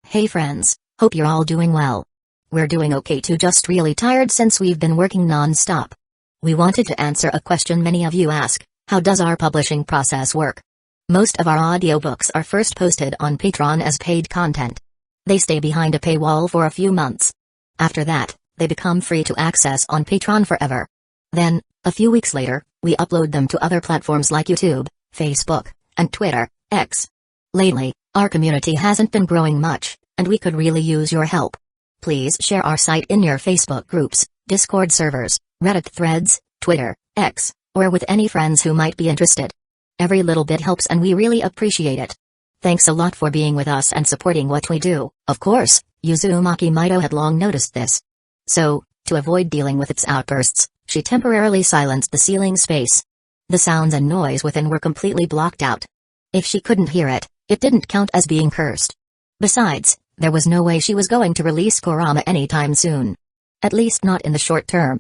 Hey friends, hope you're all doing well. We're doing okay too, just really tired since we've been working non-stop. We wanted to answer a question many of you ask: how does our publishing process work? Most of our audiobooks are first posted on Patreon as paid content. They stay behind a paywall for a few months. After that, they become free to access on Patreon forever. Then, a few weeks later, we upload them to other platforms like YouTube, Facebook, and Twitter, X. Lately, our community hasn't been growing much, and we could really use your help. Please share our site in your Facebook groups, Discord servers, Reddit threads, Twitter, X, or with any friends who might be interested. Every little bit helps and we really appreciate it. Thanks a lot for being with us and supporting what we do. Of course, Uzumaki Mido had long noticed this. So, to avoid dealing with its outbursts, she temporarily silenced the ceiling space. The sounds and noise within were completely blocked out. If she couldn't hear it, it didn't count as being cursed. Besides, there was no way she was going to release Kurama anytime soon. At least not in the short term.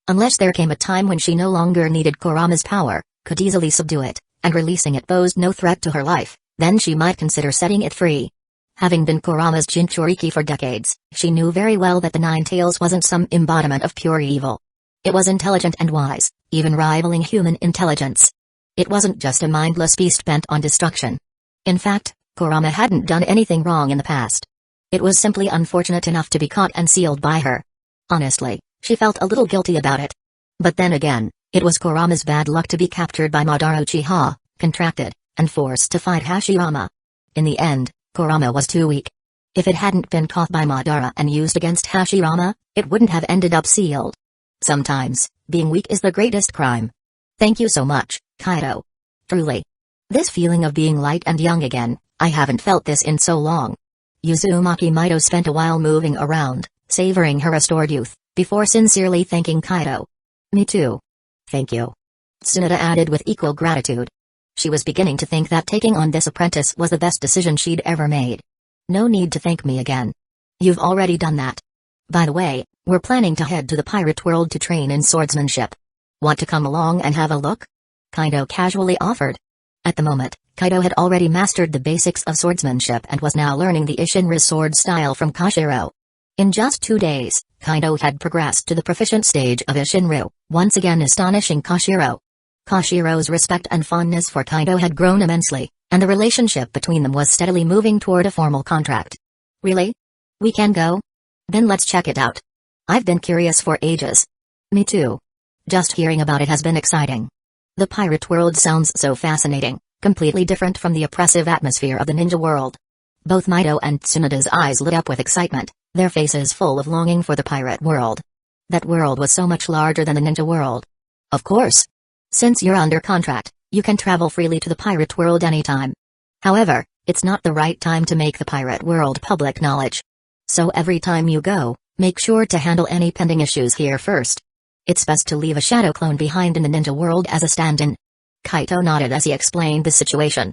Unless there came a time when she no longer needed Kurama's power, could easily subdue it, and releasing it posed no threat to her life, then she might consider setting it free. Having been Kurama's Jinchuriki for decades, she knew very well that the Nine Tails wasn't some embodiment of pure evil. It was intelligent and wise, even rivaling human intelligence. It wasn't just a mindless beast bent on destruction. In fact, Kurama hadn't done anything wrong in the past. It was simply unfortunate enough to be caught and sealed by her. Honestly, she felt a little guilty about it. But then again, it was Kurama's bad luck to be captured by Madara Uchiha, contracted, and forced to fight Hashirama. In the end, Kurama was too weak. If it hadn't been caught by Madara and used against Hashirama, it wouldn't have ended up sealed. Sometimes, being weak is the greatest crime. Thank you so much, Kaido. Truly. This feeling of being light and young again, I haven't felt this in so long. Uzumaki Mido spent a while moving around, savoring her restored youth, before sincerely thanking Kaido. Me too. Thank you. Tsunade added with equal gratitude. She was beginning to think that taking on this apprentice was the best decision she'd ever made. No need to thank me again. You've already done that. By the way, we're planning to head to the pirate world to train in swordsmanship. Want to come along and have a look? Kaido casually offered. At the moment, Kaido had already mastered the basics of swordsmanship and was now learning the Isshinryu sword style from Kashiro. In just 2 days, Kaido had progressed to the proficient stage of Isshinryu, once again astonishing Kashiro. Kashiro's respect and fondness for Kaido had grown immensely, and the relationship between them was steadily moving toward a formal contract. Really? We can go? Then let's check it out. I've been curious for ages. Me too. Just hearing about it has been exciting. The pirate world sounds so fascinating, completely different from the oppressive atmosphere of the ninja world. Both Mido and Tsunade's eyes lit up with excitement, their faces full of longing for the pirate world. That world was so much larger than the ninja world. Of course. Since you're under contract, you can travel freely to the pirate world anytime. However, it's not the right time to make the pirate world public knowledge. So every time you go, make sure to handle any pending issues here first. It's best to leave a shadow clone behind in the ninja world as a stand-in. Kaito nodded as he explained the situation.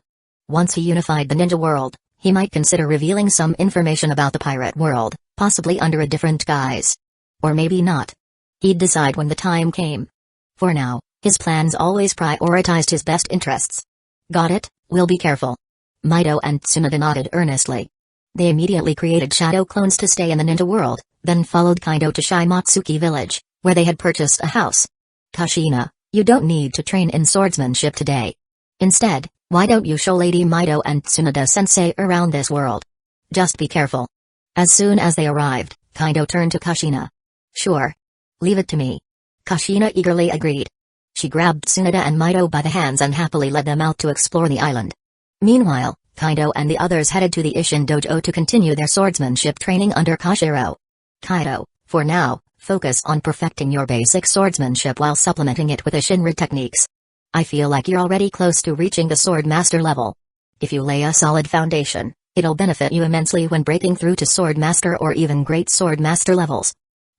Once he unified the ninja world, he might consider revealing some information about the pirate world, possibly under a different guise. Or maybe not. He'd decide when the time came. For now, his plans always prioritized his best interests. Got it, we'll be careful. Mido and Tsunade nodded earnestly. They immediately created shadow clones to stay in the ninja world, then followed Kaido to Shimatsuki village, where they had purchased a house. Kushina, you don't need to train in swordsmanship today. Instead, why don't you show Lady Mido and Tsunade-sensei around this world? Just be careful. As soon as they arrived, Kaido turned to Kushina. Sure. Leave it to me. Kushina eagerly agreed. She grabbed Tsunade and Mido by the hands and happily led them out to explore the island. Meanwhile, Kaido and the others headed to the Isshin dojo to continue their swordsmanship training under Kashiro. Kaido, for now, focus on perfecting your basic swordsmanship while supplementing it with Isshinryu techniques. I feel like you're already close to reaching the sword master level. If you lay a solid foundation, it'll benefit you immensely when breaking through to sword master or even great sword master levels.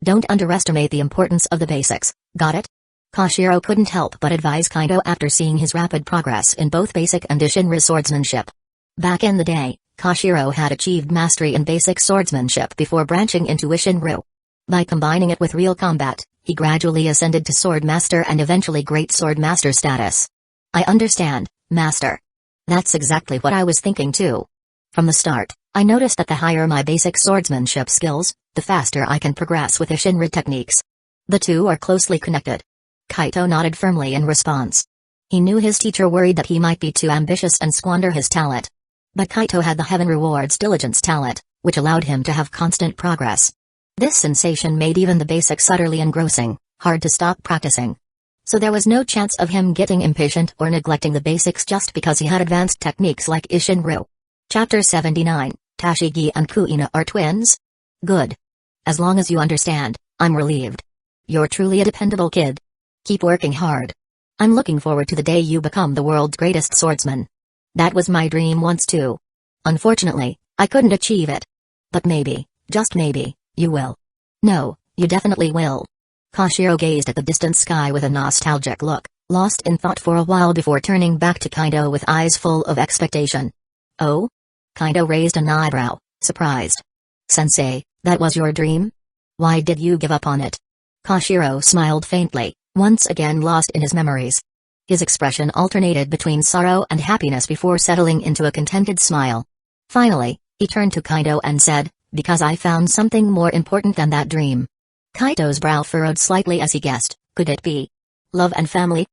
Don't underestimate the importance of the basics, got it? Kashiro couldn't help but advise Kaido after seeing his rapid progress in both basic and Isshinryu swordsmanship. Back in the day, Kashiro had achieved mastery in basic swordsmanship before branching into Isshinryu. By combining it with real combat, he gradually ascended to Sword Master and eventually Great Sword Master status. I understand, Master. That's exactly what I was thinking too. From the start, I noticed that the higher my basic swordsmanship skills, the faster I can progress with Ishinra techniques. The two are closely connected. Kaito nodded firmly in response. He knew his teacher worried that he might be too ambitious and squander his talent. But Kaito had the heaven rewards diligence talent, which allowed him to have constant progress. This sensation made even the basics utterly engrossing, hard to stop practicing. So there was no chance of him getting impatient or neglecting the basics just because he had advanced techniques like Ishinru. Chapter 79, Tashigi and Kuina are twins? Good. As long as you understand, I'm relieved. You're truly a dependable kid. Keep working hard. I'm looking forward to the day you become the world's greatest swordsman. That was my dream once too. Unfortunately, I couldn't achieve it. But maybe, just maybe, you will. No, you definitely will. Koshiro gazed at the distant sky with a nostalgic look, lost in thought for a while before turning back to Kaido with eyes full of expectation. Oh? Kaido raised an eyebrow, surprised. Sensei, that was your dream? Why did you give up on it? Koshiro smiled faintly, once again lost in his memories. His expression alternated between sorrow and happiness before settling into a contented smile. Finally, he turned to Kaido and said, because I found something more important than that dream. Kaito's brow furrowed slightly as he guessed, could it be love and family?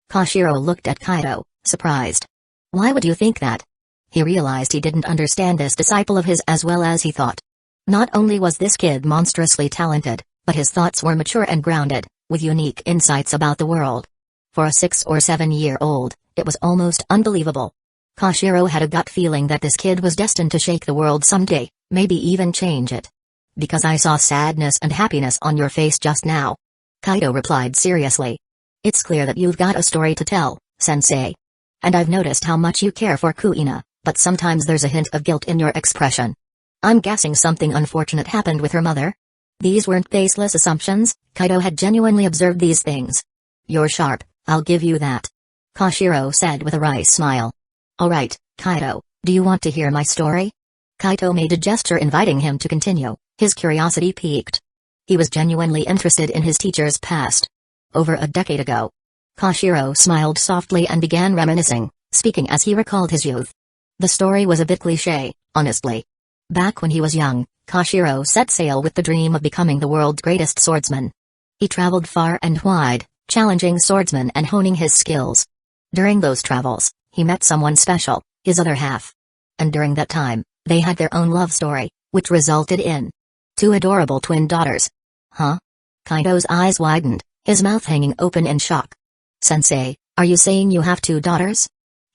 Koshiro looked at Kaido, surprised. Why would you think that? He realized he didn't understand this disciple of his as well as he thought. Not only was this kid monstrously talented, but his thoughts were mature and grounded, with unique insights about the world. For a 6 or 7-year-old, it was almost unbelievable. Koshiro had a gut feeling that this kid was destined to shake the world someday, maybe even change it. Because I saw sadness and happiness on your face just now. Kaido replied seriously. It's clear that you've got a story to tell, sensei. And I've noticed how much you care for Kuina, but sometimes there's a hint of guilt in your expression. I'm guessing something unfortunate happened with her mother? These weren't baseless assumptions, Kaido had genuinely observed these things. You're sharp, I'll give you that. Koshiro said with a wry smile. Alright, Kaido, do you want to hear my story? Kaito made a gesture inviting him to continue, his curiosity piqued. He was genuinely interested in his teacher's past. Over a decade ago. Koshiro smiled softly and began reminiscing, speaking as he recalled his youth. The story was a bit cliché, honestly. Back when he was young, Koshiro set sail with the dream of becoming the world's greatest swordsman. He traveled far and wide, challenging swordsmen and honing his skills. During those travels, he met someone special, his other half. And during that time, they had their own love story, which resulted in 2 adorable twin daughters. Huh? Kaido's eyes widened, his mouth hanging open in shock. Sensei, are you saying you have 2 daughters?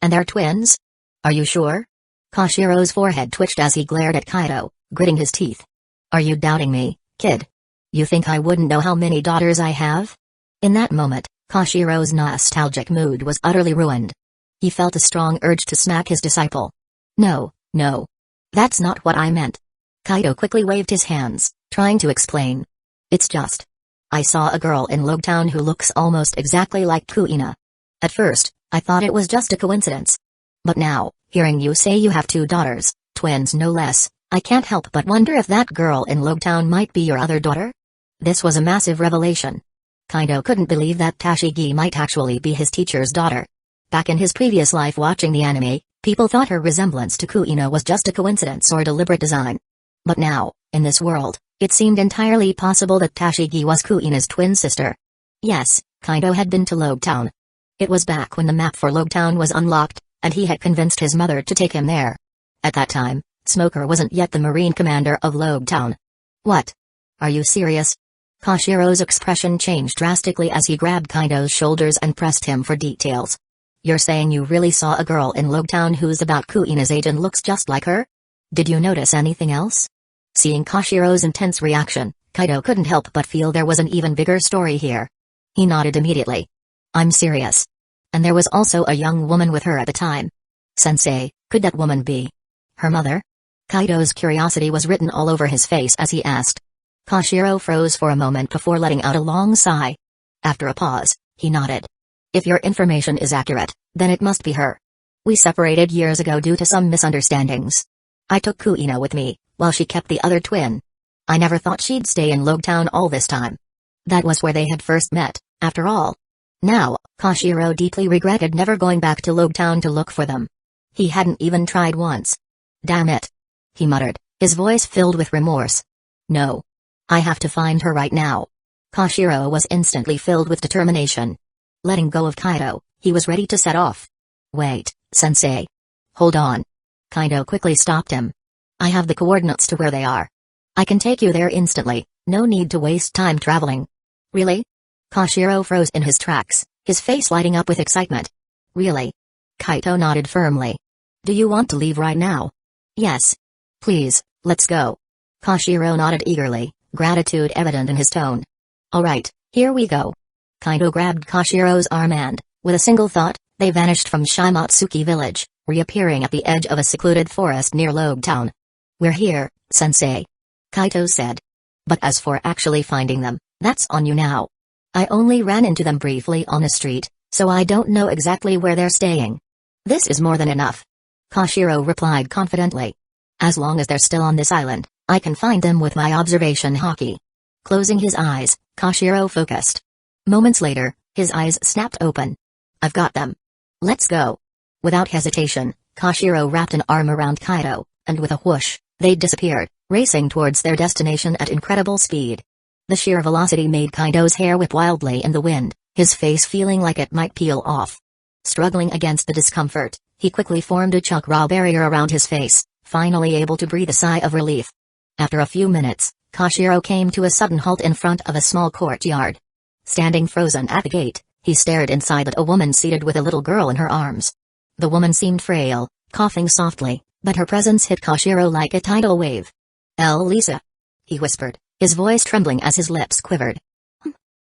And they're twins? Are you sure? Koshiro's forehead twitched as he glared at Kaido, gritting his teeth. Are you doubting me, kid? You think I wouldn't know how many daughters I have? In that moment, Koshiro's nostalgic mood was utterly ruined. He felt a strong urge to smack his disciple. No. That's not what I meant. Kaido quickly waved his hands, trying to explain. It's just. I saw a girl in Logetown who looks almost exactly like Kuina. At first, I thought it was just a coincidence. But now, hearing you say you have 2 daughters, twins no less, I can't help but wonder if that girl in Logetown might be your other daughter? This was a massive revelation. Kaido couldn't believe that Tashigi might actually be his teacher's daughter. Back in his previous life watching the anime, people thought her resemblance to Kuina was just a coincidence or deliberate design. But now, in this world, it seemed entirely possible that Tashigi was Kuina's twin sister. Yes, Kaido had been to Logetown. It was back when the map for Logetown was unlocked, and he had convinced his mother to take him there. At that time, Smoker wasn't yet the Marine commander of Logetown. What? Are you serious? Koshiro's expression changed drastically as he grabbed Kaido's shoulders and pressed him for details. You're saying you really saw a girl in Logetown who's about Kuina's age and looks just like her? Did you notice anything else? Seeing Koshiro's intense reaction, Kaido couldn't help but feel there was an even bigger story here. He nodded immediately. I'm serious. And there was also a young woman with her at the time. Sensei, could that woman be her mother? Kaido's curiosity was written all over his face as he asked. Koshiro froze for a moment before letting out a long sigh. After a pause, he nodded. If your information is accurate, then it must be her. We separated years ago due to some misunderstandings. I took Kuina with me, while she kept the other twin. I never thought she'd stay in Logetown all this time. That was where they had first met, after all. Now, Koshiro deeply regretted never going back to Logetown to look for them. He hadn't even tried once. Damn it. He muttered, his voice filled with remorse. No. I have to find her right now. Koshiro was instantly filled with determination. Letting go of Kaido, he was ready to set off. Wait, sensei. Hold on. Kaido quickly stopped him. I have the coordinates to where they are. I can take you there instantly, no need to waste time traveling. Really? Koshiro froze in his tracks, his face lighting up with excitement. Really? Kaido nodded firmly. Do you want to leave right now? Yes. Please, let's go. Koshiro nodded eagerly, gratitude evident in his tone. Alright, here we go. Kaido grabbed Koshiro's arm and, with a single thought, they vanished from Shimatsuki village, reappearing at the edge of a secluded forest near Logue Town. We're here, sensei. Kaido said. But as for actually finding them, that's on you now. I only ran into them briefly on a street, so I don't know exactly where they're staying. This is more than enough. Koshiro replied confidently. As long as they're still on this island, I can find them with my observation haki. Closing his eyes, Koshiro focused. Moments later, his eyes snapped open. I've got them. Let's go. Without hesitation, Koshiro wrapped an arm around Kaido, and with a whoosh, they disappeared, racing towards their destination at incredible speed. The sheer velocity made Kaido's hair whip wildly in the wind, his face feeling like it might peel off. Struggling against the discomfort, he quickly formed a chakra barrier around his face, finally able to breathe a sigh of relief. After a few minutes, Koshiro came to a sudden halt in front of a small courtyard. Standing frozen at the gate, he stared inside at a woman seated with a little girl in her arms. The woman seemed frail, coughing softly, but her presence hit Koshiro like a tidal wave. Lisa, he whispered, his voice trembling as his lips quivered.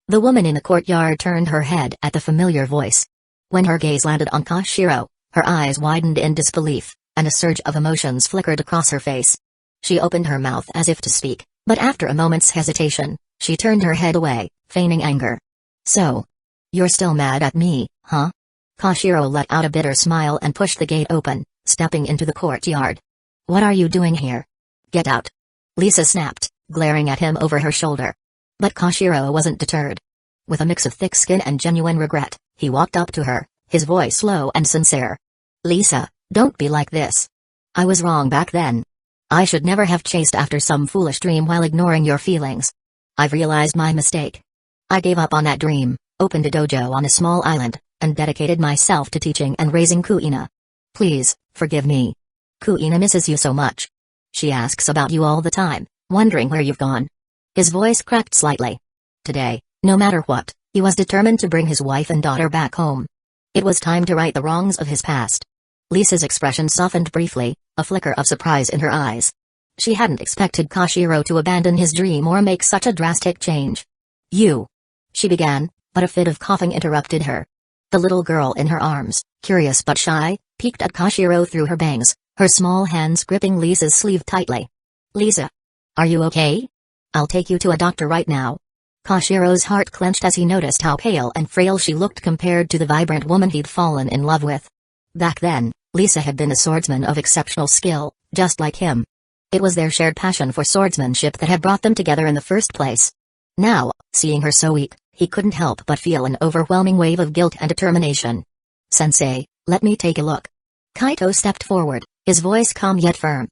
The woman in the courtyard turned her head at the familiar voice. When her gaze landed on Koshiro, her eyes widened in disbelief, and a surge of emotions flickered across her face. She opened her mouth as if to speak, but after a moment's hesitation, she turned her head away, feigning anger. So, you're still mad at me, huh? Koshiro let out a bitter smile and pushed the gate open, stepping into the courtyard. What are you doing here? Get out. Lisa snapped, glaring at him over her shoulder. But Koshiro wasn't deterred. With a mix of thick skin and genuine regret, he walked up to her, his voice low and sincere. Lisa, don't be like this. I was wrong back then. I should never have chased after some foolish dream while ignoring your feelings. I've realized my mistake. I gave up on that dream, opened a dojo on a small island, and dedicated myself to teaching and raising Kuina. Please, forgive me. Kuina misses you so much. She asks about you all the time, wondering where you've gone. His voice cracked slightly. Today, no matter what, he was determined to bring his wife and daughter back home. It was time to right the wrongs of his past. Lisa's expression softened briefly, a flicker of surprise in her eyes. She hadn't expected Koshiro to abandon his dream or make such a drastic change. You. She began, but a fit of coughing interrupted her. The little girl in her arms, curious but shy, peeked at Koshiro through her bangs, her small hands gripping Lisa's sleeve tightly. Lisa. Are you okay? I'll take you to a doctor right now. Koshiro's heart clenched as he noticed how pale and frail she looked compared to the vibrant woman he'd fallen in love with. Back then, Lisa had been a swordsman of exceptional skill, just like him. It was their shared passion for swordsmanship that had brought them together in the first place. Now, seeing her so weak, he couldn't help but feel an overwhelming wave of guilt and determination. Sensei, let me take a look. Kaido stepped forward, his voice calm yet firm.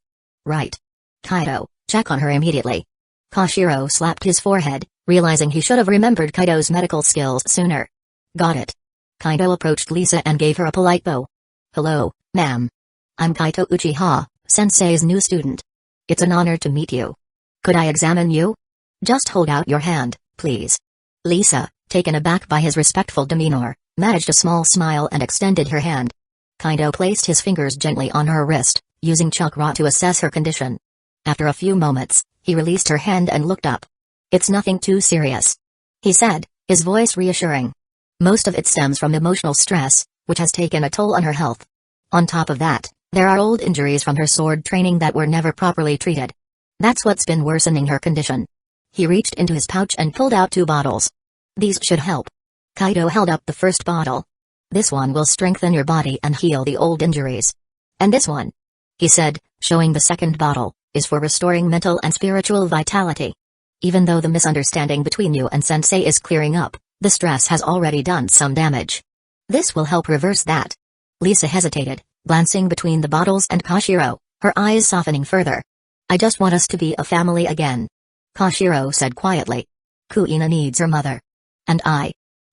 Right. Kaido, check on her immediately. Koshiro slapped his forehead, realizing he should have remembered Kaido's medical skills sooner. Got it. Kaido approached Lisa and gave her a polite bow. Hello, ma'am. I'm Kaido Uchiha, sensei's new student. It's an honor to meet you. Could I examine you? Just hold out your hand, please. Lisa, taken aback by his respectful demeanor, managed a small smile and extended her hand. Kaido placed his fingers gently on her wrist, using chakra to assess her condition. After a few moments, he released her hand and looked up. It's nothing too serious, he said, his voice reassuring. Most of it stems from emotional stress, which has taken a toll on her health. On top of that, there are old injuries from her sword training that were never properly treated. That's what's been worsening her condition. He reached into his pouch and pulled out 2 bottles. These should help. Kaido held up the first bottle. This one will strengthen your body and heal the old injuries. And this one, he said, showing the second bottle, is for restoring mental and spiritual vitality. Even though the misunderstanding between you and sensei is clearing up, the stress has already done some damage. This will help reverse that. Lisa hesitated, glancing between the bottles and Koshiro, her eyes softening further. I just want us to be a family again. Koshiro said quietly. Kuina needs her mother. And I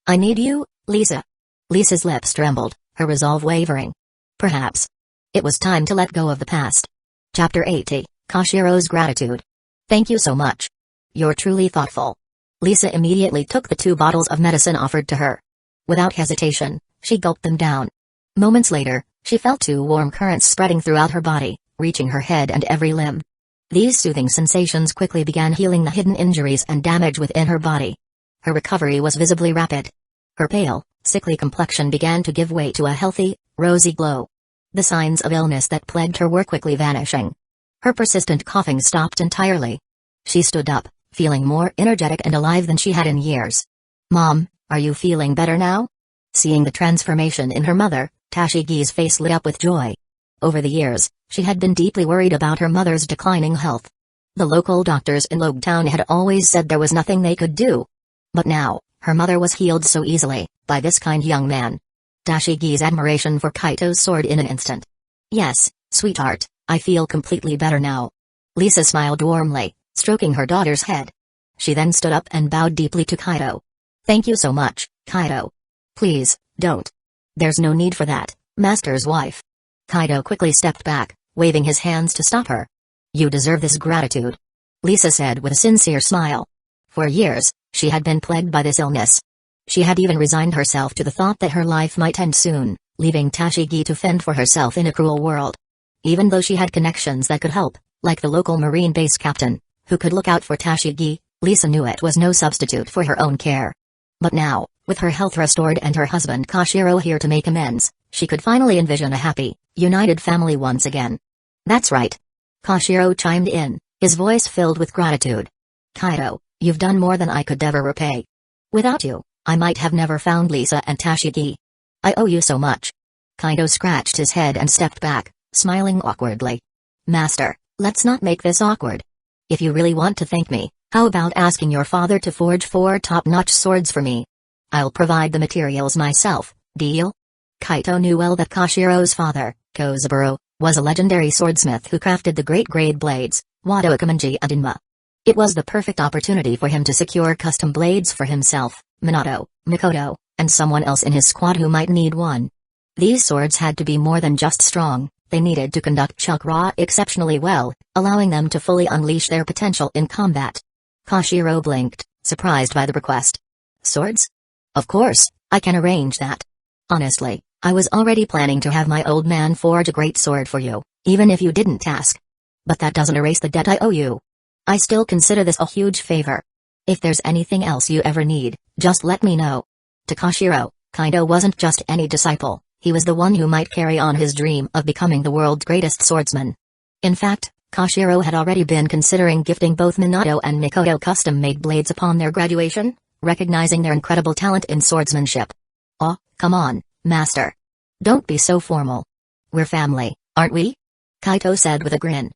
need you, Lisa. Lisa's lips trembled, her resolve wavering. Perhaps it was time to let go of the past. Chapter 80, Koshiro's Gratitude. Thank you so much. You're truly thoughtful. Lisa immediately took the 2 bottles of medicine offered to her. Without hesitation, she gulped them down. Moments later, she felt 2 warm currents spreading throughout her body, reaching her head and every limb. These soothing sensations quickly began healing the hidden injuries and damage within her body. Her recovery was visibly rapid. Her pale, sickly complexion began to give way to a healthy, rosy glow. The signs of illness that plagued her were quickly vanishing. Her persistent coughing stopped entirely. She stood up, feeling more energetic and alive than she had in years. Mom, are you feeling better now? Seeing the transformation in her mother, Tashigi's face lit up with joy. Over the years, she had been deeply worried about her mother's declining health. The local doctors in Logue Town had always said there was nothing they could do. But now, her mother was healed so easily, by this kind young man. Tashigi's admiration for Kaito's soared in an instant. Yes, sweetheart, I feel completely better now. Lisa smiled warmly, stroking her daughter's head. She then stood up and bowed deeply to Kaito. Thank you so much, Kaito. Please, don't. There's no need for that, Master's wife. Kaito quickly stepped back, waving his hands to stop her. You deserve this gratitude, Lisa said with a sincere smile. For years, she had been plagued by this illness. She had even resigned herself to the thought that her life might end soon, leaving Tashigi to fend for herself in a cruel world. Even though she had connections that could help, like the local marine base captain, who could look out for Tashigi, Lisa knew it was no substitute for her own care. But now, with her health restored and her husband Koshiro here to make amends, she could finally envision a happy, united family once again. That's right. Koshiro chimed in, his voice filled with gratitude. Kaito, you've done more than I could ever repay. Without you, I might have never found Lisa and Tashigi. I owe you so much. Kaito scratched his head and stepped back, smiling awkwardly. Master, let's not make this awkward. If you really want to thank me, how about asking your father to forge 4 top-notch swords for me? I'll provide the materials myself, deal? Kaito knew well that Koshiro's father, Kozaburo, was a legendary swordsmith who crafted the great-grade blades, Wado Kamenji and Inma. It was the perfect opportunity for him to secure custom blades for himself, Minato, Mikoto, and someone else in his squad who might need one. These swords had to be more than just strong, they needed to conduct chakra exceptionally well, allowing them to fully unleash their potential in combat. Koshiro blinked, surprised by the request. Swords? Of course, I can arrange that. Honestly, I was already planning to have my old man forge a great sword for you, even if you didn't ask. But that doesn't erase the debt I owe you. I still consider this a huge favor. If there's anything else you ever need, just let me know. To Koshiro, Kaito wasn't just any disciple, he was the one who might carry on his dream of becoming the world's greatest swordsman. In fact, Koshiro had already been considering gifting both Minato and Mikoto custom-made blades upon their graduation, recognizing their incredible talent in swordsmanship. Oh, come on, Master. Don't be so formal. We're family, aren't we? Kaito said with a grin.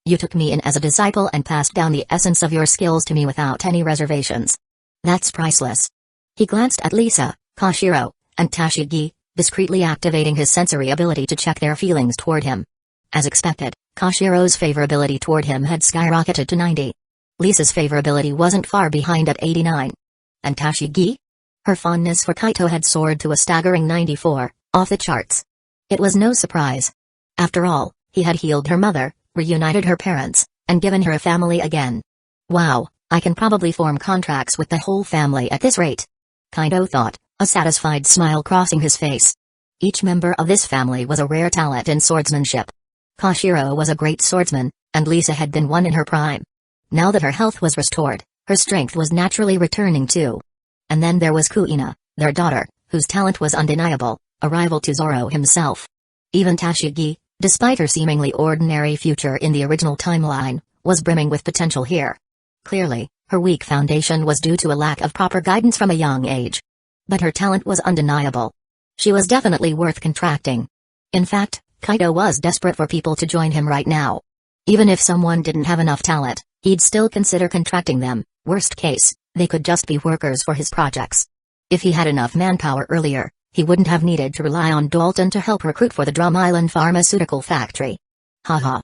You took me in as a disciple and passed down the essence of your skills to me without any reservations. That's priceless. He glanced at Lisa, Koshiro, and Tashigi, discreetly activating his sensory ability to check their feelings toward him. As expected, Koshiro's favorability toward him had skyrocketed to 90. Lisa's favorability wasn't far behind at 89. And Tashigi? Her fondness for Kaito had soared to a staggering 94, off the charts. It was no surprise. After all, he had healed her mother, reunited her parents, and given her a family again. Wow, I can probably form contracts with the whole family at this rate. Kaito thought, a satisfied smile crossing his face. Each member of this family was a rare talent in swordsmanship. Koshiro was a great swordsman, and Lisa had been one in her prime. Now that her health was restored, her strength was naturally returning too. And then there was Kuina, their daughter, whose talent was undeniable, a rival to Zoro himself. Even Tashigi, despite her seemingly ordinary future in the original timeline, was brimming with potential here. Clearly, her weak foundation was due to a lack of proper guidance from a young age. But her talent was undeniable. She was definitely worth contracting. In fact, Kaito was desperate for people to join him right now. Even if someone didn't have enough talent, he'd still consider contracting them. Worst case, they could just be workers for his projects. If he had enough manpower earlier, he wouldn't have needed to rely on Dalton to help recruit for the Drum Island pharmaceutical factory. Haha.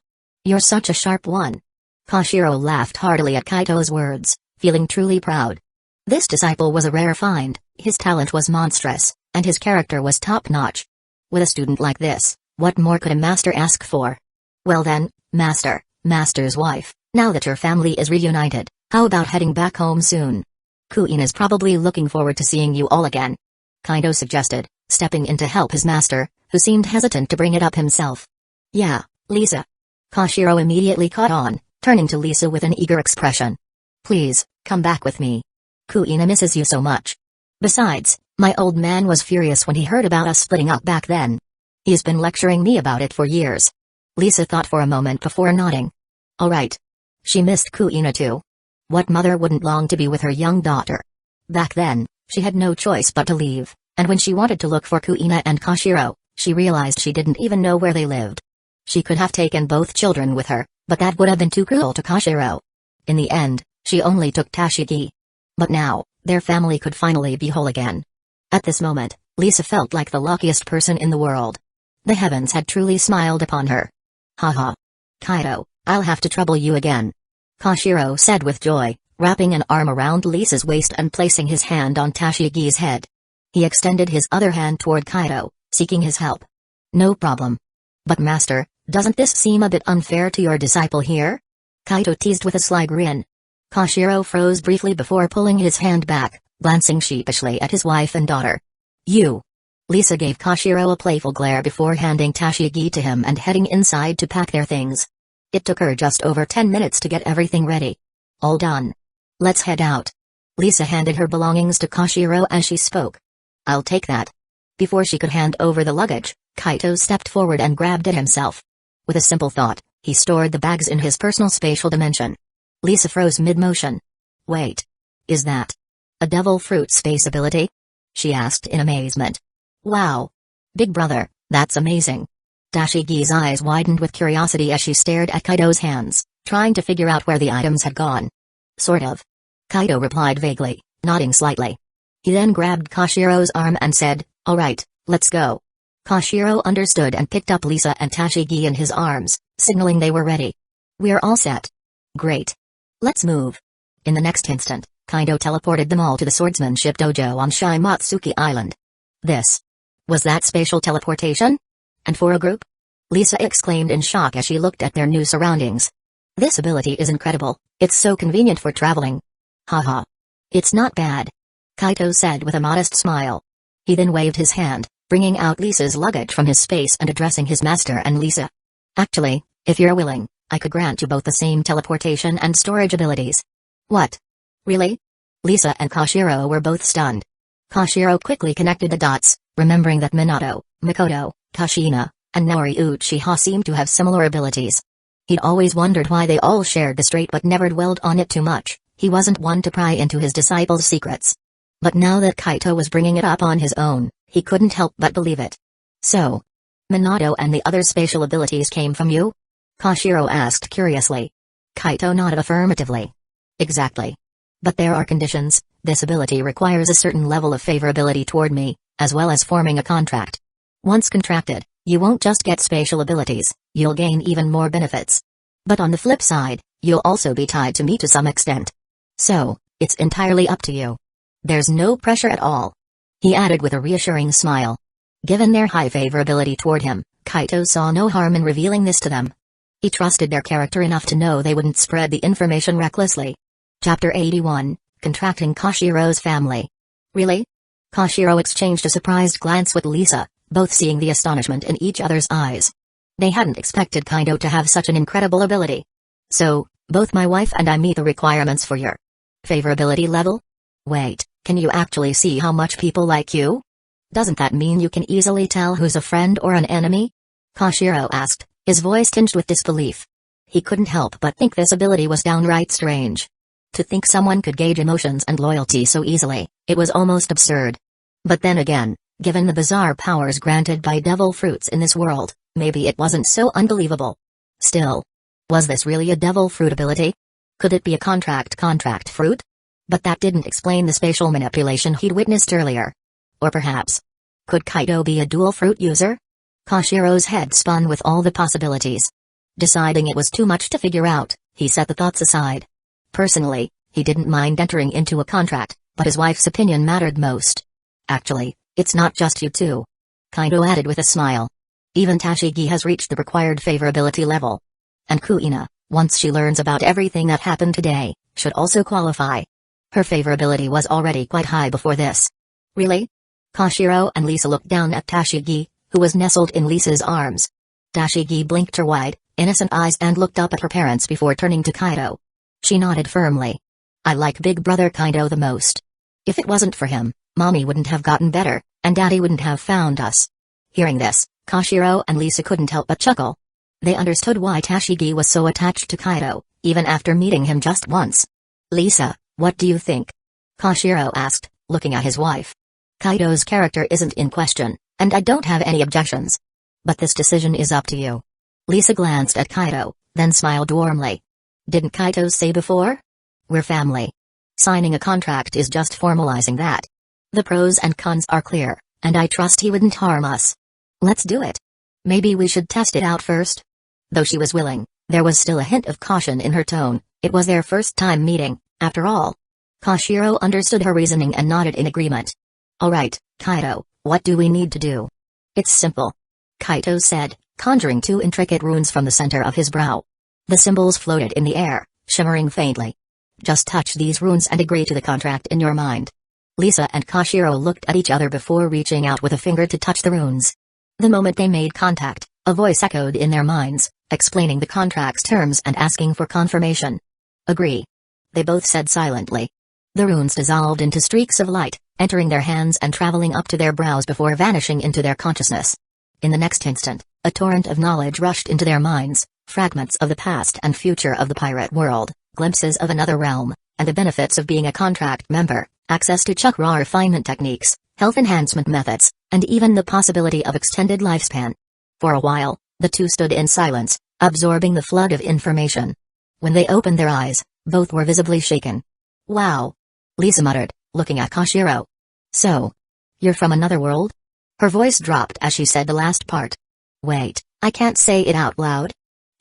You're such a sharp one. Koshiro laughed heartily at Kaito's words, feeling truly proud. This disciple was a rare find, his talent was monstrous, and his character was top-notch. With a student like this, what more could a master ask for? Well then, master's wife, now that your family is reunited, how about heading back home soon? Kuin is probably looking forward to seeing you all again. Kaito suggested, stepping in to help his master, who seemed hesitant to bring it up himself. Yeah, Lisa. Koshiro immediately caught on, turning to Lisa with an eager expression. Please, come back with me. Kuin misses you so much. Besides, my old man was furious when he heard about us splitting up back then. He's been lecturing me about it for years. Lisa thought for a moment before nodding. Alright. She missed Kuin too. What mother wouldn't long to be with her young daughter? Back then, she had no choice but to leave, and when she wanted to look for Kuin and Koshiro, she realized she didn't even know where they lived. She could have taken both children with her, but that would have been too cruel to Koshiro. In the end, she only took Tashigi. But now, their family could finally be whole again. At this moment, Lisa felt like the luckiest person in the world. The heavens had truly smiled upon her. Haha. Kaito, I'll have to trouble you again. Koshiro said with joy, wrapping an arm around Lisa's waist and placing his hand on Tashigi's head. He extended his other hand toward Kaito, seeking his help. No problem. But master, doesn't this seem a bit unfair to your disciple here? Kaito teased with a sly grin. Koshiro froze briefly before pulling his hand back, glancing sheepishly at his wife and daughter. You. Lisa gave Koshiro a playful glare before handing Tashigi to him and heading inside to pack their things. It took her just over 10 minutes to get everything ready. All done. Let's head out. Lisa handed her belongings to Koshiro as she spoke. I'll take that. Before she could hand over the luggage, Kaito stepped forward and grabbed it himself. With a simple thought, he stored the bags in his personal spatial dimension. Lisa froze mid-motion. Wait. Is that a devil fruit space ability? She asked in amazement. Wow. Big brother, that's amazing. Tashigi's eyes widened with curiosity as she stared at Kaito's hands, trying to figure out where the items had gone. Sort of. Kaito replied vaguely, nodding slightly. He then grabbed Koshiro's arm and said, Alright, let's go. Koshiro understood and picked up Lisa and Tashigi in his arms, signaling they were ready. We're all set. Great. Let's move. In the next instant, Kaito teleported them all to the swordsmanship dojo on Shimatsuki Island. Was that spatial teleportation? And for a group? Lisa exclaimed in shock as she looked at their new surroundings. This ability is incredible, it's so convenient for traveling. Haha. It's not bad. Kaito said with a modest smile. He then waved his hand, bringing out Lisa's luggage from his space and addressing his master and Lisa. Actually, if you're willing, I could grant you both the same teleportation and storage abilities. What? Really? Lisa and Koshiro were both stunned. Koshiro quickly connected the dots, remembering that Minato, Mikoto, Kushina, and Naori Uchiha seemed to have similar abilities. He'd always wondered why they all shared this trait but never dwelled on it too much. He wasn't one to pry into his disciples' secrets. But now that Kaito was bringing it up on his own, he couldn't help but believe it. So, Minato and the other spatial abilities came from you? Koshiro asked curiously. Kaito nodded affirmatively. Exactly. But there are conditions. This ability requires a certain level of favorability toward me, as well as forming a contract. Once contracted, you won't just get spatial abilities, you'll gain even more benefits. But on the flip side, you'll also be tied to me to some extent. So, it's entirely up to you. There's no pressure at all. He added with a reassuring smile. Given their high favorability toward him, Kaito saw no harm in revealing this to them. He trusted their character enough to know they wouldn't spread the information recklessly. Chapter 81, Contracting Koshiro's Family. Really? Koshiro exchanged a surprised glance with Lisa, both seeing the astonishment in each other's eyes. They hadn't expected Kaito to have such an incredible ability. So, both my wife and I meet the requirements for your favorability level? Wait, can you actually see how much people like you? Doesn't that mean you can easily tell who's a friend or an enemy? Koshiro asked, his voice tinged with disbelief. He couldn't help but think this ability was downright strange. To think someone could gauge emotions and loyalty so easily, it was almost absurd. But then again, given the bizarre powers granted by devil fruits in this world, maybe it wasn't so unbelievable. Still, was this really a devil fruit ability? Could it be a contract fruit? But that didn't explain the spatial manipulation he'd witnessed earlier. Or perhaps, could Kaito be a dual fruit user? Koshiro's head spun with all the possibilities. Deciding it was too much to figure out, he set the thoughts aside. Personally, he didn't mind entering into a contract, but his wife's opinion mattered most. Actually, it's not just you two. Kaido added with a smile. Even Tashigi has reached the required favorability level. And Kuina, once she learns about everything that happened today, should also qualify. Her favorability was already quite high before this. Really? Koshiro and Lisa looked down at Tashigi, who was nestled in Lisa's arms. Tashigi blinked her wide, innocent eyes and looked up at her parents before turning to Kaido. She nodded firmly. I like Big Brother Kaido the most. If it wasn't for him, Mommy wouldn't have gotten better, and Daddy wouldn't have found us. Hearing this, Koshiro and Lisa couldn't help but chuckle. They understood why Tashigi was so attached to Kaido, even after meeting him just once. Lisa, what do you think? Koshiro asked, looking at his wife. Kaido's character isn't in question, and I don't have any objections. But this decision is up to you. Lisa glanced at Kaido, then smiled warmly. Didn't Kaido say before? We're family. Signing a contract is just formalizing that. The pros and cons are clear, and I trust he wouldn't harm us. Let's do it. Maybe we should test it out first? Though she was willing, there was still a hint of caution in her tone. It was their first time meeting, after all. Koshiro understood her reasoning and nodded in agreement. Alright, Kaido, what do we need to do? It's simple. Kaido said, conjuring two intricate runes from the center of his brow. The symbols floated in the air, shimmering faintly. Just touch these runes and agree to the contract in your mind. Lisa and Koshiro looked at each other before reaching out with a finger to touch the runes. The moment they made contact, a voice echoed in their minds, explaining the contract's terms and asking for confirmation. Agree. They both said silently. The runes dissolved into streaks of light, entering their hands and traveling up to their brows before vanishing into their consciousness. In the next instant, a torrent of knowledge rushed into their minds, fragments of the past and future of the pirate world, glimpses of another realm, and the benefits of being a contract member, access to chakra refinement techniques, health enhancement methods, and even the possibility of extended lifespan. For a while, the two stood in silence, absorbing the flood of information. When they opened their eyes, both were visibly shaken. Wow! Lisa muttered, looking at Koshiro. So, you're from another world? Her voice dropped as she said the last part. Wait, I can't say it out loud.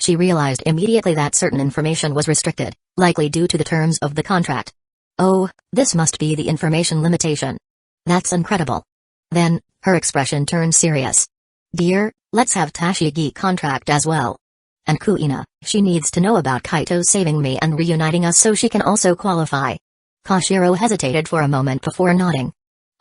She realized immediately that certain information was restricted, likely due to the terms of the contract. Oh, this must be the information limitation. That's incredible. Then, her expression turned serious. Dear, let's have Tashigi contract as well. And Kuina, she needs to know about Kaito saving me and reuniting us so she can also qualify. Koshiro hesitated for a moment before nodding.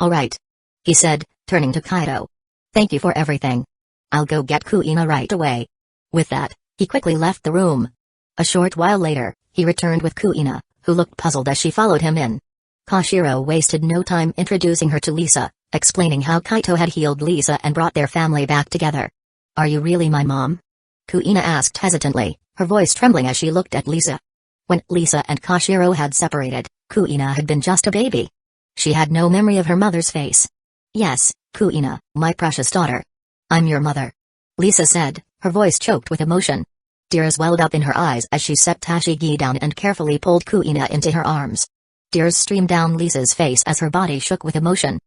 Alright. He said, turning to Kaido. Thank you for everything. I'll go get Kuina right away. With that, he quickly left the room. A short while later, he returned with Kuina, who looked puzzled as she followed him in. Koshiro wasted no time introducing her to Lisa, explaining how Kaito had healed Lisa and brought their family back together. Are you really my mom? Kuina asked hesitantly, her voice trembling as she looked at Lisa. When Lisa and Koshiro had separated, Kuina had been just a baby. She had no memory of her mother's face. Yes, Kuina, my precious daughter. I'm your mother. Lisa said, her voice choked with emotion. Tears welled up in her eyes as she set Tashigi down and carefully pulled Kuina into her arms. Tears streamed down Lisa's face as her body shook with emotion.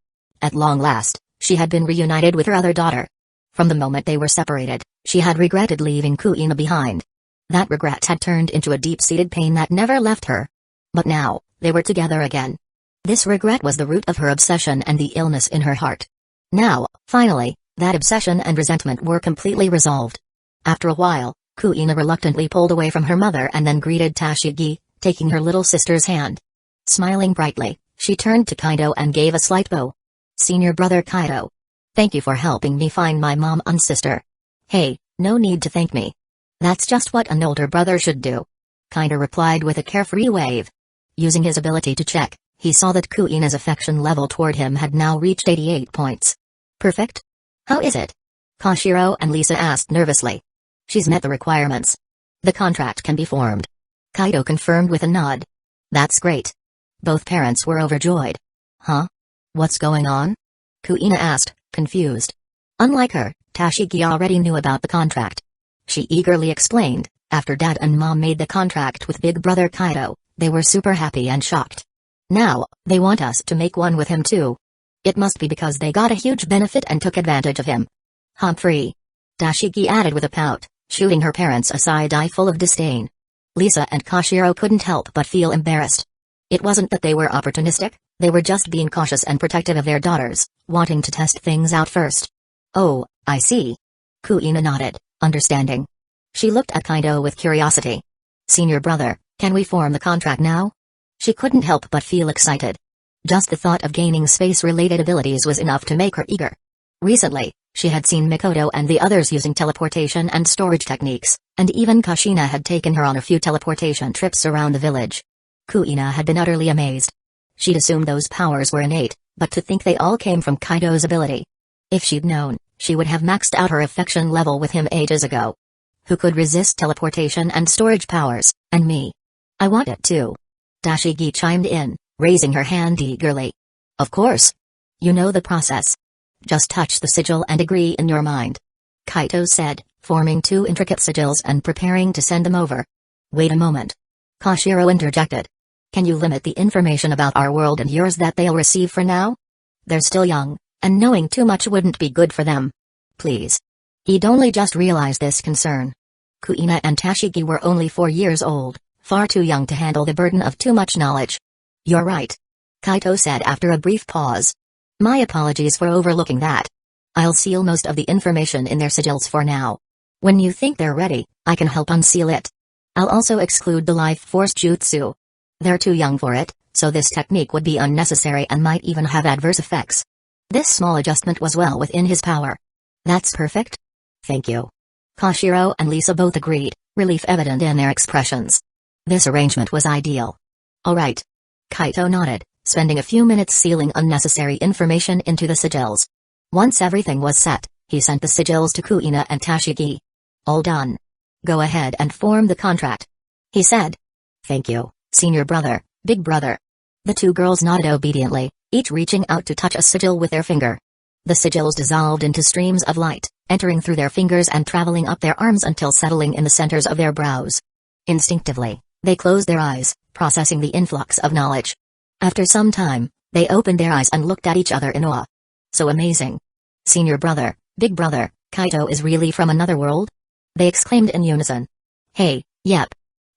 At long last, she had been reunited with her other daughter. From the moment they were separated, she had regretted leaving Kuina behind. That regret had turned into a deep-seated pain that never left her. But now, they were together again. This regret was the root of her obsession and the illness in her heart. Now, finally, that obsession and resentment were completely resolved. After a while, Kuina reluctantly pulled away from her mother and then greeted Tashigi, taking her little sister's hand. Smiling brightly, she turned to Kaido and gave a slight bow. Senior brother Kaido. Thank you for helping me find my mom and sister. Hey, no need to thank me. That's just what an older brother should do. Kaido replied with a carefree wave. Using his ability to check, he saw that Kuina's affection level toward him had now reached 88 points. Perfect? How is it? Koshiro and Lisa asked nervously. She's met the requirements. The contract can be formed. Kaido confirmed with a nod. That's great. Both parents were overjoyed. Huh? What's going on? Kuina asked, confused. Unlike her, Tashigi already knew about the contract. She eagerly explained, after Dad and Mom made the contract with Big Brother Kaido, they were super happy and shocked. Now, they want us to make one with him too. It must be because they got a huge benefit and took advantage of him. Humphrey. Tashigi added with a pout, shooting her parents a side-eye full of disdain. Lisa and Koshiro couldn't help but feel embarrassed. It wasn't that they were opportunistic, they were just being cautious and protective of their daughters, wanting to test things out first. Oh, I see. Kuina nodded, understanding. She looked at Kaido with curiosity. Senior brother, can we form the contract now? She couldn't help but feel excited. Just the thought of gaining space-related abilities was enough to make her eager. Recently, she had seen Mikoto and the others using teleportation and storage techniques, and even Kushina had taken her on a few teleportation trips around the village. Kuina had been utterly amazed. She'd assumed those powers were innate, but to think they all came from Kaido's ability. If she'd known, she would have maxed out her affection level with him ages ago. Who could resist teleportation and storage powers, and me? I want it too. Dashigi chimed in, raising her hand eagerly. Of course. You know the process. Just touch the sigil and agree in your mind. Kaito said, forming 2 intricate sigils and preparing to send them over. Wait a moment. Koshiro interjected. Can you limit the information about our world and yours that they'll receive for now? They're still young, and knowing too much wouldn't be good for them. Please. He'd only just realized this concern. Kuina and Tashigi were only 4 years old, far too young to handle the burden of too much knowledge. You're right. Kaito said after a brief pause. My apologies for overlooking that. I'll seal most of the information in their sigils for now. When you think they're ready, I can help unseal it. I'll also exclude the life force jutsu. They're too young for it, so this technique would be unnecessary and might even have adverse effects. This small adjustment was well within his power. That's perfect. Thank you. Koshiro and Lisa both agreed, relief evident in their expressions. This arrangement was ideal. All right. Kaito nodded, spending a few minutes sealing unnecessary information into the sigils. Once everything was set, he sent the sigils to Kuina and Tashigi. All done. Go ahead and form the contract. He said. Thank you, senior brother, big brother. The 2 girls nodded obediently, each reaching out to touch a sigil with their finger. The sigils dissolved into streams of light, entering through their fingers and traveling up their arms until settling in the centers of their brows. Instinctively, they closed their eyes, processing the influx of knowledge. After some time, they opened their eyes and looked at each other in awe. So amazing. Senior brother, big brother, Kaito is really from another world? They exclaimed in unison. Hey, yep.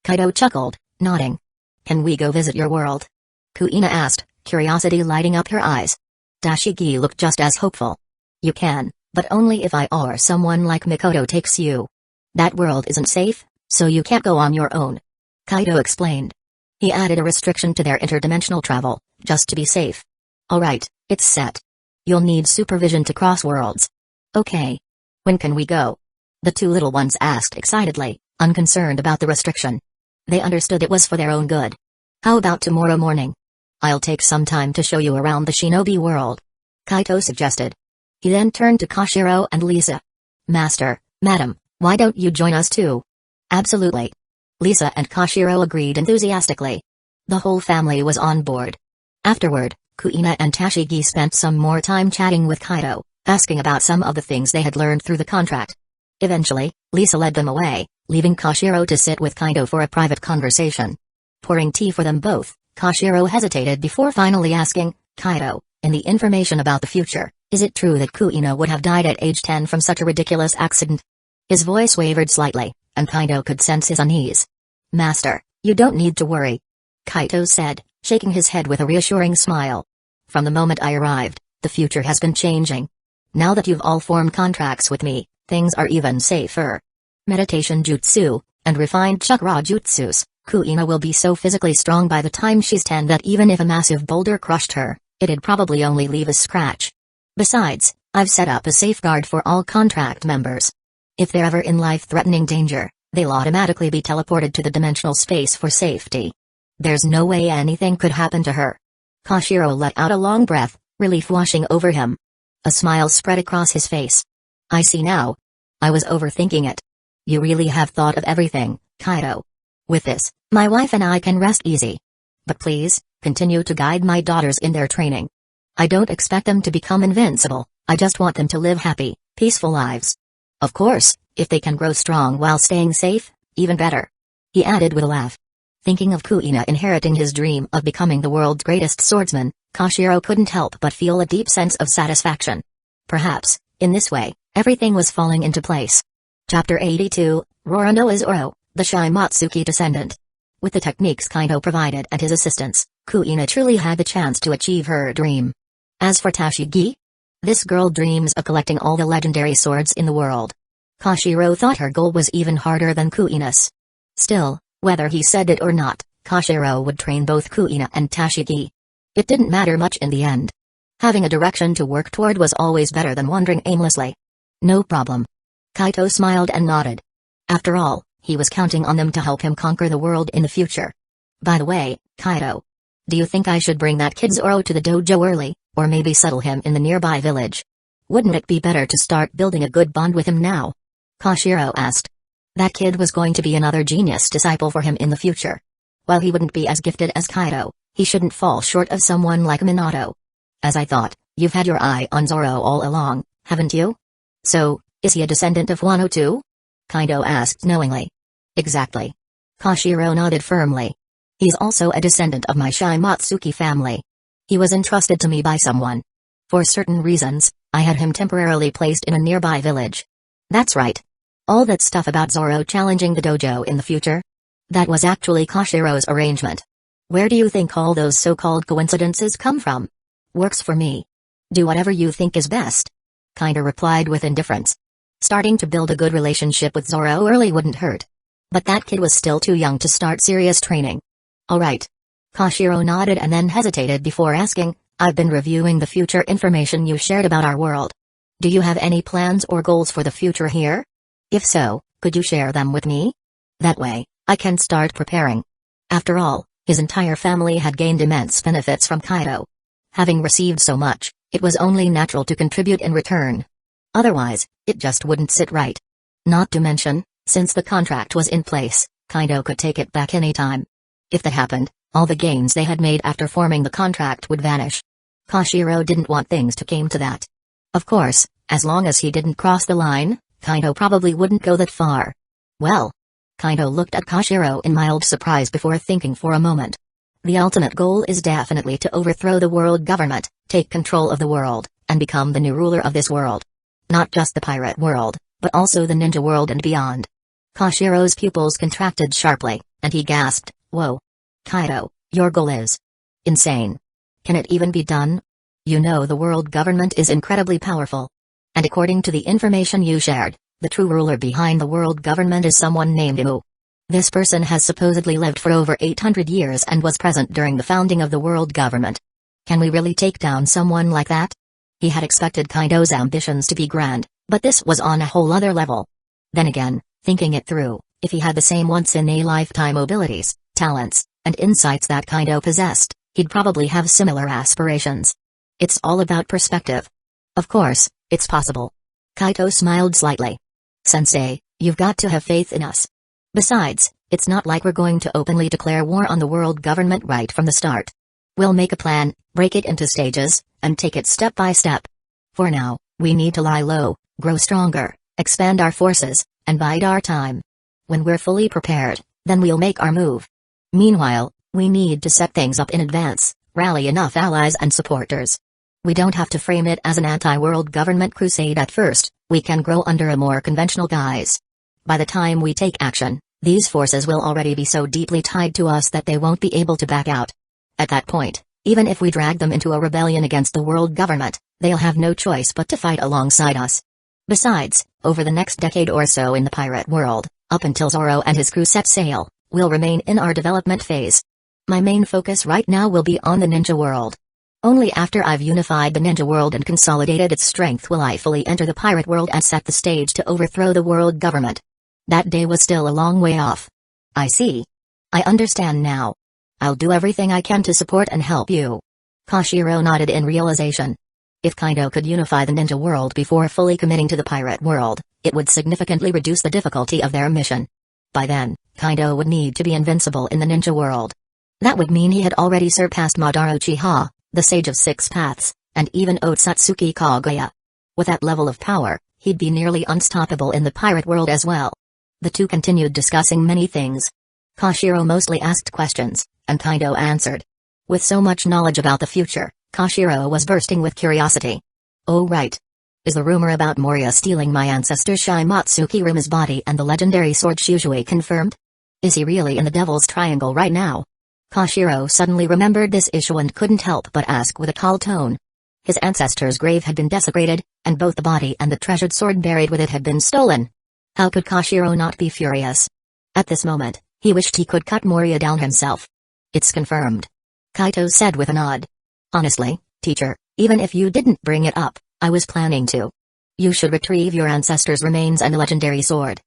Kaito chuckled, nodding. Can we go visit your world? Kuina asked, curiosity lighting up her eyes. Dashigi looked just as hopeful. You can, but only if I or someone like Mikoto takes you. That world isn't safe, so you can't go on your own. Kaito explained. He added a restriction to their interdimensional travel, just to be safe. Alright, it's set. You'll need supervision to cross worlds. Okay. When can we go? The 2 little ones asked excitedly, unconcerned about the restriction. They understood it was for their own good. How about tomorrow morning? I'll take some time to show you around the shinobi world. Kaito suggested. He then turned to Koshiro and Lisa. Master, Madam, why don't you join us too? Absolutely. Lisa and Koshiro agreed enthusiastically. The whole family was on board. Afterward, Kuina and Tashigi spent some more time chatting with Kaito, asking about some of the things they had learned through the contract. Eventually, Lisa led them away, leaving Koshiro to sit with Kaito for a private conversation. Pouring tea for them both, Koshiro hesitated before finally asking, Kaito, in the information about the future, is it true that Kuina would have died at age 10 from such a ridiculous accident? His voice wavered slightly, and Kaito could sense his unease. Master, you don't need to worry. Kaito said, shaking his head with a reassuring smile. From the moment I arrived, the future has been changing. Now that you've all formed contracts with me, things are even safer. Meditation jutsu, and refined chakra jutsus, Kuina will be so physically strong by the time she's 10 that even if a massive boulder crushed her, it'd probably only leave a scratch. Besides, I've set up a safeguard for all contract members. If they're ever in life-threatening danger, they'll automatically be teleported to the dimensional space for safety. There's no way anything could happen to her. Koshiro let out a long breath, relief washing over him. A smile spread across his face. I see now. I was overthinking it. You really have thought of everything, Kaito. With this, my wife and I can rest easy. But please, continue to guide my daughters in their training. I don't expect them to become invincible, I just want them to live happy, peaceful lives. Of course, if they can grow strong while staying safe, even better. He added with a laugh. Thinking of Kuina inheriting his dream of becoming the world's greatest swordsman, Koshiro couldn't help but feel a deep sense of satisfaction. Perhaps, in this way, everything was falling into place. Chapter 82, Roronoa Zoro, the Shimatsuki descendant. With the techniques Kaido provided and his assistance, Kuina truly had the chance to achieve her dream. As for Tashigi, this girl dreams of collecting all the legendary swords in the world. Koshiro thought her goal was even harder than Kuina's. Still, whether he said it or not, Koshiro would train both Kuina and Tashigi. It didn't matter much in the end. Having a direction to work toward was always better than wandering aimlessly. No problem. Kaito smiled and nodded. After all, he was counting on them to help him conquer the world in the future. By the way, Kaito, do you think I should bring that kid Zoro to the dojo early, or maybe settle him in the nearby village? Wouldn't it be better to start building a good bond with him now? Koshiro asked. That kid was going to be another genius disciple for him in the future. While he wouldn't be as gifted as Kaito, he shouldn't fall short of someone like Minato. As I thought, you've had your eye on Zoro all along, haven't you? So, is he a descendant of Wano too? Kaido asked knowingly. Exactly. Koshiro nodded firmly. He's also a descendant of my Shimatsuki family. He was entrusted to me by someone. For certain reasons, I had him temporarily placed in a nearby village. That's right. All that stuff about Zoro challenging the dojo in the future? That was actually Koshiro's arrangement. Where do you think all those so-called coincidences come from? Works for me. Do whatever you think is best. Kaido replied with indifference. Starting to build a good relationship with Zoro early wouldn't hurt. But that kid was still too young to start serious training. Alright. Koshiro nodded and then hesitated before asking, I've been reviewing the future information you shared about our world. Do you have any plans or goals for the future here? If so, could you share them with me? That way, I can start preparing. After all, his entire family had gained immense benefits from Kaido. Having received so much, it was only natural to contribute in return. Otherwise, it just wouldn't sit right. Not to mention, since the contract was in place, Kaido could take it back anytime. If that happened, all the gains they had made after forming the contract would vanish. Koshiro didn't want things to come to that. Of course, as long as he didn't cross the line, Kaido probably wouldn't go that far. Well, Kaido looked at Koshiro in mild surprise before thinking for a moment. The ultimate goal is definitely to overthrow the world government, take control of the world, and become the new ruler of this world. Not just the pirate world, but also the ninja world and beyond. Koshiro's pupils contracted sharply, and he gasped, Whoa. Kaido, your goal is insane. Can it even be done? You know the world government is incredibly powerful. And according to the information you shared, the true ruler behind the world government is someone named Inu. This person has supposedly lived for over 800 years and was present during the founding of the world government. Can we really take down someone like that? He had expected Kaido's ambitions to be grand, but this was on a whole other level. Then again, thinking it through, if he had the same once-in-a-lifetime abilities, talents, and insights that Kaido possessed, he'd probably have similar aspirations. It's all about perspective. Of course, it's possible. Kaito smiled slightly. Sensei, you've got to have faith in us. Besides, it's not like we're going to openly declare war on the world government right from the start. We'll make a plan, break it into stages, and take it step by step. For now, we need to lie low, grow stronger, expand our forces, and bide our time. When we're fully prepared, then we'll make our move. Meanwhile, we need to set things up in advance, rally enough allies and supporters. We don't have to frame it as an anti-world government crusade at first, we can grow under a more conventional guise. By the time we take action, these forces will already be so deeply tied to us that they won't be able to back out. At that point, even if we drag them into a rebellion against the world government, they'll have no choice but to fight alongside us. Besides, over the next decade or so in the pirate world, up until Zoro and his crew set sail, we'll remain in our development phase. My main focus right now will be on the ninja world. Only after I've unified the ninja world and consolidated its strength will I fully enter the pirate world and set the stage to overthrow the world government. That day was still a long way off. I see. I understand now. I'll do everything I can to support and help you. Koshiro nodded in realization. If Kaido could unify the ninja world before fully committing to the pirate world, it would significantly reduce the difficulty of their mission. By then, Kaido would need to be invincible in the ninja world. That would mean he had already surpassed Madara Uchiha, the Sage of Six Paths, and even Otsutsuki Kaguya. With that level of power, he'd be nearly unstoppable in the pirate world as well. The two continued discussing many things. Koshiro mostly asked questions, and Kaido answered. With so much knowledge about the future, Koshiro was bursting with curiosity. Oh right. Is the rumor about Moria stealing my ancestor Shimatsuki Rima's body and the legendary sword Shujui confirmed? Is he really in the Devil's Triangle right now? Koshiro suddenly remembered this issue and couldn't help but ask with a calm tone. His ancestor's grave had been desecrated, and both the body and the treasured sword buried with it had been stolen. How could Koshiro not be furious? At this moment, he wished he could cut Moria down himself. It's confirmed, Kaito said with a nod. Honestly, teacher, even if you didn't bring it up, I was planning to. You should retrieve your ancestor's remains and the legendary sword.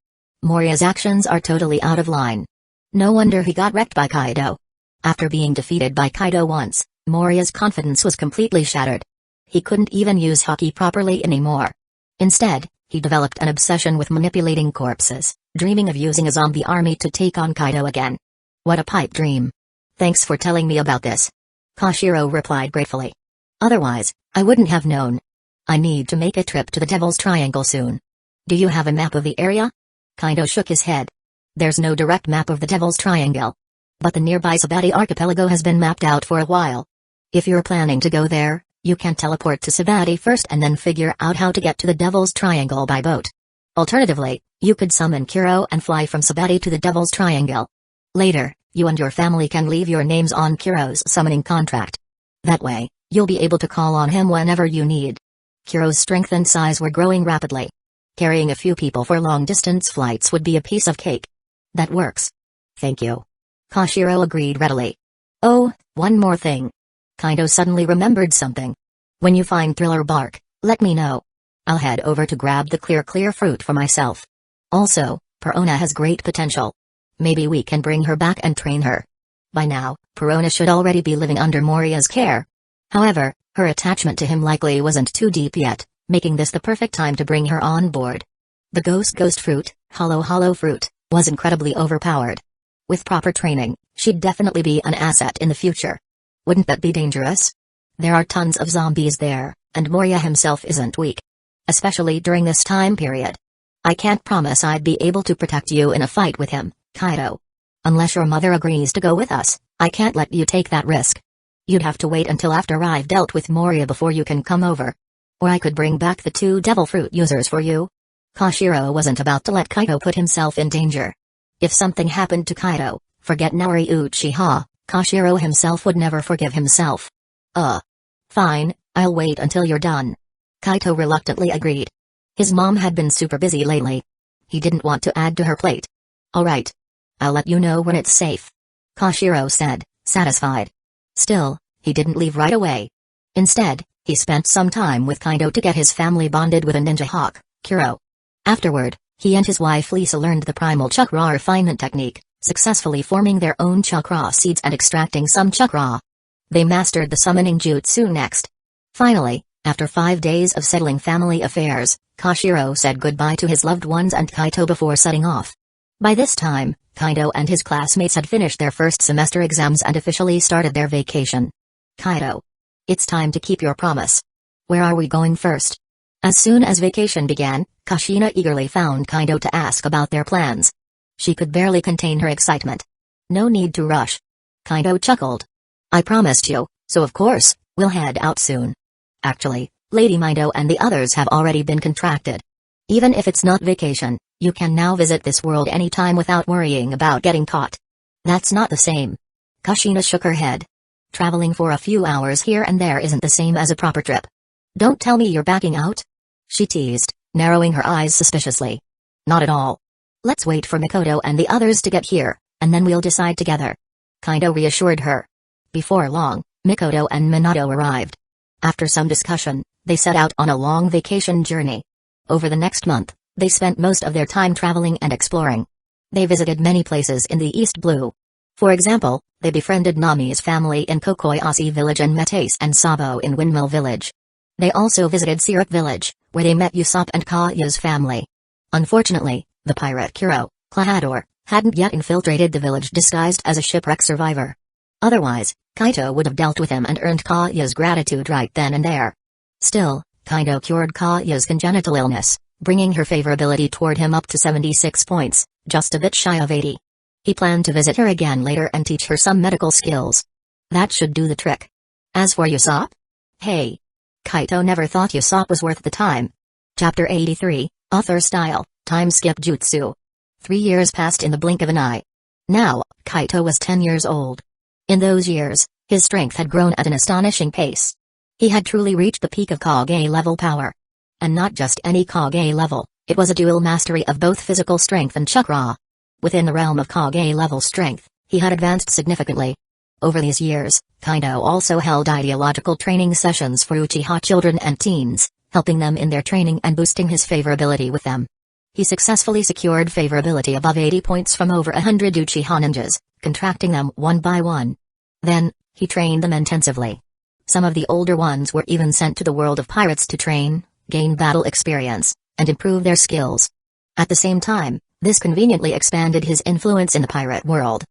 Moria's actions are totally out of line. No wonder he got wrecked by Kaido. After being defeated by Kaido once, Moria's confidence was completely shattered. He couldn't even use Haki properly anymore. Instead, he developed an obsession with manipulating corpses, dreaming of using a zombie army to take on Kaido again. What a pipe dream. Thanks for telling me about this. Koshiro replied gratefully. Otherwise, I wouldn't have known. I need to make a trip to the Devil's Triangle soon. Do you have a map of the area? Kaido shook his head. There's no direct map of the Devil's Triangle. But the nearby Sabati archipelago has been mapped out for a while. If you're planning to go there, you can teleport to Sabati first and then figure out how to get to the Devil's Triangle by boat. Alternatively, you could summon Kuro and fly from Sabati to the Devil's Triangle. Later, you and your family can leave your names on Kuro's summoning contract. That way, you'll be able to call on him whenever you need. Kuro's strength and size were growing rapidly. Carrying a few people for long-distance flights would be a piece of cake. That works. Thank you. Koshiro agreed readily. Oh, one more thing. Kaido suddenly remembered something. When you find Thriller Bark, let me know. I'll head over to grab the clear fruit for myself. Also, Perona has great potential. Maybe we can bring her back and train her. By now, Perona should already be living under Moria's care. However, her attachment to him likely wasn't too deep yet, making this the perfect time to bring her on board. The ghost fruit, hollow fruit, was incredibly overpowered. With proper training, she'd definitely be an asset in the future. Wouldn't that be dangerous? There are tons of zombies there, and Moria himself isn't weak. Especially during this time period. I can't promise I'd be able to protect you in a fight with him, Kaido. Unless your mother agrees to go with us, I can't let you take that risk. You'd have to wait until after I've dealt with Moria before you can come over. Or I could bring back the 2 devil fruit users for you. Koshiro wasn't about to let Kaido put himself in danger. If something happened to Kaido, forget Naori Uchiha, Koshiro himself would never forgive himself. Fine, I'll wait until you're done. Kaito reluctantly agreed. His mom had been super busy lately. He didn't want to add to her plate. Alright. I'll let you know when it's safe. Koshiro said, satisfied. Still, he didn't leave right away. Instead, he spent some time with Kaido to get his family bonded with a ninja hawk, Kuro. Afterward, he and his wife Lisa learned the primal chakra refinement technique, successfully forming their own chakra seeds and extracting some chakra. They mastered the summoning jutsu next. Finally, after 5 days of settling family affairs, Koshiro said goodbye to his loved ones and Kaito before setting off. By this time, Kaido and his classmates had finished their first semester exams and officially started their vacation. Kaido. It's time to keep your promise. Where are we going first? As soon as vacation began, Kushina eagerly found Kaido to ask about their plans. She could barely contain her excitement. No need to rush. Kaido chuckled. I promised you, so of course, we'll head out soon. Actually, Lady Mido and the others have already been contracted. Even if it's not vacation, you can now visit this world anytime without worrying about getting caught. That's not the same. Kushina shook her head. Traveling for a few hours here and there isn't the same as a proper trip. Don't tell me you're backing out? She teased, narrowing her eyes suspiciously. Not at all. Let's wait for Mikoto and the others to get here, and then we'll decide together. Kaido reassured her. Before long, Mikoto and Minato arrived. After some discussion, they set out on a long vacation journey. Over the next month, they spent most of their time traveling and exploring. They visited many places in the East Blue. For example, they befriended Nami's family in Kokoyasi village and met Ace and Sabo in Windmill village. They also visited Syrup village, where they met Usopp and Kaya's family. Unfortunately, the pirate Kuro, Clahador, hadn't yet infiltrated the village disguised as a shipwreck survivor. Otherwise, Kaito would have dealt with him and earned Kaya's gratitude right then and there. Still, Kaido cured Kaya's congenital illness, bringing her favorability toward him up to 76 points, just a bit shy of 80. He planned to visit her again later and teach her some medical skills. That should do the trick. As for Usopp? Hey! Kaito never thought Usopp was worth the time, Chapter 83, Author Style, Time Skip Jutsu. 3 years passed in the blink of an eye. Now, Kaito was 10 years old. In those years, his strength had grown at an astonishing pace. He had truly reached the peak of Kage-level power. And not just any Kage level, it was a dual mastery of both physical strength and chakra. Within the realm of Kage-level strength, he had advanced significantly. Over these years, Kaito also held ideological training sessions for Uchiha children and teens, helping them in their training and boosting his favorability with them. He successfully secured favorability above 80 points from over 100 Uchiha ninjas, contracting them one by one. Then, he trained them intensively. Some of the older ones were even sent to the world of pirates to train, gain battle experience, and improve their skills. At the same time, this conveniently expanded his influence in the pirate world.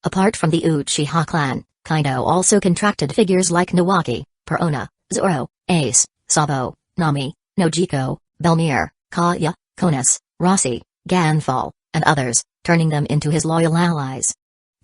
Apart from the Uchiha clan, Kaito also contracted figures like Nawaki, Perona, Zoro, Ace, Sabo, Nami, Nojiko, Belmir, Kaya, Konas, Rossi, Ganfal, and others, turning them into his loyal allies.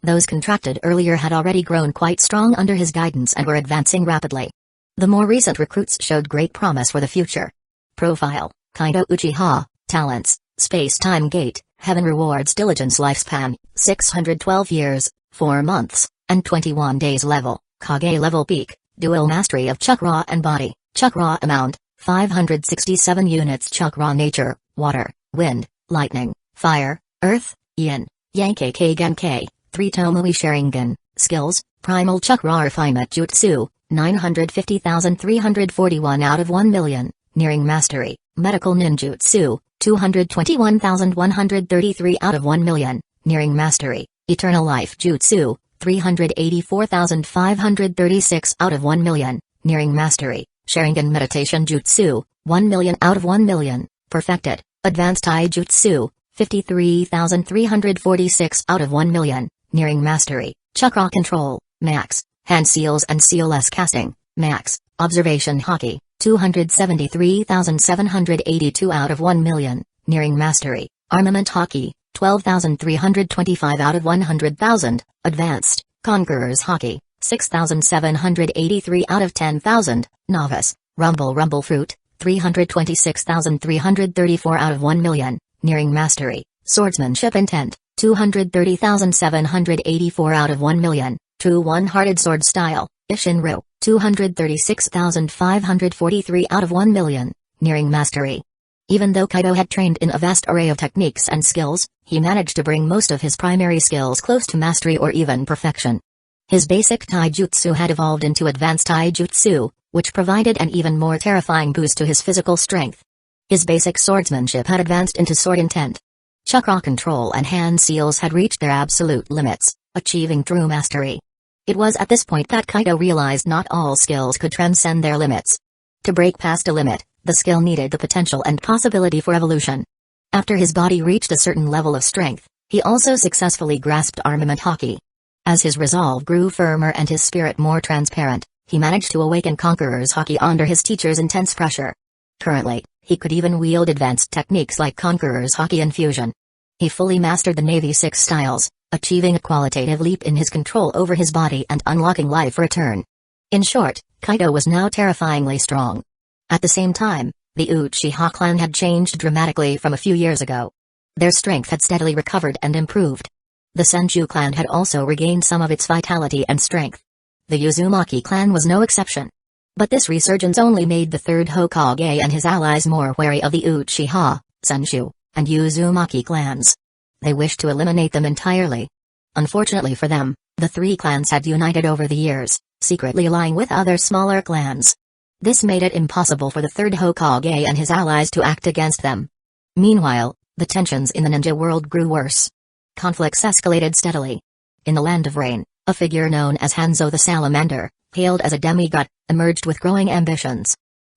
Those contracted earlier had already grown quite strong under his guidance and were advancing rapidly. The more recent recruits showed great promise for the future. Profile: Kaito Uchiha, Talents, Space-Time Gate, Heaven Rewards Diligence Lifespan, 612 years, 4 months, and 21 days Level, Kage Level Peak, Dual Mastery of Chakra and Body, Chakra Amount, 567 units Chakra Nature, Water, Wind, Lightning, Fire, Earth, Yin, Yankei Genkai, 3 Tomoe Sharingan, Skills, Primal Chakra Refinement Jutsu, 950,341 out of 1 million, Nearing Mastery, Medical Ninjutsu, 221,133 out of 1 million, Nearing Mastery, Eternal Life Jutsu, 384,536 out of 1 million, Nearing Mastery, Sharingan Meditation Jutsu, 1 million out of 1 million, Perfected, Advanced Taijutsu, 53,346 out of 1 million, Nearing Mastery, Chakra Control, Max, Hand Seals and Sealless Casting, Max, Observation Haki, 273,782 out of 1 million, Nearing Mastery, Armament Haki, 12,325 out of 100,000, Advanced, Conqueror's Haki, 6,783 out of 10,000, Novice, Rumble Fruit, 326,334 out of 1 million, Nearing Mastery, Swordsmanship Intent, 230,784 out of 1 million, True One-Hearted Sword Style, Ishinru, 236,543 out of 1 million, Nearing Mastery. Even though Kaito had trained in a vast array of techniques and skills, he managed to bring most of his primary skills close to mastery or even perfection. His basic taijutsu had evolved into advanced taijutsu, which provided an even more terrifying boost to his physical strength. His basic swordsmanship had advanced into sword intent. Chakra control and hand seals had reached their absolute limits, achieving true mastery. It was at this point that Kaito realized not all skills could transcend their limits. To break past a limit, the skill needed the potential and possibility for evolution. After his body reached a certain level of strength, he also successfully grasped armament haki. As his resolve grew firmer and his spirit more transparent, he managed to awaken Conqueror's Haki under his teacher's intense pressure. Currently, he could even wield advanced techniques like Conqueror's Haki infusion. He fully mastered the Navy 6 styles, achieving a qualitative leap in his control over his body and unlocking life return. In short, Kaito was now terrifyingly strong. At the same time, the Uchiha clan had changed dramatically from a few years ago. Their strength had steadily recovered and improved. The Senju clan had also regained some of its vitality and strength. The Uzumaki clan was no exception. But this resurgence only made the third Hokage and his allies more wary of the Uchiha, Senju, and Uzumaki clans. They wished to eliminate them entirely. Unfortunately for them, the three clans had united over the years, secretly allying with other smaller clans. This made it impossible for the third Hokage and his allies to act against them. Meanwhile, the tensions in the ninja world grew worse. Conflicts escalated steadily. In the Land of Rain, a figure known as Hanzo the Salamander, hailed as a demigod, emerged with growing ambitions.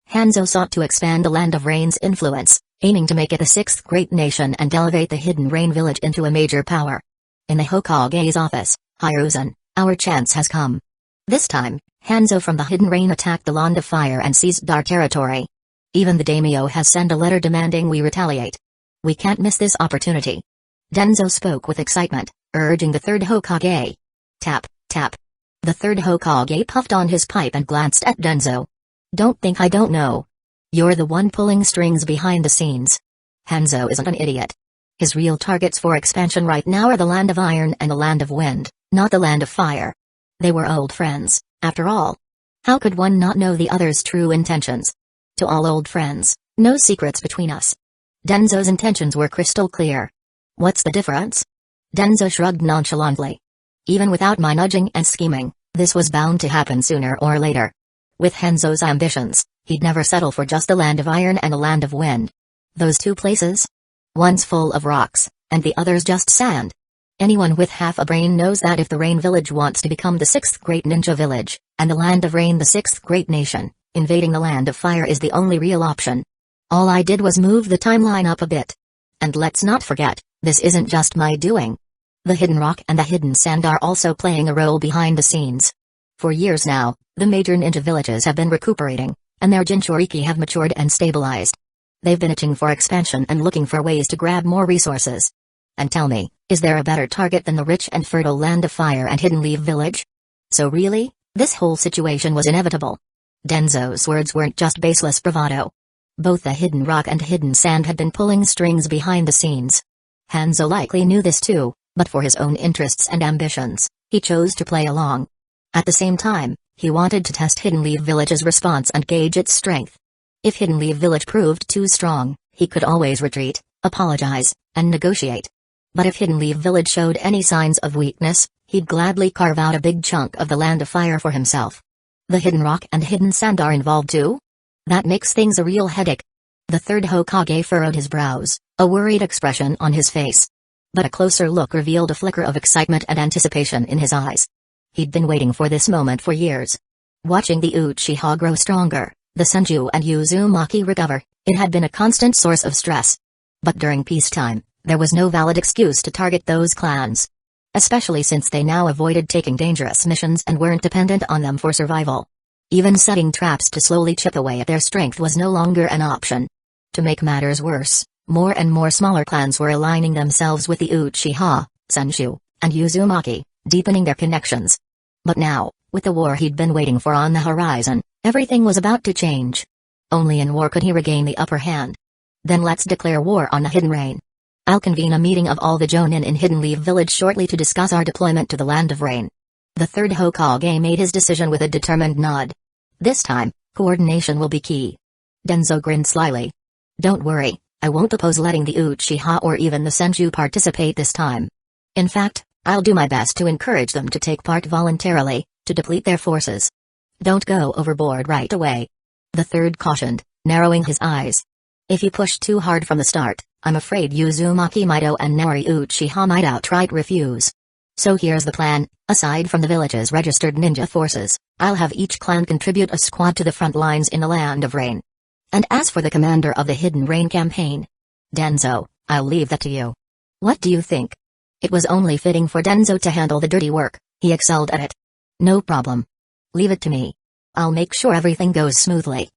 Hanzo sought to expand the Land of Rain's influence, aiming to make it the sixth great nation and elevate the Hidden Rain village into a major power. In the Hokage's office, Hiruzen, our chance has come. This time, Hanzo from the Hidden Rain attacked the Land of Fire and seized our territory. Even the daimyo has sent a letter demanding we retaliate. We can't miss this opportunity. Danzo spoke with excitement, urging the third Hokage. Tap, tap. The third Hokage puffed on his pipe and glanced at Danzo. Don't think I don't know. You're the one pulling strings behind the scenes. Hanzo isn't an idiot. His real targets for expansion right now are the Land of Iron and the Land of Wind, not the Land of Fire. They were old friends, after all. How could one not know the other's true intentions? To all old friends, no secrets between us. Danzo's intentions were crystal clear. What's the difference? Danzo shrugged nonchalantly. Even without my nudging and scheming, this was bound to happen sooner or later. With Hanzo's ambitions, he'd never settle for just the Land of Iron and the Land of Wind. Those two places? One's full of rocks, and the other's just sand. Anyone with half a brain knows that if the Rain Village wants to become the 6th great ninja village, and the Land of Rain the 6th great nation, invading the Land of Fire is the only real option. All I did was move the timeline up a bit. And let's not forget, this isn't just my doing. The Hidden Rock and the Hidden Sand are also playing a role behind the scenes. For years now, the major ninja villages have been recuperating, and their Jinchuriki have matured and stabilized. They've been itching for expansion and looking for ways to grab more resources. And tell me, is there a better target than the rich and fertile Land of Fire and Hidden Leaf Village? So really, this whole situation was inevitable. Danzo's words weren't just baseless bravado. Both the Hidden Rock and Hidden Sand had been pulling strings behind the scenes. Hanzo likely knew this too, but for his own interests and ambitions, he chose to play along. At the same time, he wanted to test Hidden Leaf Village's response and gauge its strength. If Hidden Leaf Village proved too strong, he could always retreat, apologize, and negotiate. But if Hidden Leaf Village showed any signs of weakness, he'd gladly carve out a big chunk of the Land of Fire for himself. The Hidden Rock and Hidden Sand are involved too? That makes things a real headache. The third Hokage furrowed his brows, a worried expression on his face. But a closer look revealed a flicker of excitement and anticipation in his eyes. He'd been waiting for this moment for years. Watching the Uchiha grow stronger, the Senju and Uzumaki recover, it had been a constant source of stress. But during peacetime, there was no valid excuse to target those clans. Especially since they now avoided taking dangerous missions and weren't dependent on them for survival. Even setting traps to slowly chip away at their strength was no longer an option. To make matters worse, more and more smaller clans were aligning themselves with the Uchiha, Senju, and Uzumaki, deepening their connections. But now, with the war he'd been waiting for on the horizon, everything was about to change. Only in war could he regain the upper hand. Then let's declare war on the Hidden Rain. I'll convene a meeting of all the Jonin in Hidden Leaf Village shortly to discuss our deployment to the Land of Rain. The third Hokage made his decision with a determined nod. This time, coordination will be key. Danzo grinned slyly. Don't worry, I won't oppose letting the Uchiha or even the Senju participate this time. In fact, I'll do my best to encourage them to take part voluntarily, to deplete their forces. Don't go overboard right away. The third cautioned, narrowing his eyes. If you push too hard from the start, I'm afraid Uzumaki Mido and Nori Uchiha might outright refuse. So here's the plan: aside from the village's registered ninja forces, I'll have each clan contribute a squad to the front lines in the Land of Rain. And as for the commander of the Hidden Rain campaign, Danzo, I'll leave that to you. What do you think? It was only fitting for Danzo to handle the dirty work, he excelled at it. No problem. Leave it to me. I'll make sure everything goes smoothly.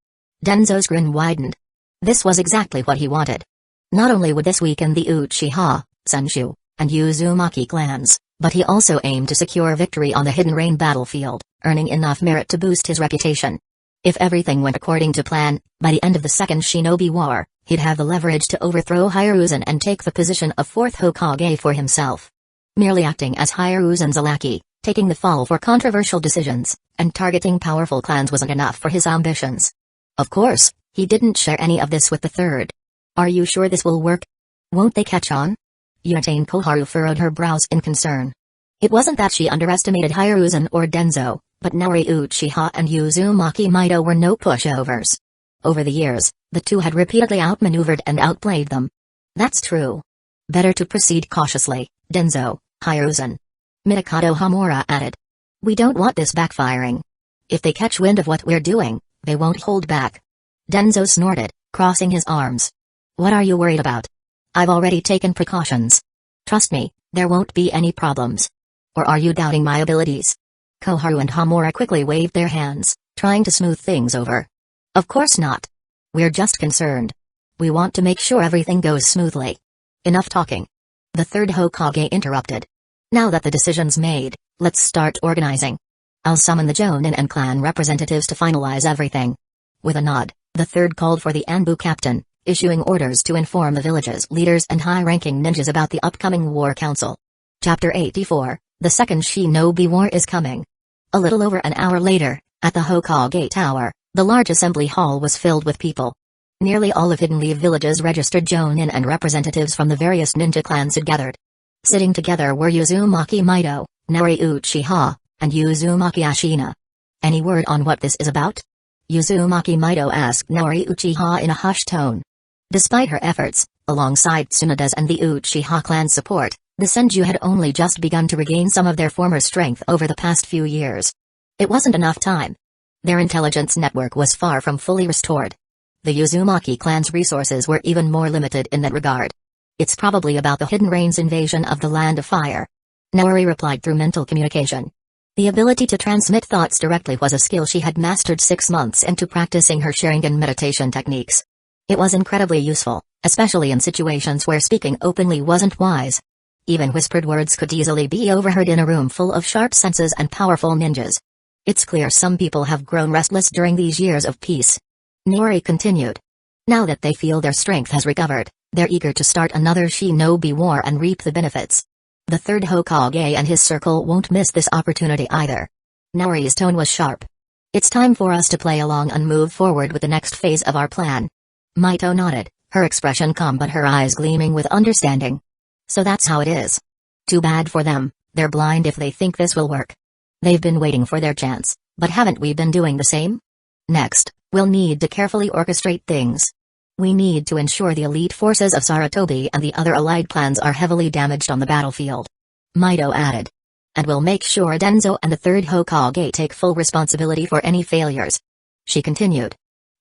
Danzo's grin widened. This was exactly what he wanted. Not only would this weaken the Uchiha, Senju, and Uzumaki clans, but he also aimed to secure victory on the Hidden Rain battlefield, earning enough merit to boost his reputation. If everything went according to plan, by the end of the Second Shinobi War, he'd have the leverage to overthrow Hiruzen and take the position of fourth Hokage for himself. Merely acting as Hiruzen's lackey, taking the fall for controversial decisions, and targeting powerful clans wasn't enough for his ambitions. Of course, he didn't share any of this with the third. Are you sure this will work? Won't they catch on? Yutane Koharu furrowed her brows in concern. It wasn't that she underestimated Hiruzen or Danzo, but Nori Uchiha and Uzumaki Mido were no pushovers. Over the years, the two had repeatedly outmaneuvered and outplayed them. That's true. Better to proceed cautiously, Danzo, Hiruzen. Mikado Hamura added. We don't want this backfiring. If they catch wind of what we're doing, they won't hold back. Danzo snorted, crossing his arms. What are you worried about? I've already taken precautions. Trust me, there won't be any problems. Or are you doubting my abilities? Koharu and Hamura quickly waved their hands, trying to smooth things over. Of course not. We're just concerned. We want to make sure everything goes smoothly. Enough talking. The third Hokage interrupted. Now that the decision's made, let's start organizing. I'll summon the Jonin and clan representatives to finalize everything. With a nod, The third called for the Anbu captain, issuing orders to inform the village's leaders and high-ranking ninjas about the upcoming war council. Chapter 84, The Second Shinobi War is Coming. A little over an hour later, at the Hokage Tower, the large assembly hall was filled with people. Nearly all of Hidden Leaf Village's registered jonin and representatives from the various ninja clans had gathered. Sitting together were Uzumaki Mito, Naori Uchiha, and Uzumaki Ashina. Any word on what this is about? Uzumaki Mito asked Naori Uchiha in a hushed tone. Despite her efforts, alongside Tsunoda's and the Uchiha clan's support, the Senju had only just begun to regain some of their former strength over the past few years. It wasn't enough time. Their intelligence network was far from fully restored. The Uzumaki clan's resources were even more limited in that regard. It's probably about the Hidden Rain's invasion of the Land of Fire. Naori replied through mental communication. The ability to transmit thoughts directly was a skill she had mastered 6 months into practicing her Sharingan meditation techniques. It was incredibly useful, especially in situations where speaking openly wasn't wise. Even whispered words could easily be overheard in a room full of sharp senses and powerful ninjas. It's clear some people have grown restless during these years of peace. Naori continued. Now that they feel their strength has recovered, they're eager to start another shinobi war and reap the benefits. The third Hokage and his circle won't miss this opportunity either. Naori's tone was sharp. It's time for us to play along and move forward with the next phase of our plan. Mito nodded, her expression calm but her eyes gleaming with understanding. So that's how it is. Too bad for them, they're blind if they think this will work. They've been waiting for their chance, but haven't we been doing the same? Next, we'll need to carefully orchestrate things. We need to ensure the elite forces of Sarutobi and the other allied clans are heavily damaged on the battlefield. Mito added. And we'll make sure Danzo and the third Hokage take full responsibility for any failures. She continued.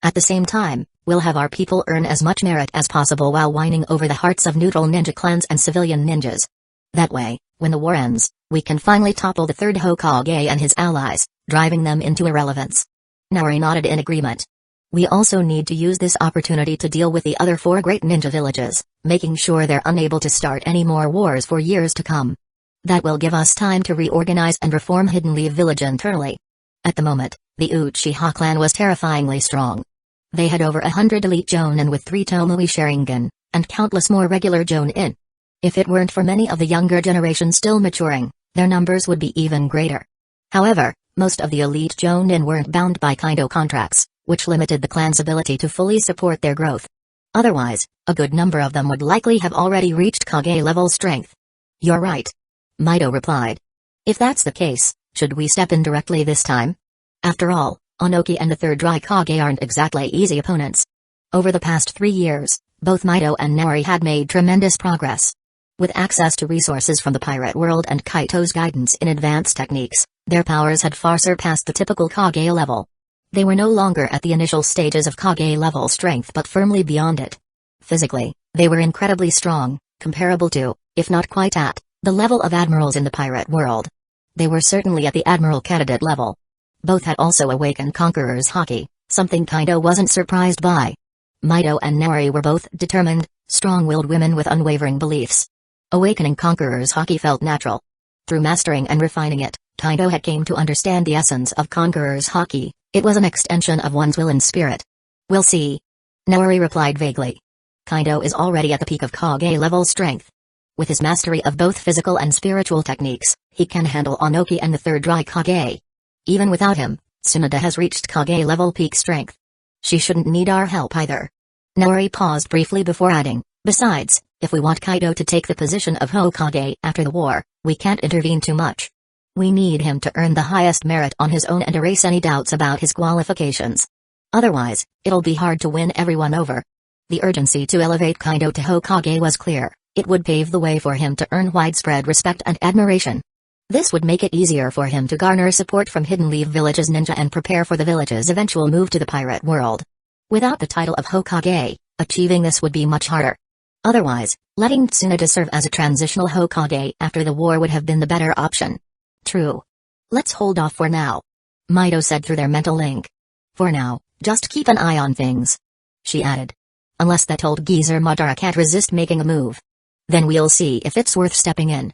At the same time, we'll have our people earn as much merit as possible while winning over the hearts of neutral ninja clans and civilian ninjas. That way, when the war ends, we can finally topple the third Hokage and his allies, driving them into irrelevance. Naori nodded in agreement. We also need to use this opportunity to deal with the other 4 great ninja villages, making sure they're unable to start any more wars for years to come. That will give us time to reorganize and reform Hidden Leaf Village internally. At the moment, the Uchiha clan was terrifyingly strong. They had over 100 elite jonin with 3 Tomoe Sharingan, and countless more regular jonin. If it weren't for many of the younger generation still maturing, their numbers would be even greater. However, most of the elite jonin weren't bound by Kaido contracts, which limited the clan's ability to fully support their growth. Otherwise, a good number of them would likely have already reached Kage-level strength. You're right. Mito replied. If that's the case, should we step in directly this time? After all, Onoki and the third Raikage aren't exactly easy opponents. Over the past 3 years, both Mito and Naori had made tremendous progress. With access to resources from the pirate world and Kaito's guidance in advanced techniques, their powers had far surpassed the typical Kage level. They were no longer at the initial stages of Kage-level strength but firmly beyond it. Physically, they were incredibly strong, comparable to, if not quite at, the level of admirals in the pirate world. They were certainly at the admiral candidate level. Both had also awakened Conqueror's Haki, something Kaido wasn't surprised by. Mito and Naori were both determined, strong-willed women with unwavering beliefs. Awakening Conqueror's Haki felt natural. Through mastering and refining it, Kaido had came to understand the essence of Conqueror's Haki. It was an extension of one's will and spirit. We'll see. Naori replied vaguely. Kaido is already at the peak of Kage-level strength. With his mastery of both physical and spiritual techniques, he can handle Onoki and the third Raikage. Even without him, Tsunoda has reached Kage-level peak strength. She shouldn't need our help either. Naori paused briefly before adding, besides, if we want Kaido to take the position of Hokage after the war, we can't intervene too much. We need him to earn the highest merit on his own and erase any doubts about his qualifications. Otherwise, it'll be hard to win everyone over. The urgency to elevate Kaido to Hokage was clear. It would pave the way for him to earn widespread respect and admiration. This would make it easier for him to garner support from Hidden Leaf Village's ninja and prepare for the village's eventual move to the pirate world. Without the title of Hokage, achieving this would be much harder. Otherwise, letting Tsunoda serve as a transitional Hokage after the war would have been the better option. True. Let's hold off for now. Mito said through their mental link. For now, just keep an eye on things. She added. Unless that old geezer Madara can't resist making a move. Then we'll see if it's worth stepping in.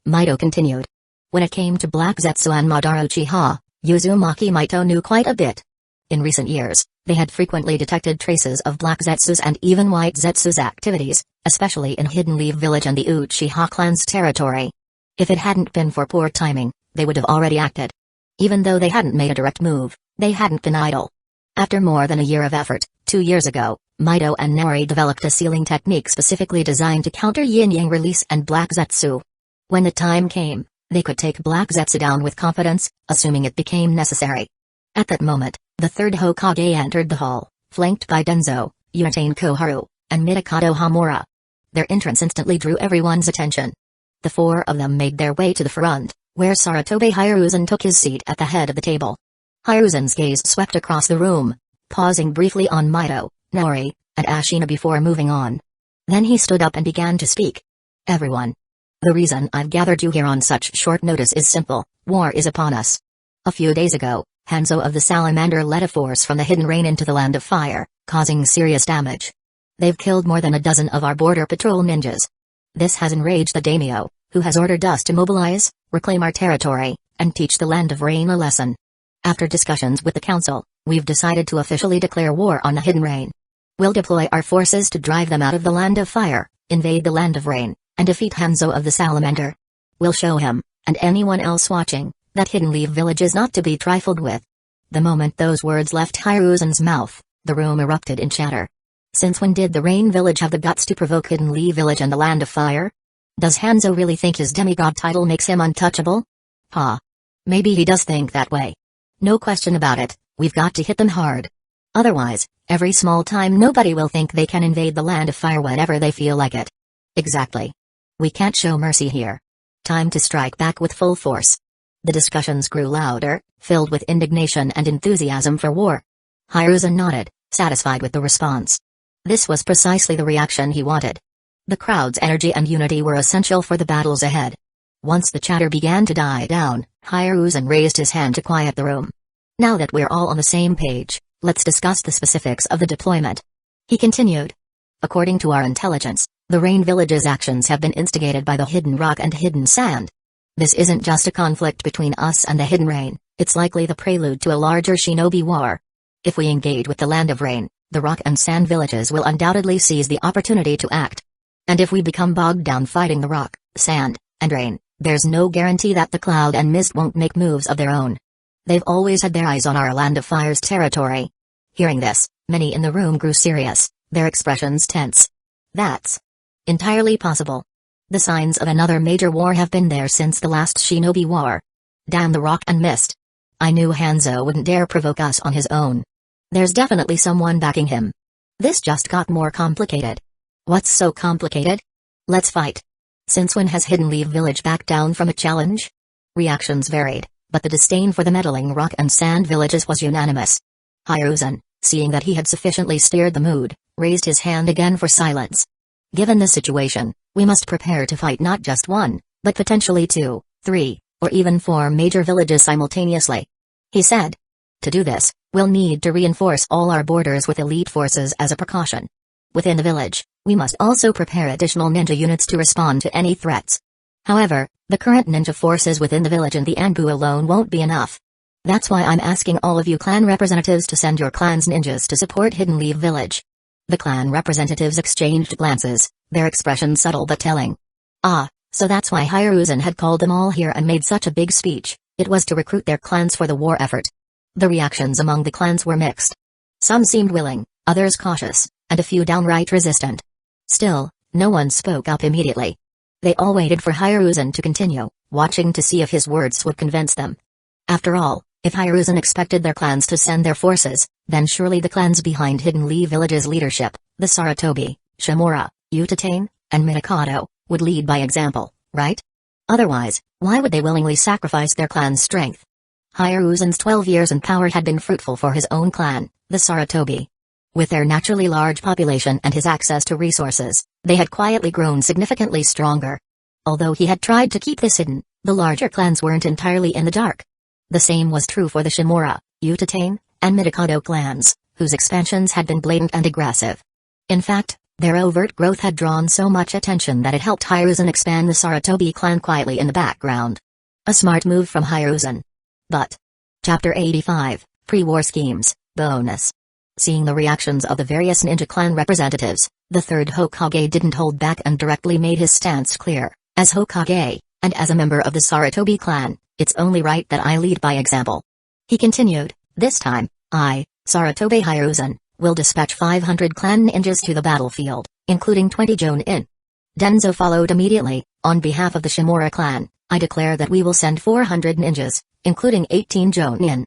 Mito continued. When it came to Black Zetsu and Madara Uchiha, Uzumaki Mito knew quite a bit. In recent years, They had frequently detected traces of Black Zetsu's and even White Zetsu's activities, especially in Hidden Leaf Village and the Uchiha clan's territory. If it hadn't been for poor timing, they would have already acted. Even though they hadn't made a direct move, they hadn't been idle. After more than a year of effort, 2 years ago, Mido and Nori developed a sealing technique specifically designed to counter Yin-Yang release and Black Zetsu. When the time came, they could take Black Zetsu down with confidence, assuming it became necessary. At that moment, the third Hokage entered the hall, flanked by Danzō, Uchiha Koharu, and Mikado Hamura. Their entrance instantly drew everyone's attention. The four of them made their way to the front, where Sarutobi Hiruzen took his seat at the head of the table. Hiruzen's gaze swept across the room, pausing briefly on Mido, Nori, and Ashina before moving on. Then he stood up and began to speak. Everyone. The reason I've gathered you here on such short notice is simple: war is upon us. A few days ago, Hanzo of the Salamander led a force from the Hidden Rain into the Land of Fire, causing serious damage. They've killed more than a dozen of our border patrol ninjas. This has enraged the daimyo, who has ordered us to mobilize, reclaim our territory, and teach the Land of Rain a lesson. After discussions with the council, we've decided to officially declare war on the Hidden Rain. We'll deploy our forces to drive them out of the Land of Fire, invade the Land of Rain, and defeat Hanzo of the Salamander. We'll show him, and anyone else watching, that Hidden Leaf Village is not to be trifled with. The moment those words left Hiruzen's mouth, the room erupted in chatter. Since when did the Rain Village have the guts to provoke Hidden Leaf Village and the Land of Fire? Does Hanzo really think his demigod title makes him untouchable? Maybe he does think that way. No question about it, we've got to hit them hard. Otherwise, every small time nobody will think they can invade the Land of Fire whenever they feel like it. Exactly. We can't show mercy here. Time to strike back with full force. The discussions grew louder, filled with indignation and enthusiasm for war. Hiruzen nodded, satisfied with the response. This was precisely the reaction he wanted. The crowd's energy and unity were essential for the battles ahead. Once the chatter began to die down, Hiruzen raised his hand to quiet the room. Now that we're all on the same page, let's discuss the specifics of the deployment. He continued. According to our intelligence, the Rain Village's actions have been instigated by the Hidden Rock and Hidden Sand. This isn't just a conflict between us and the Hidden Rain, it's likely the prelude to a larger shinobi war. If we engage with the Land of Rain, the Rock and Sand villages will undoubtedly seize the opportunity to act. And if we become bogged down fighting the Rock, Sand, and Rain, there's no guarantee that the Cloud and Mist won't make moves of their own. They've always had their eyes on our Land of Fire's territory. Hearing this, many in the room grew serious, their expressions tense. That's entirely possible. The signs of another major war have been there since the last Shinobi War. Damn the Rock and Mist. I knew Hanzo wouldn't dare provoke us on his own. There's definitely someone backing him. This just got more complicated. What's so complicated? Let's fight. Since when has Hidden Leaf Village backed down from a challenge? Reactions varied, but the disdain for the meddling Rock and Sand villages was unanimous. Hiruzen, seeing that he had sufficiently steered the mood, raised his hand again for silence. Given the situation, we must prepare to fight not just one, but potentially 2, 3, or even 4 major villages simultaneously. He said. To do this, we'll need to reinforce all our borders with elite forces as a precaution. Within the village, we must also prepare additional ninja units to respond to any threats. However, the current ninja forces within the village and the Anbu alone won't be enough. That's why I'm asking all of you clan representatives to send your clan's ninjas to support Hidden Leaf Village. The clan representatives exchanged glances, their expressions subtle but telling. So that's why Hiruzen had called them all here and made such a big speech. It was to recruit their clans for the war effort. The reactions among the clans were mixed. Some seemed willing, others cautious, and a few downright resistant. Still, no one spoke up immediately. They all waited for Hiruzen to continue, watching to see if his words would convince them. After all, if Hiruzen expected their clans to send their forces, then surely the clans behind Hidden Leaf Village's leadership, the Sarutobi, Shimura, Uchiha, and Mikado, would lead by example, right? Otherwise, why would they willingly sacrifice their clan's strength? Hiruzen's 12 years in power had been fruitful for his own clan, the Sarutobi. With their naturally large population and his access to resources, they had quietly grown significantly stronger. Although he had tried to keep this hidden, the larger clans weren't entirely in the dark. The same was true for the Shimura, Uchiha, and Mikado clans, whose expansions had been blatant and aggressive. In fact, their overt growth had drawn so much attention that it helped Hiruzen expand the Sarutobi clan quietly in the background. A smart move from Hiruzen. But Chapter 85, Pre-War Schemes, Bonus. Seeing the reactions of the various ninja clan representatives, the third Hokage didn't hold back and directly made his stance clear. As Hokage, and as a member of the Sarutobi clan, it's only right that I lead by example. He continued, this time, I, Sarutobi Hiruzen, will dispatch 500 clan ninjas to the battlefield, including 20 Jonin. Danzo followed immediately, on behalf of the Shimura clan, I declare that we will send 400 ninjas, including 18 Jonin.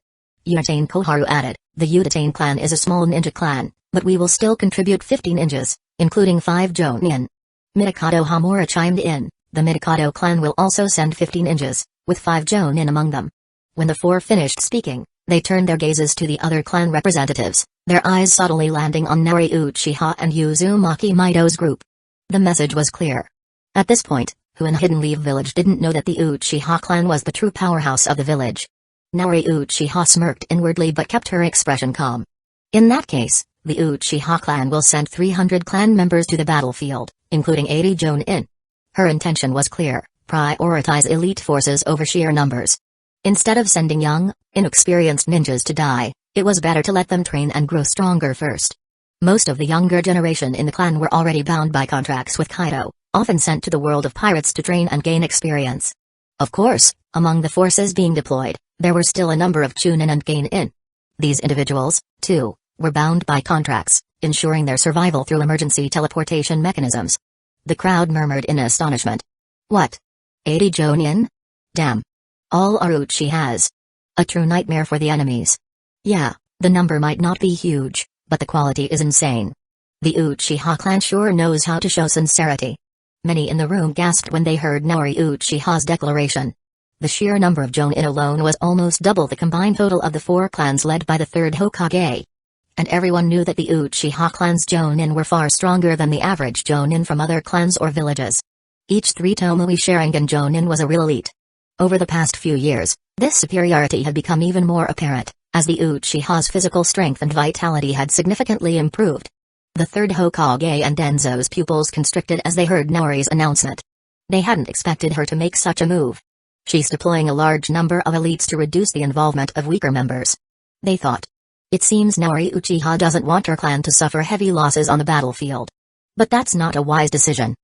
Uchiha Koharu added, the Uchiha clan is a small ninja clan, but we will still contribute 50 ninjas, including 5 Jonin. Mikado Hamura chimed in, the Mikado clan will also send 50 ninjas, with 5 Jonin among them. When the four finished speaking, they turned their gazes to the other clan representatives, their eyes subtly landing on Naori Uchiha and Uzumaki Mido's group. The message was clear. At this point, who in Hidden Leaf Village didn't know that the Uchiha clan was the true powerhouse of the village? Naori Uchiha smirked inwardly but kept her expression calm. In that case, the Uchiha clan will send 300 clan members to the battlefield, including 80 Jonin. Her intention was clear, prioritize elite forces over sheer numbers. Instead of sending young, inexperienced ninjas to die, it was better to let them train and grow stronger first. Most of the younger generation in the clan were already bound by contracts with Kaido, often sent to the world of pirates to train and gain experience. Of course, among the forces being deployed, there were still a number of Chunin and Genin. These individuals, too, were bound by contracts, ensuring their survival through emergency teleportation mechanisms. The crowd murmured in astonishment. What? 80 Jonin? Damn. All Orochi has. A true nightmare for the enemies. Yeah, the number might not be huge, but the quality is insane. The Uchiha clan sure knows how to show sincerity. Many in the room gasped when they heard Naori Uchiha's declaration. The sheer number of Jonin alone was almost double the combined total of the four clans led by the third Hokage. And everyone knew that the Uchiha clan's Jonin were far stronger than the average Jonin from other clans or villages. Each 3 Tomoe Sharingan Jonin was a real elite. Over the past few years, this superiority had become even more apparent, as the Uchiha's physical strength and vitality had significantly improved. The third Hokage and Danzo's pupils constricted as they heard Naori's announcement. They hadn't expected her to make such a move. She's deploying a large number of elites to reduce the involvement of weaker members. They thought. It seems Naori Uchiha doesn't want her clan to suffer heavy losses on the battlefield. But that's not a wise decision.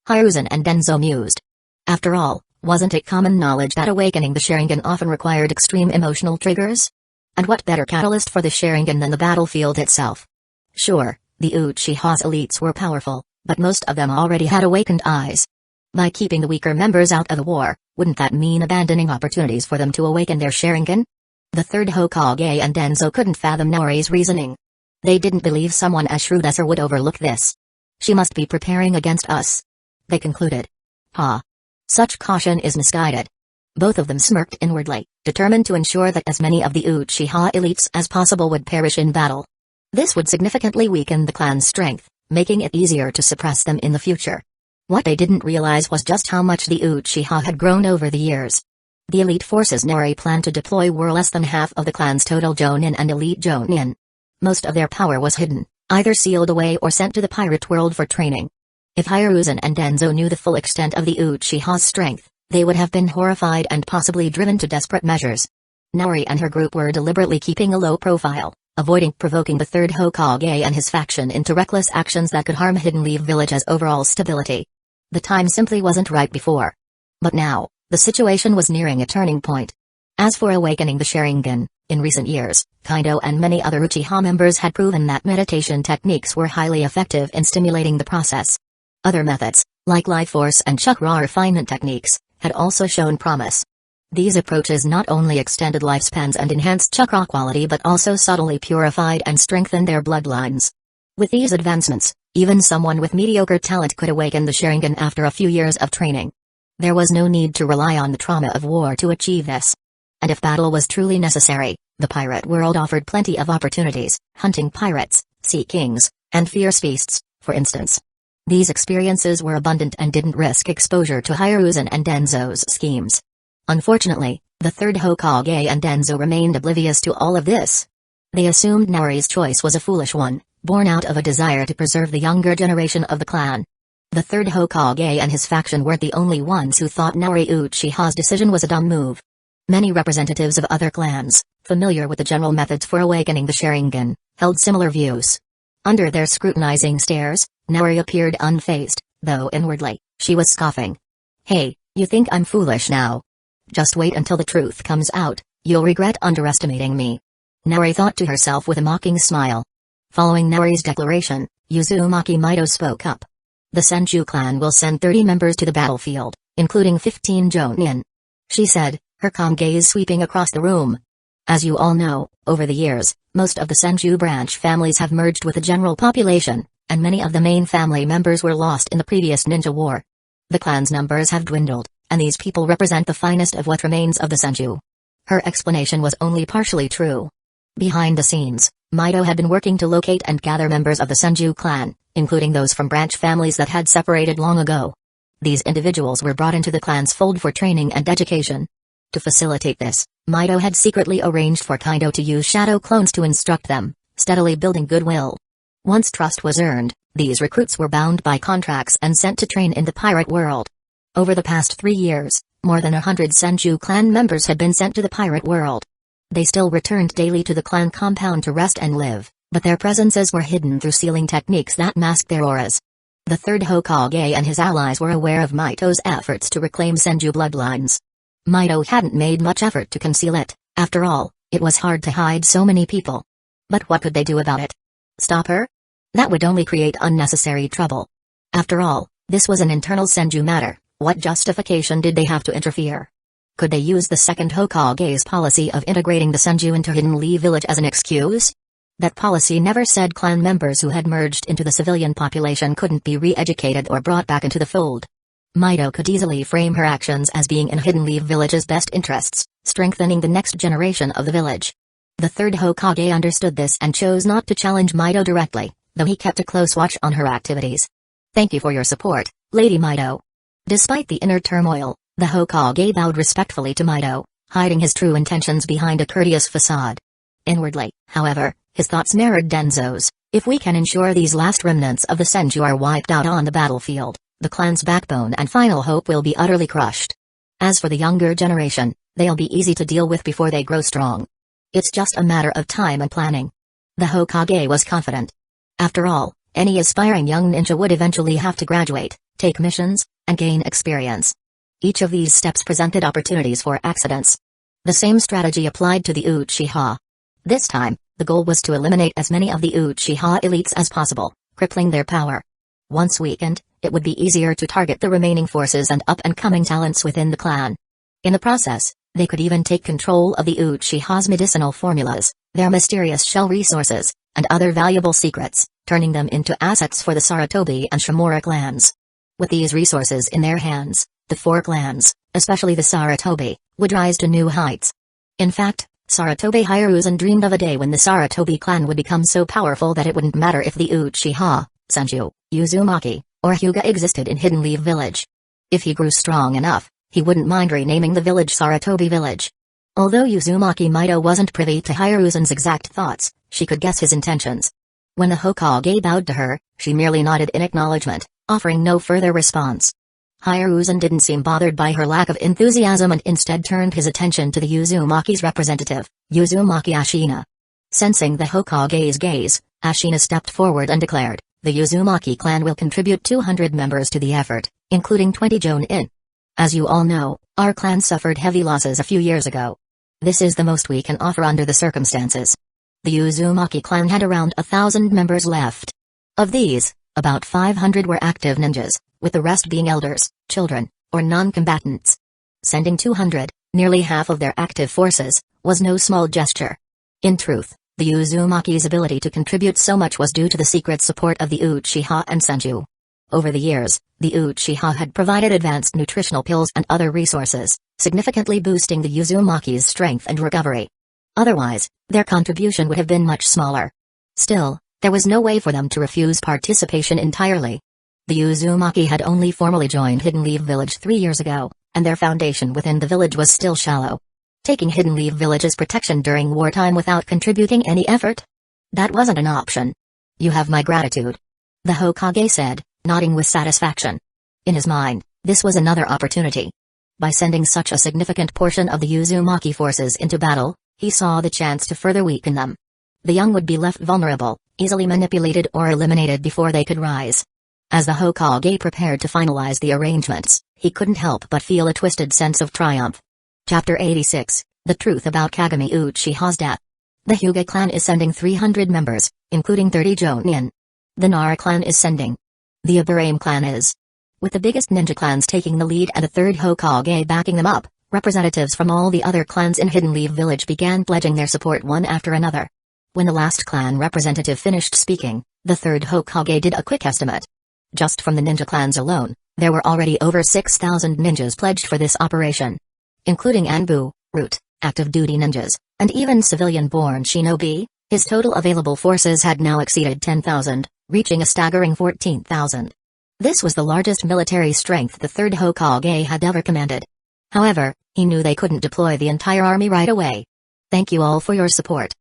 Hiruzen and Danzo mused. After all, wasn't it common knowledge that awakening the Sharingan often required extreme emotional triggers? And what better catalyst for the Sharingan than the battlefield itself? Sure, the Uchiha's elites were powerful, but most of them already had awakened eyes. By keeping the weaker members out of the war, wouldn't that mean abandoning opportunities for them to awaken their Sharingan? The third Hokage and Danzo couldn't fathom Naori's reasoning. They didn't believe someone as shrewd as her would overlook this. She must be preparing against us, they concluded. Such caution is misguided. Both of them smirked inwardly, determined to ensure that as many of the Uchiha elites as possible would perish in battle. This would significantly weaken the clan's strength, making it easier to suppress them in the future. What they didn't realize was just how much the Uchiha had grown over the years. The elite forces Naori planned to deploy were less than half of the clan's total Jonin and elite Jonin. Most of their power was hidden, either sealed away or sent to the pirate world for training. If Hiruzen and Danzo knew the full extent of the Uchiha's strength, they would have been horrified and possibly driven to desperate measures. Naori and her group were deliberately keeping a low profile, avoiding provoking the third Hokage and his faction into reckless actions that could harm Hidden Leaf Village's overall stability. The time simply wasn't right before. But now, the situation was nearing a turning point. As for awakening the Sharingan, in recent years, Kaido and many other Uchiha members had proven that meditation techniques were highly effective in stimulating the process. Other methods, like life force and chakra refinement techniques, had also shown promise. These approaches not only extended lifespans and enhanced chakra quality but also subtly purified and strengthened their bloodlines. With these advancements, even someone with mediocre talent could awaken the Sharingan after a few years of training. There was no need to rely on the trauma of war to achieve this. And if battle was truly necessary, the pirate world offered plenty of opportunities, hunting pirates, sea kings, and fierce beasts, for instance. These experiences were abundant and didn't risk exposure to Hiruzen and Danzo's schemes. Unfortunately, the third Hokage and Danzo remained oblivious to all of this. They assumed Naori's choice was a foolish one, born out of a desire to preserve the younger generation of the clan. The third Hokage and his faction weren't the only ones who thought Naori Uchiha's decision was a dumb move. Many representatives of other clans, familiar with the general methods for awakening the Sharingan, held similar views. Under their scrutinizing stares, Naori appeared unfazed, though inwardly, she was scoffing. Hey, you think I'm foolish now? Just wait until the truth comes out, you'll regret underestimating me. Naori thought to herself with a mocking smile. Following Naori's declaration, Uzumaki Mido spoke up. The Senju clan will send 30 members to the battlefield, including 15 Jonin. She said, her calm gaze sweeping across the room. As you all know, over the years, most of the Senju branch families have merged with the general population, and many of the main family members were lost in the previous ninja war. The clan's numbers have dwindled, and these people represent the finest of what remains of the Senju. Her explanation was only partially true. Behind the scenes, Mido had been working to locate and gather members of the Senju clan, including those from branch families that had separated long ago. These individuals were brought into the clan's fold for training and education. To facilitate this, Mido had secretly arranged for Kaido to use shadow clones to instruct them, steadily building goodwill. Once trust was earned, these recruits were bound by contracts and sent to train in the pirate world. Over the past 3 years, more than 100 Senju clan members had been sent to the pirate world. They still returned daily to the clan compound to rest and live, but their presences were hidden through sealing techniques that masked their auras. The third Hokage and his allies were aware of Mido's efforts to reclaim Senju bloodlines. Mido hadn't made much effort to conceal it, after all, it was hard to hide so many people. But what could they do about it? Stop her? That would only create unnecessary trouble. After all, this was an internal Senju matter, what justification did they have to interfere? Could they use the second Hokage's policy of integrating the Senju into Hidden Leaf Village as an excuse? That policy never said clan members who had merged into the civilian population couldn't be re-educated or brought back into the fold. Mido could easily frame her actions as being in Hidden Leaf Village's best interests, strengthening the next generation of the village. The third Hokage understood this and chose not to challenge Mido directly, though he kept a close watch on her activities. Thank you for your support, Lady Mido. Despite the inner turmoil, the Hokage bowed respectfully to Mido, hiding his true intentions behind a courteous facade. Inwardly, however, his thoughts mirrored Danzo's. If we can ensure these last remnants of the Senju are wiped out on the battlefield, the clan's backbone and final hope will be utterly crushed. As for the younger generation, they'll be easy to deal with before they grow strong. It's just a matter of time and planning. The Hokage was confident. After all, any aspiring young ninja would eventually have to graduate, take missions, and gain experience. Each of these steps presented opportunities for accidents. The same strategy applied to the Uchiha. This time, the goal was to eliminate as many of the Uchiha elites as possible, crippling their power. Once weakened, it would be easier to target the remaining forces and up-and-coming talents within the clan. In the process, they could even take control of the Uchiha's medicinal formulas, their mysterious shell resources, and other valuable secrets, turning them into assets for the Sarutobi and Shimura clans. With these resources in their hands, the 4 clans, especially the Sarutobi, would rise to new heights. In fact, Sarutobi Hiruzen dreamed of a day when the Sarutobi clan would become so powerful that it wouldn't matter if the Uchiha, Senju, Uzumaki, or Hyuga existed in Hidden Leaf Village. If he grew strong enough, he wouldn't mind renaming the village Sarutobi Village. Although Uzumaki Mido wasn't privy to Hiruzen's exact thoughts, she could guess his intentions. When the Hokage bowed to her, she merely nodded in acknowledgement, offering no further response. Hiruzen didn't seem bothered by her lack of enthusiasm and instead turned his attention to the Uzumaki's representative, Uzumaki Ashina. Sensing the Hokage's gaze, Ashina stepped forward and declared, the Uzumaki clan will contribute 200 members to the effort, including 20 Jonin. As you all know, our clan suffered heavy losses a few years ago. This is the most we can offer under the circumstances. The Uzumaki clan had around 1,000 members left. Of these, about 500 were active ninjas, with the rest being elders, children, or non-combatants. Sending 200, nearly half of their active forces, was no small gesture. In truth, the Uzumaki's ability to contribute so much was due to the secret support of the Uchiha and Senju. Over the years, the Uchiha had provided advanced nutritional pills and other resources, significantly boosting the Uzumaki's strength and recovery. Otherwise, their contribution would have been much smaller. Still, there was no way for them to refuse participation entirely. The Uzumaki had only formally joined Hidden Leaf Village 3 years ago, and their foundation within the village was still shallow. Taking Hidden Leaf Village's protection during wartime without contributing any effort? That wasn't an option. You have my gratitude, the Hokage said, nodding with satisfaction. In his mind, this was another opportunity. By sending such a significant portion of the Uzumaki forces into battle, He saw the chance to further weaken them. The young would be left vulnerable, easily manipulated or eliminated before they could rise. As the Hokage prepared to finalize the arrangements, he couldn't help but feel a twisted sense of triumph. Chapter 86, The Truth About Kagami Uchiha's Death. The Hyuga clan is sending 300 members, including 30 Jonin. The Nara clan is sending. The Aburame clan is. With the biggest ninja clans taking the lead and the third Hokage backing them up, representatives from all the other clans in Hidden Leaf Village began pledging their support one after another. When the last clan representative finished speaking, the third Hokage did a quick estimate. Just from the ninja clans alone, there were already over 6,000 ninjas pledged for this operation. Including Anbu, Root, active duty ninjas, and even civilian-born shinobi, his total available forces had now exceeded 10,000, reaching a staggering 14,000. This was the largest military strength the third Hokage had ever commanded. However, he knew they couldn't deploy the entire army right away. Thank you all for your support.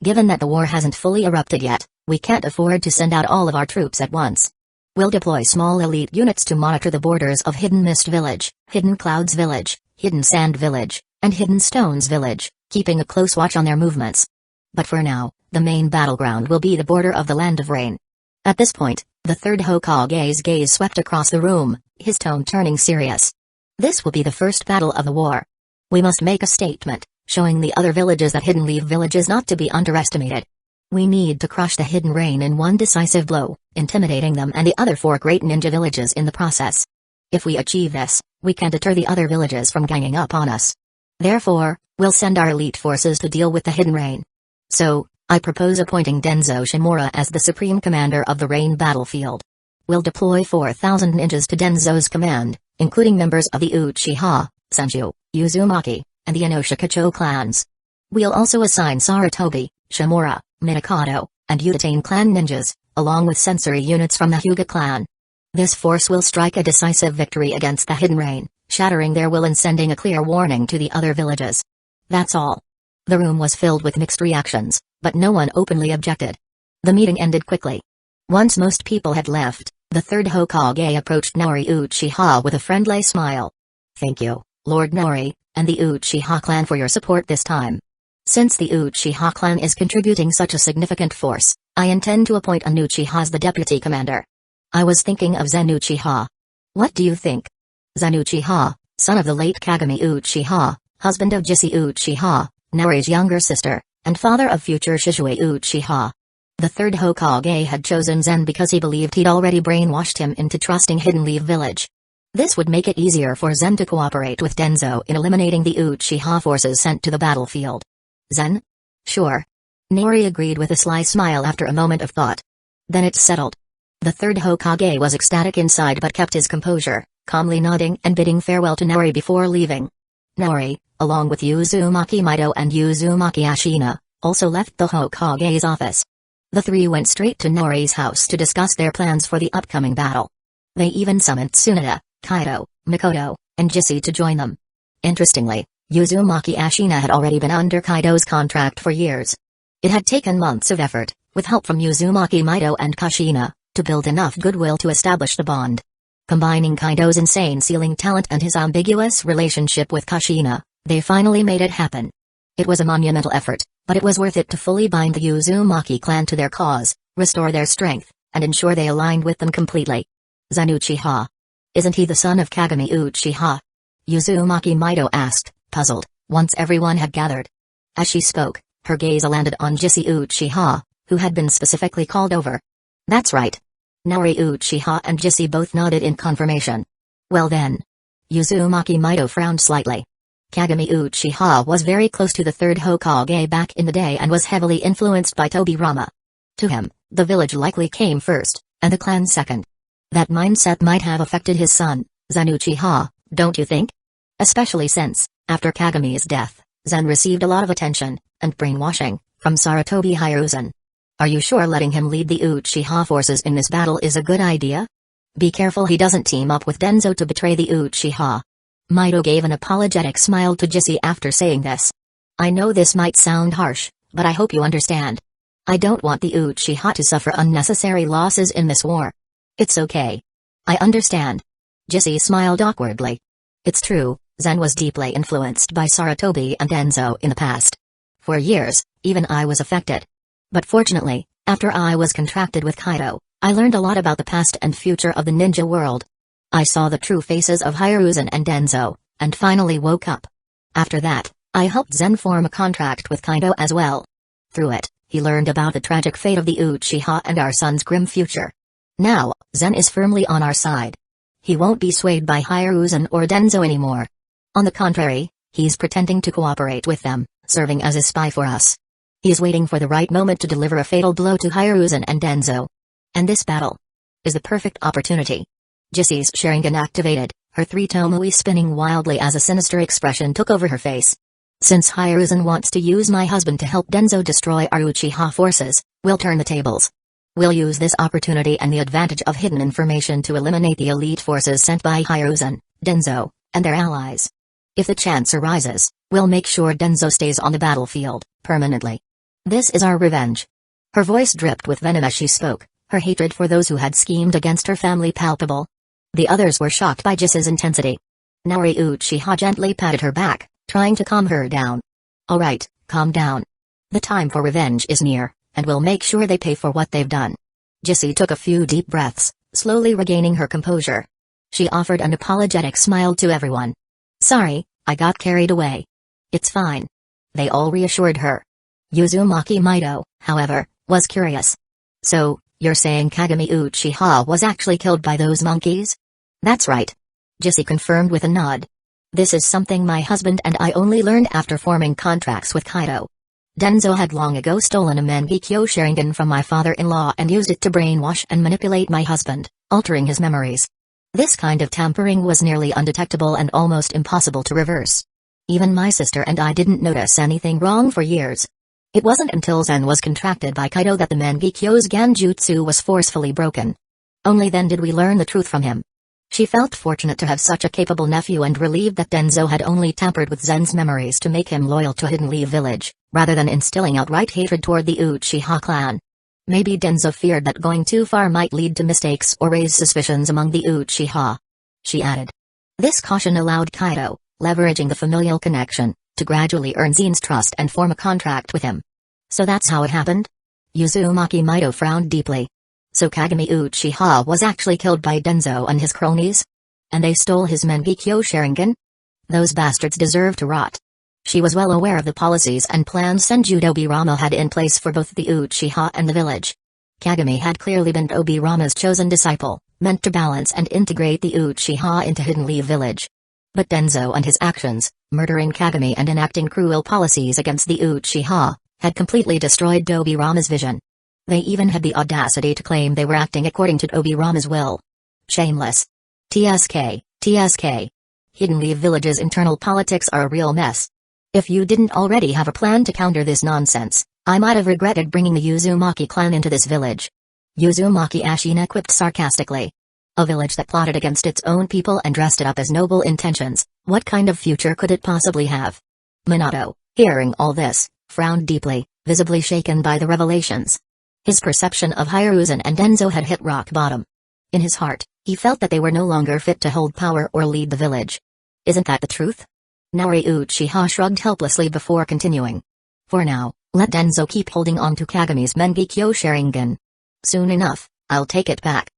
Given that the war hasn't fully erupted yet, we can't afford to send out all of our troops at once. We'll deploy small elite units to monitor the borders of Hidden Mist Village, Hidden Clouds Village, Hidden Sand Village, and Hidden Stones Village, keeping a close watch on their movements. But for now, the main battleground will be the border of the Land of Rain. At this point, the third Hokage's gaze swept across the room, his tone turning serious. This will be the first battle of the war. We must make a statement, showing the other villages that Hidden Leaf Village is not to be underestimated. We need to crush the Hidden Rain in one decisive blow, intimidating them and the other 4 great ninja villages in the process. If we achieve this, we can deter the other villages from ganging up on us. Therefore, we'll send our elite forces to deal with the Hidden Rain. So, I propose appointing Danzō Shimura as the supreme commander of the Rain battlefield. We'll deploy 4,000 ninjas to Danzō's command, including members of the Uchiha, Senju, Uzumaki, and the Inoshikacho clans. We'll also assign Sarutobi, Shimura, Minakoto, and Uchiha clan ninjas, along with sensory units from the Hyuga clan. This force will strike a decisive victory against the Hidden Rain, shattering their will and sending a clear warning to the other villages. That's all. The room was filled with mixed reactions, but no one openly objected. The meeting ended quickly. Once most people had left, the third Hokage approached Nori Uchiha with a friendly smile. Thank you, Lord Nori, and the Uchiha clan for your support this time. Since the Uchiha clan is contributing such a significant force, I intend to appoint an Uchiha as the deputy commander. I was thinking of Zen Uchiha. What do you think? Zen Uchiha, son of the late Kagami Uchiha, husband of Jisi Uchiha, Nori's younger sister, and father of future Shizue Uchiha. The third Hokage had chosen Zen because he believed he'd already brainwashed him into trusting Hidden Leaf Village. This would make it easier for Zen to cooperate with Danzo in eliminating the Uchiha forces sent to the battlefield. Zen? Sure. Nori agreed with a sly smile after a moment of thought. Then it's settled. The third Hokage was ecstatic inside but kept his composure, calmly nodding and bidding farewell to Nori before leaving. Nori, along with Uzumaki Mido and Uzumaki Ashina, also left the Hokage's office. The 3 went straight to Nori's house to discuss their plans for the upcoming battle. They even summoned Tsunade, Kaido, Mikoto, and Jisi to join them. Interestingly, Uzumaki Ashina had already been under Kaido's contract for years. It had taken months of effort, with help from Uzumaki Mido and Kushina, to build enough goodwill to establish the bond. Combining Kaido's insane sealing talent and his ambiguous relationship with Kushina, they finally made it happen. It was a monumental effort, but it was worth it to fully bind the Uzumaki clan to their cause, restore their strength, and ensure they aligned with them completely. Zen Uchiha. Isn't he the son of Kagami Uchiha? Uzumaki Mido asked, puzzled, once everyone had gathered. As she spoke, her gaze landed on Jisi Uchiha, who had been specifically called over. That's right. Nori Uchiha and Jisi both nodded in confirmation. Well then. Uzumaki Mido frowned slightly. Kagami Uchiha was very close to the third Hokage back in the day and was heavily influenced by Tobirama. To him, the village likely came first, and the clan second. That mindset might have affected his son, Zen Uchiha, don't you think? Especially since, after Kagami's death, Zen received a lot of attention, and brainwashing, from Sarutobi Hiruzen. Are you sure letting him lead the Uchiha forces in this battle is a good idea? Be careful he doesn't team up with Danzo to betray the Uchiha. Mido gave an apologetic smile to Jisi after saying this. I know this might sound harsh, but I hope you understand. I don't want the Uchiha to suffer unnecessary losses in this war. It's okay. I understand. Jisi smiled awkwardly. It's true, Zen was deeply influenced by Sarutobi and Danzo in the past. For years, even I was affected. But fortunately, after I was contracted with Kaido, I learned a lot about the past and future of the ninja world. I saw the true faces of Hiruzen and Danzo, and finally woke up. After that, I helped Zen form a contract with Kaido as well. Through it, he learned about the tragic fate of the Uchiha and our son's grim future. Now, Zen is firmly on our side. He won't be swayed by Hiruzen or Danzo anymore. On the contrary, he's pretending to cooperate with them, serving as a spy for us. He is waiting for the right moment to deliver a fatal blow to Hiruzen and Danzo. And this battle is the perfect opportunity. Jesse's Sharingan activated, her three tomoe spinning wildly as a sinister expression took over her face. Since Hiruzen wants to use my husband to help Danzo destroy our Uchiha forces, we'll turn the tables. We'll use this opportunity and the advantage of hidden information to eliminate the elite forces sent by Hiruzen, Danzo, and their allies. If the chance arises, we'll make sure Danzo stays on the battlefield, permanently. This is our revenge. Her voice dripped with venom as she spoke, her hatred for those who had schemed against her family palpable. The others were shocked by Jis's intensity. Naori Uchiha gently patted her back, trying to calm her down. Alright, calm down. The time for revenge is near, and we'll make sure they pay for what they've done. Jissi took a few deep breaths, slowly regaining her composure. She offered an apologetic smile to everyone. Sorry, I got carried away. It's fine. They all reassured her. Uzumaki Mido, however, was curious. So, you're saying Kagami Uchiha was actually killed by those monkeys? That's right. Jissi confirmed with a nod. This is something my husband and I only learned after forming contracts with Kaido. Danzo had long ago stolen a Mangekyō Sharingan from my father-in-law and used it to brainwash and manipulate my husband, altering his memories. This kind of tampering was nearly undetectable and almost impossible to reverse. Even my sister and I didn't notice anything wrong for years. It wasn't until Zen was contracted by Kaido that the Mangekyō's Genjutsu was forcefully broken. Only then did we learn the truth from him. She felt fortunate to have such a capable nephew and relieved that Danzo had only tampered with Zen's memories to make him loyal to Hidden Leaf Village, rather than instilling outright hatred toward the Uchiha clan. Maybe Danzo feared that going too far might lead to mistakes or raise suspicions among the Uchiha. She added. This caution allowed Kaido, leveraging the familial connection, to gradually earn Zen's trust and form a contract with him. So that's how it happened? Uzumaki Mido frowned deeply. So Kagami Uchiha was actually killed by Danzo and his cronies? And they stole his Mangekyō Sharingan? Those bastards deserve to rot. She was well aware of the policies and plans Senju Obirama had in place for both the Uchiha and the village. Kagami had clearly been Obirama's chosen disciple, meant to balance and integrate the Uchiha into Hidden Leaf Village. But Danzo and his actions, murdering Kagami and enacting cruel policies against the Uchiha, had completely destroyed Obirama's vision. They even had the audacity to claim they were acting according to Obirama's will. Shameless. TSK. Hidden Leaf Village's internal politics are a real mess. If you didn't already have a plan to counter this nonsense, I might have regretted bringing the Uzumaki clan into this village. Uzumaki Ashina quipped sarcastically. A village that plotted against its own people and dressed it up as noble intentions, what kind of future could it possibly have? Minato, hearing all this, frowned deeply, visibly shaken by the revelations. His perception of Hiruzen and Danzo had hit rock bottom. In his heart, he felt that they were no longer fit to hold power or lead the village. Isn't that the truth? Naori Uchiha shrugged helplessly before continuing. For now, let Danzo keep holding on to Kagami's Mangekyō Sharingan. Soon enough, I'll take it back.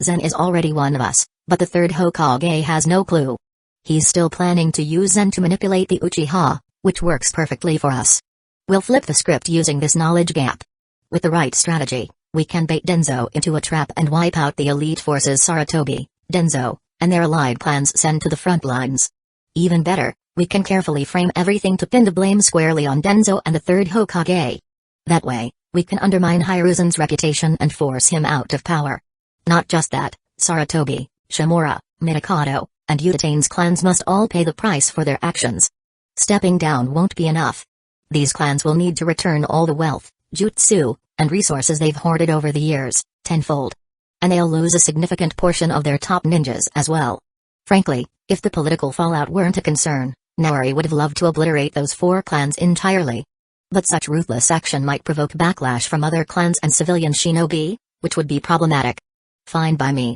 Zen is already one of us, but the third Hokage has no clue. He's still planning to use Zen to manipulate the Uchiha, which works perfectly for us. We'll flip the script using this knowledge gap. With the right strategy, we can bait Danzo into a trap and wipe out the elite forces Sarutobi, Danzo, and their allied clans sent to the front lines. Even better, we can carefully frame everything to pin the blame squarely on Danzo and the third Hokage. That way, we can undermine Hiruzen's reputation and force him out of power. Not just that, Sarutobi, Shimura, Mitakato, and Utane's clans must all pay the price for their actions. Stepping down won't be enough. These clans will need to return all the wealth, jutsu, and resources they've hoarded over the years, tenfold. And they'll lose a significant portion of their top ninjas as well. Frankly, if the political fallout weren't a concern, Naori would have loved to obliterate those four clans entirely. But such ruthless action might provoke backlash from other clans and civilian shinobi, which would be problematic. Fine by me.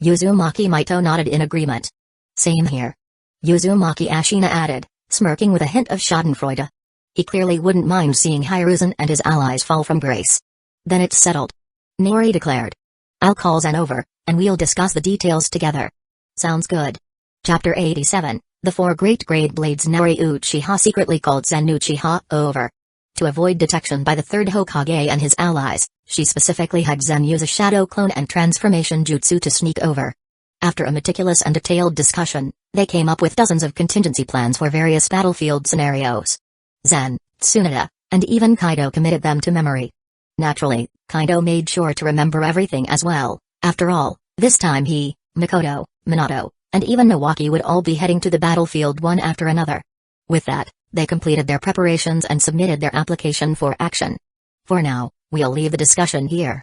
Uzumaki Mito nodded in agreement. Same here. Uzumaki Ashina added, smirking with a hint of schadenfreude. He clearly wouldn't mind seeing Hiruzen and his allies fall from grace. Then it's settled. Nori declared. I'll call Zen over, and we'll discuss the details together. Sounds good. Chapter 87, The Four Great Grade Blades. Nori Uchiha secretly called Zen Uchiha over. To avoid detection by the third Hokage and his allies, she specifically had Zen use a shadow clone and transformation jutsu to sneak over. After a meticulous and detailed discussion, they came up with dozens of contingency plans for various battlefield scenarios. Zen, Tsunade, and even Kaido committed them to memory. Naturally, Kaido made sure to remember everything as well. After all, this time he, Mikoto, Minato, and even Nawaki would all be heading to the battlefield one after another. With that, they completed their preparations and submitted their application for action. For now, we'll leave the discussion here.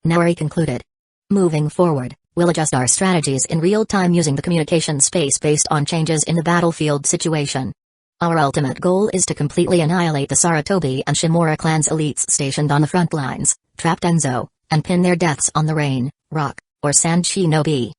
Nori concluded. Moving forward, we'll adjust our strategies in real time using the communication space based on changes in the battlefield situation. Our ultimate goal is to completely annihilate the Sarutobi and Shimura clans elites stationed on the front lines, trap Danzo, and pin their deaths on the rain, rock, or sand shinobi.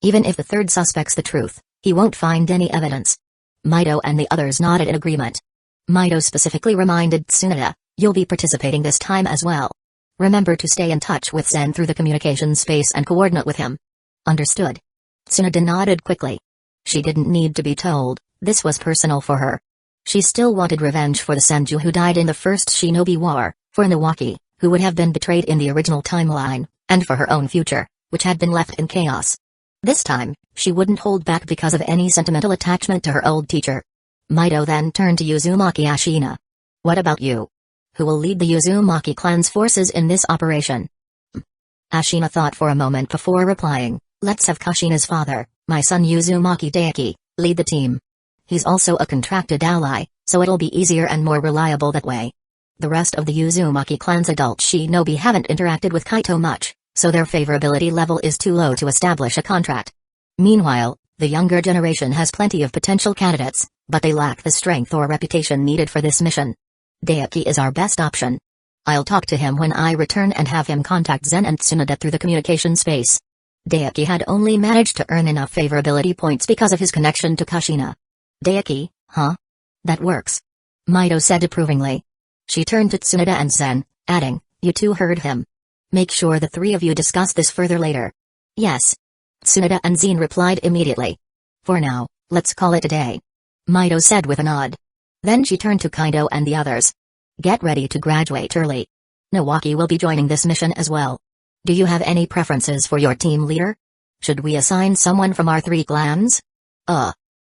Even if the third suspects the truth, he won't find any evidence. Mito and the others nodded in agreement. Mito specifically reminded Tsunade, you'll be participating this time as well. Remember to stay in touch with Zen through the communication space and coordinate with him. Understood. Tsunade nodded quickly. She didn't need to be told, this was personal for her. She still wanted revenge for the Senju who died in the first Shinobi War, for Nawaki, who would have been betrayed in the original timeline, and for her own future, which had been left in chaos. This time, she wouldn't hold back because of any sentimental attachment to her old teacher. Mito then turned to Uzumaki Ashina. What about you? Who will lead the Uzumaki clan's forces in this operation? Ashina thought for a moment before replying, let's have Kushina's father, my son Uzumaki Daiki, lead the team. He's also a contracted ally, so it'll be easier and more reliable that way. The rest of the Uzumaki clan's adult shinobi haven't interacted with Kaito much, so their favorability level is too low to establish a contract. Meanwhile, the younger generation has plenty of potential candidates, but they lack the strength or reputation needed for this mission. Daiki is our best option. I'll talk to him when I return and have him contact Zen and Tsunade through the communication space. Daiki had only managed to earn enough favorability points because of his connection to Kushina. Daiki, huh? That works. Mito said approvingly. She turned to Tsunade and Zen, adding, you two heard him. Make sure the three of you discuss this further later. Yes. Tsunade and Zen replied immediately. For now, let's call it a day. Mito said with a nod. Then she turned to Kaido and the others. Get ready to graduate early. Nawaki will be joining this mission as well. Do you have any preferences for your team leader? Should we assign someone from our three clans?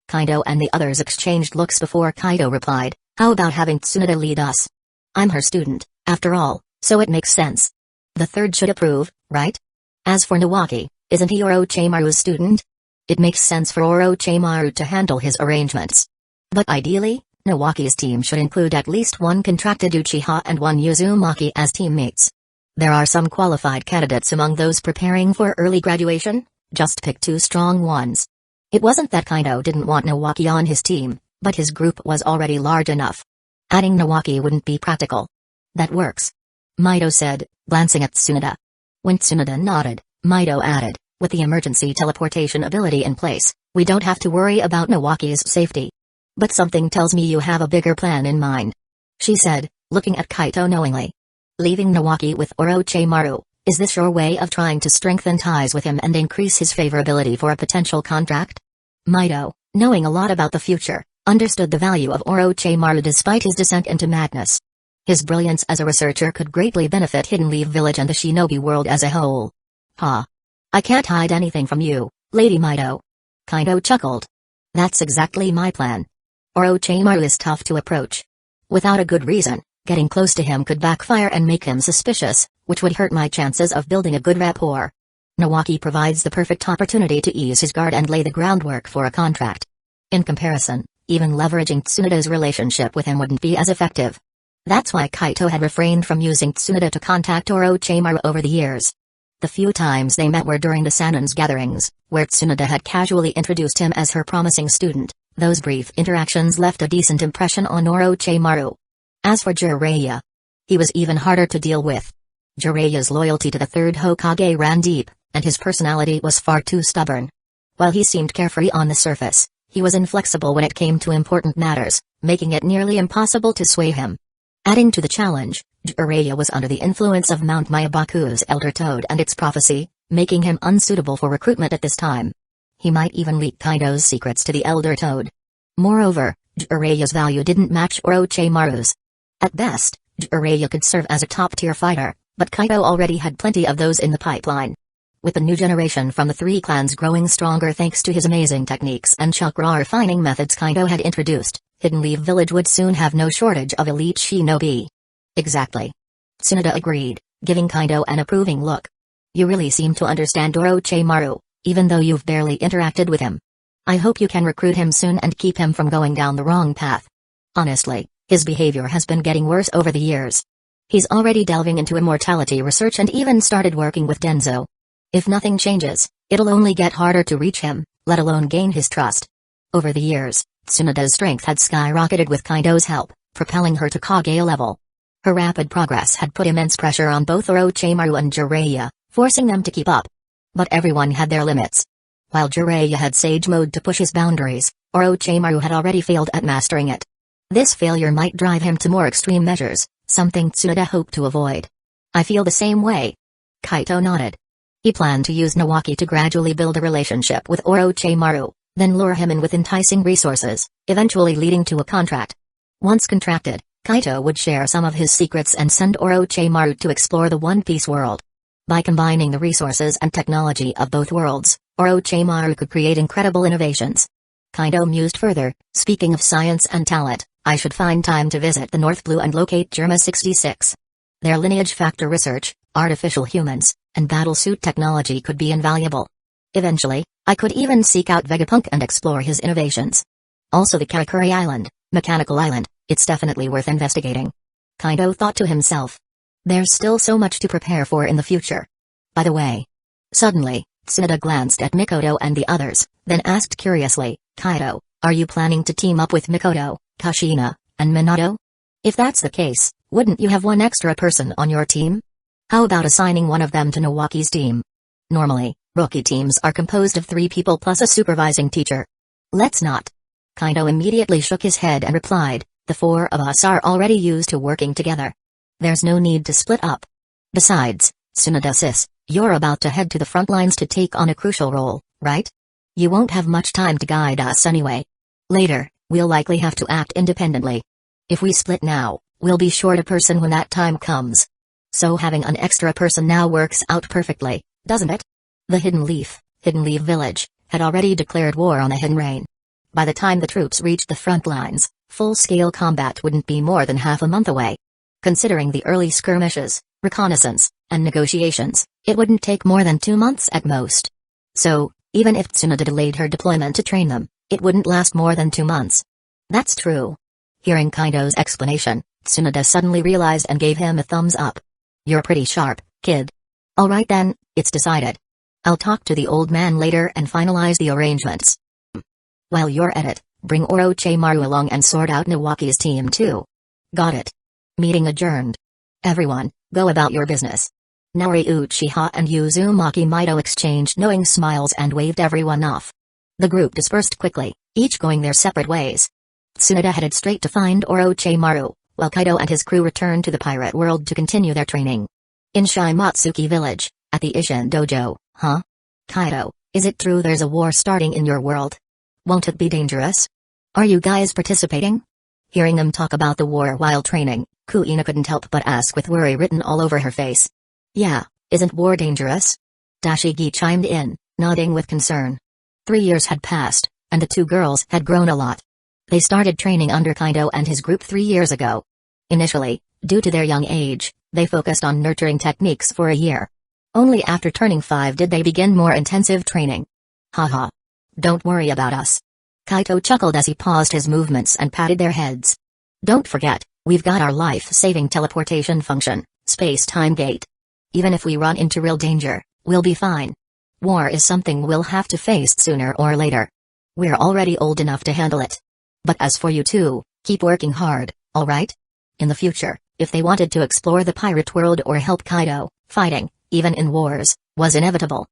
Kaido and the others exchanged looks before Kaido replied, how about having Tsunade lead us? I'm her student, after all, so it makes sense. The third should approve, right? As for Nawaki, isn't he Orochimaru's student? It makes sense for Orochimaru to handle his arrangements. But ideally, Nawaki's team should include at least one contracted Uchiha and one Uzumaki as teammates. There are some qualified candidates among those preparing for early graduation, just pick two strong ones. It wasn't that Kaido didn't want Nawaki on his team, but his group was already large enough. Adding Nawaki wouldn't be practical. That works. Mito said, glancing at Tsunade. When Tsunade nodded, Mito added, with the emergency teleportation ability in place, we don't have to worry about Nawaki's safety. But something tells me you have a bigger plan in mind. She said, looking at Kaito knowingly. Leaving Nawaki with Orochimaru, is this your way of trying to strengthen ties with him and increase his favorability for a potential contract? Mito, knowing a lot about the future, understood the value of Orochimaru despite his descent into madness. His brilliance as a researcher could greatly benefit Hidden Leaf Village and the shinobi world as a whole. Ha! I can't hide anything from you, Lady Mito. Kaido chuckled. That's exactly my plan. Orochimaru is tough to approach. Without a good reason, getting close to him could backfire and make him suspicious, which would hurt my chances of building a good rapport. Nawaki provides the perfect opportunity to ease his guard and lay the groundwork for a contract. In comparison, even leveraging Tsunade's relationship with him wouldn't be as effective. That's why Kaito had refrained from using Tsunade to contact Orochimaru over the years. The few times they met were during the Sanin's gatherings, where Tsunade had casually introduced him as her promising student. Those brief interactions left a decent impression on Orochimaru. As for Jiraiya, he was even harder to deal with. Jiraiya's loyalty to the third Hokage ran deep, and his personality was far too stubborn. While he seemed carefree on the surface, he He was inflexible when it came to important matters, making it nearly impossible to sway him. Adding to the challenge, Jiraiya was under the influence of Mount Myabaku's Elder Toad and its prophecy, making him unsuitable for recruitment at this time. He might even leak Kaido's secrets to the Elder Toad. Moreover, Jiraiya's value didn't match Orochimaru's. At best, Jiraiya could serve as a top-tier fighter, but Kaido already had plenty of those in the pipeline. With the new generation from the three clans growing stronger thanks to his amazing techniques and chakra refining methods Kaido had introduced, Hidden Leaf Village would soon have no shortage of elite shinobi. Exactly. Tsunade agreed, giving Kaido an approving look. You really seem to understand Orochimaru, even though you've barely interacted with him. I hope you can recruit him soon and keep him from going down the wrong path. Honestly, his behavior has been getting worse over the years. He's already delving into immortality research and even started working with Danzō. If nothing changes, it'll only get harder to reach him, let alone gain his trust. Over the years, Tsunade's strength had skyrocketed with Kaido's help, propelling her to Kage level. Her rapid progress had put immense pressure on both Orochimaru and Jiraiya, forcing them to keep up. But everyone had their limits. While Jiraiya had Sage Mode to push his boundaries, Orochimaru had already failed at mastering it. This failure might drive him to more extreme measures, something Tsunade hoped to avoid. I feel the same way. Kaito nodded. He planned to use Nawaki to gradually build a relationship with Orochimaru, then lure him in with enticing resources, eventually leading to a contract. Once contracted, Kaito would share some of his secrets and send Orochimaru to explore the One Piece world. By combining the resources and technology of both worlds, Orochimaru could create incredible innovations. Kaido mused further, speaking of science and talent, I should find time to visit the North Blue and locate Germa 66. Their lineage factor research, artificial humans, and battlesuit technology could be invaluable. Eventually, I could even seek out Vegapunk and explore his innovations. Also the Karakuri Island, Mechanical Island, it's definitely worth investigating. Kaido thought to himself. There's still so much to prepare for in the future. By the way. Suddenly, Tsunade glanced at Mikoto and the others, then asked curiously, Kaido, are you planning to team up with Mikoto, Kushina, and Minato? If that's the case, wouldn't you have one extra person on your team? How about assigning one of them to Nawaki's team? Normally, rookie teams are composed of 3 people plus a supervising teacher. Let's not. Kaido immediately shook his head and replied, the 4 of us are already used to working together. There's no need to split up. Besides, Tsunade-sis, you're about to head to the front lines to take on a crucial role, right? You won't have much time to guide us anyway. Later, we'll likely have to act independently. If we split now, we'll be short a person when that time comes. So having an extra person now works out perfectly, doesn't it? The Hidden Leaf Village, had already declared war on the Hidden Rain. By the time the troops reached the front lines, full-scale combat wouldn't be more than half a month away. Considering the early skirmishes, reconnaissance, and negotiations, it wouldn't take more than 2 months at most. So, even if Tsunade delayed her deployment to train them, it wouldn't last more than 2 months. That's true. Hearing Kaido's explanation, Tsunade suddenly realized and gave him a thumbs up. You're pretty sharp, kid. Alright then, it's decided. I'll talk to the old man later and finalize the arrangements. While you're at it, bring Orochimaru along and sort out Nawaki's team too. Got it. Meeting adjourned. Everyone, go about your business. Naori Uchiha and Uzumaki Mido exchanged knowing smiles and waved everyone off. The group dispersed quickly, each going their separate ways. Tsunade headed straight to find Orochimaru, while Kaido and his crew returned to the pirate world to continue their training. In Shimatsuki village, at the Isshin dojo, huh? Kaido, is it true there's a war starting in your world? Won't it be dangerous? Are you guys participating? Hearing them talk about the war while training, Kuina couldn't help but ask with worry written all over her face. Yeah, isn't war dangerous? Dashigi chimed in, nodding with concern. 3 years had passed, and the 2 girls had grown a lot. They started training under Kaido and his group 3 years ago. Initially, due to their young age, they focused on nurturing techniques for a year. Only after turning 5 did they begin more intensive training. Haha. Don't worry about us. Kaito chuckled as he paused his movements and patted their heads. Don't forget, we've got our life-saving teleportation function, space-time gate. Even if we run into real danger, we'll be fine. War is something we'll have to face sooner or later. We're already old enough to handle it. But as for you two, keep working hard, alright? In the future, if they wanted to explore the pirate world or help Kaido, fighting, even in wars, was inevitable.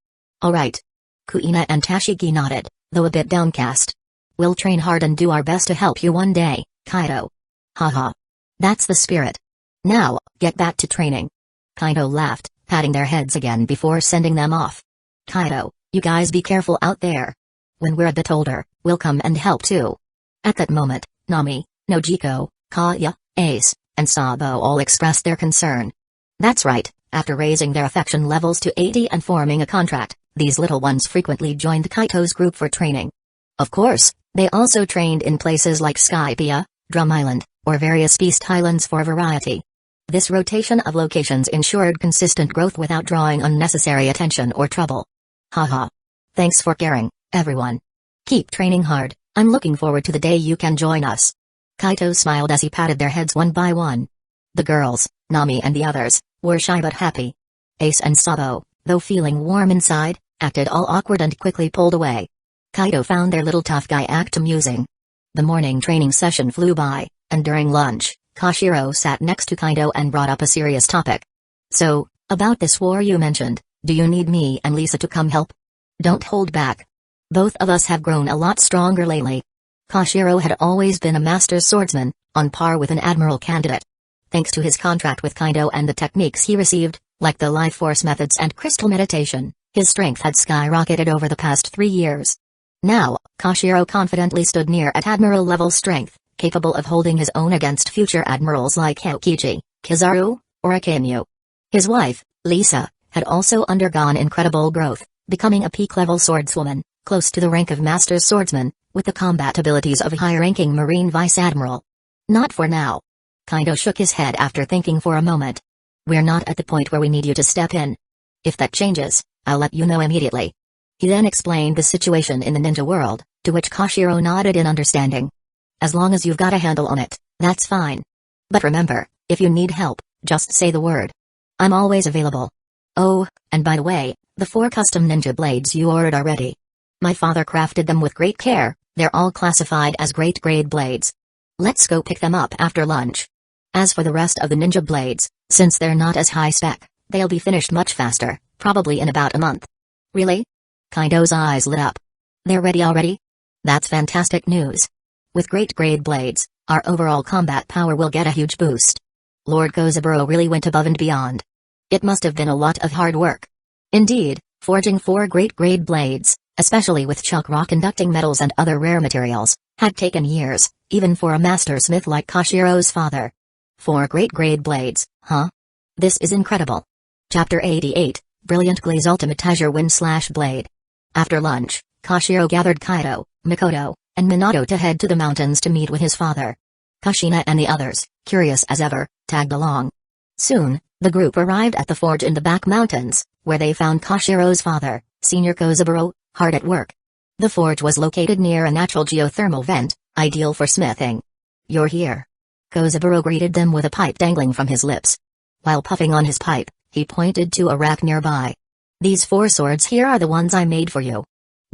Alright. Kuina and Tashigi nodded, though a bit downcast. We'll train hard and do our best to help you one day, Kaido. Haha. That's the spirit. Now, get back to training. Kaido laughed, patting their heads again before sending them off. Kaido, you guys be careful out there. When we're a bit older, we'll come and help too. At that moment, Nami, Nojiko, Kaya, Ace, and Sabo all expressed their concern. That's right, after raising their affection levels to 80 and forming a contract, these little ones frequently joined Kaito's group for training. Of course, they also trained in places like Skypiea, Drum Island, or various Beast Islands for variety. This rotation of locations ensured consistent growth without drawing unnecessary attention or trouble. Haha. Thanks for caring, everyone. Keep training hard, I'm looking forward to the day you can join us. Kaito smiled as he patted their heads one by one. The girls, Nami and the others, were shy but happy. Ace and Sabo, though feeling warm inside, acted all awkward and quickly pulled away. Kaito found their little tough guy act amusing. The morning training session flew by, and during lunch, Koshiro sat next to Kaito and brought up a serious topic. So, about this war you mentioned, do you need me and Lisa to come help? Don't hold back. Both of us have grown a lot stronger lately. Koshiro had always been a master swordsman, on par with an admiral candidate. Thanks to his contract with Kaido and the techniques he received, like the life force methods and crystal meditation, his strength had skyrocketed over the past 3 years. Now, Koshiro confidently stood near at admiral-level strength, capable of holding his own against future admirals like Aokiji, Kizaru, or Akainu. His wife, Lisa, had also undergone incredible growth, becoming a peak-level swordswoman, close to the rank of master swordsman, with the combat abilities of a high-ranking marine vice-admiral. Not for now. Kaido shook his head after thinking for a moment. We're not at the point where we need you to step in. If that changes, I'll let you know immediately. He then explained the situation in the ninja world, to which Koshiro nodded in understanding. As long as you've got a handle on it, that's fine. But remember, if you need help, just say the word. I'm always available. Oh, and by the way, the 4 custom ninja blades you ordered are ready. My father crafted them with great care, they're all classified as great grade blades. Let's go pick them up after lunch. As for the rest of the ninja blades, since they're not as high spec, they'll be finished much faster, probably in about a month. Really? Kaido's eyes lit up. They're ready already? That's fantastic news. With great grade blades, our overall combat power will get a huge boost. Lord Kozaburo really went above and beyond. It must have been a lot of hard work. Indeed, forging 4 great grade blades, especially with chalk rock conducting metals and other rare materials, had taken years, even for a master smith like Koshiro's father. 4 great grade blades, huh? This is incredible. Chapter 88, Brilliant Glaze Ultimate Azure Wind/Blade. After lunch, Koshiro gathered Kaido, Mikoto, and Minato to head to the mountains to meet with his father. Kushina and the others, curious as ever, tagged along. Soon, the group arrived at the forge in the back mountains, where they found Koshiro's father, Senior Kozaburo, hard at work. The forge was located near a natural geothermal vent, ideal for smithing. You're here. Kozaburo greeted them with a pipe dangling from his lips. While puffing on his pipe, he pointed to a rack nearby. These 4 swords here are the ones I made for you.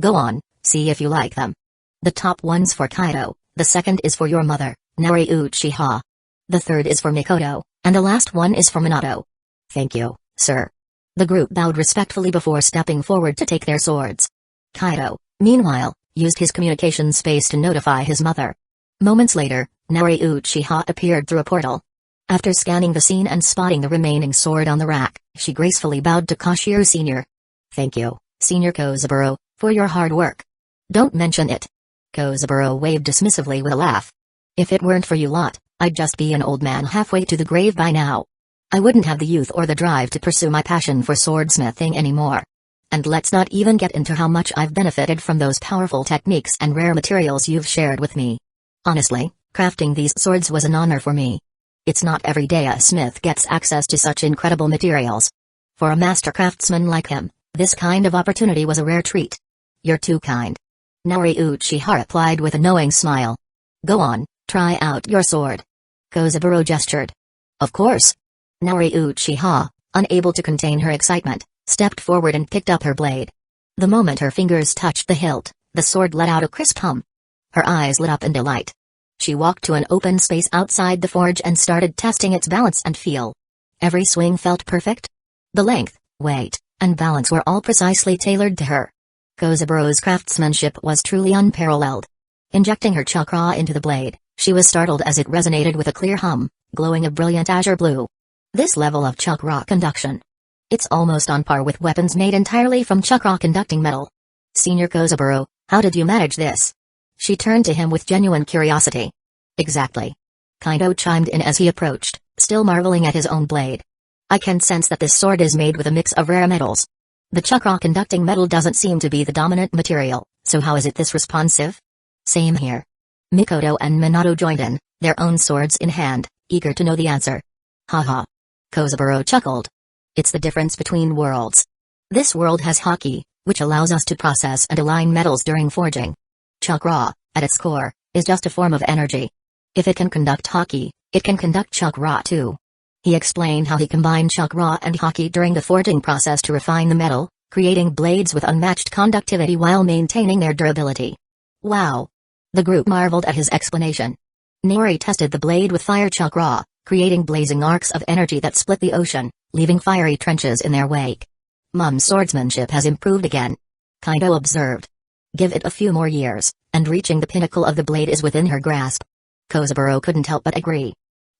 Go on, see if you like them. The top one's for Kaido, the second is for your mother, Nari Uchiha. The third is for Mikoto, and the last one is for Minato. Thank you, sir. The group bowed respectfully before stepping forward to take their swords. Kaido, meanwhile, used his communication space to notify his mother. Moments later, Nari Uchiha appeared through a portal. After scanning the scene and spotting the remaining sword on the rack, she gracefully bowed to Koshiro Sr. Thank you, Senior Kozaburo, for your hard work. Don't mention it. Kozaburo waved dismissively with a laugh. If it weren't for you lot, I'd just be an old man halfway to the grave by now. I wouldn't have the youth or the drive to pursue my passion for swordsmithing anymore. And let's not even get into how much I've benefited from those powerful techniques and rare materials you've shared with me. Honestly, crafting these swords was an honor for me. It's not every day a smith gets access to such incredible materials. For a master craftsman like him, this kind of opportunity was a rare treat. You're too kind. Nari Uchiha replied with a knowing smile. Go on, try out your sword. Kozaburo gestured. Of course. Nari Uchiha, unable to contain her excitement, stepped forward and picked up her blade. The moment her fingers touched the hilt, the sword let out a crisp hum. Her eyes lit up in delight. She walked to an open space outside the forge and started testing its balance and feel. Every swing felt perfect. The length, weight, and balance were all precisely tailored to her. Kozaburo's craftsmanship was truly unparalleled. Injecting her chakra into the blade, she was startled as it resonated with a clear hum, glowing a brilliant azure blue. This level of chakra conduction. It's almost on par with weapons made entirely from chakra-conducting metal. Senior Kozaburo, how did you manage this? She turned to him with genuine curiosity. Exactly. Kaido chimed in as he approached, still marveling at his own blade. I can sense that this sword is made with a mix of rare metals. The chakra-conducting metal doesn't seem to be the dominant material, so how is it this responsive? Same here. Mikoto and Minato joined in, their own swords in hand, eager to know the answer. Haha. Kozaburo chuckled. It's the difference between worlds. This world has haki, which allows us to process and align metals during forging. Chakra, at its core, is just a form of energy. If it can conduct haki, it can conduct chakra too. He explained how he combined chakra and haki during the forging process to refine the metal, creating blades with unmatched conductivity while maintaining their durability. Wow! The group marveled at his explanation. Nori tested the blade with fire chakra, creating blazing arcs of energy that split the ocean, leaving fiery trenches in their wake. Mum's swordsmanship has improved again. Kaido observed. Give it a few more years, and reaching the pinnacle of the blade is within her grasp. Kozaburo couldn't help but agree.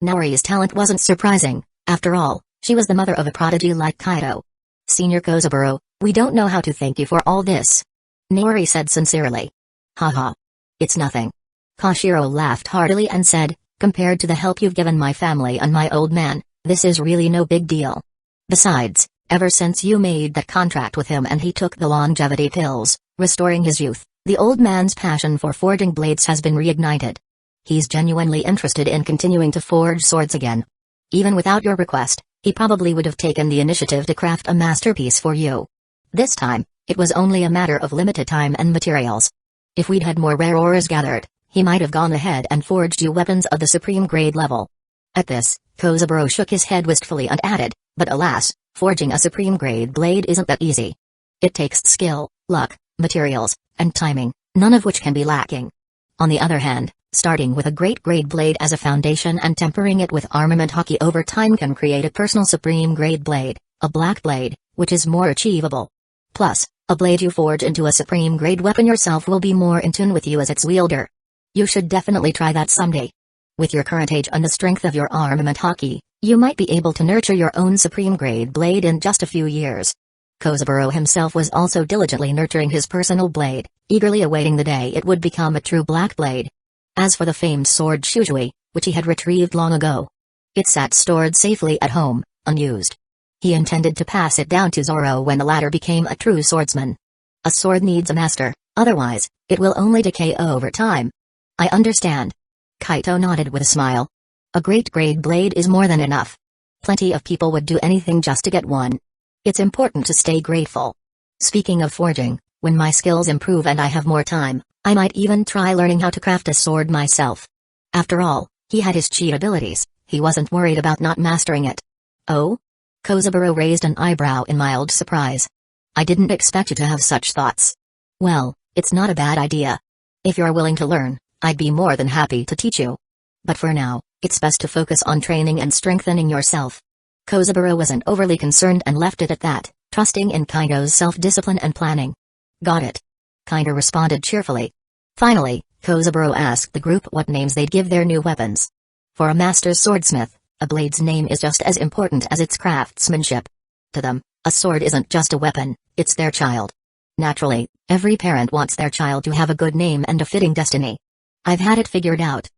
Nori's talent wasn't surprising, after all, she was the mother of a prodigy like Kaido. Senior Kozaburo, we don't know how to thank you for all this. Nori said sincerely. Haha. It's nothing. Koshiro laughed heartily and said, compared to the help you've given my family and my old man, this is really no big deal. Besides, ever since you made that contract with him and he took the longevity pills, restoring his youth, the old man's passion for forging blades has been reignited. He's genuinely interested in continuing to forge swords again. Even without your request, he probably would have taken the initiative to craft a masterpiece for you. This time, it was only a matter of limited time and materials. If we'd had more rare ores gathered, he might have gone ahead and forged you weapons of the supreme grade level. At this, Kozaburo shook his head wistfully and added, but alas, forging a supreme grade blade isn't that easy. It takes skill, luck, materials, and timing, none of which can be lacking. On the other hand, starting with a great grade blade as a foundation and tempering it with armament haki over time can create a personal supreme grade blade, a black blade, which is more achievable. Plus, a blade you forge into a supreme grade weapon yourself will be more in tune with you as its wielder. You should definitely try that someday. With your current age and the strength of your armament haki, you might be able to nurture your own supreme grade blade in just a few years. Kozaburo himself was also diligently nurturing his personal blade, eagerly awaiting the day it would become a true black blade. As for the famed sword Shujui, which he had retrieved long ago, it sat stored safely at home, unused. He intended to pass it down to Zoro when the latter became a true swordsman. A sword needs a master, otherwise, it will only decay over time. I understand. Kaito nodded with a smile. A great grade blade is more than enough. Plenty of people would do anything just to get one. It's important to stay grateful. Speaking of forging, when my skills improve and I have more time, I might even try learning how to craft a sword myself. After all, he had his cheat abilities, he wasn't worried about not mastering it. Oh? Kozaburo raised an eyebrow in mild surprise. I didn't expect you to have such thoughts. Well, it's not a bad idea. If you're willing to learn, I'd be more than happy to teach you. But for now, it's best to focus on training and strengthening yourself. Kozaburo wasn't overly concerned and left it at that, trusting in Kaido's self-discipline and planning. Got it. Kaido responded cheerfully. Finally, Kozaburo asked the group what names they'd give their new weapons. For a master's swordsmith, a blade's name is just as important as its craftsmanship. To them, a sword isn't just a weapon, it's their child. Naturally, every parent wants their child to have a good name and a fitting destiny. I've had it figured out.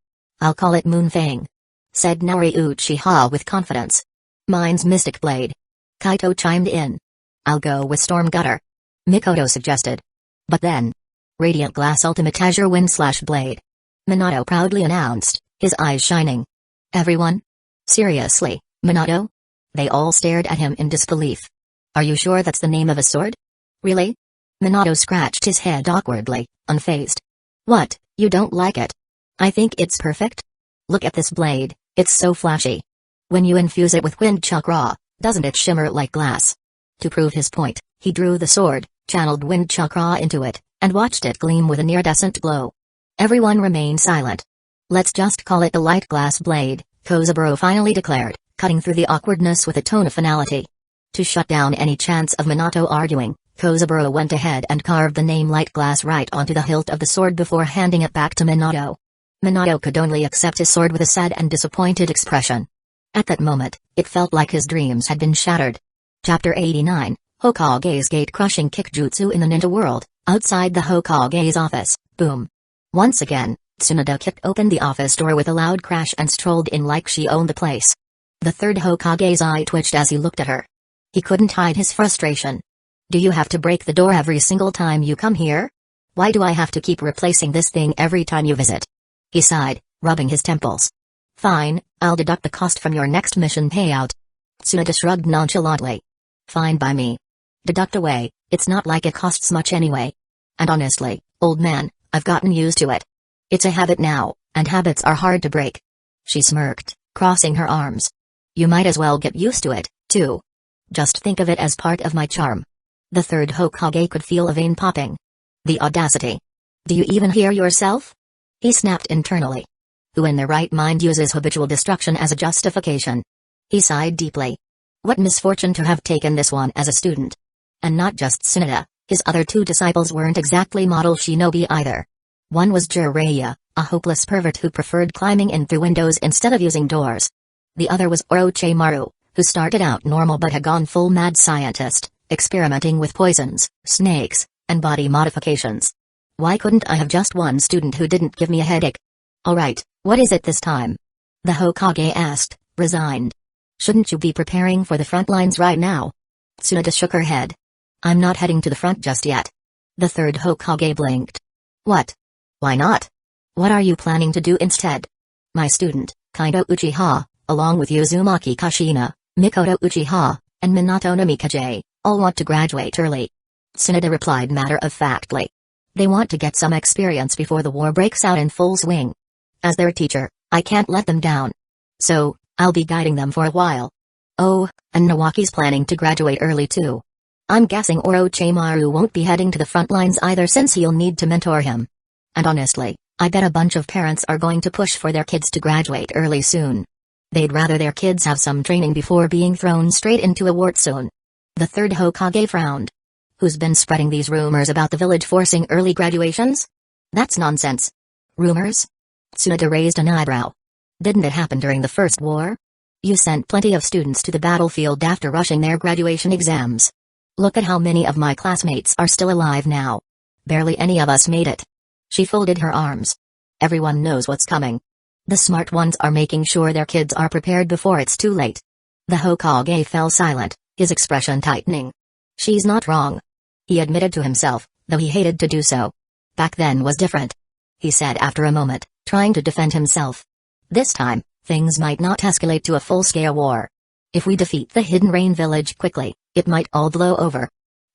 I'll call it Moonfang, said Naori Uchiha with confidence. Mine's Mystic Blade. Kaito chimed in. I'll go with Storm Gutter, Mikoto suggested. But then, Radiant Glass Ultimate Azure Wind/Blade, Minato proudly announced, his eyes shining. Everyone? Seriously, Minato? They all stared at him in disbelief. Are you sure that's the name of a sword? Really? Minato scratched his head awkwardly, unfazed. What, you don't like it? I think it's perfect. Look at this blade, it's so flashy. When you infuse it with wind chakra, doesn't it shimmer like glass? To prove his point, he drew the sword, channeled wind chakra into it, and watched it gleam with an iridescent glow. Everyone remained silent. Let's just call it a light glass blade, Kozaburo finally declared, cutting through the awkwardness with a tone of finality. To shut down any chance of Minato arguing, Kozaburo went ahead and carved the name light glass right onto the hilt of the sword before handing it back to Minato. Minato could only accept his sword with a sad and disappointed expression. At that moment, it felt like his dreams had been shattered. Chapter 89, Hokage's Gate-Crushing Kick Jutsu in the Ninja World. Outside the Hokage's office, boom. Once again, Tsunade kicked open the office door with a loud crash and strolled in like she owned the place. The third Hokage's eye twitched as he looked at her. He couldn't hide his frustration. Do you have to break the door every single time you come here? Why do I have to keep replacing this thing every time you visit? He sighed, rubbing his temples. Fine, I'll deduct the cost from your next mission payout. Tsunade shrugged nonchalantly. Fine by me. Deduct away, it's not like it costs much anyway. And honestly, old man, I've gotten used to it. It's a habit now, and habits are hard to break. She smirked, crossing her arms. You might as well get used to it, too. Just think of it as part of my charm. The third Hokage could feel a vein popping. The audacity. Do you even hear yourself? He snapped internally. Who in their right mind uses habitual destruction as a justification? He sighed deeply. What misfortune to have taken this one as a student. And not just Tsunade, his other two disciples weren't exactly model shinobi either. One was Jiraiya, a hopeless pervert who preferred climbing in through windows instead of using doors. The other was Orochimaru, who started out normal but had gone full mad scientist, experimenting with poisons, snakes, and body modifications. Why couldn't I have just one student who didn't give me a headache? Alright, what is it this time? The Hokage asked, resigned. Shouldn't you be preparing for the front lines right now? Tsunade shook her head. I'm not heading to the front just yet. The third Hokage blinked. What? Why not? What are you planning to do instead? My student, Kaido Uchiha, along with Uzumaki Kushina, Mikoto Uchiha, and Minato Namikaze, all want to graduate early. Tsunade replied matter-of-factly. They want to get some experience before the war breaks out in full swing. As their teacher, I can't let them down. So, I'll be guiding them for a while. Oh, and Nawaki's planning to graduate early too. I'm guessing Orochimaru won't be heading to the front lines either since he'll need to mentor him. And honestly, I bet a bunch of parents are going to push for their kids to graduate early soon. They'd rather their kids have some training before being thrown straight into a war zone. The third Hokage frowned. Who's been spreading these rumors about the village forcing early graduations? That's nonsense. Rumors? Tsunade raised an eyebrow. Didn't it happen during the First War? You sent plenty of students to the battlefield after rushing their graduation exams. Look at how many of my classmates are still alive now. Barely any of us made it. She folded her arms. Everyone knows what's coming. The smart ones are making sure their kids are prepared before it's too late. The Hokage fell silent, his expression tightening. She's not wrong. He admitted to himself, though he hated to do so. Back then was different. He said after a moment, trying to defend himself. This time, things might not escalate to a full-scale war. If we defeat the Hidden Rain village quickly, it might all blow over.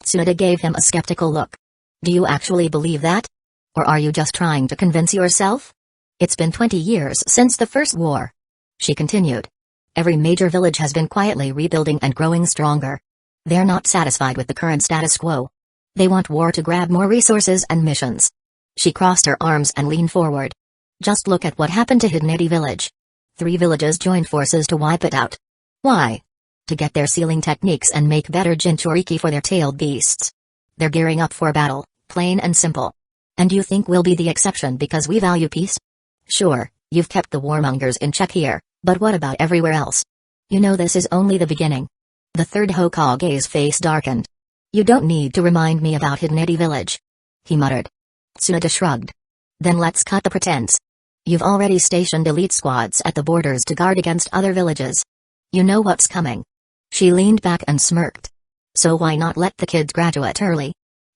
Tsunade gave him a skeptical look. Do you actually believe that? Or are you just trying to convince yourself? It's been 20 years since the First War. She continued. Every major village has been quietly rebuilding and growing stronger. They're not satisfied with the current status quo. They want war to grab more resources and missions. She crossed her arms and leaned forward. Just look at what happened to Hidneti village. 3 villages joined forces to wipe it out. Why? To get their sealing techniques and make better Jinchuriki for their tailed beasts. They're gearing up for battle, plain and simple. And you think we'll be the exception because we value peace? Sure, you've kept the warmongers in check here, but what about everywhere else? You know this is only the beginning. The third Hokage's face darkened. You don't need to remind me about Hidneti village. He muttered. Tsunade shrugged. Then let's cut the pretense. You've already stationed elite squads at the borders to guard against other villages. You know what's coming. She leaned back and smirked. So why not let the kids graduate early?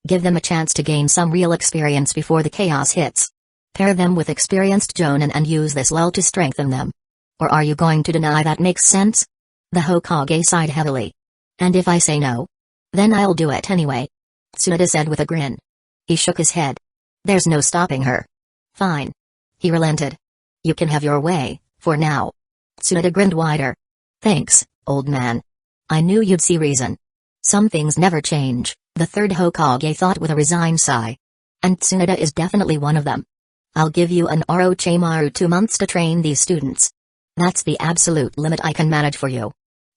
Give them a chance to gain some real experience before the chaos hits. Pair them with experienced jonin and use this lull to strengthen them. Or are you going to deny that makes sense? The Hokage sighed heavily. And if I say no? Then I'll do it anyway. Tsunade said with a grin. He shook his head. There's no stopping her. Fine. He relented. You can have your way, for now. Tsunade grinned wider. Thanks, old man. I knew you'd see reason. Some things never change, the third Hokage thought with a resigned sigh. And Tsunade is definitely one of them. I'll give you an Orochimaru 2 months to train these students. That's the absolute limit I can manage for you.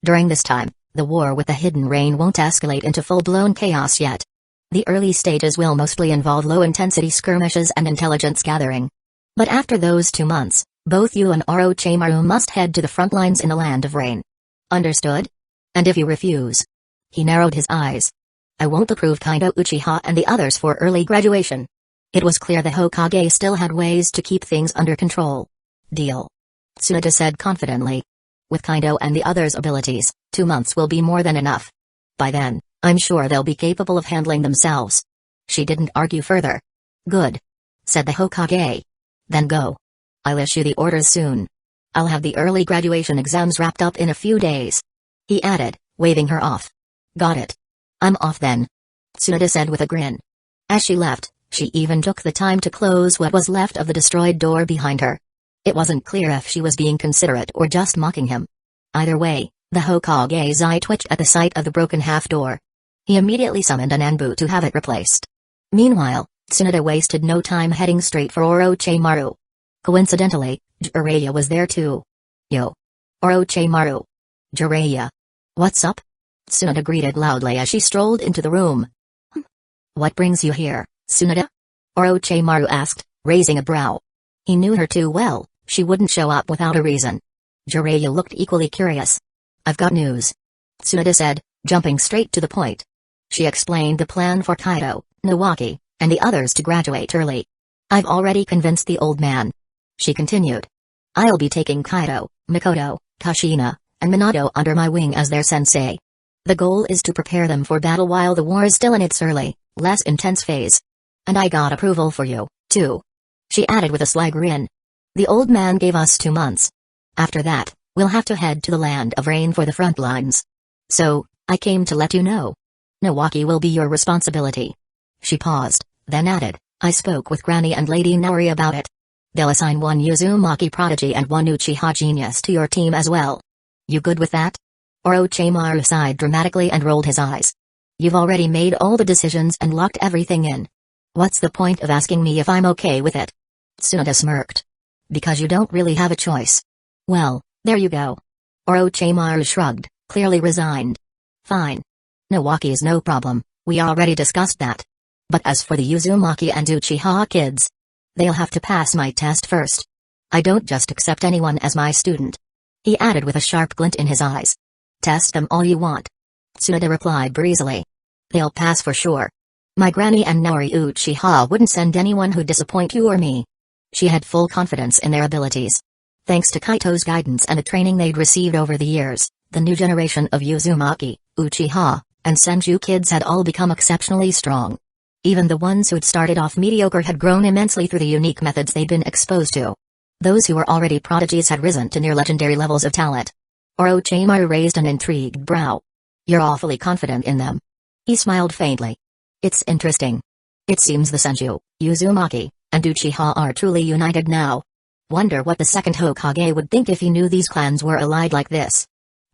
During this time, the war with the Hidden Rain won't escalate into full-blown chaos yet. The early stages will mostly involve low-intensity skirmishes and intelligence gathering. But after those 2 months, both you and Orochimaru must head to the front lines in the Land of Rain. Understood? And if you refuse... He narrowed his eyes. I won't approve Kaido Uchiha and the others for early graduation. It was clear the Hokage still had ways to keep things under control. Deal. Tsunade said confidently. With Kaido and the others' abilities, 2 months will be more than enough. By then, I'm sure they'll be capable of handling themselves. She didn't argue further. Good. Said the Hokage. Then go. I'll issue the orders soon. I'll have the early graduation exams wrapped up in a few days. He added, waving her off. Got it. I'm off then. Tsunade said with a grin. As she left, she even took the time to close what was left of the destroyed door behind her. It wasn't clear if she was being considerate or just mocking him. Either way, the Hokage's eye twitched at the sight of the broken half-door. He immediately summoned an Anbu to have it replaced. Meanwhile, Tsunade wasted no time heading straight for Orochimaru. Coincidentally, Jiraiya was there too. Yo. Orochimaru. Jiraiya. What's up? Tsunade greeted loudly as she strolled into the room. What brings you here, Tsunade? Orochimaru asked, raising a brow. He knew her too well, she wouldn't show up without a reason. Jiraiya looked equally curious. I've got news. Tsunade said, jumping straight to the point. She explained the plan for Kaido, Nawaki, and the others to graduate early. I've already convinced the old man. She continued. I'll be taking Kaido, Mikoto, Kushina, and Minato under my wing as their sensei. The goal is to prepare them for battle while the war is still in its early, less intense phase. And I got approval for you, too. She added with a sly grin. The old man gave us 2 months. After that, we'll have to head to the Land of Rain for the front lines. So, I came to let you know. Nawaki will be your responsibility. She paused, then added, I spoke with Granny and Lady Naori about it. They'll assign 1 Uzumaki prodigy and 1 Uchiha genius to your team as well. You good with that? Orochimaru sighed dramatically and rolled his eyes. You've already made all the decisions and locked everything in. What's the point of asking me if I'm okay with it? Tsunade smirked. Because you don't really have a choice. Well, there you go. Orochimaru shrugged, clearly resigned. Fine. Nawaki is no problem, we already discussed that. But as for the Uzumaki and Uchiha kids, they'll have to pass my test first. I don't just accept anyone as my student. He added with a sharp glint in his eyes. Test them all you want. Tsunade replied breezily. They'll pass for sure. My granny and Naori Uchiha wouldn't send anyone who'd disappoint you or me. She had full confidence in their abilities. Thanks to Kaito's guidance and the training they'd received over the years, the new generation of Uzumaki, Uchiha, and Senju kids had all become exceptionally strong. Even the ones who'd started off mediocre had grown immensely through the unique methods they'd been exposed to. Those who were already prodigies had risen to near legendary levels of talent. Orochimaru raised an intrigued brow. You're awfully confident in them. He smiled faintly. It's interesting. It seems the Senju, Uzumaki, and Uchiha are truly united now. Wonder what the second Hokage would think if he knew these clans were allied like this.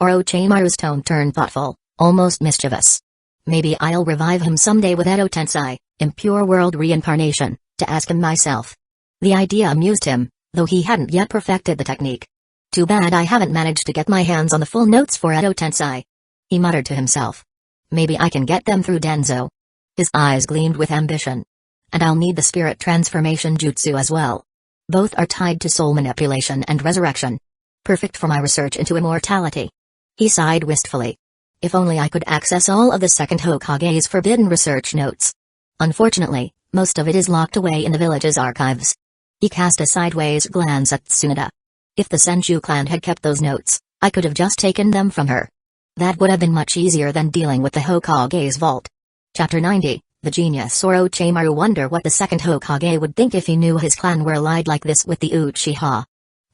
Orochimaru's tone turned thoughtful, almost mischievous. Maybe I'll revive him someday with Edo Tensei, Impure World Reincarnation, to ask him myself. The idea amused him, though he hadn't yet perfected the technique. Too bad I haven't managed to get my hands on the full notes for Edo Tensei. He muttered to himself. Maybe I can get them through Danzo. His eyes gleamed with ambition. And I'll need the spirit transformation jutsu as well. Both are tied to soul manipulation and resurrection. Perfect for my research into immortality. He sighed wistfully. If only I could access all of the second Hokage's forbidden research notes. Unfortunately, most of it is locked away in the village's archives. He cast a sideways glance at Tsunade. If the Senju clan had kept those notes, I could have just taken them from her. That would have been much easier than dealing with the Hokage's vault. Chapter 90, The Genius. Orochimaru wonder what the second Hokage would think if he knew his clan were allied like this with the Uchiha.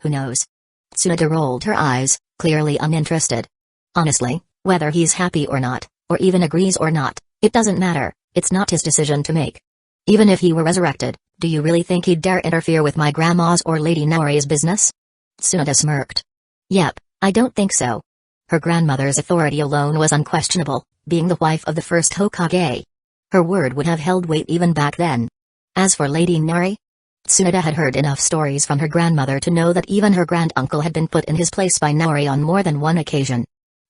Who knows? Tsunade rolled her eyes, clearly uninterested. Honestly, whether he's happy or not, or even agrees or not, it doesn't matter, it's not his decision to make. Even if he were resurrected, do you really think he'd dare interfere with my grandma's or Lady Naori's business? Tsunade smirked. Yep, I don't think so. Her grandmother's authority alone was unquestionable, being the wife of the first Hokage. Her word would have held weight even back then. As for Lady Naori, Tsunade had heard enough stories from her grandmother to know that even her granduncle had been put in his place by Naori on more than one occasion.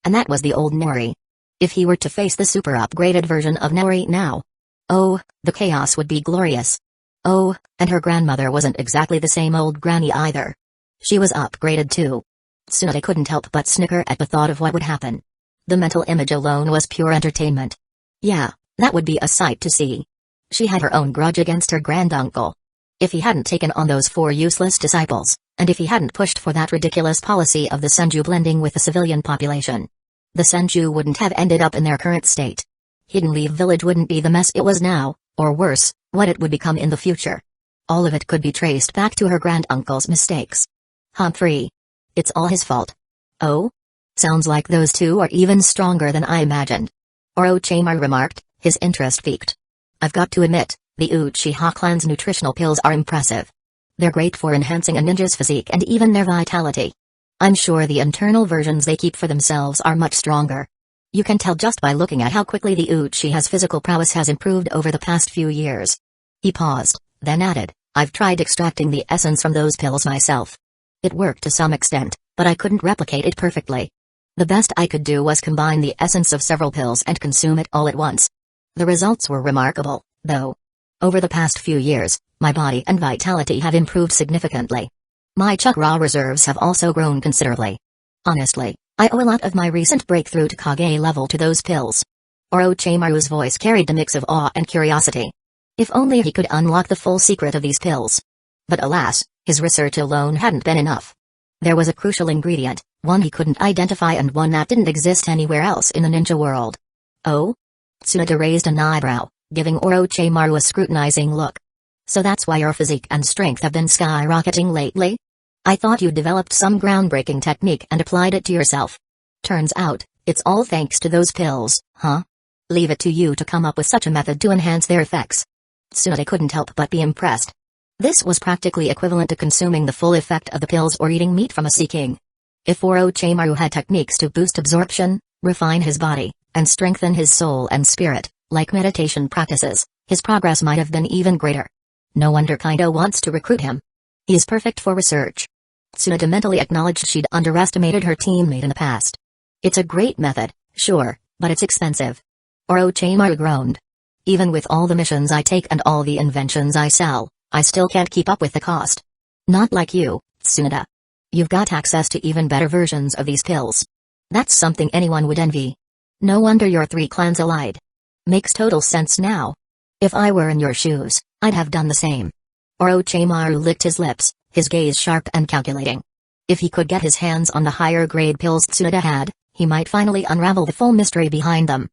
And that was the old Naori. If he were to face the super upgraded version of Naori now, Oh, the chaos would be glorious. Oh, and her grandmother wasn't exactly the same old granny either. She was upgraded too. Tsunade couldn't help but snicker at the thought of what would happen. The mental image alone was pure entertainment. Yeah, that would be a sight to see. She had her own grudge against her granduncle. If he hadn't taken on those 4 useless disciples, and if he hadn't pushed for that ridiculous policy of the Senju blending with the civilian population, the Senju wouldn't have ended up in their current state. Hidden Leaf Village wouldn't be the mess it was now, or worse, what it would become in the future. All of it could be traced back to her granduncle's mistakes. Humphrey. It's all his fault. Oh? Sounds like those two are even stronger than I imagined. Orochimaru remarked, his interest piqued. I've got to admit, the Uchiha clan's nutritional pills are impressive. They're great for enhancing a ninja's physique and even their vitality. I'm sure the internal versions they keep for themselves are much stronger. You can tell just by looking at how quickly the Uchiha's physical prowess has improved over the past few years. He paused, then added, I've tried extracting the essence from those pills myself. It worked to some extent, but I couldn't replicate it perfectly. The best I could do was combine the essence of several pills and consume it all at once. The results were remarkable, though. Over the past few years, my body and vitality have improved significantly. My chakra reserves have also grown considerably. Honestly, I owe a lot of my recent breakthrough to Kage level to those pills. Orochimaru's voice carried a mix of awe and curiosity. If only he could unlock the full secret of these pills. But alas, his research alone hadn't been enough. There was a crucial ingredient, one he couldn't identify and one that didn't exist anywhere else in the ninja world. Oh? Tsunade raised an eyebrow, giving Orochimaru a scrutinizing look. So that's why your physique and strength have been skyrocketing lately? I thought you developed some groundbreaking technique and applied it to yourself. Turns out, it's all thanks to those pills, huh? Leave it to you to come up with such a method to enhance their effects. Tsunade couldn't help but be impressed. This was practically equivalent to consuming the full effect of the pills or eating meat from a sea king. If Orochimaru had techniques to boost absorption, refine his body, and strengthen his soul and spirit, like meditation practices, his progress might have been even greater. No wonder Kaido wants to recruit him. He is perfect for research. Tsunade mentally acknowledged she'd underestimated her teammate in the past. It's a great method, sure, but it's expensive. Orochimaru groaned. Even with all the missions I take and all the inventions I sell, I still can't keep up with the cost. Not like you, Tsunade. You've got access to even better versions of these pills. That's something anyone would envy. No wonder your 3 clans allied. Makes total sense now. If I were in your shoes, I'd have done the same. Orochimaru licked his lips, his gaze sharp and calculating. If he could get his hands on the higher grade pills Tsunade had, he might finally unravel the full mystery behind them.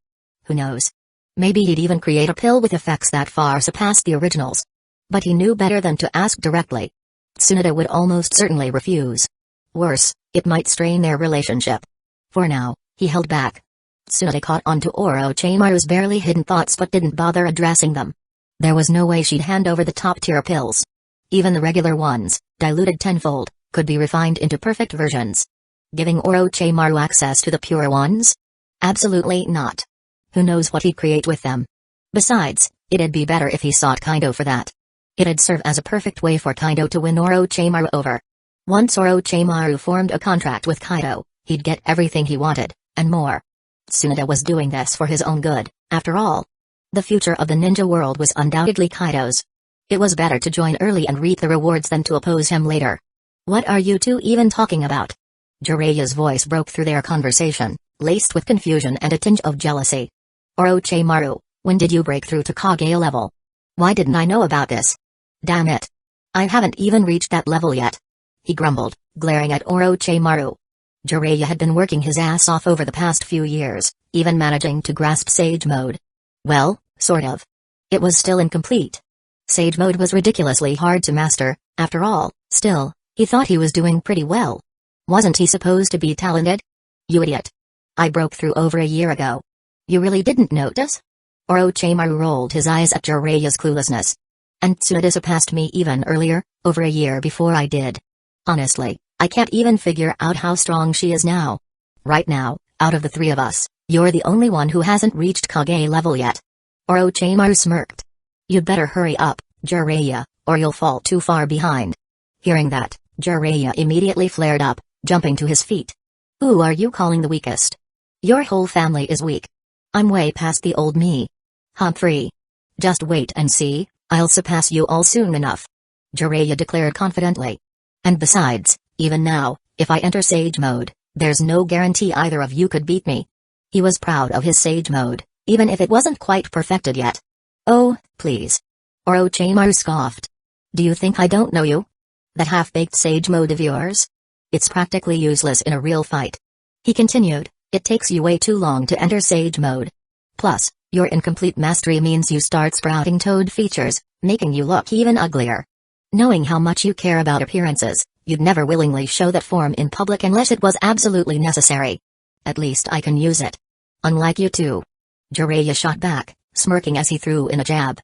Who knows? Maybe he'd even create a pill with effects that far surpassed the originals. But he knew better than to ask directly. Tsunade would almost certainly refuse. Worse, it might strain their relationship. For now, he held back. Tsunade caught on to Orochimaru's barely hidden thoughts but didn't bother addressing them. There was no way she'd hand over the top-tier pills. Even the regular ones, diluted tenfold, could be refined into perfect versions. Giving Orochimaru access to the pure ones? Absolutely not. Who knows what he'd create with them? Besides, it'd be better if he sought Kaido for that. It'd serve as a perfect way for Kaido to win Orochimaru over. Once Orochimaru formed a contract with Kaido, he'd get everything he wanted, and more. Tsunade was doing this for his own good, after all. The future of the ninja world was undoubtedly Kaido's. It was better to join early and reap the rewards than to oppose him later. What are you two even talking about? Jiraiya's voice broke through their conversation, laced with confusion and a tinge of jealousy. Orochimaru, when did you break through to Kage level? Why didn't I know about this? Damn it. I haven't even reached that level yet. He grumbled, glaring at Orochimaru. Jiraiya had been working his ass off over the past few years, even managing to grasp Sage Mode. Well, sort of. It was still incomplete. Sage Mode was ridiculously hard to master, after all. Still, he thought he was doing pretty well. Wasn't he supposed to be talented? You idiot. I broke through over a year ago. You really didn't notice? Orochimaru rolled his eyes at Jiraiya's cluelessness. And Tsunade surpassed me even earlier, over a year before I did. Honestly, I can't even figure out how strong she is now. Right now, out of the 3 of us, you're the only one who hasn't reached Kage level yet. Orochimaru smirked. You'd better hurry up, Jiraiya, or you'll fall too far behind. Hearing that, Jiraiya immediately flared up, jumping to his feet. Who are you calling the weakest? Your whole family is weak. I'm way past the old me. Humphrey. Just wait and see, I'll surpass you all soon enough. Jiraiya declared confidently. And besides, even now, if I enter Sage Mode, there's no guarantee either of you could beat me. He was proud of his Sage Mode, even if it wasn't quite perfected yet. Oh, please. Orochimaru scoffed. Do you think I don't know you? That half-baked Sage Mode of yours? It's practically useless in a real fight. He continued, it takes you way too long to enter Sage Mode. Plus, your incomplete mastery means you start sprouting toad features, making you look even uglier. Knowing how much you care about appearances, you'd never willingly show that form in public unless it was absolutely necessary. At least I can use it. Unlike you two. Jiraiya shot back, smirking as he threw in a jab.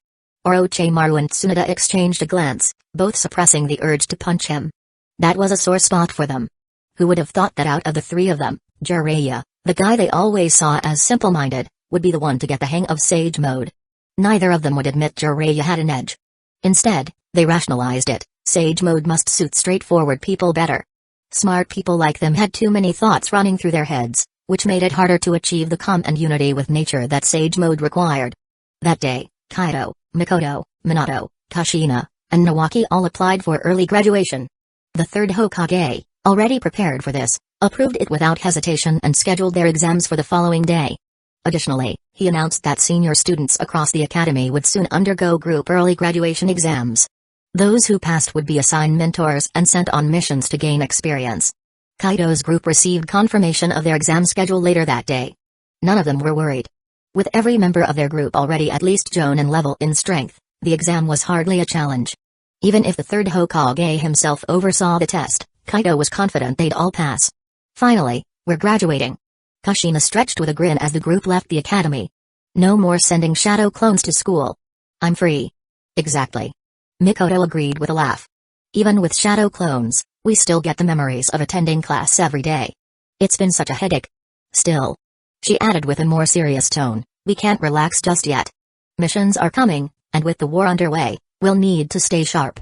Orochimaru and Tsunade exchanged a glance, both suppressing the urge to punch him. That was a sore spot for them. Who would have thought that out of the three of them, Jiraiya, the guy they always saw as simple-minded, would be the one to get the hang of Sage Mode? Neither of them would admit Jiraiya had an edge. Instead, they rationalized it, Sage Mode must suit straightforward people better. Smart people like them had too many thoughts running through their heads, which made it harder to achieve the calm and unity with nature that Sage Mode required. That day, Kaido, Mikoto, Minato, Kushina, and Nawaki all applied for early graduation. The third Hokage, already prepared for this, approved it without hesitation and scheduled their exams for the following day. Additionally, he announced that senior students across the academy would soon undergo group early graduation exams. Those who passed would be assigned mentors and sent on missions to gain experience. Kaido's group received confirmation of their exam schedule later that day. None of them were worried. With every member of their group already at least Jonin level in strength, the exam was hardly a challenge. Even if the third Hokage himself oversaw the test, Kaido was confident they'd all pass. Finally, we're graduating. Kushina stretched with a grin as the group left the academy. No more sending shadow clones to school. I'm free. Exactly. Mikoto agreed with a laugh. Even with shadow clones, we still get the memories of attending class every day. It's been such a headache. Still. She added with a more serious tone, we can't relax just yet. Missions are coming, and with the war underway, we'll need to stay sharp.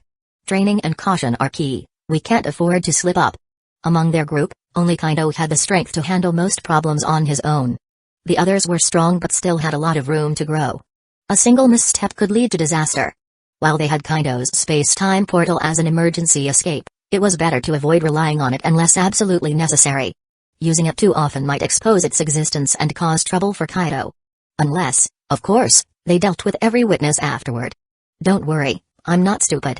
Training and caution are key, we can't afford to slip up. Among their group, only Kaido had the strength to handle most problems on his own. The others were strong but still had a lot of room to grow. A single misstep could lead to disaster. While they had Kaido's space-time portal as an emergency escape, it was better to avoid relying on it unless absolutely necessary. Using it too often might expose its existence and cause trouble for Kaido. Unless, of course, they dealt with every witness afterward. Don't worry, I'm not stupid.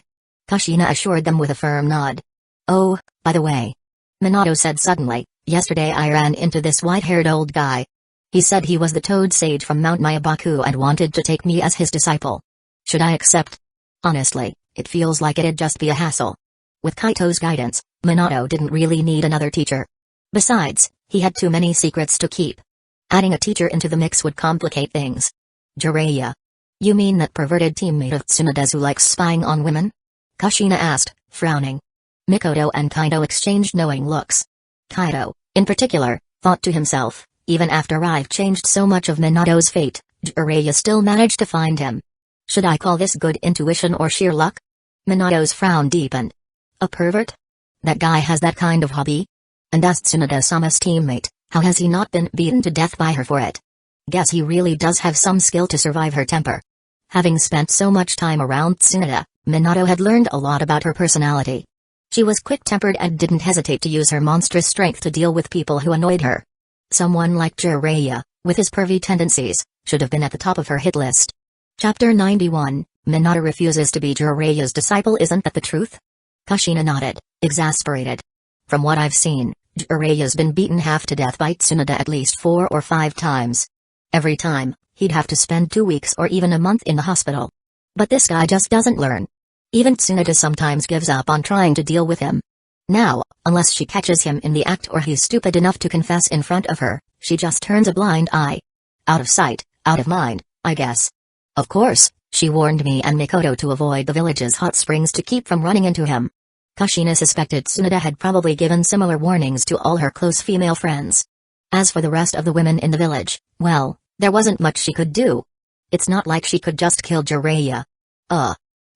Kushina assured them with a firm nod. Oh, by the way. Minato said suddenly, yesterday I ran into this white-haired old guy. He said he was the Toad Sage from Mount Myabaku and wanted to take me as his disciple. Should I accept? Honestly, it feels like it'd just be a hassle. With Kaito's guidance, Minato didn't really need another teacher. Besides, he had too many secrets to keep. Adding a teacher into the mix would complicate things. Jiraiya. You mean that perverted teammate of Tsunade's who likes spying on women? Kushina asked, frowning. Mikoto and Kaido exchanged knowing looks. Kaido, in particular, thought to himself, even after I've changed so much of Minato's fate, Jiraiya still managed to find him. Should I call this good intuition or sheer luck? Minato's frown deepened. A pervert? That guy has that kind of hobby? And as Tsunade-sama's teammate, how has he not been beaten to death by her for it? Guess he really does have some skill to survive her temper. Having spent so much time around Tsunade, Minato had learned a lot about her personality. She was quick-tempered and didn't hesitate to use her monstrous strength to deal with people who annoyed her. Someone like Jiraiya, with his pervy tendencies, should have been at the top of her hit list. Chapter 91, Minato refuses to be Jiraiya's disciple. Isn't that the truth? Kushina nodded, exasperated. From what I've seen, Jiraiya's been beaten half to death by Tsunade at least 4 or 5 times. Every time, he'd have to spend 2 weeks or even a month in the hospital. But this guy just doesn't learn. Even Tsunade sometimes gives up on trying to deal with him. Now, unless she catches him in the act or he's stupid enough to confess in front of her, she just turns a blind eye. Out of sight, out of mind, I guess. Of course, she warned me and Mikoto to avoid the village's hot springs to keep from running into him. Kushina suspected Tsunade had probably given similar warnings to all her close female friends. As for the rest of the women in the village, well, there wasn't much she could do. It's not like she could just kill Jiraiya.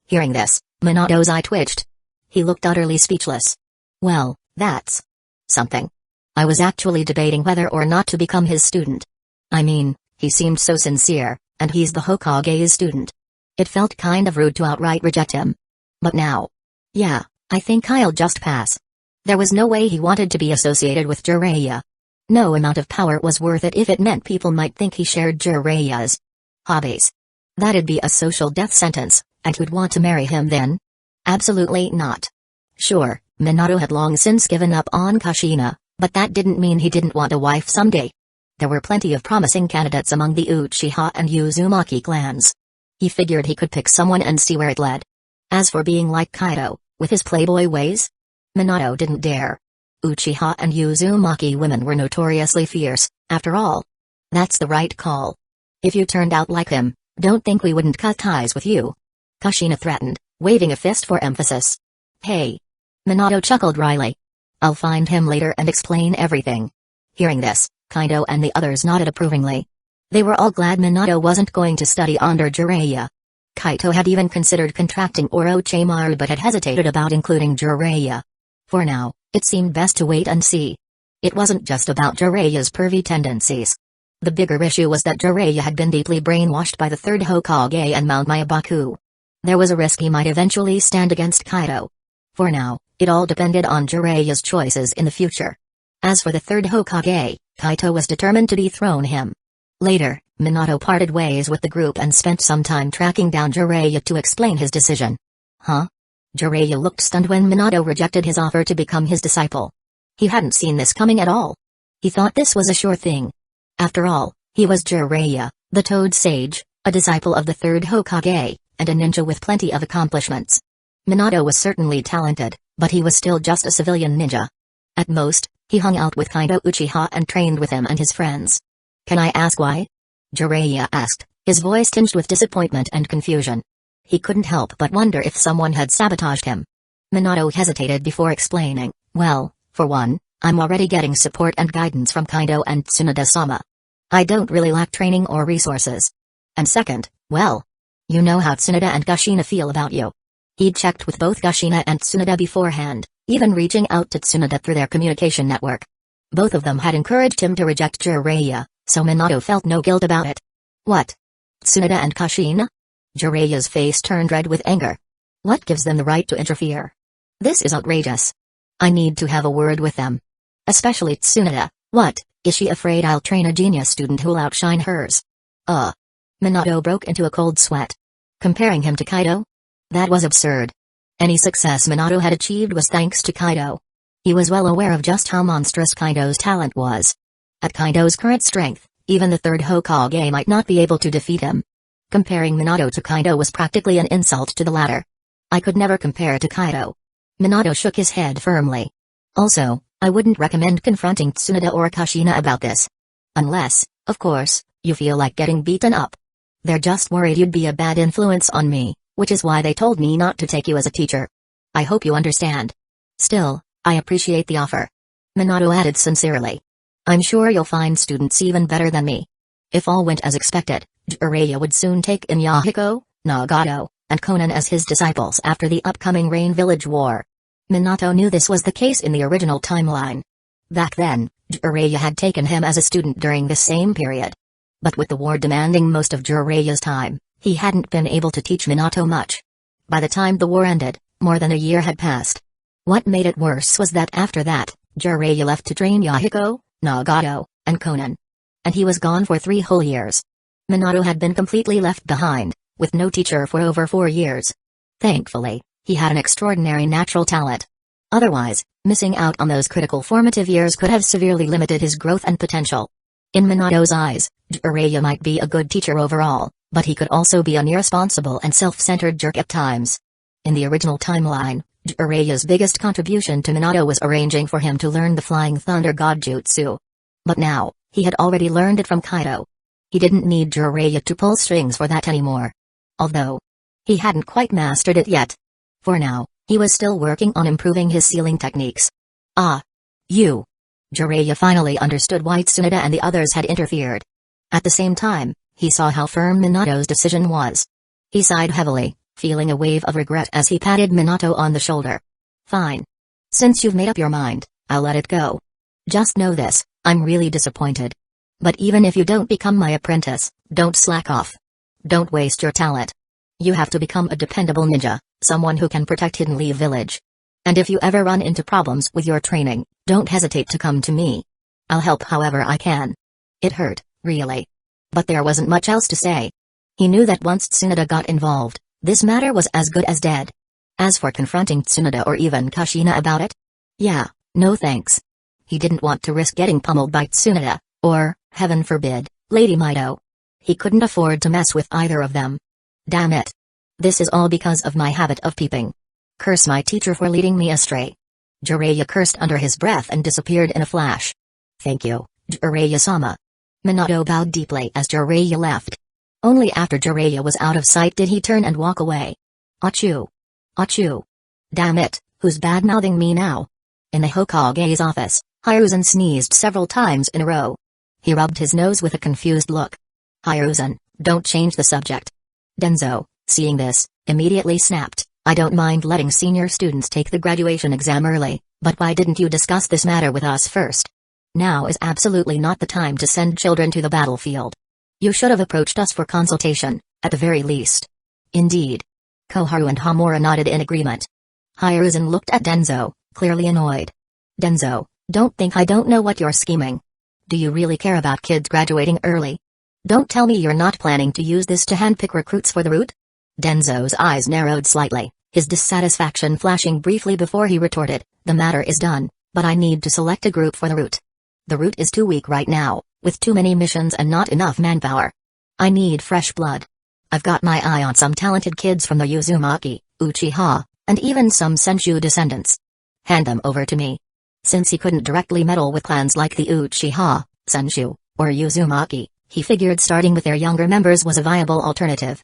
Hearing this, Minato's eye twitched. He looked utterly speechless. Well, that's something. I was actually debating whether or not to become his student. I mean, he seemed so sincere, and he's the Hokage's student. It felt kind of rude to outright reject him. But now. Yeah, I think I'll just pass. There was no way he wanted to be associated with Jiraiya. No amount of power was worth it if it meant people might think he shared Jiraiya's hobbies. That'd be a social death sentence, and who'd want to marry him then? Absolutely not. Sure, Minato had long since given up on Kushina, but that didn't mean he didn't want a wife someday. There were plenty of promising candidates among the Uchiha and Uzumaki clans. He figured he could pick someone and see where it led. As for being like Kaido, with his playboy ways, Minato didn't dare. Uchiha and Uzumaki women were notoriously fierce, after all. That's the right call. If you turned out like him, don't think we wouldn't cut ties with you. Kushina threatened, waving a fist for emphasis. Hey. Minato chuckled wryly. I'll find him later and explain everything. Hearing this, Kaido and the others nodded approvingly. They were all glad Minato wasn't going to study under Jiraiya. Kaito had even considered contracting Orochimaru but had hesitated about including Jiraiya. For now, it seemed best to wait and see. It wasn't just about Jiraiya's pervy tendencies. The bigger issue was that Jiraiya had been deeply brainwashed by the third Hokage and Mount Myabaku. There was a risk he might eventually stand against Kaido. For now, it all depended on Jiraiya's choices in the future. As for the third Hokage, Kaito was determined to dethrone him. Later, Minato parted ways with the group and spent some time tracking down Jiraiya to explain his decision. Huh? Jiraiya looked stunned when Minato rejected his offer to become his disciple. He hadn't seen this coming at all. He thought this was a sure thing. After all, he was Jiraiya, the Toad Sage, a disciple of the third Hokage, and a ninja with plenty of accomplishments. Minato was certainly talented, but he was still just a civilian ninja. At most, he hung out with Kaido Uchiha and trained with him and his friends. Can I ask why? Jiraiya asked, his voice tinged with disappointment and confusion. He couldn't help but wonder if someone had sabotaged him. Minato hesitated before explaining, well, for one, I'm already getting support and guidance from Kaido and Tsunade-sama. I don't really lack training or resources. And second, well, you know how Tsunade and Kushina feel about you. He'd checked with both Kushina and Tsunade beforehand, even reaching out to Tsunade through their communication network. Both of them had encouraged him to reject Jiraiya, so Minato felt no guilt about it. What? Tsunade and Kushina? Jiraiya's face turned red with anger. What gives them the right to interfere? This is outrageous. I need to have a word with them. Especially Tsunade. What, is she afraid I'll train a genius student who'll outshine hers? Minato broke into a cold sweat. Comparing him to Kaido? That was absurd. Any success Minato had achieved was thanks to Kaido. He was well aware of just how monstrous Kaido's talent was. At Kaido's current strength, even the third Hokage might not be able to defeat him. Comparing Minato to Kaido was practically an insult to the latter. I could never compare to Kaido. Minato shook his head firmly. Also, I wouldn't recommend confronting Tsunade or Kushina about this. Unless, of course, you feel like getting beaten up. They're just worried you'd be a bad influence on me, which is why they told me not to take you as a teacher. I hope you understand. Still, I appreciate the offer. Minato added sincerely. I'm sure you'll find students even better than me. If all went as expected, Jiraiya would soon take in Hueco, Nagato, and Konan as his disciples after the upcoming Rain Village War. Minato knew this was the case in the original timeline. Back then, Jiraiya had taken him as a student during this same period. But with the war demanding most of Jiraiya's time, he hadn't been able to teach Minato much. By the time the war ended, more than a year had passed. What made it worse was that after that, Jiraiya left to train Hueco, Nagato, and Konan. And he was gone for 3 whole years. Minato had been completely left behind, with no teacher for over 4 years. Thankfully, he had an extraordinary natural talent. Otherwise, missing out on those critical formative years could have severely limited his growth and potential. In Minato's eyes, Jiraiya might be a good teacher overall, but he could also be an irresponsible and self-centered jerk at times. In the original timeline, Jiraiya's biggest contribution to Minato was arranging for him to learn the Flying Thunder God Jutsu. But now, he had already learned it from Kaido. He didn't need Jiraiya to pull strings for that anymore. Although, he hadn't quite mastered it yet. For now, he was still working on improving his sealing techniques. You. Jiraiya finally understood why Tsunade and the others had interfered. At the same time, he saw how firm Minato's decision was. He sighed heavily, feeling a wave of regret as he patted Minato on the shoulder. Fine. Since you've made up your mind, I'll let it go. Just know this, I'm really disappointed. But even if you don't become my apprentice, don't slack off. Don't waste your talent. You have to become a dependable ninja, someone who can protect Hidden Leaf Village. And if you ever run into problems with your training, don't hesitate to come to me. I'll help however I can. It hurt, really. But there wasn't much else to say. He knew that once Tsunade got involved, this matter was as good as dead. As for confronting Tsunade or even Kushina about it? Yeah, no thanks. He didn't want to risk getting pummeled by Tsunade, or, heaven forbid, Lady Mido. He couldn't afford to mess with either of them. Damn it. This is all because of my habit of peeping. Curse my teacher for leading me astray. Jiraiya cursed under his breath and disappeared in a flash. Thank you, Jiraiya-sama. Minato bowed deeply as Jiraiya left. Only after Jiraiya was out of sight did he turn and walk away. Achoo. Achoo. Damn it, who's bad-mouthing me now? In the Hokage's office, Hiruzen sneezed several times in a row. He rubbed his nose with a confused look. Hiruzen, don't change the subject. Danzo, seeing this, immediately snapped, I don't mind letting senior students take the graduation exam early, but why didn't you discuss this matter with us first? Now is absolutely not the time to send children to the battlefield. You should have approached us for consultation, at the very least. Indeed. Koharu and Hamura nodded in agreement. Hiruzen looked at Danzo, clearly annoyed. Danzo, don't think I don't know what you're scheming. Do you really care about kids graduating early? Don't tell me you're not planning to use this to handpick recruits for the route? Danzo's eyes narrowed slightly, his dissatisfaction flashing briefly before he retorted, the matter is done, but I need to select a group for the route. The route is too weak right now, with too many missions and not enough manpower. I need fresh blood. I've got my eye on some talented kids from the Uzumaki, Uchiha, and even some Senshu descendants. Hand them over to me. Since he couldn't directly meddle with clans like the Uchiha, Senshu, or Uzumaki, he figured starting with their younger members was a viable alternative.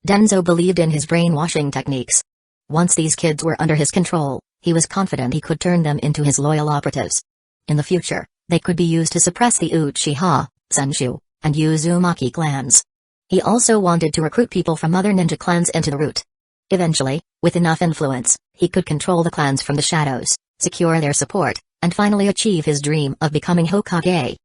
Danzo believed in his brainwashing techniques. Once these kids were under his control, he was confident he could turn them into his loyal operatives. In the future, they could be used to suppress the Uchiha, Senshu, and Uzumaki clans. He also wanted to recruit people from other ninja clans into the route. Eventually, with enough influence, he could control the clans from the shadows, secure their support, and finally achieve his dream of becoming Hokage.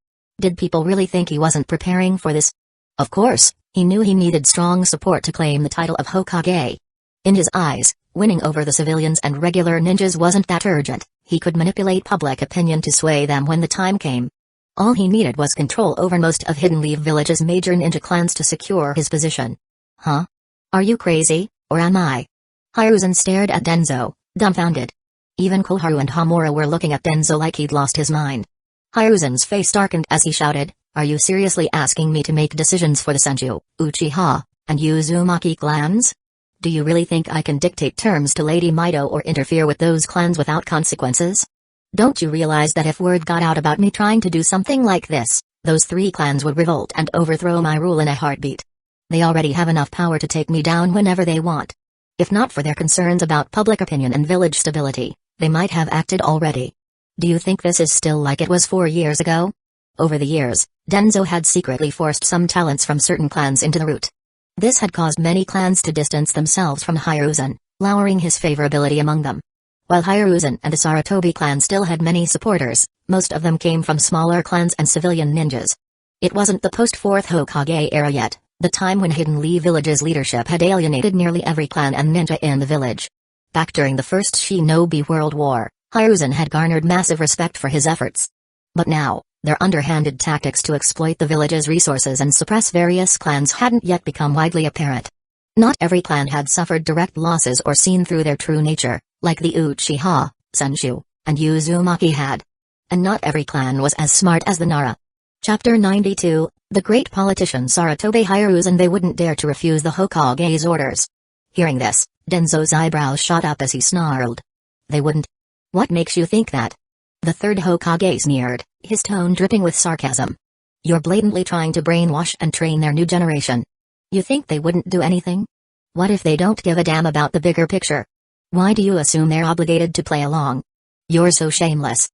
Did people really think he wasn't preparing for this? Of course, he knew he needed strong support to claim the title of Hokage. In his eyes, winning over the civilians and regular ninjas wasn't that urgent. He could manipulate public opinion to sway them when the time came. All he needed was control over most of Hidden Leaf Village's major ninja clans to secure his position. Huh? Are you crazy, or am I? Hiruzen stared at Danzo, dumbfounded. Even Koharu and Hamura were looking at Danzo like he'd lost his mind. Hiruzen's face darkened as he shouted, are you seriously asking me to make decisions for the Senshu, Uchiha, and Uzumaki clans? Do you really think I can dictate terms to Lady Mido or interfere with those clans without consequences? Don't you realize that if word got out about me trying to do something like this, those three clans would revolt and overthrow my rule in a heartbeat? They already have enough power to take me down whenever they want. If not for their concerns about public opinion and village stability, they might have acted already. Do you think this is still like it was 4 years ago? Over the years, Danzo had secretly forced some talents from certain clans into the route. This had caused many clans to distance themselves from Hiruzen, lowering his favorability among them. While Hiruzen and the Sarutobi clan still had many supporters, most of them came from smaller clans and civilian ninjas. It wasn't the post-4th Hokage era yet, the time when Hidden Leaf Village's leadership had alienated nearly every clan and ninja in the village. Back during the First Shinobi World War, Hiruzen had garnered massive respect for his efforts. But now, their underhanded tactics to exploit the village's resources and suppress various clans hadn't yet become widely apparent. Not every clan had suffered direct losses or seen through their true nature, like the Uchiha, Senshu, and Uzumaki had. And not every clan was as smart as the Nara. Chapter 92, The Great Politician Sarutobi Hiruzen. They wouldn't dare to refuse the Hokage's orders. Hearing this, Danzo's eyebrows shot up as he snarled. They wouldn't? What makes you think that? The third Hokage sneered, his tone dripping with sarcasm. You're blatantly trying to brainwash and train their new generation. You think they wouldn't do anything? What if they don't give a damn about the bigger picture? Why do you assume they're obligated to play along? You're so shameless.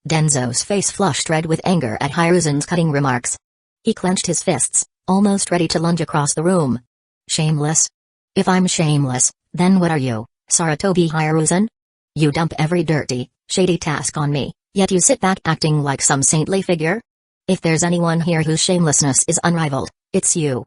Danzo's face flushed red with anger at Hiruzen's cutting remarks. He clenched his fists, almost ready to lunge across the room. Shameless? If I'm shameless, then what are you, Sarutobi Hiruzen? You dump every dirty, shady task on me, yet you sit back acting like some saintly figure? If there's anyone here whose shamelessness is unrivaled, it's you.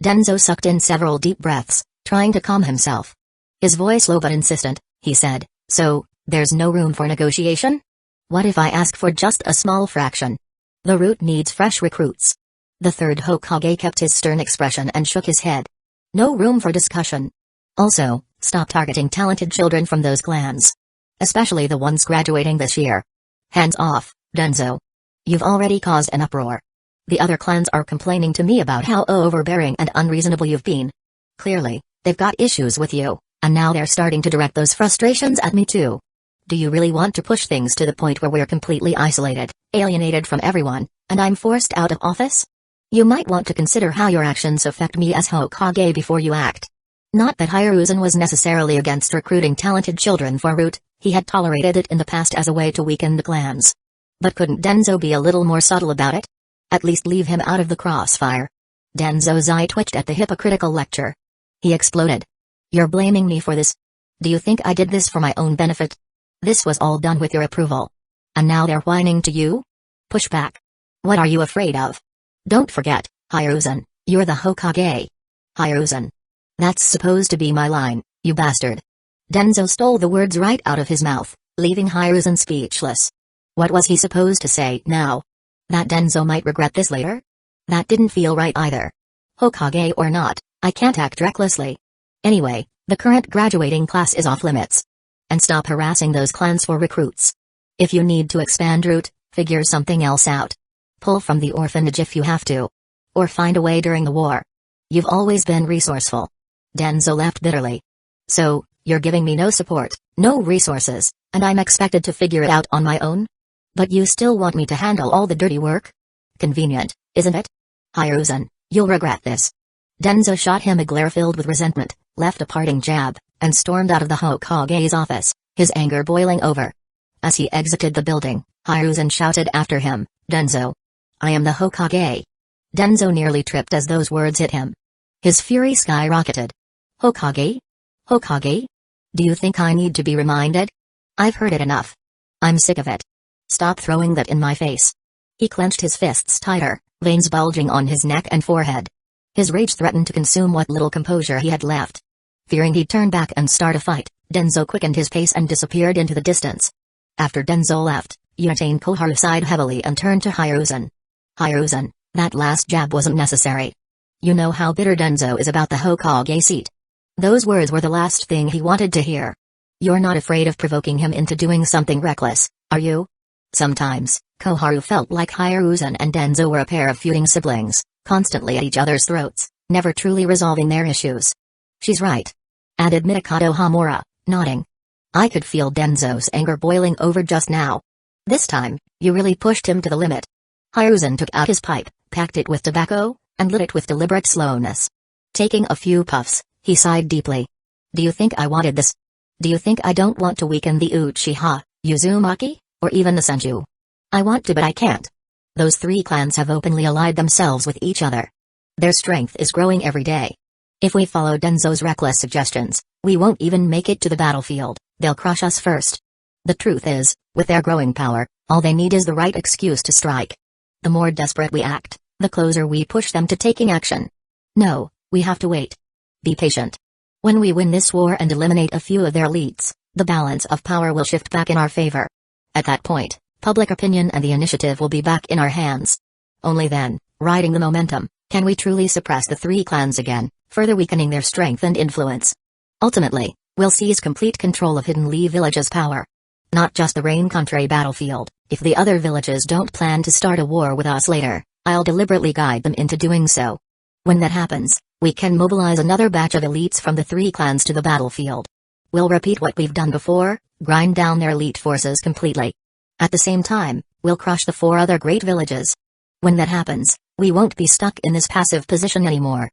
Danzo sucked in several deep breaths, trying to calm himself. His voice low but insistent, he said, "So, there's no room for negotiation? What if I ask for just a small fraction? The route needs fresh recruits." The third Hokage kept his stern expression and shook his head. "No room for discussion. Also, stop targeting talented children from those clans. Especially the ones graduating this year. Hands off, Danzo. You've already caused an uproar. The other clans are complaining to me about how overbearing and unreasonable you've been. Clearly, they've got issues with you, and now they're starting to direct those frustrations at me too. Do you really want to push things to the point where we're completely isolated, alienated from everyone, and I'm forced out of office? You might want to consider how your actions affect me as Hokage before you act." Not that Hiruzen was necessarily against recruiting talented children for Root, he had tolerated it in the past as a way to weaken the clans. But couldn't Danzo be a little more subtle about it? At least leave him out of the crossfire. Danzo's eye twitched at the hypocritical lecture. He exploded. "You're blaming me for this? Do you think I did this for my own benefit? This was all done with your approval. And now they're whining to you? Push back. What are you afraid of? Don't forget, Hiruzen, you're the Hokage. Hiruzen. That's supposed to be my line, you bastard." Danzo stole the words right out of his mouth, leaving Hiruzen speechless. What was he supposed to say now? That Danzo might regret this later? That didn't feel right either. Hokage or not, I can't act recklessly. Anyway, the current graduating class is off limits. And stop harassing those clans for recruits. If you need to expand Root, figure something else out. Pull from the orphanage if you have to. Or find a way during the war. You've always been resourceful. Danzo laughed bitterly. "So, you're giving me no support, no resources, and I'm expected to figure it out on my own? But you still want me to handle all the dirty work? Convenient, isn't it? Hiruzen, you'll regret this." Danzo shot him a glare filled with resentment, left a parting jab, and stormed out of the Hokage's office, his anger boiling over. As he exited the building, Hiruzen shouted after him, "Danzo! I am the Hokage!" Danzo nearly tripped as those words hit him. His fury skyrocketed. "Hokage? Hokage? Do you think I need to be reminded? I've heard it enough. I'm sick of it. Stop throwing that in my face." He clenched his fists tighter, veins bulging on his neck and forehead. His rage threatened to consume what little composure he had left. Fearing he'd turn back and start a fight, Danzo quickened his pace and disappeared into the distance. After Danzo left, Uchiha Koharu sighed heavily and turned to Hiruzen. "Hiruzen, that last jab wasn't necessary. You know how bitter Danzo is about the Hokage seat." Those words were the last thing he wanted to hear. "You're not afraid of provoking him into doing something reckless, are you?" Sometimes, Koharu felt like Hiruzen and Danzo were a pair of feuding siblings, constantly at each other's throats, never truly resolving their issues. "She's right," added Mikado Hamura, nodding. "I could feel Danzo's anger boiling over just now. This time, you really pushed him to the limit." Hiruzen took out his pipe, packed it with tobacco, and lit it with deliberate slowness. Taking a few puffs, he sighed deeply. "Do you think I wanted this? Do you think I don't want to weaken the Uchiha, Uzumaki, or even the Senju? I want to but I can't. Those three clans have openly allied themselves with each other. Their strength is growing every day. If we follow Danzo's reckless suggestions, we won't even make it to the battlefield, they'll crush us first. The truth is, with their growing power, all they need is the right excuse to strike. The more desperate we act, the closer we push them to taking action. No, we have to wait. Be patient. When we win this war and eliminate a few of their elites, the balance of power will shift back in our favor. At that point, public opinion and the initiative will be back in our hands. Only then, riding the momentum, can we truly suppress the three clans again, further weakening their strength and influence. Ultimately, we'll seize complete control of Hidden Lee Village's power. Not just the Rain Country battlefield. If the other villages don't plan to start a war with us later, I'll deliberately guide them into doing so. When that happens, we can mobilize another batch of elites from the three clans to the battlefield. We'll repeat what we've done before, grind down their elite forces completely. At the same time, we'll crush the four other great villages. When that happens, we won't be stuck in this passive position anymore.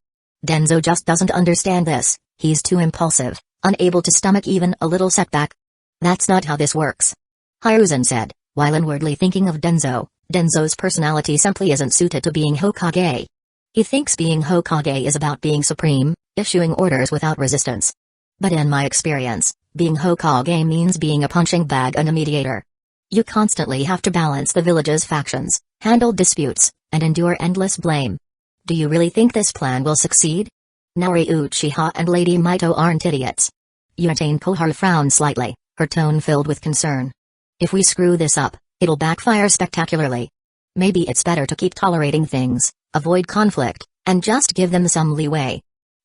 Danzo just doesn't understand this. He's too impulsive, unable to stomach even a little setback. That's not how this works. Hiruzen said, while inwardly thinking of Danzo. Danzo's personality simply isn't suited to being Hokage. He thinks being Hokage is about being supreme, issuing orders without resistance. But in my experience, being Hokage means being a punching bag and a mediator. You constantly have to balance the village's factions, handle disputes, and endure endless blame. Do you really think this plan will succeed? Naori Uchiha and Lady Mito aren't idiots. Uchiha Koharu frowned slightly, her tone filled with concern. If we screw this up, it'll backfire spectacularly. Maybe it's better to keep tolerating things, avoid conflict, and just give them some leeway.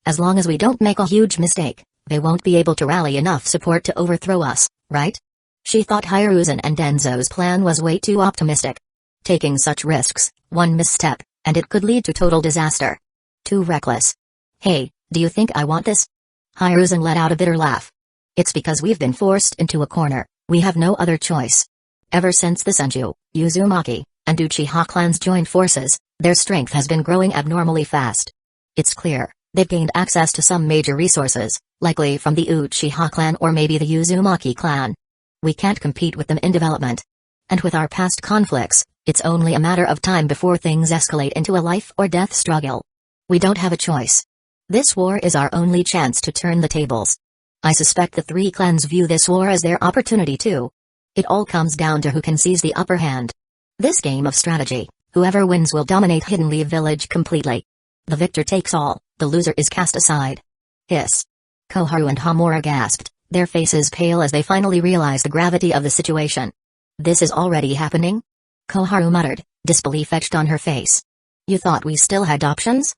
As long as we don't make a huge mistake, they won't be able to rally enough support to overthrow us, right? She thought Hiruzen and Danzo's plan was way too optimistic. Taking such risks, one misstep, and it could lead to total disaster. Too reckless. Hey, do you think I want this? Hiruzen let out a bitter laugh. It's because we've been forced into a corner, we have no other choice. Ever since the Senju, Uzumaki, and Uchiha clans joined forces, their strength has been growing abnormally fast. It's clear, they've gained access to some major resources, likely from the Uchiha clan or maybe the Uzumaki clan. We can't compete with them in development. And with our past conflicts, it's only a matter of time before things escalate into a life-or-death struggle. We don't have a choice. This war is our only chance to turn the tables. I suspect the three clans view this war as their opportunity too. It all comes down to who can seize the upper hand. This game of strategy, whoever wins will dominate Hidden Leaf Village completely. The victor takes all, the loser is cast aside. Hiss. Koharu and Hamura gasped, their faces pale as they finally realized the gravity of the situation. This is already happening? Koharu muttered, disbelief etched on her face. You thought we still had options?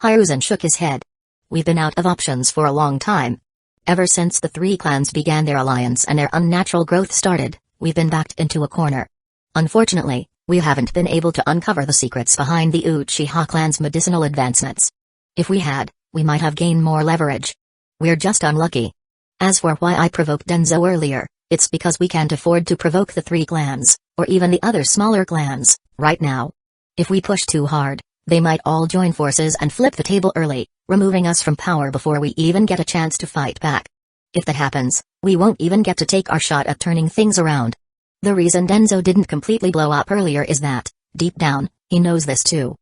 Hiruzen shook his head. We've been out of options for a long time. Ever since the three clans began their alliance and their unnatural growth started, we've been backed into a corner. Unfortunately, we haven't been able to uncover the secrets behind the Uchiha clan's medicinal advancements. If we had, we might have gained more leverage. We're just unlucky. As for why I provoked Danzo earlier, it's because we can't afford to provoke the three clans, or even the other smaller clans, right now. If we push too hard, they might all join forces and flip the table early, removing us from power before we even get a chance to fight back. If that happens, we won't even get to take our shot at turning things around. The reason Danzo didn't completely blow up earlier is that, deep down, he knows this too.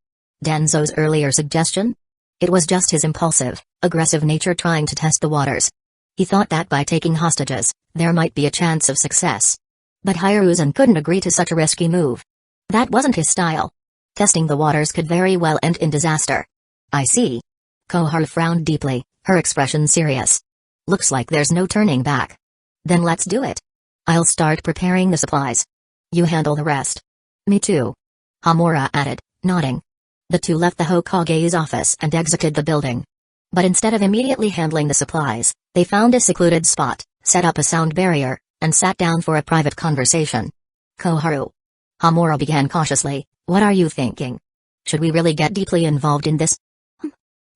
Danzo's earlier suggestion? It was just his impulsive, aggressive nature trying to test the waters. He thought that by taking hostages, there might be a chance of success. But Hiruzen couldn't agree to such a risky move. That wasn't his style. Testing the waters could very well end in disaster. I see. Koharu frowned deeply, her expression serious. Looks like there's no turning back. Then let's do it. I'll start preparing the supplies. You handle the rest. Me too. Hamura added, nodding. The two left the Hokage's office and exited the building. But instead of immediately handling the supplies, they found a secluded spot, set up a sound barrier, and sat down for a private conversation. Koharu. Hamura began cautiously, what are you thinking? Should we really get deeply involved in this?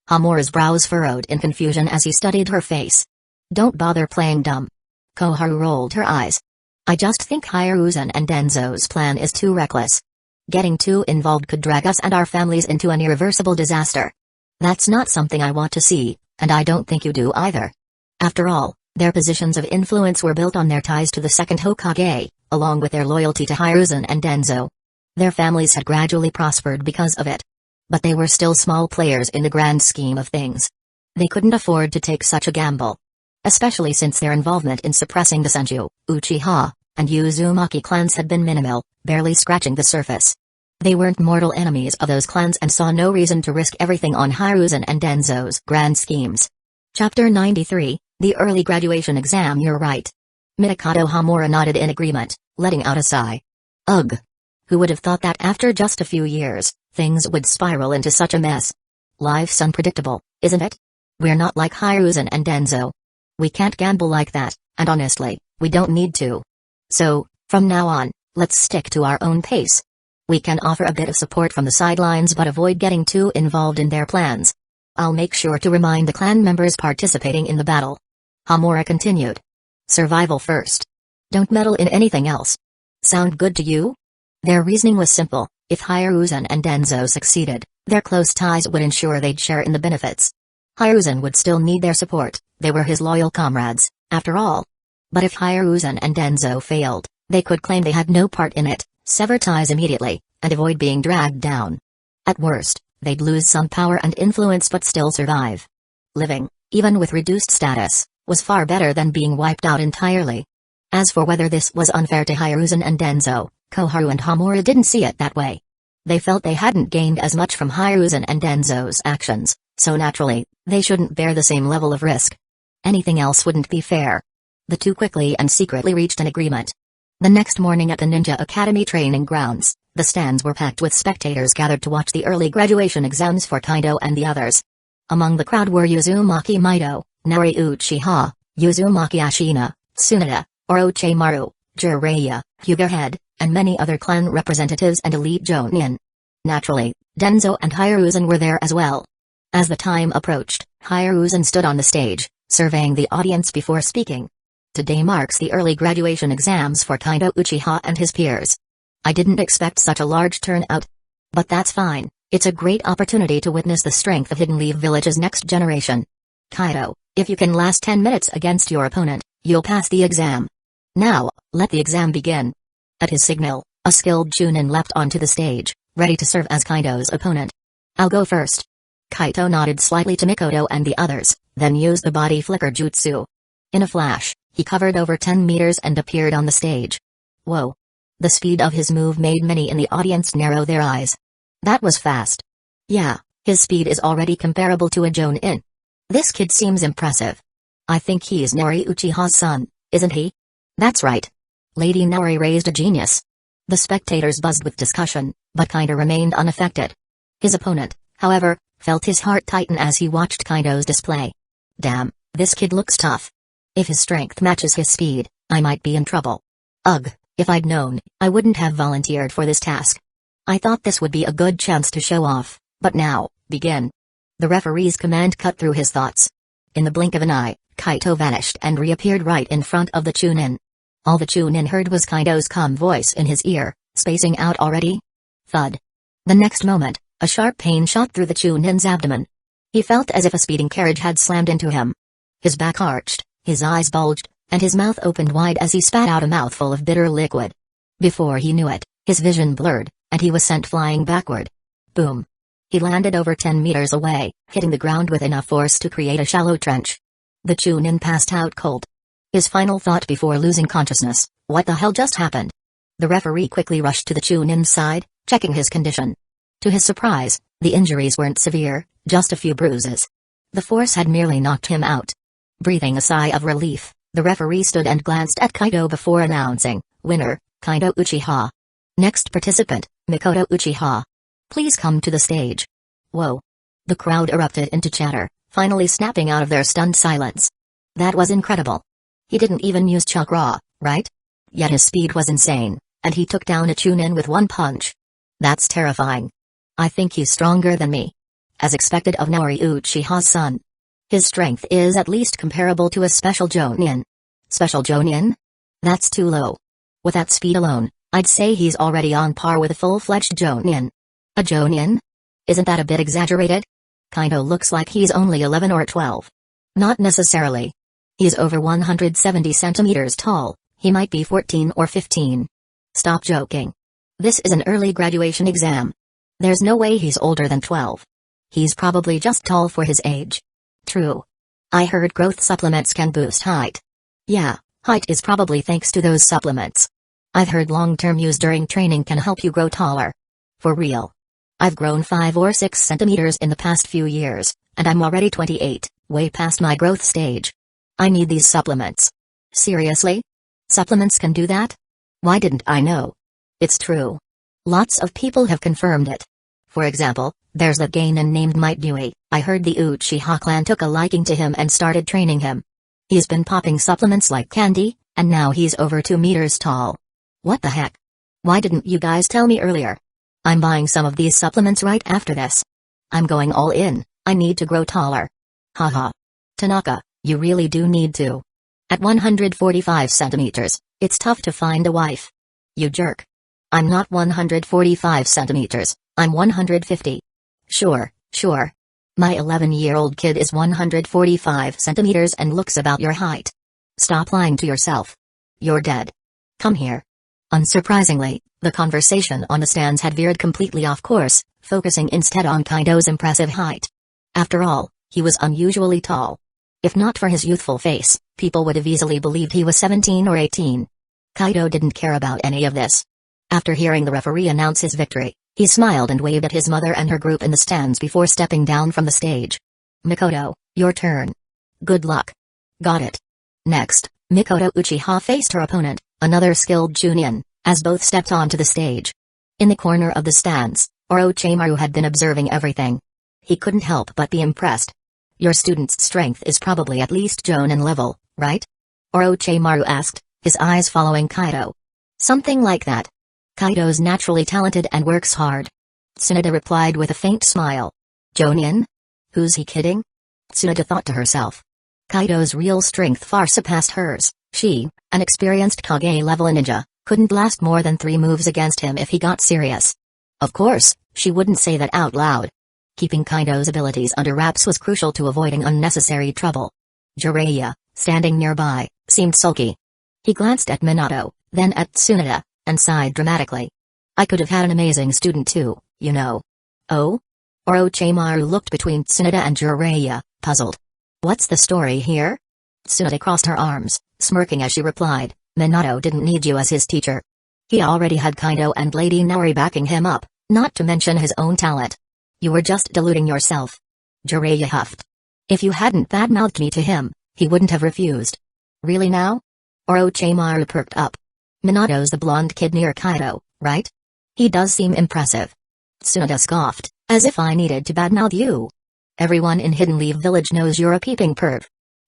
Hamura's brows furrowed in confusion as he studied her face. Don't bother playing dumb. Koharu rolled her eyes. I just think Hiruzen and Danzo's plan is too reckless. Getting too involved could drag us and our families into an irreversible disaster. That's not something I want to see, and I don't think you do either. After all, their positions of influence were built on their ties to the second Hokage, along with their loyalty to Hiruzen and Danzo. Their families had gradually prospered because of it. But they were still small players in the grand scheme of things. They couldn't afford to take such a gamble. Especially since their involvement in suppressing the Senju, Uchiha, and Uzumaki clans had been minimal, barely scratching the surface. They weren't mortal enemies of those clans and saw no reason to risk everything on Hiruzen and Danzo's grand schemes. Chapter 93, The Early Graduation Exam. You're right. Mikado Hamura nodded in agreement, letting out a sigh. Ugh. Who would have thought that after just a few years, things would spiral into such a mess? Life's unpredictable, isn't it? We're not like Hiruzen and Danzo. We can't gamble like that, and honestly, we don't need to. So, from now on, let's stick to our own pace. We can offer a bit of support from the sidelines but avoid getting too involved in their plans. I'll make sure to remind the clan members participating in the battle. Hamura continued. Survival first. Don't meddle in anything else. Sound good to you? Their reasoning was simple. If Hiruzen and Danzo succeeded, their close ties would ensure they'd share in the benefits. Hiruzen would still need their support, they were his loyal comrades, after all. But if Hiruzen and Danzo failed, they could claim they had no part in it, sever ties immediately, and avoid being dragged down. At worst, they'd lose some power and influence but still survive. Living, even with reduced status, was far better than being wiped out entirely. As for whether this was unfair to Hiruzen and Danzo, Koharu and Hamura didn't see it that way. They felt they hadn't gained as much from Hiruzen and Danzo's actions, so naturally, they shouldn't bear the same level of risk. Anything else wouldn't be fair. The two quickly and secretly reached an agreement. The next morning at the Ninja Academy training grounds, the stands were packed with spectators gathered to watch the early graduation exams for Kaido and the others. Among the crowd were Uzumaki Mido, Nari Uchiha, Uzumaki Ashina, Tsunade, Orochimaru, Jiraiya, Hyuga Head, and many other clan representatives and elite jonin. Naturally, Danzo and Hiruzen were there as well. As the time approached, Hiruzen stood on the stage, surveying the audience before speaking. Today marks the early graduation exams for Kaido Uchiha and his peers. I didn't expect such a large turnout. But that's fine, it's a great opportunity to witness the strength of Hidden Leaf Village's next generation. Kaido, if you can last 10 minutes against your opponent, you'll pass the exam. Now, let the exam begin. At his signal, a skilled Chunin leapt onto the stage, ready to serve as Kaido's opponent. I'll go first. Kaido nodded slightly to Mikoto and the others, then used the body flicker jutsu. In a flash, he covered over 10 meters and appeared on the stage. Whoa. The speed of his move made many in the audience narrow their eyes. That was fast. Yeah, his speed is already comparable to a Jonin. This kid seems impressive. I think he's Nari Uchiha's son, isn't he? That's right. Lady Nari raised a genius. The spectators buzzed with discussion, but Kaido remained unaffected. His opponent, however, felt his heart tighten as he watched Kaido's display. Damn, this kid looks tough. If his strength matches his speed, I might be in trouble. Ugh, if I'd known, I wouldn't have volunteered for this task. I thought this would be a good chance to show off, but now, begin. The referee's command cut through his thoughts. In the blink of an eye, Kaido vanished and reappeared right in front of the Chunin. All the Chunin heard was Kaido's calm voice in his ear, spacing out already? Thud. The next moment, a sharp pain shot through the Chunin's abdomen. He felt as if a speeding carriage had slammed into him. His back arched, his eyes bulged, and his mouth opened wide as he spat out a mouthful of bitter liquid. Before he knew it, his vision blurred, and he was sent flying backward. Boom. He landed over 10 meters away, hitting the ground with enough force to create a shallow trench. The Chunin passed out cold. His final thought before losing consciousness, what the hell just happened? The referee quickly rushed to the Chunin's side, checking his condition. To his surprise, the injuries weren't severe, just a few bruises. The force had merely knocked him out. Breathing a sigh of relief, the referee stood and glanced at Kaido before announcing, winner, Kaido Uchiha. Next participant, Mikoto Uchiha. Please come to the stage. Whoa. The crowd erupted into chatter, finally snapping out of their stunned silence. That was incredible. He didn't even use chakra, right? Yet his speed was insane, and he took down a Chunin with one punch. That's terrifying. I think he's stronger than me. As expected of Nari Uchiha's son. His strength is at least comparable to a special Jonin. Special Jonin? That's too low. With that speed alone, I'd say he's already on par with a full-fledged Jonin. A Jonin? Isn't that a bit exaggerated? Kaido looks like he's only 11 or 12. Not necessarily. He's over 170 centimeters tall, he might be 14 or 15. Stop joking. This is an early graduation exam. There's no way he's older than 12. He's probably just tall for his age. True. I heard growth supplements can boost height. Yeah, height is probably thanks to those supplements. I've heard long-term use during training can help you grow taller. For real. I've grown 5 or 6 centimeters in the past few years, and I'm already 28, way past my growth stage. I need these supplements. Seriously? Supplements can do that? Why didn't I know? It's true. Lots of people have confirmed it. For example, there's that Genin named Might Dewey. I heard the Uchiha clan took a liking to him and started training him. He's been popping supplements like candy, and now he's over 2 meters tall. What the heck? Why didn't you guys tell me earlier? I'm buying some of these supplements right after this. I'm going all in, I need to grow taller. Haha. Tanaka, you really do need to. At 145 centimeters, it's tough to find a wife. You jerk. I'm not 145 centimeters, I'm 150. Sure. My 11-year-old kid is 145 centimeters and looks about your height. Stop lying to yourself. You're dead. Come here. Unsurprisingly, the conversation on the stands had veered completely off course, focusing instead on Kaido's impressive height. After all, he was unusually tall. If not for his youthful face, people would have easily believed he was 17 or 18. Kaido didn't care about any of this. After hearing the referee announce his victory, He smiled and waved at his mother and her group in the stands before stepping down from the stage. Mikoto, your turn. Good luck. Got it. Next, Mikoto Uchiha faced her opponent, another skilled Chunin, as both stepped onto the stage. In the corner of the stands, Orochimaru had been observing everything. He couldn't help but be impressed. Your student's strength is probably at least Jonin level, right? Orochimaru asked, his eyes following Kaido. Something like that. Kaido's naturally talented and works hard. Tsunade replied with a faint smile. Jonin? Who's he kidding? Tsunade thought to herself. Kaido's real strength far surpassed hers. She, an experienced Kage-level ninja, couldn't last more than 3 moves against him if he got serious. Of course, she wouldn't say that out loud. Keeping Kaido's abilities under wraps was crucial to avoiding unnecessary trouble. Jiraiya, standing nearby, seemed sulky. He glanced at Minato, then at Tsunade, and sighed dramatically. I could have had an amazing student too, you know. Oh? Orochimaru looked between Tsunade and Jiraiya, puzzled. What's the story here? Tsunade crossed her arms, smirking as she replied, Minato didn't need you as his teacher. He already had Kaido and Lady Naori backing him up, not to mention his own talent. You were just deluding yourself. Jiraiya huffed. If you hadn't badmouthed me to him, he wouldn't have refused. Really now? Orochimaru perked up. Minato's the blonde kid near Kaido, right? He does seem impressive. Tsunade scoffed, as if I needed to badmouth you. Everyone in Hidden Leaf Village knows you're a peeping perv.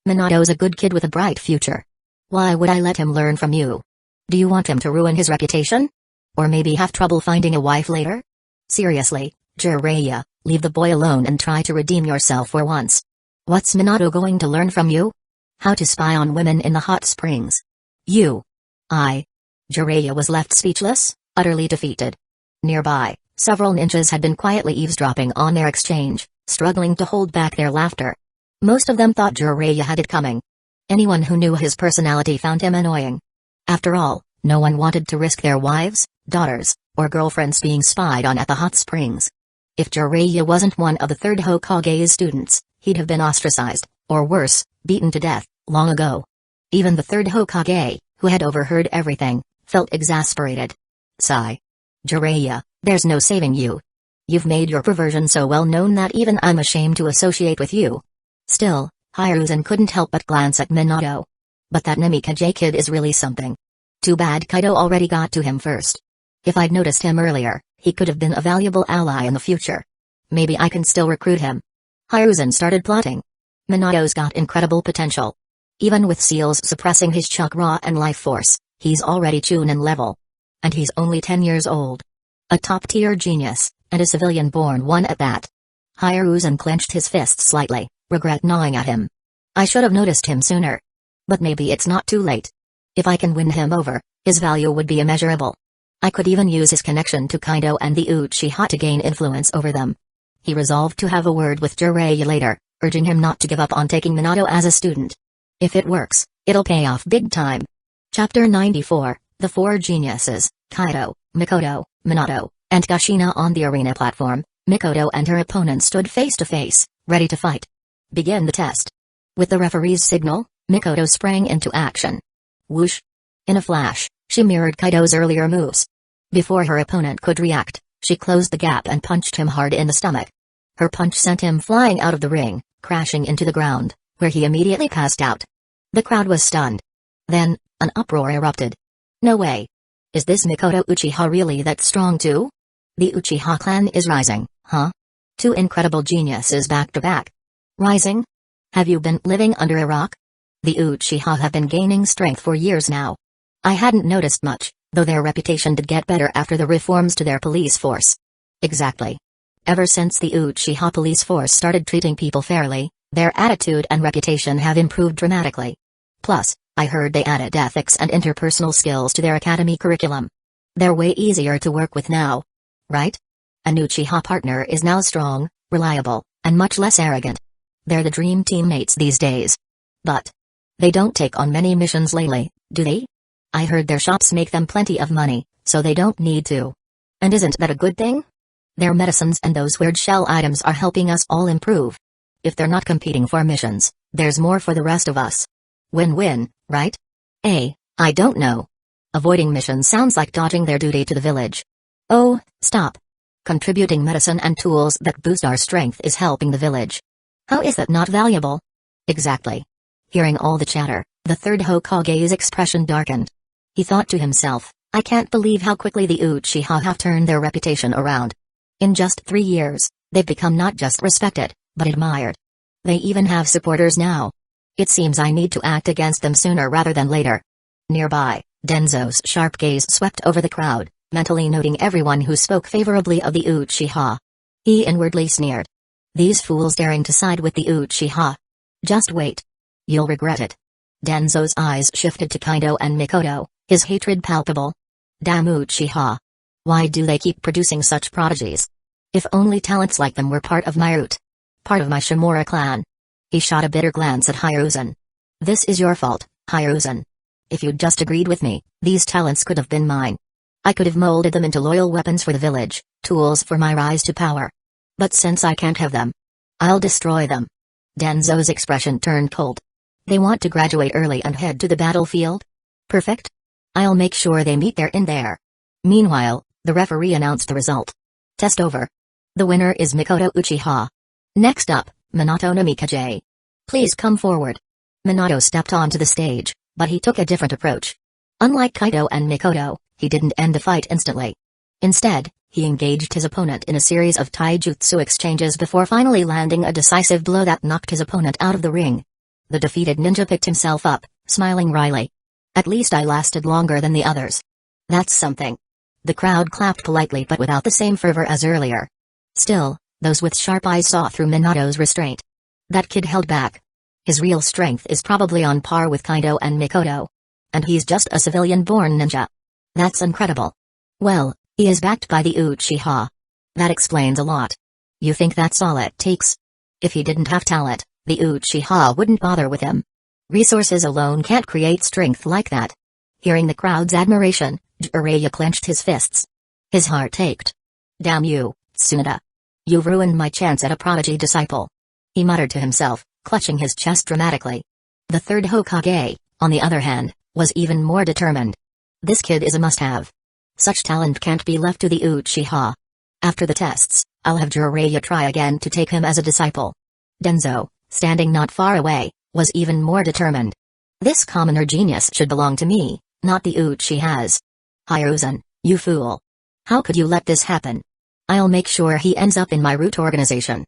Minato's a good kid with a bright future. Why would I let him learn from you? Do you want him to ruin his reputation? Or maybe have trouble finding a wife later? Seriously, Jiraiya, leave the boy alone and try to redeem yourself for once. What's Minato going to learn from you? How to spy on women in the hot springs. Jiraiya was left speechless, utterly defeated. Nearby, several ninjas had been quietly eavesdropping on their exchange, struggling to hold back their laughter. Most of them thought Jiraiya had it coming. Anyone who knew his personality found him annoying. After all, no one wanted to risk their wives, daughters, or girlfriends being spied on at the hot springs. If Jiraiya wasn't one of the 3rd Hokage's students, he'd have been ostracized, or worse, beaten to death, long ago. Even the 3rd Hokage, who had overheard everything, felt exasperated. Sigh. Jiraiya, there's no saving you. You've made your perversion so well known that even I'm ashamed to associate with you. Still, Hiruzen couldn't help but glance at Minato. But that Namikaze kid is really something. Too bad Kaido already got to him first. If I'd noticed him earlier, he could have been a valuable ally in the future. Maybe I can still recruit him. Hiruzen started plotting. Minato's got incredible potential. Even with seals suppressing his chakra and life force, he's already Chunin level. And he's only 10 years old. A top-tier genius, and a civilian-born one at that. Hiruzen clenched his fists slightly, regret gnawing at him. I should have noticed him sooner. But maybe it's not too late. If I can win him over, his value would be immeasurable. I could even use his connection to Kaido and the Uchiha to gain influence over them. He resolved to have a word with Jiraiya later, urging him not to give up on taking Minato as a student. If it works, it'll pay off big time. Chapter 94, The 4 Geniuses, Kaido, Mikoto, Minato, and Kushina on the arena platform. Mikoto and her opponent stood face to face, ready to fight. Begin the test. With the referee's signal, Mikoto sprang into action. Whoosh! In a flash, she mirrored Kaido's earlier moves. Before her opponent could react, she closed the gap and punched him hard in the stomach. Her punch sent him flying out of the ring, crashing into the ground, where he immediately passed out. The crowd was stunned. Then, an uproar erupted. No way! Is this Mikoto Uchiha really that strong too? The Uchiha clan is rising, huh? 2 incredible geniuses back to back. Rising? Have you been living under a rock? The Uchiha have been gaining strength for years now. I hadn't noticed much, though their reputation did get better after the reforms to their police force. Exactly. Ever since the Uchiha police force started treating people fairly, their attitude and reputation have improved dramatically. Plus, I heard they added ethics and interpersonal skills to their academy curriculum. They're way easier to work with now. Right? An Uchiha partner is now strong, reliable, and much less arrogant. They're the dream teammates these days. But they don't take on many missions lately, do they? I heard their shops make them plenty of money, so they don't need to. And isn't that a good thing? Their medicines and those weird shell items are helping us all improve. If they're not competing for missions, there's more for the rest of us. Win-win, right? I don't know. Avoiding missions sounds like dodging their duty to the village. Oh, stop. Contributing medicine and tools that boost our strength is helping the village. How is that not valuable? Exactly. Hearing all the chatter, the third Hokage's expression darkened. He thought to himself, I can't believe how quickly the Uchiha have turned their reputation around. In just 3 years, they've become not just respected, but admired. They even have supporters now. It seems I need to act against them sooner rather than later. Nearby, Danzo's sharp gaze swept over the crowd, mentally noting everyone who spoke favorably of the Uchiha. He inwardly sneered. These fools daring to side with the Uchiha. Just wait. You'll regret it. Danzo's eyes shifted to Kaido and Mikoto, his hatred palpable. Damn Uchiha. Why do they keep producing such prodigies? If only talents like them were part of my root. Part of my Shimura clan. He shot a bitter glance at Hiruzen. This is your fault, Hiruzen. If you'd just agreed with me, these talents could have been mine. I could have molded them into loyal weapons for the village, tools for my rise to power. But since I can't have them, I'll destroy them. Danzo's expression turned cold. They want to graduate early and head to the battlefield? Perfect. I'll make sure they meet their end there. Meanwhile, the referee announced the result. Test over. The winner is Mikoto Uchiha. Next up, Minato Namikaze. Please come forward. Minato stepped onto the stage, but he took a different approach. Unlike Kaido and Mikoto, he didn't end the fight instantly. Instead, he engaged his opponent in a series of taijutsu exchanges before finally landing a decisive blow that knocked his opponent out of the ring. The defeated ninja picked himself up, smiling wryly. At least I lasted longer than the others. That's something. The crowd clapped politely but without the same fervor as earlier. Still, those with sharp eyes saw through Minato's restraint. That kid held back. His real strength is probably on par with Kaido and Mikoto. And he's just a civilian-born ninja. That's incredible. Well, he is backed by the Uchiha. That explains a lot. You think that's all it takes? If he didn't have talent, the Uchiha wouldn't bother with him. Resources alone can't create strength like that. Hearing the crowd's admiration, Jiraiya clenched his fists. His heart ached. Damn you, Tsunade. You've ruined my chance at a prodigy disciple. He muttered to himself, clutching his chest dramatically. The third Hokage, on the other hand, was even more determined. This kid is a must-have. Such talent can't be left to the Uchiha. After the tests, I'll have Jiraiya try again to take him as a disciple. Danzo, standing not far away, was even more determined. This commoner genius should belong to me, not the Uchihas. Hiruzen, you fool. How could you let this happen? I'll make sure he ends up in my root organization.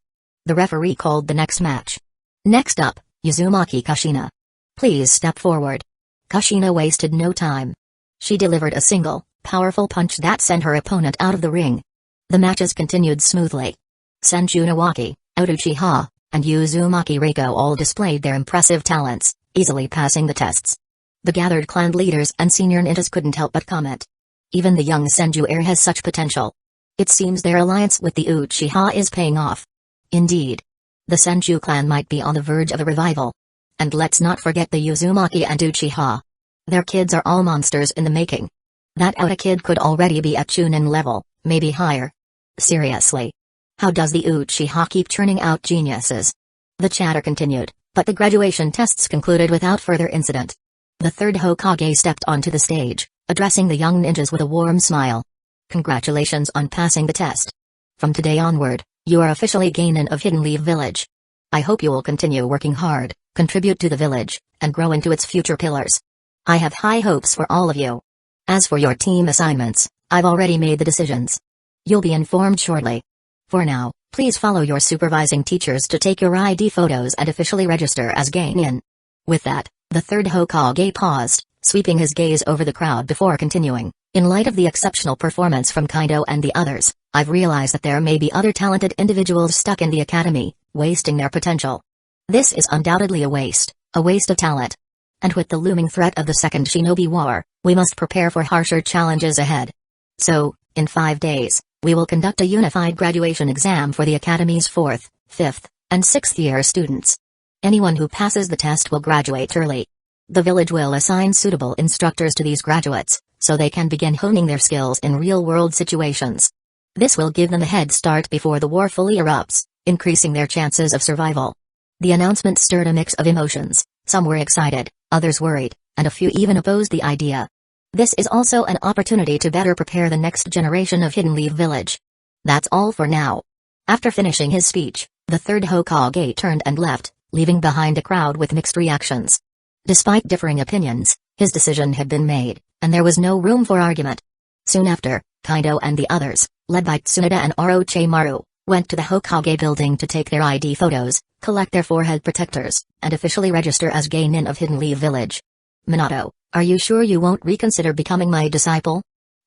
The referee called the next match. Next up, Uzumaki Kushina. Please step forward. Kushina wasted no time. She delivered a single, powerful punch that sent her opponent out of the ring. The matches continued smoothly. Senju Nawaki, Uchiha, and Uzumaki Reiko all displayed their impressive talents, easily passing the tests. The gathered clan leaders and senior ninjas couldn't help but comment. Even the young Senju heir has such potential. It seems their alliance with the Uchiha is paying off. Indeed. The Senju clan might be on the verge of a revival. And let's not forget the Uzumaki and Uchiha. Their kids are all monsters in the making. That Outa kid could already be at Chunin level, maybe higher. Seriously. How does the Uchiha keep churning out geniuses? The chatter continued, but the graduation tests concluded without further incident. The third Hokage stepped onto the stage, addressing the young ninjas with a warm smile. Congratulations on passing the test. From today onward, you are officially Genin of Hidden Leaf Village. I hope you will continue working hard, contribute to the village, and grow into its future pillars. I have high hopes for all of you. As for your team assignments, I've already made the decisions. You'll be informed shortly. For now, please follow your supervising teachers to take your ID photos and officially register as Genin. With that, the third Hokage paused, sweeping his gaze over the crowd before continuing. In light of the exceptional performance from Kaido and the others, I've realized that there may be other talented individuals stuck in the academy, wasting their potential. This is undoubtedly a waste of talent. And with the looming threat of the Second Shinobi War, we must prepare for harsher challenges ahead. So, in 5 days, we will conduct a unified graduation exam for the Academy's 4th, 5th, and 6th year students. Anyone who passes the test will graduate early. The village will assign suitable instructors to these graduates, so they can begin honing their skills in real-world situations. This will give them a head start before the war fully erupts, increasing their chances of survival. The announcement stirred a mix of emotions. Some were excited, others worried, and a few even opposed the idea. This is also an opportunity to better prepare the next generation of Hidden Leaf Village. That's all for now. After finishing his speech, the third Hokage turned and left, leaving behind a crowd with mixed reactions. Despite differing opinions, his decision had been made, and there was no room for argument. Soon after, Kaido and the others, led by Tsunade and Orochimaru, went to the Hokage building to take their ID photos, collect their forehead protectors, and officially register as Geinin of Hidden Leaf Village. Minato, are you sure you won't reconsider becoming my disciple?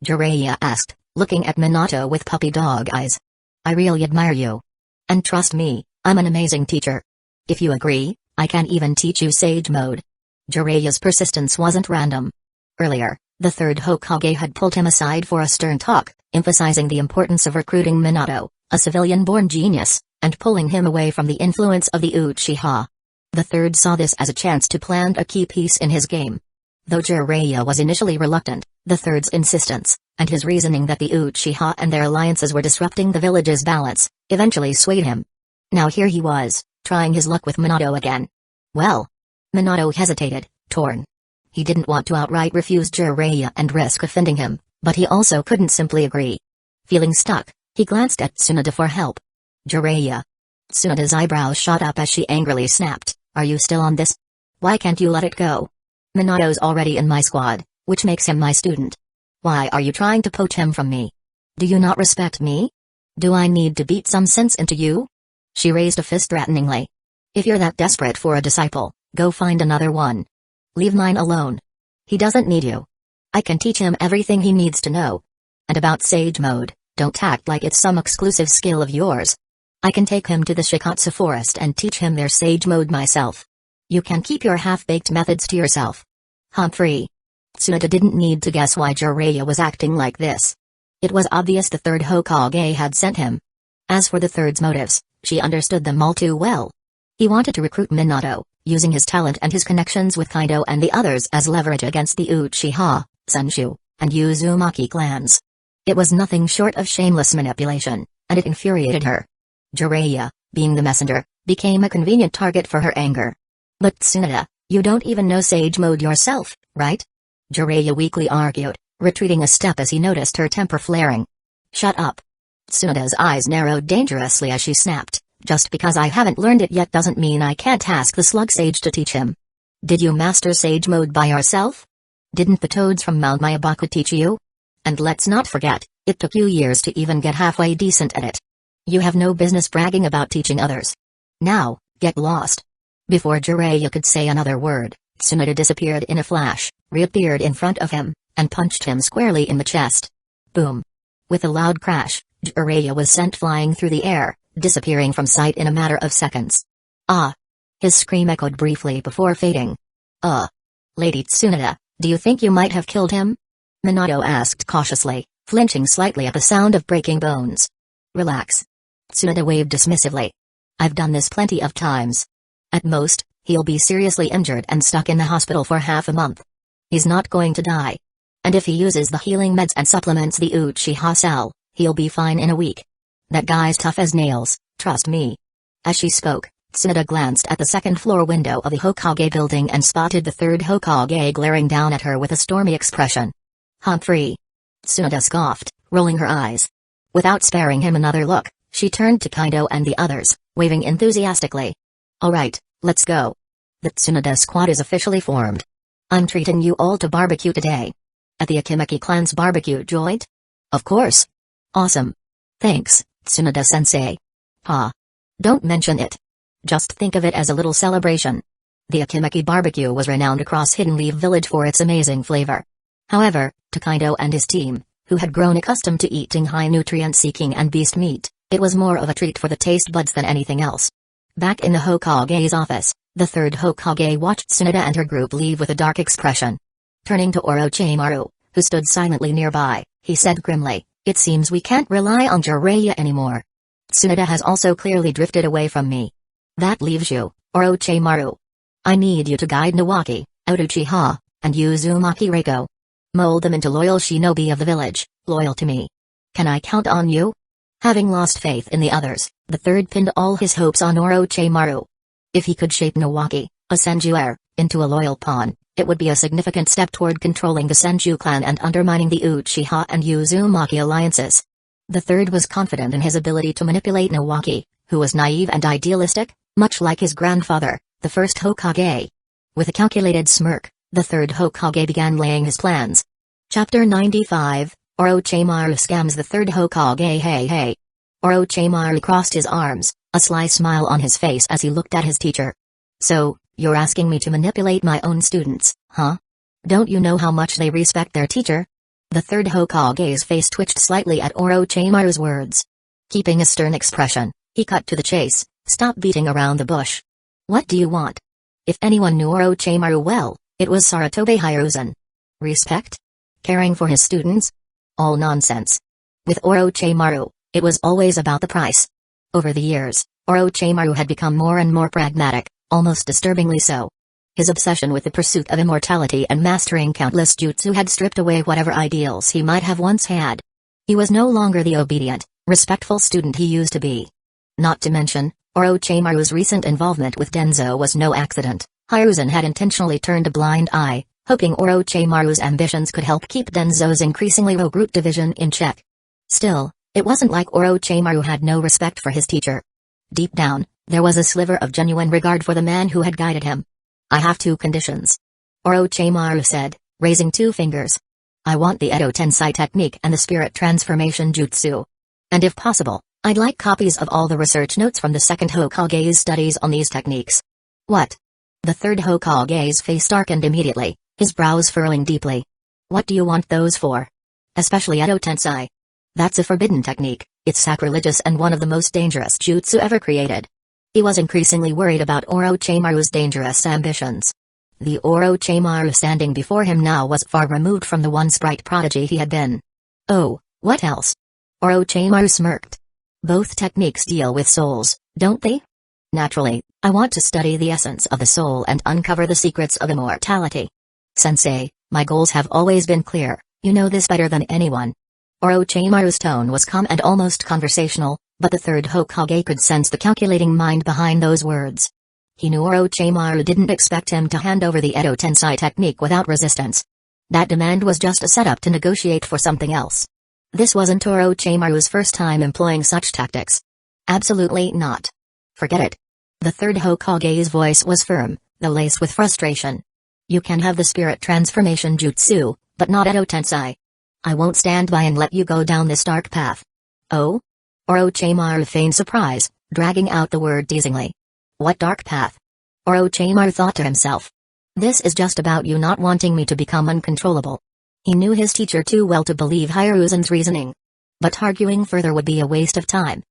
Jiraiya asked, looking at Minato with puppy dog eyes. I really admire you. And trust me, I'm an amazing teacher. If you agree, I can even teach you Sage Mode. Jiraiya's persistence wasn't random. Earlier, the third Hokage had pulled him aside for a stern talk, emphasizing the importance of recruiting Minato, a civilian-born genius, and pulling him away from the influence of the Uchiha. The third saw this as a chance to plant a key piece in his game. Though Jiraiya was initially reluctant, the third's insistence, and his reasoning that the Uchiha and their alliances were disrupting the village's balance, eventually swayed him. Now here he was, trying his luck with Minato again. Well. Minato hesitated, torn. He didn't want to outright refuse Jiraiya and risk offending him, but he also couldn't simply agree. Feeling stuck, he glanced at Tsunade for help. Jiraiya. Tsunade's eyebrows shot up as she angrily snapped, are you still on this? Why can't you let it go? Minato's already in my squad, which makes him my student. Why are you trying to poach him from me? Do you not respect me? Do I need to beat some sense into you? She raised a fist threateningly. If you're that desperate for a disciple, go find another one. Leave mine alone. He doesn't need you. I can teach him everything he needs to know. And about Sage Mode, don't act like it's some exclusive skill of yours. I can take him to the Shikatsu forest and teach him their Sage Mode myself. You can keep your half-baked methods to yourself. Humphrey. Tsunade didn't need to guess why Jiraiya was acting like this. It was obvious the third Hokage had sent him. As for the third's motives, she understood them all too well. He wanted to recruit Minato, using his talent and his connections with Kaido and the others as leverage against the Uchiha, Senshu, and Uzumaki clans. It was nothing short of shameless manipulation, and it infuriated her. Jiraiya, being the messenger, became a convenient target for her anger. But Tsunade, you don't even know Sage Mode yourself, right? Jiraiya weakly argued, retreating a step as he noticed her temper flaring. Shut up. Tsunade's eyes narrowed dangerously as she snapped, just because I haven't learned it yet doesn't mean I can't ask the Slug Sage to teach him. Did you master Sage Mode by yourself? Didn't the toads from Mount Myabaku teach you? And let's not forget, it took you years to even get halfway decent at it. You have no business bragging about teaching others. Now, get lost. Before Jiraiya could say another word, Tsunade disappeared in a flash, reappeared in front of him, and punched him squarely in the chest. Boom. With a loud crash, Jiraiya was sent flying through the air, disappearing from sight in a matter of seconds. Ah! His scream echoed briefly before fading. Lady Tsunade, do you think you might have killed him? Minato asked cautiously, flinching slightly at the sound of breaking bones. Relax. Tsunade waved dismissively. I've done this plenty of times. At most, he'll be seriously injured and stuck in the hospital for half a month. He's not going to die. And if he uses the healing meds and supplements the Uchiha cell, he'll be fine in a week. That guy's tough as nails, trust me. As she spoke, Tsunade glanced at the second-floor window of the Hokage building and spotted the third Hokage glaring down at her with a stormy expression. Humphrey. Tsunade scoffed, rolling her eyes. Without sparing him another look, she turned to Kaido and the others, waving enthusiastically. Alright, let's go. The Tsunade squad is officially formed. I'm treating you all to barbecue today. At the Akimeki clan's barbecue joint? Of course. Awesome. Thanks, Tsunade-sensei. Don't mention it. Just think of it as a little celebration. The Akimeki barbecue was renowned across Hidden Leaf Village for its amazing flavor. However, to Kaido and his team, who had grown accustomed to eating high nutrient-seeking and beast meat, it was more of a treat for the taste buds than anything else. Back in the Hokage's office, the third Hokage watched Tsunade and her group leave with a dark expression. Turning to Orochimaru, who stood silently nearby, he said grimly, it seems we can't rely on Jiraiya anymore. Tsunade has also clearly drifted away from me. That leaves you, Orochimaru. I need you to guide Nawaki, Uchiha, and Uzumaki Reiko. Mold them into loyal shinobi of the village, loyal to me. Can I count on you? Having lost faith in the others, the third pinned all his hopes on Orochimaru. If he could shape Nawaki, a Senju heir, into a loyal pawn, it would be a significant step toward controlling the Senju clan and undermining the Uchiha and Uzumaki alliances. The third was confident in his ability to manipulate Nawaki, who was naive and idealistic, much like his grandfather, the first Hokage. With a calculated smirk, the third Hokage began laying his plans. Chapter 95, Orochimaru scams the third Hokage. Hey. Orochimaru crossed his arms, a sly smile on his face as he looked at his teacher. So, you're asking me to manipulate my own students, huh? Don't you know how much they respect their teacher? The third Hokage's face twitched slightly at Orochimaru's words. Keeping a stern expression, he cut to the chase. Stop beating around the bush. What do you want? If anyone knew Orochimaru well, it was Sarutobi Hiruzen. Respect? Caring for his students? All nonsense. With Orochimaru, it was always about the price. Over the years, Orochimaru had become more and more pragmatic, almost disturbingly so. His obsession with the pursuit of immortality and mastering countless jutsu had stripped away whatever ideals he might have once had. He was no longer the obedient, respectful student he used to be. Not to mention, Orochimaru's recent involvement with Danzō was no accident. Hiruzen had intentionally turned a blind eye, hoping Orochimaru's ambitions could help keep Danzō's increasingly rogue root division in check. Still, it wasn't like Orochimaru had no respect for his teacher. Deep down, there was a sliver of genuine regard for the man who had guided him. I have two conditions. Orochimaru said, raising two fingers. I want the Edo Tensei technique and the spirit transformation jutsu. And if possible, I'd like copies of all the research notes from the second Hokage's studies on these techniques. What? The third Hokage's face darkened immediately, his brows furrowing deeply. What do you want those for? Especially Edo Tensei. That's a forbidden technique, it's sacrilegious and one of the most dangerous jutsu ever created. He was increasingly worried about Orochimaru's dangerous ambitions. The Orochimaru standing before him now was far removed from the once bright prodigy he had been. Oh, what else? Orochimaru smirked. Both techniques deal with souls, don't they? Naturally, I want to study the essence of the soul and uncover the secrets of immortality. Sensei, my goals have always been clear, you know this better than anyone. Orochimaru's tone was calm and almost conversational, but the third Hokage could sense the calculating mind behind those words. He knew Orochimaru didn't expect him to hand over the Edo Tensei technique without resistance. That demand was just a setup to negotiate for something else. This wasn't Orochimaru's first time employing such tactics. Absolutely not. Forget it. The third Hokage's voice was firm, though laced with frustration. You can have the spirit transformation jutsu, but not Edo Tensei. I won't stand by and let you go down this dark path. Oh? Orochimaru feigned surprise, dragging out the word teasingly. What dark path? Orochimaru thought to himself. This is just about you not wanting me to become uncontrollable. He knew his teacher too well to believe Hiruzen's reasoning. But arguing further would be a waste of time.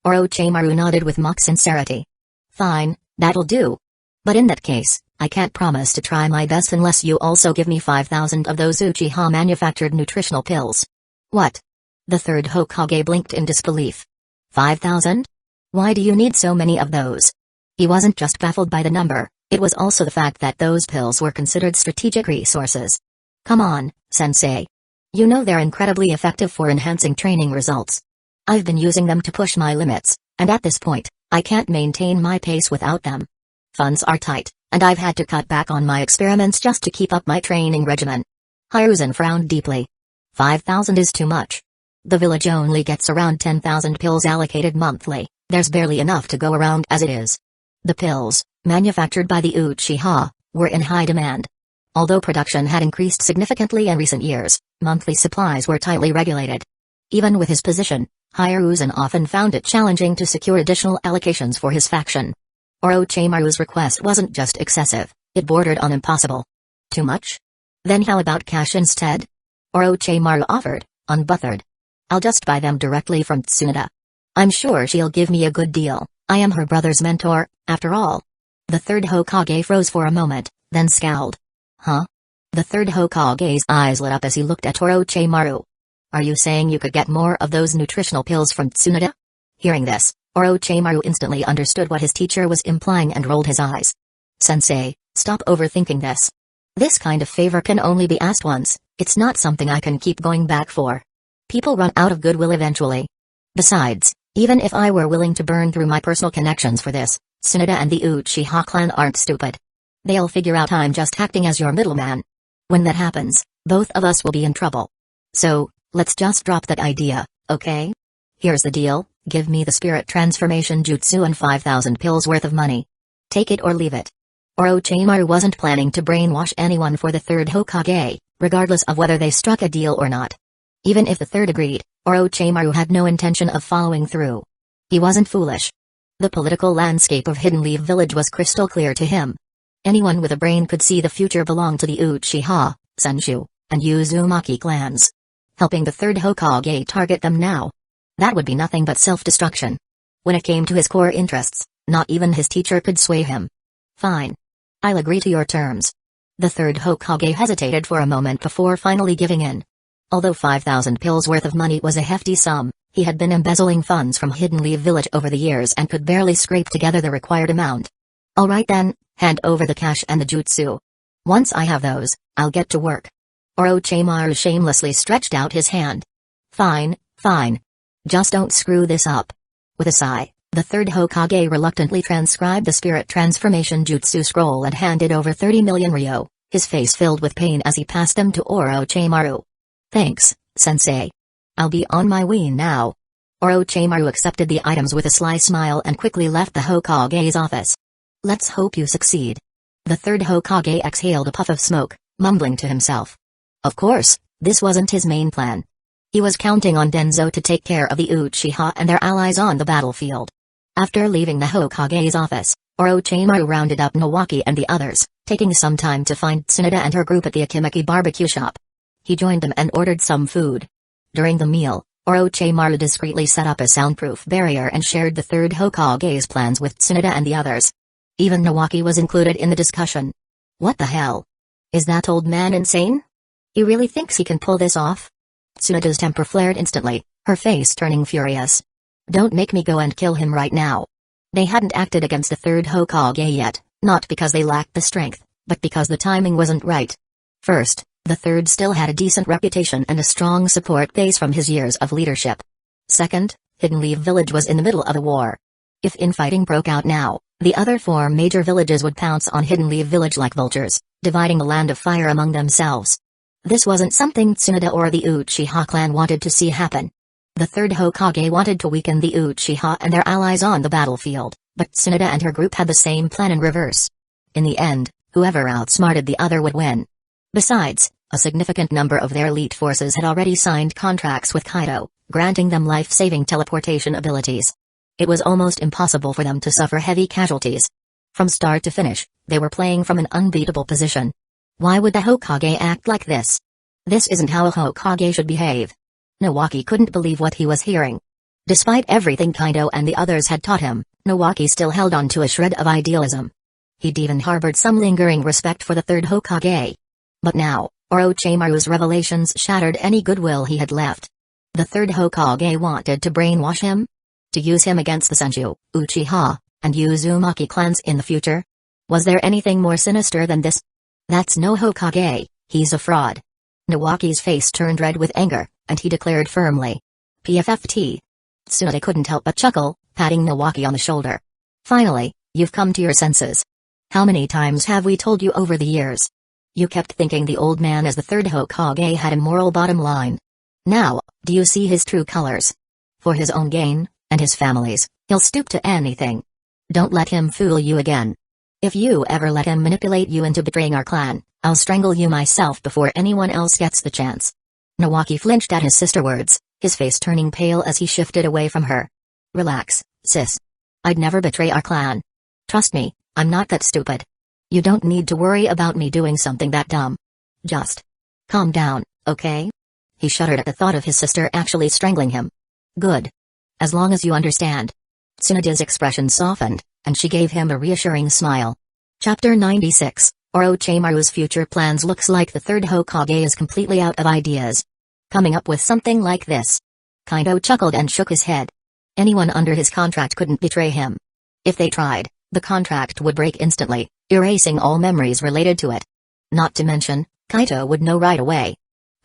Orochimaru nodded with mock sincerity. Fine, that'll do. But in that case, I can't promise to try my best unless you also give me 5,000 of those Uchiha manufactured nutritional pills. What? The third Hokage blinked in disbelief. 5,000? Why do you need so many of those? He wasn't just baffled by the number, it was also the fact that those pills were considered strategic resources. Come on, sensei. You know they're incredibly effective for enhancing training results. I've been using them to push my limits, and at this point, I can't maintain my pace without them. Funds are tight, and I've had to cut back on my experiments just to keep up my training regimen. Hiruzen frowned deeply. 5,000 is too much. The village only gets around 10,000 pills allocated monthly, there's barely enough to go around as it is. The pills, manufactured by the Uchiha, were in high demand. Although production had increased significantly in recent years, monthly supplies were tightly regulated. Even with his position, Hiruzen often found it challenging to secure additional allocations for his faction. Orochimaru's request wasn't just excessive, it bordered on impossible. Too much? Then how about cash instead? Orochimaru offered, unbothered. I'll just buy them directly from Tsunade. I'm sure she'll give me a good deal, I am her brother's mentor, after all. The third Hokage froze for a moment, then scowled. Huh? The third Hokage's eyes lit up as he looked at Orochimaru. Are you saying you could get more of those nutritional pills from Tsunade? Hearing this, Orochimaru instantly understood what his teacher was implying and rolled his eyes. Sensei, stop overthinking this. This kind of favor can only be asked once, it's not something I can keep going back for. People run out of goodwill eventually. Besides, even if I were willing to burn through my personal connections for this, Tsunade and the Uchiha clan aren't stupid. They'll figure out I'm just acting as your middleman. When that happens, both of us will be in trouble. So, let's just drop that idea, okay? Here's the deal, give me the spirit transformation jutsu and 5,000 pills worth of money. Take it or leave it. Orochimaru wasn't planning to brainwash anyone for the third Hokage, regardless of whether they struck a deal or not. Even if the third agreed, Orochimaru had no intention of following through. He wasn't foolish. The political landscape of Hidden Leaf Village was crystal clear to him. Anyone with a brain could see the future belonged to the Uchiha, Senshu, and Uzumaki clans. Helping the third Hokage target them now, that would be nothing but self-destruction. When it came to his core interests, not even his teacher could sway him. Fine. I'll agree to your terms. The third Hokage hesitated for a moment before finally giving in. Although 5,000 pills worth of money was a hefty sum, he had been embezzling funds from Hidden Leaf Village over the years and could barely scrape together the required amount. Alright then, hand over the cash and the jutsu. Once I have those, I'll get to work. Orochimaru shamelessly stretched out his hand. Fine, fine. Just don't screw this up. With a sigh, the third Hokage reluctantly transcribed the spirit transformation jutsu scroll and handed over 30 million ryo, his face filled with pain as he passed them to Orochimaru. Thanks, sensei. I'll be on my way now. Orochimaru accepted the items with a sly smile and quickly left the Hokage's office. Let's hope you succeed. The third Hokage exhaled a puff of smoke, mumbling to himself. Of course, this wasn't his main plan. He was counting on Danzō to take care of the Uchiha and their allies on the battlefield. After leaving the Hokage's office, Orochimaru rounded up Nawaki and the others, taking some time to find Tsunade and her group at the Akimeki barbecue shop. He joined them and ordered some food. During the meal, Orochimaru discreetly set up a soundproof barrier and shared the third Hokage's plans with Tsunade and the others. Even Nawaki was included in the discussion. What the hell? Is that old man insane? He really thinks he can pull this off? Tsunade's temper flared instantly, her face turning furious. Don't make me go and kill him right now. They hadn't acted against the third Hokage yet, not because they lacked the strength, but because the timing wasn't right. First, the third still had a decent reputation and a strong support base from his years of leadership. Second, Hidden Leaf Village was in the middle of a war. If infighting broke out now, the other four major villages would pounce on Hidden Leaf Village like vultures, dividing the land of fire among themselves. This wasn't something Tsunade or the Uchiha clan wanted to see happen. The third Hokage wanted to weaken the Uchiha and their allies on the battlefield, but Tsunade and her group had the same plan in reverse. In the end, whoever outsmarted the other would win. Besides, a significant number of their elite forces had already signed contracts with Kaido, granting them life-saving teleportation abilities. It was almost impossible for them to suffer heavy casualties. From start to finish, they were playing from an unbeatable position. Why would the Hokage act like this? This isn't how a Hokage should behave. Nawaki couldn't believe what he was hearing. Despite everything Kaido and the others had taught him, Nawaki still held on to a shred of idealism. He'd even harbored some lingering respect for the third Hokage. But now, Orochimaru's revelations shattered any goodwill he had left. The third Hokage wanted to brainwash him? To use him against the Senshu, Uchiha, and Uzumaki clans in the future? Was there anything more sinister than this? That's no Hokage, he's a fraud. Nawaki's face turned red with anger, and he declared firmly. PFFT. Tsunade couldn't help but chuckle, patting Nawaki on the shoulder. Finally, you've come to your senses. How many times have we told you over the years? You kept thinking the old man as the third Hokage had a moral bottom line. Now, do you see his true colors? For his own gain, and his family's, he'll stoop to anything. Don't let him fool you again. If you ever let him manipulate you into betraying our clan, I'll strangle you myself before anyone else gets the chance. Nawaki flinched at his sister's words, his face turning pale as he shifted away from her. Relax, sis. I'd never betray our clan. Trust me, I'm not that stupid. You don't need to worry about me doing something that dumb. Just calm down, okay? He shuddered at the thought of his sister actually strangling him. Good. As long as you understand. Tsunade's expression softened, and she gave him a reassuring smile. Chapter 96, Orochimaru's future plans. Looks like the third Hokage is completely out of ideas. Coming up with something like this. Kaido chuckled and shook his head. Anyone under his contract couldn't betray him. If they tried, the contract would break instantly, erasing all memories related to it. Not to mention, Kaido would know right away.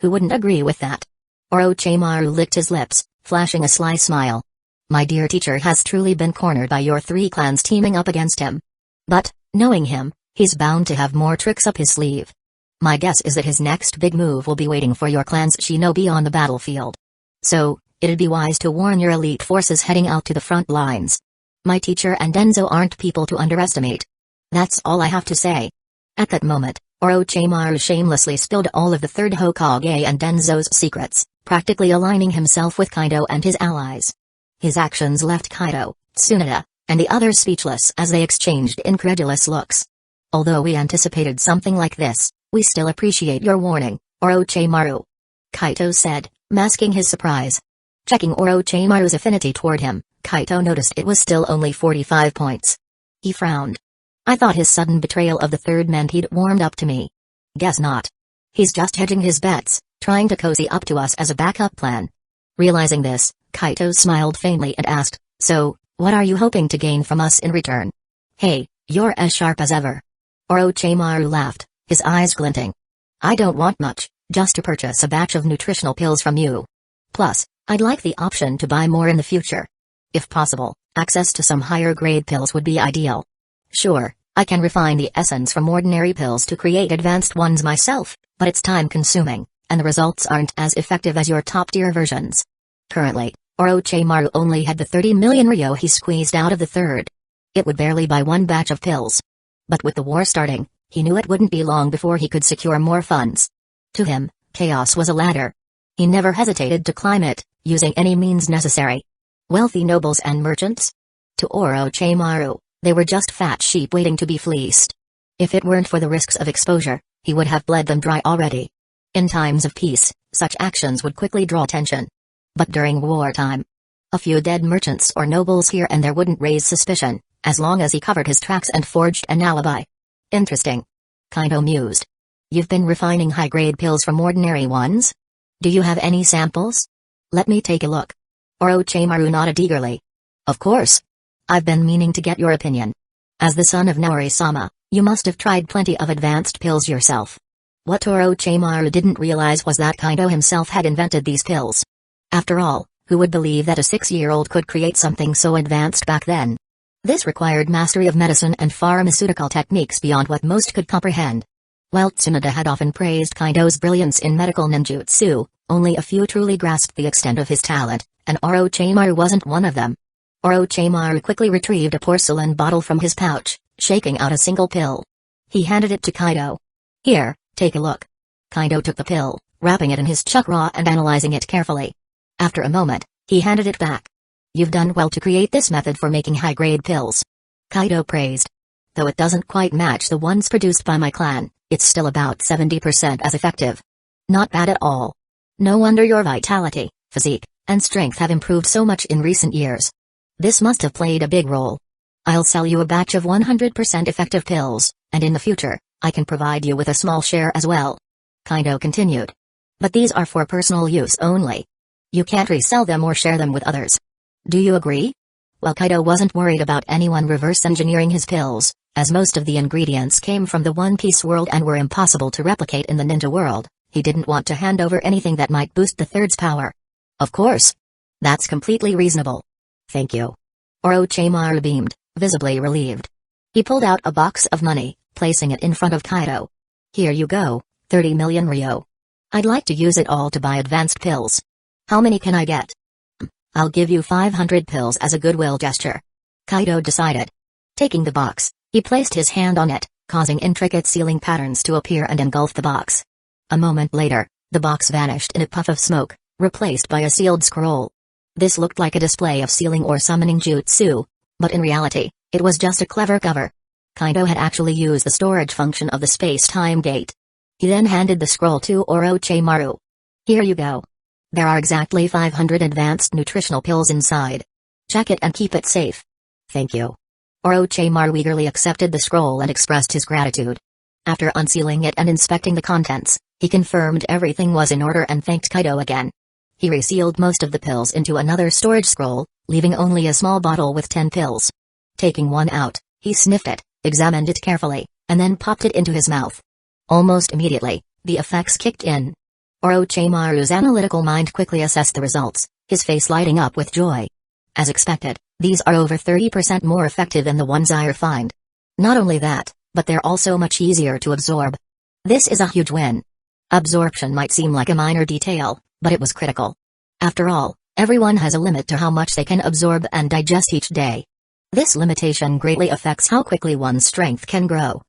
Who wouldn't agree with that? Orochimaru licked his lips, flashing a sly smile. My dear teacher has truly been cornered by your three clans teaming up against him. But, knowing him, he's bound to have more tricks up his sleeve. My guess is that his next big move will be waiting for your clan's shinobi on the battlefield. So, it'd be wise to warn your elite forces heading out to the front lines. My teacher and Danzo aren't people to underestimate. That's all I have to say." At that moment, Orochimaru shamelessly spilled all of the third Hokage and Danzo's secrets, practically aligning himself with Kaido and his allies. His actions left Kaido, Tsunade, and the others speechless as they exchanged incredulous looks. "Although we anticipated something like this, we still appreciate your warning, Orochimaru," Kaito said, masking his surprise. Checking Orochimaru's affinity toward him, Kaito noticed it was still only 45 points. He frowned. "I thought his sudden betrayal of the third meant he'd warmed up to me. Guess not. He's just hedging his bets, trying to cozy up to us as a backup plan." Realizing this, Kaito smiled faintly and asked, "So, what are you hoping to gain from us in return?" "Hey, you're as sharp as ever." Orochimaru laughed, his eyes glinting. "I don't want much, just to purchase a batch of nutritional pills from you. Plus, I'd like the option to buy more in the future. If possible, access to some higher grade pills would be ideal. Sure, I can refine the essence from ordinary pills to create advanced ones myself, but it's time consuming, and the results aren't as effective as your top tier versions." Currently, Orochimaru only had the 30 million ryo he squeezed out of the third. It would barely buy one batch of pills. But with the war starting, he knew it wouldn't be long before he could secure more funds. To him, chaos was a ladder. He never hesitated to climb it, using any means necessary. Wealthy nobles and merchants? To Orochimaru, they were just fat sheep waiting to be fleeced. If it weren't for the risks of exposure, he would have bled them dry already. In times of peace, such actions would quickly draw attention. But during wartime, a few dead merchants or nobles here and there wouldn't raise suspicion, as long as he covered his tracks and forged an alibi. Interesting. Kaido mused. You've been refining high-grade pills from ordinary ones? Do you have any samples? Let me take a look. Orochimaru nodded eagerly. Of course. I've been meaning to get your opinion. As the son of Naori-sama, you must have tried plenty of advanced pills yourself. What Orochimaru didn't realize was that Kaido himself had invented these pills. After all, who would believe that a 6-year-old could create something so advanced back then? This required mastery of medicine and pharmaceutical techniques beyond what most could comprehend. While Tsunade had often praised Kaido's brilliance in medical ninjutsu, only a few truly grasped the extent of his talent, and Orochimaru wasn't one of them. Orochimaru quickly retrieved a porcelain bottle from his pouch, shaking out a single pill. He handed it to Kaido. Here, take a look. Kaido took the pill, wrapping it in his chakra and analyzing it carefully. After a moment, he handed it back. You've done well to create this method for making high-grade pills. Kaido praised. Though it doesn't quite match the ones produced by my clan, it's still about 70% as effective. Not bad at all. No wonder your vitality, physique, and strength have improved so much in recent years. This must have played a big role. I'll sell you a batch of 100% effective pills, and in the future, I can provide you with a small share as well. Kaido continued. But these are for personal use only. You can't resell them or share them with others. Do you agree? Well, Kaido wasn't worried about anyone reverse engineering his pills, as most of the ingredients came from the One Piece world and were impossible to replicate in the ninja world. He didn't want to hand over anything that might boost the third's power. Of course. That's completely reasonable. Thank you. Orochimaru beamed, visibly relieved. He pulled out a box of money, placing it in front of Kaido. Here you go, 30 million ryo. I'd like to use it all to buy advanced pills. How many can I get? I'll give you 500 pills as a goodwill gesture. Kaido decided. Taking the box, he placed his hand on it, causing intricate sealing patterns to appear and engulf the box. A moment later, the box vanished in a puff of smoke, replaced by a sealed scroll. This looked like a display of sealing or summoning jutsu, but in reality, it was just a clever cover. Kaido had actually used the storage function of the space-time gate. He then handed the scroll to Orochimaru. Here you go. There are exactly 500 advanced nutritional pills inside. Check it and keep it safe. Thank you. Orochimaru eagerly accepted the scroll and expressed his gratitude. After unsealing it and inspecting the contents, he confirmed everything was in order and thanked Kaido again. He resealed most of the pills into another storage scroll, leaving only a small bottle with 10 pills. Taking one out, he sniffed it, examined it carefully, and then popped it into his mouth. Almost immediately, the effects kicked in. Orochimaru's analytical mind quickly assessed the results, his face lighting up with joy. As expected, these are over 30% more effective than the ones I refined. Not only that, but they're also much easier to absorb. This is a huge win. Absorption might seem like a minor detail, but it was critical. After all, Everyone has a limit to how much they can absorb and digest each day. This limitation greatly affects how quickly one's strength can grow.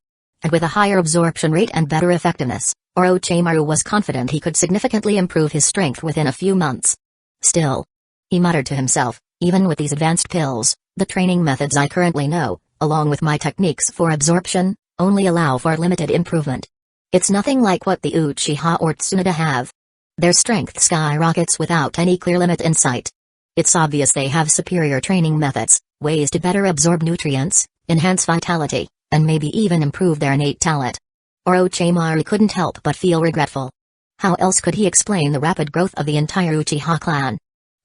And with a higher absorption rate and better effectiveness, Orochimaru was confident he could significantly improve his strength within a few months. Still, he muttered to himself, even with these advanced pills, the training methods I currently know, along with my techniques for absorption, only allow for limited improvement. It's nothing like what the Uchiha or Tsunade have. Their strength skyrockets without any clear limit in sight. It's obvious they have superior training methods, ways to better absorb nutrients, enhance vitality, and maybe even improve their innate talent. Orochimaru couldn't help but feel regretful. How else could he explain the rapid growth of the entire Uchiha clan?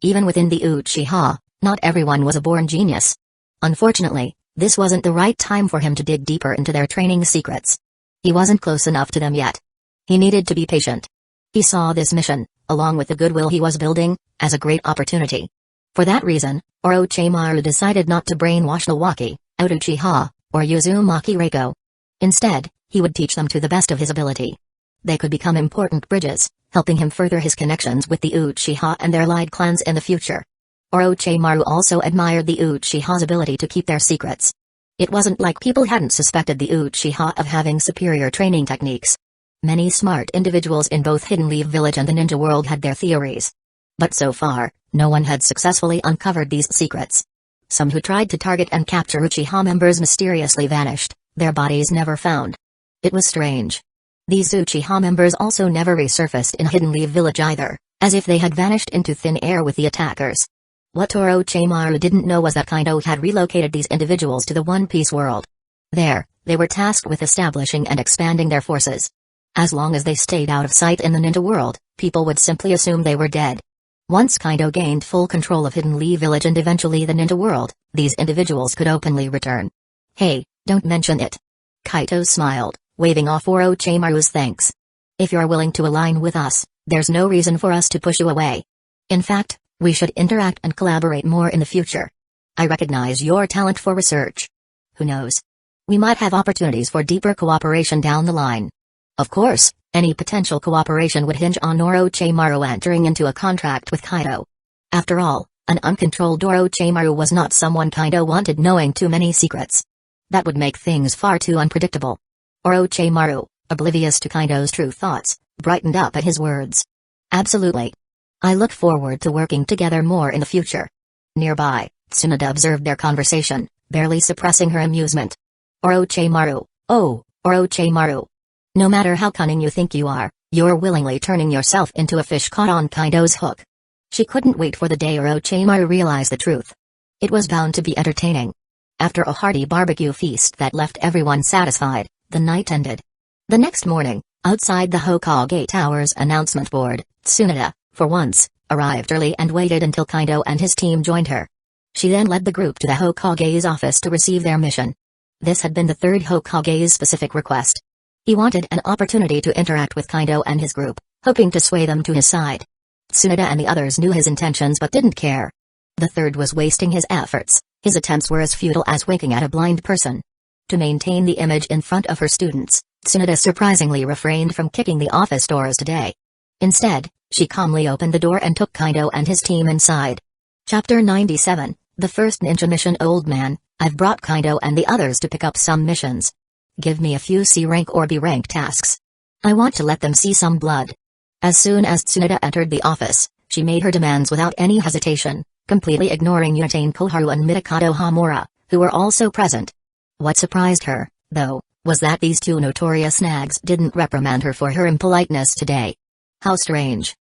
Even within the Uchiha, not everyone was a born genius. Unfortunately, this wasn't the right time for him to dig deeper into their training secrets. He wasn't close enough to them yet. He needed to be patient. He saw this mission, along with the goodwill he was building, as a great opportunity. For that reason, Orochimaru decided not to brainwash the Waki, out Uchiha, or Uzumaki Reiko. Instead, he would teach them to the best of his ability. They could become important bridges, helping him further his connections with the Uchiha and their allied clans in the future. Orochimaru also admired the Uchiha's ability to keep their secrets. It wasn't like people hadn't suspected the Uchiha of having superior training techniques. Many smart individuals in both Hidden Leaf Village and the ninja world had their theories. But so far, no one had successfully uncovered these secrets. Some who tried to target and capture Uchiha members mysteriously vanished, their bodies never found. It was strange. These Uchiha members also never resurfaced in Hidden Leaf Village either, as if they had vanished into thin air with the attackers. What Orochimaru didn't know was that Kaido had relocated these individuals to the One Piece world. There, they were tasked with establishing and expanding their forces. As long as they stayed out of sight in the ninja world, people would simply assume they were dead. Once Kaido gained full control of Hidden Leaf Village and eventually the ninja world, these individuals could openly return. Hey, don't mention it. Kaido smiled, waving off Orochimaru's thanks. If you're willing to align with us, there's no reason for us to push you away. In fact, we should interact and collaborate more in the future. I recognize your talent for research. Who knows? We might have opportunities for deeper cooperation down the line. Of course, any potential cooperation would hinge on Orochimaru entering into a contract with Kaido. After all, an uncontrolled Orochimaru was not someone Kaido wanted knowing too many secrets. That would make things far too unpredictable. Orochimaru, oblivious to Kaido's true thoughts, brightened up at his words. Absolutely. I look forward to working together more in the future. Nearby, Tsunade observed their conversation, barely suppressing her amusement. Orochimaru, oh, Orochimaru. No matter how cunning you think you are, you're willingly turning yourself into a fish caught on Kaido's hook. She couldn't wait for the day Orochimaru realized the truth. It was bound to be entertaining. After a hearty barbecue feast that left everyone satisfied, the night ended. The next morning, outside the Hokage Tower's announcement board, Tsunade, for once, arrived early and waited until Kaido and his team joined her. She then led the group to the Hokage's office to receive their mission. This had been the third Hokage's specific request. He wanted an opportunity to interact with Kaido and his group, hoping to sway them to his side. Tsunade and the others knew his intentions but didn't care. The third was wasting his efforts. His attempts were as futile as winking at a blind person. To maintain the image in front of her students, Tsunade surprisingly refrained from kicking the office doors today. Instead, she calmly opened the door and took Kaido and his team inside. Chapter 97, The First Ninja Mission. Old man, I've brought Kaido and the others to pick up some missions. Give me a few C-rank or B-rank tasks. I want to let them see some blood. As soon as Tsunade entered the office, she made her demands without any hesitation, completely ignoring Unitane Koharu and Midokado Hamura, who were also present. What surprised her, though, was that these two notorious nags didn't reprimand her for her impoliteness today. How strange.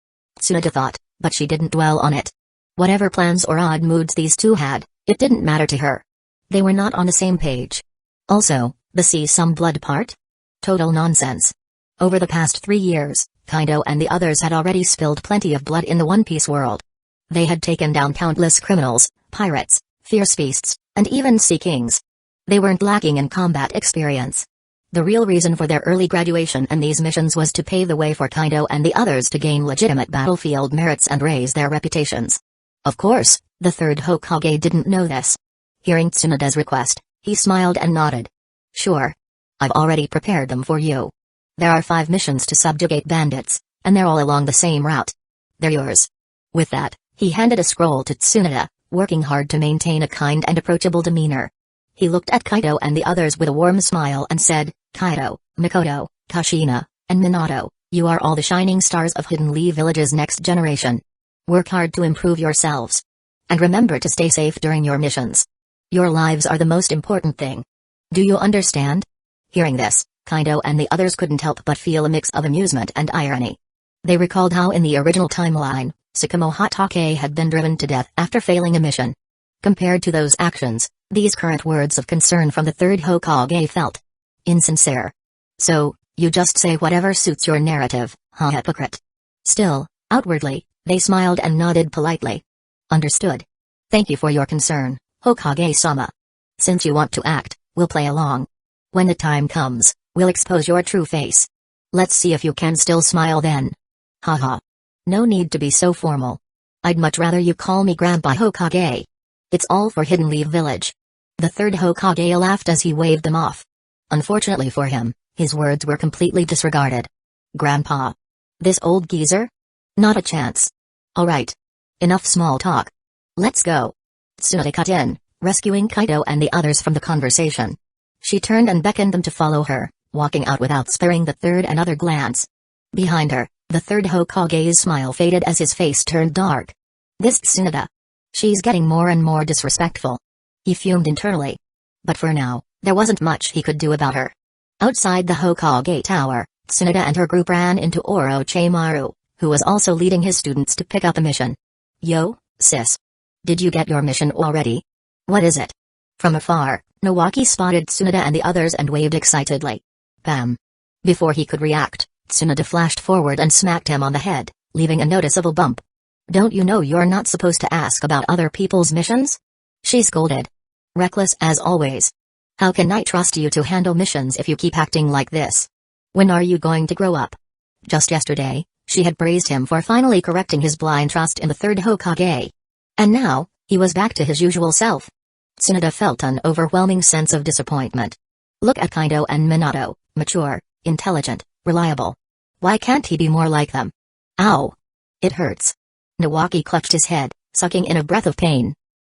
Tsunade thought, but she didn't dwell on it. Whatever plans or odd moods these two had, it didn't matter to her. They were not on the same page. Also, the see some blood part? Total nonsense. Over the past 3 years, Kaido and the others had already spilled plenty of blood in the One Piece world. They had taken down countless criminals, pirates, fierce beasts, and even sea kings. They weren't lacking in combat experience. The real reason for their early graduation and these missions was to pave the way for Kaido and the others to gain legitimate battlefield merits and raise their reputations. Of course, the third Hokage didn't know this. Hearing Tsunade's request, he smiled and nodded. Sure. I've already prepared them for you. There are 5 missions to subjugate bandits, and they're all along the same route. They're yours. With that, He handed a scroll to Tsunade, working hard to maintain a kind and approachable demeanor. He looked at Kaido and the others with a warm smile and said, Kaido, Mikoto, Kushina, and Minato, you are all the shining stars of Hidden Leaf Village's next generation. Work hard to improve yourselves. And remember to stay safe during your missions. Your lives are the most important thing. Do you understand? Hearing this, Kaido and the others couldn't help but feel a mix of amusement and irony. They recalled how in the original timeline, Tsukumo Hatake had been driven to death after failing a mission. Compared to those actions, these current words of concern from the third Hokage felt insincere. So, you just say whatever suits your narrative, huh, hypocrite? Still, outwardly, they smiled and nodded politely. Understood. Thank you for your concern, Hokage-sama. Since you want to act, we'll play along. When the time comes, we'll expose your true face. Let's see if you can still smile then. Haha. No need to be so formal. I'd much rather you call me Grandpa Hokage. It's all for Hidden Leaf Village. The third Hokage laughed as he waved them off. Unfortunately for him, his words were completely disregarded. Grandpa? This old geezer? Not a chance. Alright. Enough small talk. Let's go. Tsunade cut in, rescuing Kaido and the others from the conversation. She turned and beckoned them to follow her, walking out without sparing the third another glance. Behind her, the third Hokage's smile faded as his face turned dark. This Tsunade. She's getting more and more disrespectful. He fumed internally. But for now, there wasn't much he could do about her. Outside the Hokage Tower, Tsunade and her group ran into Orochimaru, who was also leading his students to pick up a mission. Yo, sis. Did you get your mission already? What is it? From afar, Nawaki spotted Tsunade and the others and waved excitedly. Bam. Before he could react, Tsunade flashed forward and smacked him on the head, leaving a noticeable bump. Don't you know you're not supposed to ask about other people's missions? She scolded. Reckless as always. How can I trust you to handle missions if you keep acting like this? When are you going to grow up? Just yesterday, she had praised him for finally correcting his blind trust in the third Hokage. And now, he was back to his usual self. Tsunade felt an overwhelming sense of disappointment. Look at Kaido and Minato, mature, intelligent, reliable. Why can't he be more like them? Ow! It hurts. Nawaki clutched his head, sucking in a breath of pain.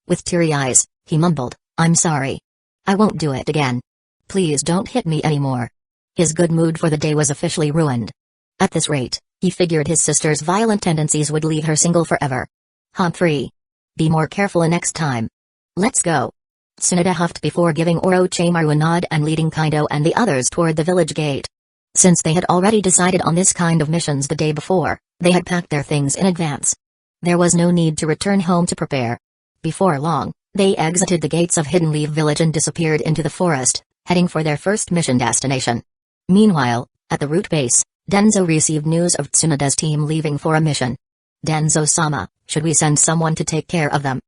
With teary eyes, he mumbled, I'm sorry. I won't do it again. Please don't hit me anymore. His good mood for the day was officially ruined. At this rate, he figured his sister's violent tendencies would leave her single forever. Humphrey. Be more careful next time. Let's go. Tsunade huffed before giving Orochimaru a nod and leading Kaido and the others toward the village gate. Since they had already decided on this kind of missions the day before, they had packed their things in advance. There was no need to return home to prepare. Before long, they exited the gates of Hidden Leaf Village and disappeared into the forest, heading for their first mission destination. Meanwhile, at the route base, Danzo received news of Tsunade's team leaving for a mission. Danzo-sama, should we send someone to take care of them?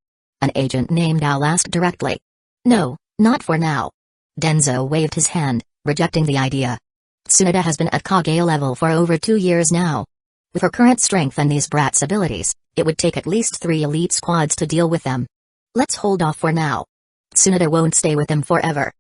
An agent named Al asked directly. No, not for now. Danzo waved his hand, rejecting the idea. Tsunade has been at Kage level for over 2 years now. With her current strength and these brats' abilities, it would take at least 3 elite squads to deal with them. Let's hold off for now. Tsunade won't stay with them forever.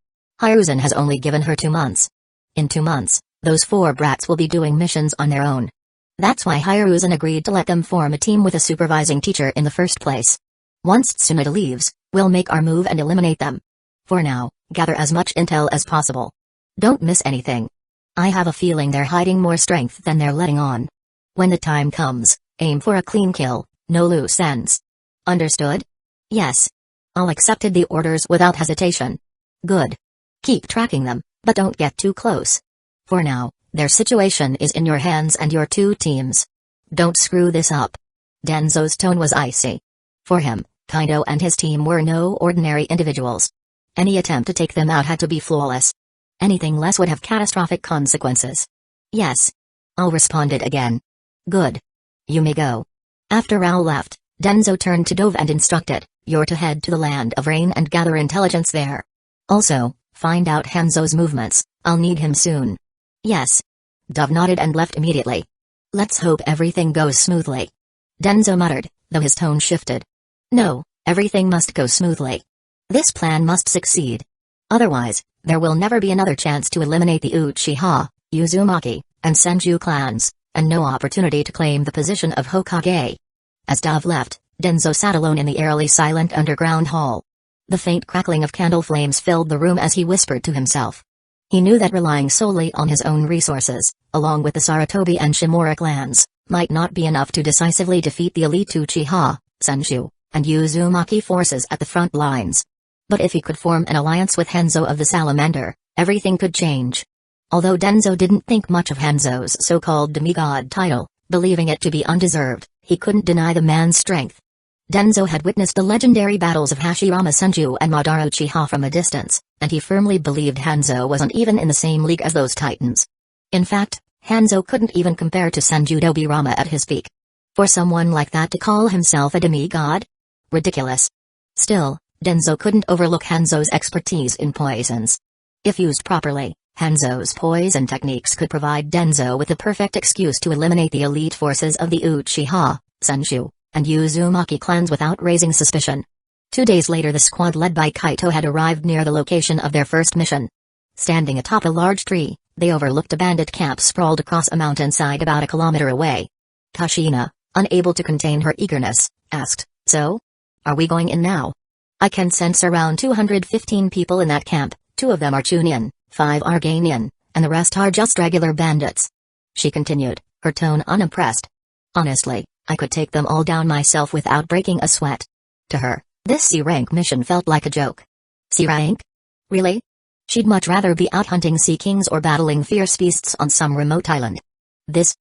Hiruzen has only given her 2 months. In 2 months, those 4 brats will be doing missions on their own. That's why Hiruzen agreed to let them form a team with a supervising teacher in the first place. Once Tsunade leaves, we'll make our move and eliminate them. For now, gather as much intel as possible. Don't miss anything. I have a feeling they're hiding more strength than they're letting on. When the time comes, aim for a clean kill, no loose ends. Understood? Yes. All accepted the orders without hesitation. Good. Keep tracking them, but don't get too close. For now, their situation is in your hands and your 2 teams. Don't screw this up. Danzo's tone was icy. For him, Kaido and his team were no ordinary individuals. Any attempt to take them out had to be flawless. Anything less would have catastrophic consequences. Yes. Al responded again. Good. You may go. After Al left, Danzo turned to Dove and instructed, you're to head to the Land of Rain and gather intelligence there. Also, find out Hanzo's movements, I'll need him soon. Yes. Dove nodded and left immediately. Let's hope everything goes smoothly. Danzo muttered, though his tone shifted. No, everything must go smoothly. This plan must succeed. Otherwise, there will never be another chance to eliminate the Uchiha, Uzumaki, and Senju clans, and no opportunity to claim the position of Hokage. As Dove left, Danzo sat alone in the eerily silent underground hall. The faint crackling of candle flames filled the room as he whispered to himself. He knew that relying solely on his own resources, along with the Sarutobi and Shimura clans, might not be enough to decisively defeat the elite Uchiha, Senshu, and Uzumaki forces at the front lines. But if he could form an alliance with Hanzo of the Salamander, everything could change. Although Danzo didn't think much of Hanzo's so-called demigod title, believing it to be undeserved, he couldn't deny the man's strength. Danzo had witnessed the legendary battles of Hashirama Senju and Madara Uchiha from a distance, and he firmly believed Hanzo wasn't even in the same league as those titans. In fact, Hanzo couldn't even compare to Senju Dobirama at his peak. For someone like that to call himself a demigod? Ridiculous. Still, Danzo couldn't overlook Hanzo's expertise in poisons. If used properly, Hanzo's poison techniques could provide Danzo with the perfect excuse to eliminate the elite forces of the Uchiha, Senshu, and Uzumaki clans without raising suspicion. 2 days later, the squad led by Kaito had arrived near the location of their first mission. Standing atop a large tree, they overlooked a bandit camp sprawled across a mountainside about a kilometer away. Kushina, unable to contain her eagerness, asked, "So? Are we going in now? I can sense around 215 people in that camp, 2 of them are Chunin, 5 are Gainian, and the rest are just regular bandits." She continued, her tone unimpressed. "Honestly, I could take them all down myself without breaking a sweat." To her, this C-rank mission felt like a joke. C-rank? Really? She'd much rather be out hunting sea kings or battling fierce beasts on some remote island. This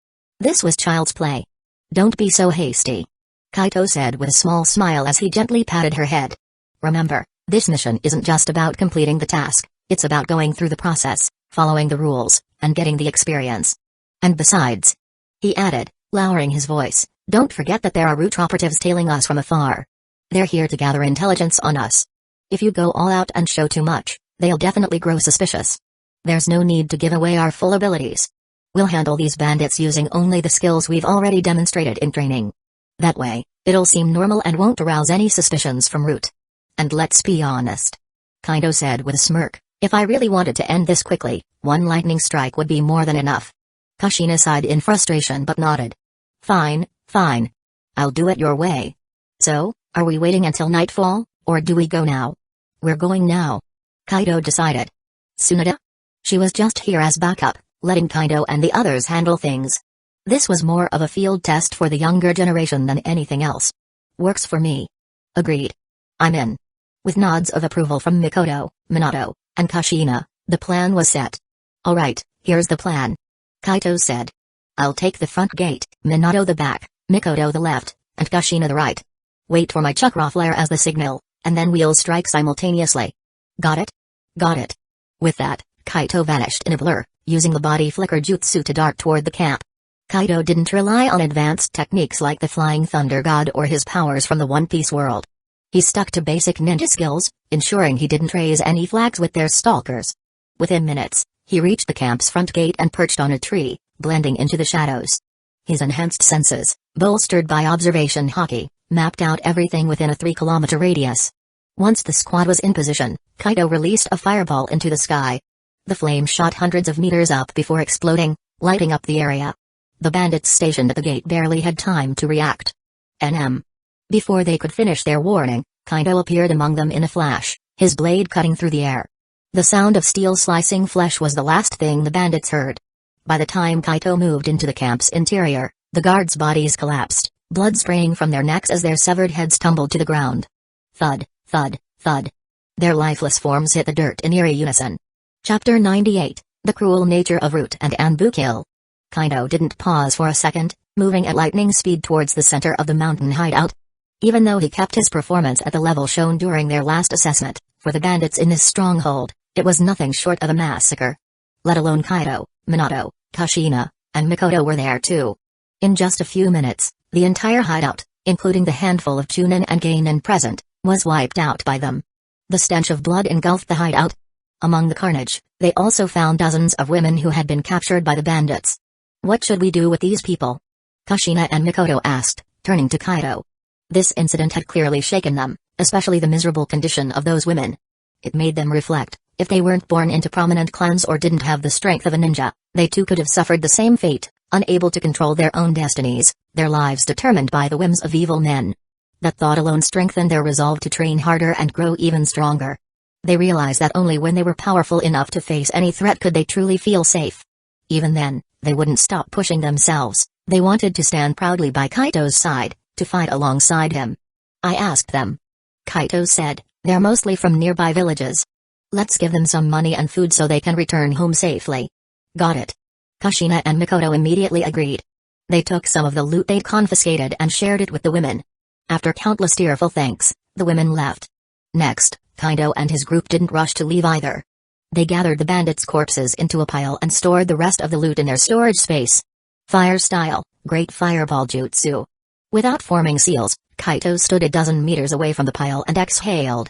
was child's play. "Don't be so hasty," Kaito said with a small smile as he gently patted her head. "Remember, this mission isn't just about completing the task, it's about going through the process, following the rules, and getting the experience. And besides," he added, lowering his voice, "don't forget that there are root operatives tailing us from afar. They're here to gather intelligence on us. If you go all out and show too much, they'll definitely grow suspicious. There's no need to give away our full abilities. We'll handle these bandits using only the skills we've already demonstrated in training. That way, it'll seem normal and won't arouse any suspicions from Root. And let's be honest," Kaito said with a smirk, "if I really wanted to end this quickly, one lightning strike would be more than enough." Kushina sighed in frustration but nodded. Fine. I'll do it your way. So, are we waiting until nightfall, or do we go now?" "We're going now," Kaito decided. Tsunade? She was just here as backup, letting Kaito and the others handle things. This was more of a field test for the younger generation than anything else. "Works for me." "Agreed. I'm in." With nods of approval from Mikoto, Minato, and Kushina, the plan was set. "Alright, here's the plan," Kaito said. "I'll take the front gate, Minato the back, Mikoto the left, and Kushina the right. Wait for my chakra flare as the signal, and then we'll strike simultaneously." "Got it?" "Got it." With that, Kaito vanished in a blur, using the body flicker jutsu to dart toward the camp. Kaito didn't rely on advanced techniques like the Flying Thunder God or his powers from the One Piece world. He stuck to basic ninja skills, ensuring he didn't raise any flags with their stalkers. Within minutes, he reached the camp's front gate and perched on a tree, blending into the shadows. His enhanced senses, bolstered by observation haki, mapped out everything within a 3-kilometer radius. Once the squad was in position, Kaito released a fireball into the sky. The flame shot hundreds of meters up before exploding, lighting up the area. The bandits stationed at the gate barely had time to react. Before they could finish their warning, Kaito appeared among them in a flash, his blade cutting through the air. The sound of steel slicing flesh was the last thing the bandits heard. By the time Kaito moved into the camp's interior, the guards' bodies collapsed, blood spraying from their necks as their severed heads tumbled to the ground. Thud, thud, thud. Their lifeless forms hit the dirt in eerie unison. Chapter 98, The Cruel Nature of Root and Anbu Kill. Kaito didn't pause for a second, moving at lightning speed towards the center of the mountain hideout. Even though he kept his performance at the level shown during their last assessment, for the bandits in this stronghold, it was nothing short of a massacre. Let alone Kaito, Minato, Kushina, and Mikoto were there too. In just a few minutes, the entire hideout, including the handful of Chunin and Gainin present, was wiped out by them. The stench of blood engulfed the hideout. Among the carnage, they also found dozens of women who had been captured by the bandits. "What should we do with these people?" Kushina and Mikoto asked, turning to Kaito. This incident had clearly shaken them, especially the miserable condition of those women. It made them reflect, if they weren't born into prominent clans or didn't have the strength of a ninja, they too could have suffered the same fate, unable to control their own destinies, their lives determined by the whims of evil men. That thought alone strengthened their resolve to train harder and grow even stronger. They realized that only when they were powerful enough to face any threat could they truly feel safe. Even then, they wouldn't stop pushing themselves. They wanted to stand proudly by Kaito's side, to fight alongside him. I asked them. Kaito said, they're mostly from nearby villages. Let's give them some money and food so they can return home safely. Got it. Kushina and Mikoto immediately agreed. They took some of the loot they'd confiscated and shared it with the women. After countless tearful thanks, the women left. Next, Kaido and his group didn't rush to leave either. They gathered the bandits' corpses into a pile and stored the rest of the loot in their storage space. Fire style, Great Fireball Jutsu. Without forming seals, Kaito stood a dozen meters away from the pile and exhaled.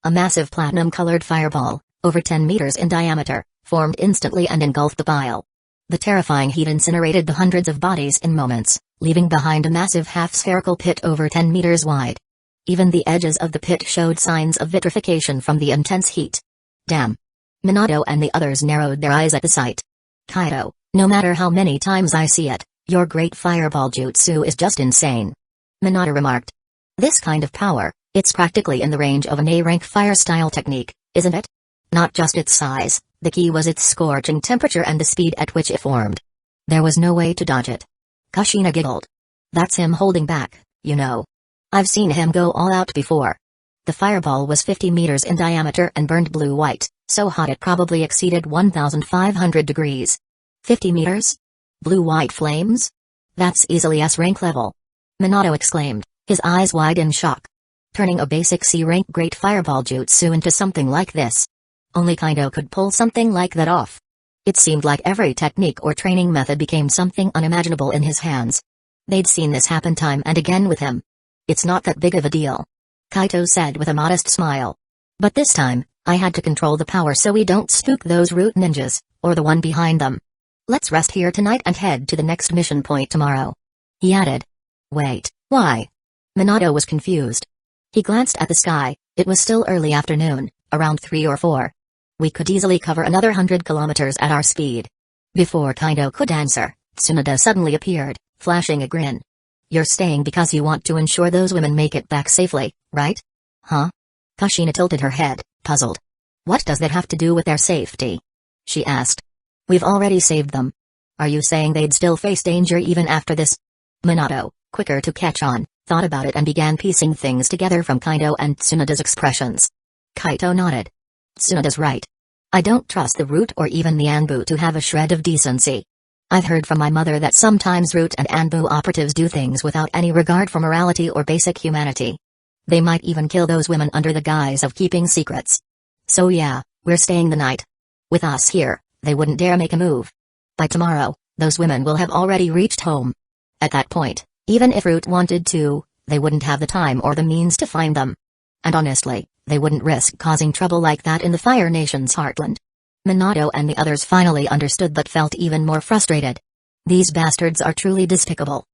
A massive platinum-colored fireball, over 10 meters in diameter, formed instantly and engulfed the pile. The terrifying heat incinerated the hundreds of bodies in moments, leaving behind a massive half-spherical pit over 10 meters wide. Even the edges of the pit showed signs of vitrification from the intense heat. Damn. Minato and the others narrowed their eyes at the sight. Kaito, no matter how many times I see it, your Great Fireball Jutsu is just insane. Minato remarked. This kind of power, it's practically in the range of an A-rank fire-style technique, isn't it? Not just its size, the key was its scorching temperature and the speed at which it formed. There was no way to dodge it. Kushina giggled. That's him holding back, you know. I've seen him go all out before. The fireball was 50 meters in diameter and burned blue-white, so hot it probably exceeded 1,500 degrees. 50 meters? Blue-white flames? That's easily S-rank level. Minato exclaimed, his eyes wide in shock. Turning a basic C-rank Great Fireball Jutsu into something like this. Only Kaido could pull something like that off. It seemed like every technique or training method became something unimaginable in his hands. They'd seen this happen time and again with him. It's not that big of a deal. Kaito said with a modest smile. But this time, I had to control the power so we don't spook those root ninjas, or the one behind them. Let's rest here tonight and head to the next mission point tomorrow. He added. Wait, why? Minato was confused. He glanced at the sky. It was still early afternoon, around 3 or 4. We could easily cover another 100 kilometers at our speed. Before Kaido could answer, Tsunade suddenly appeared, flashing a grin. You're staying because you want to ensure those women make it back safely, right? Huh? Kushina tilted her head, puzzled. What does that have to do with their safety? She asked. We've already saved them. Are you saying they'd still face danger even after this? Minato, quicker to catch on, thought about it and began piecing things together from Kaido and Tsunade's expressions. Kaito nodded. Tsunade's right. I don't trust the Root or even the Anbu to have a shred of decency. I've heard from my mother that sometimes Root and Anbu operatives do things without any regard for morality or basic humanity. They might even kill those women under the guise of keeping secrets. So yeah, we're staying the night. With us here, they wouldn't dare make a move. By tomorrow, those women will have already reached home. At that point, even if Root wanted to, they wouldn't have the time or the means to find them. And honestly, they wouldn't risk causing trouble like that in the Fire Nation's heartland. Minato and the others finally understood but felt even more frustrated. These bastards are truly despicable.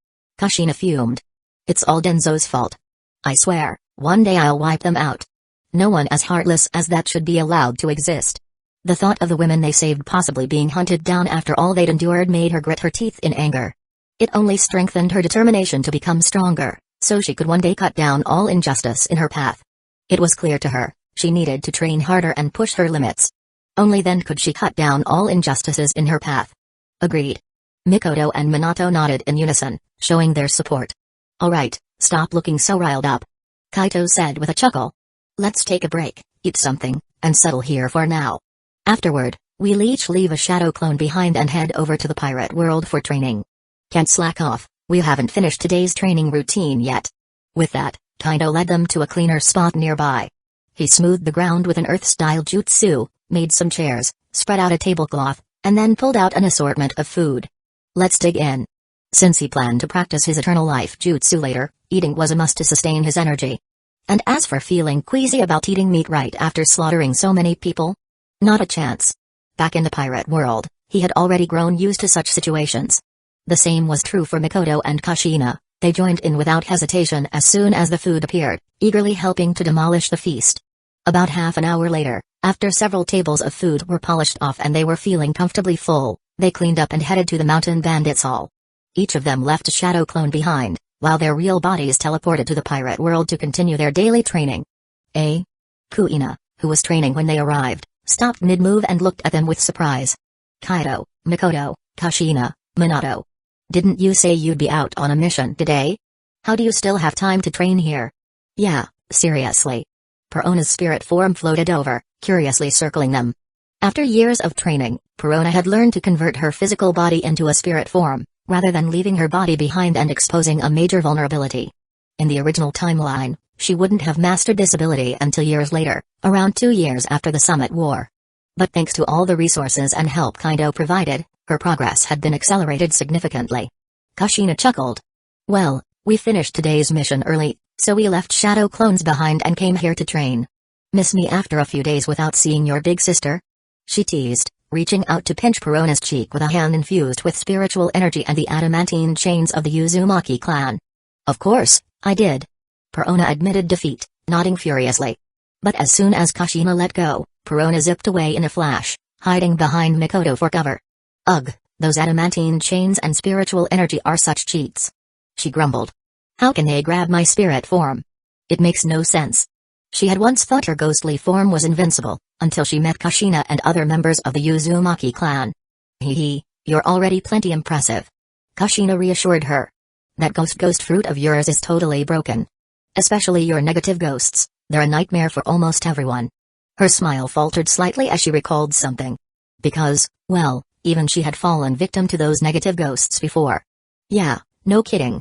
Kushina fumed. It's all Danzo's fault. I swear, one day I'll wipe them out. No one as heartless as that should be allowed to exist. The thought of the women they saved possibly being hunted down after all they'd endured made her grit her teeth in anger. It only strengthened her determination to become stronger, so she could one day cut down all injustice in her path. It was clear to her, she needed to train harder and push her limits. Only then could she cut down all injustices in her path. Agreed. Mikoto and Minato nodded in unison, showing their support. Alright, stop looking so riled up. Kaito said with a chuckle. Let's take a break, eat something, and settle here for now. Afterward, we'll each leave a shadow clone behind and head over to the pirate world for training. Can't slack off, we haven't finished today's training routine yet. With that, Kaido led them to a cleaner spot nearby. He smoothed the ground with an earth-style jutsu, made some chairs, spread out a tablecloth, and then pulled out an assortment of food. Let's dig in. Since he planned to practice his eternal life jutsu later, eating was a must to sustain his energy. And as for feeling queasy about eating meat right after slaughtering so many people? Not a chance. Back in the pirate world, he had already grown used to such situations. The same was true for Mikoto and Kushina. They joined in without hesitation as soon as the food appeared, eagerly helping to demolish the feast. About half an hour later, after several tables of food were polished off and they were feeling comfortably full, they cleaned up and headed to the Mountain Bandits Hall. Each of them left a shadow clone behind, while their real bodies teleported to the pirate world to continue their daily training. Kuina, who was training when they arrived, stopped mid-move and looked at them with surprise. Kaido, Mikoto, Kushina, Minato. Didn't you say you'd be out on a mission today? How do you still have time to train here? Yeah, seriously. Perona's spirit form floated over, curiously circling them. After years of training, Perona had learned to convert her physical body into a spirit form, rather than leaving her body behind and exposing a major vulnerability. In the original timeline, she wouldn't have mastered this ability until years later, around 2 years after the Summit War. But thanks to all the resources and help Kaido provided, her progress had been accelerated significantly. Kushina chuckled. Well, we finished today's mission early, so we left shadow clones behind and came here to train. Miss me after a few days without seeing your big sister? She teased, reaching out to pinch Perona's cheek with a hand infused with spiritual energy and the adamantine chains of the Uzumaki clan. Of course, I did. Perona admitted defeat, nodding furiously. But as soon as Kushina let go, Perona zipped away in a flash, hiding behind Mikoto for cover. Ugh, those adamantine chains and spiritual energy are such cheats. She grumbled. How can they grab my spirit form? It makes no sense. She had once thought her ghostly form was invincible, until she met Kushina and other members of the Uzumaki clan. Hee, you're already plenty impressive. Kushina reassured her. That ghost fruit of yours is totally broken. Especially your negative ghosts, they're a nightmare for almost everyone. Her smile faltered slightly as she recalled something. Because, well, even she had fallen victim to those negative ghosts before. Yeah, no kidding.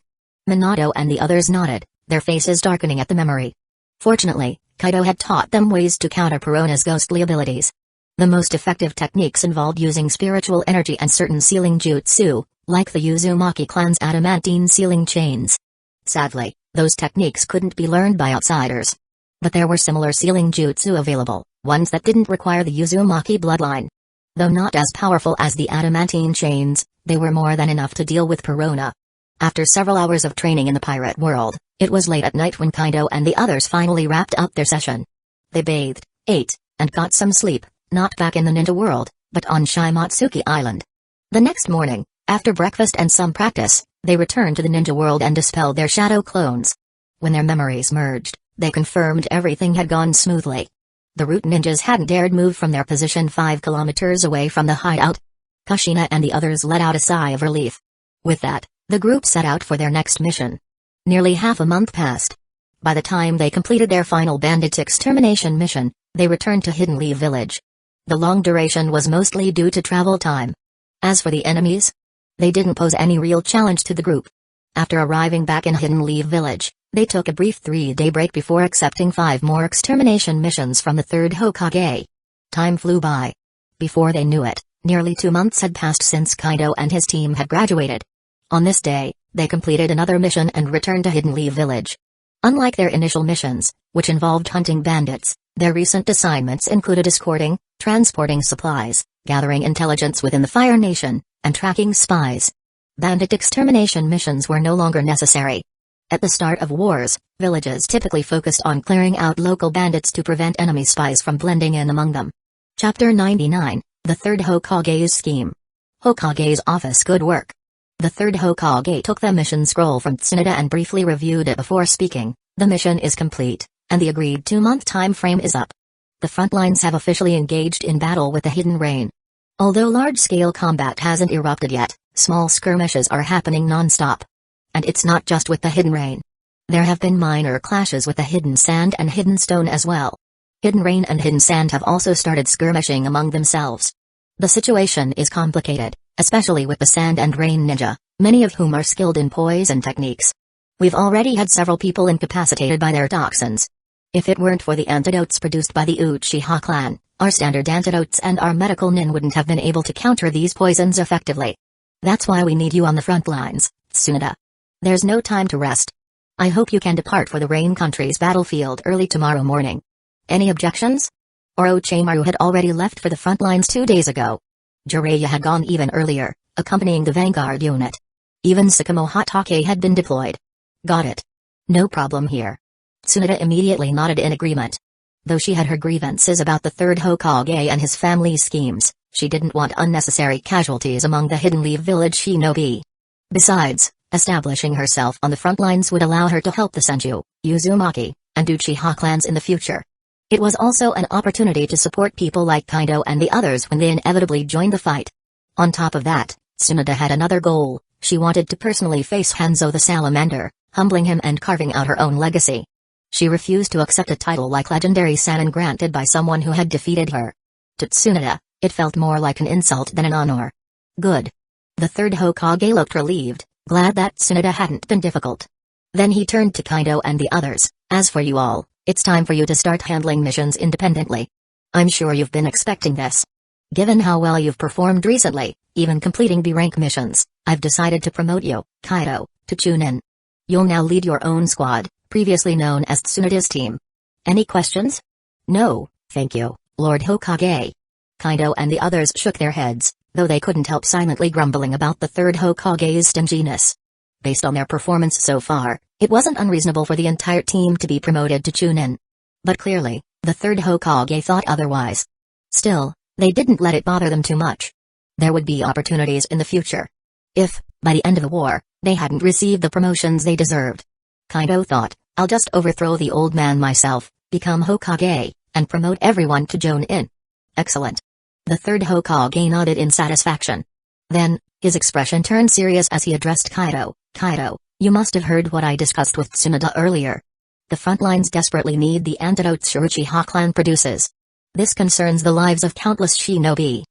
Minato and the others nodded, their faces darkening at the memory. Fortunately, Kaido had taught them ways to counter Perona's ghostly abilities. The most effective techniques involved using spiritual energy and certain sealing jutsu, like the Uzumaki clan's adamantine sealing chains. Sadly, those techniques couldn't be learned by outsiders. But there were similar sealing jutsu available, ones that didn't require the Uzumaki bloodline. Though not as powerful as the adamantine chains, they were more than enough to deal with Perona. After several hours of training in the pirate world, it was late at night when Kaido and the others finally wrapped up their session. They bathed, ate, and got some sleep, not back in the ninja world, but on Shimatsuki Island. The next morning, after breakfast and some practice, they returned to the ninja world and dispelled their shadow clones. When their memories merged, they confirmed everything had gone smoothly. The root ninjas hadn't dared move from their position 5 kilometers away from the hideout. Kushina and the others let out a sigh of relief. With that, the group set out for their next mission. Nearly half a month passed. By the time they completed their final bandits extermination mission, they returned to Hidden Leaf Village. The long duration was mostly due to travel time. As for the enemies, they didn't pose any real challenge to the group. After arriving back in Hidden Leaf Village, they took a brief 3-day break before accepting 5 more extermination missions from the 3rd Hokage. Time flew by. Before they knew it, nearly 2 months had passed since Kaido and his team had graduated. On this day, they completed another mission and returned to Hidden Leaf Village. Unlike their initial missions, which involved hunting bandits, their recent assignments included escorting, transporting supplies, gathering intelligence within the Fire Nation, and tracking spies. Bandit extermination missions were no longer necessary. At the start of wars, villages typically focused on clearing out local bandits to prevent enemy spies from blending in among them. Chapter 99, The 3rd Hokage's Scheme. Hokage's Office. Good work. The 3rd Hokage took the mission scroll from Tsunade and briefly reviewed it before speaking. The mission is complete, and the agreed 2-month time frame is up. The front lines have officially engaged in battle with the Hidden Rain. Although large-scale combat hasn't erupted yet, small skirmishes are happening non-stop. And it's not just with the Hidden Rain. There have been minor clashes with the Hidden Sand and Hidden Stone as well. Hidden Rain and Hidden Sand have also started skirmishing among themselves. The situation is complicated, especially with the Sand and Rain ninja, many of whom are skilled in poison techniques. We've already had several people incapacitated by their toxins. If it weren't for the antidotes produced by the Uchiha clan, our standard antidotes and our medical nin wouldn't have been able to counter these poisons effectively. That's why we need you on the front lines, Tsunade. There's no time to rest. I hope you can depart for the Rain Country's battlefield early tomorrow morning. Any objections? Orochimaru had already left for the front lines 2 days ago. Jiraiya had gone even earlier, accompanying the vanguard unit. Even Sakamo Hatake had been deployed. Got it. No problem here. Tsunade immediately nodded in agreement. Though she had her grievances about the 3rd Hokage and his family's schemes, she didn't want unnecessary casualties among the Hidden Leaf Village shinobi. Besides, Establishing herself on the front lines would allow her to help the Senju, Uzumaki, and Uchiha clans in the future. It was also an opportunity to support people like Kaido and the others when they inevitably joined the fight. On top of that, Tsunade had another goal. She wanted to personally face Hanzo the Salamander, humbling him and carving out her own legacy. She refused to accept a title like Legendary Sannin granted by someone who had defeated her. To Tsunade, it felt more like an insult than an honor. Good. The third Hokage looked relieved, glad that Tsunade hadn't been difficult. Then he turned to Kaido and the others. As for you all, it's time for you to start handling missions independently. I'm sure you've been expecting this. Given how well you've performed recently, even completing B-rank missions, I've decided to promote you, Kaido, to Chunin. You'll now lead your own squad, previously known as Tsunade's team. Any questions? No, thank you, Lord Hokage. Kaido and the others shook their heads, though they couldn't help silently grumbling about the third Hokage's stinginess. Based on their performance so far, it wasn't unreasonable for the entire team to be promoted to Chunin. But clearly, the third Hokage thought otherwise. Still, they didn't let it bother them too much. There would be opportunities in the future. If, by the end of the war, they hadn't received the promotions they deserved. Kaido thought, I'll just overthrow the old man myself, become Hokage, and promote everyone to Jonin. Excellent. The third Hokage nodded in satisfaction. Then, his expression turned serious as he addressed Kaido. Kaido, you must have heard what I discussed with Tsunade earlier. The front lines desperately need the antidotes Uchiha clan produces. This concerns the lives of countless shinobi.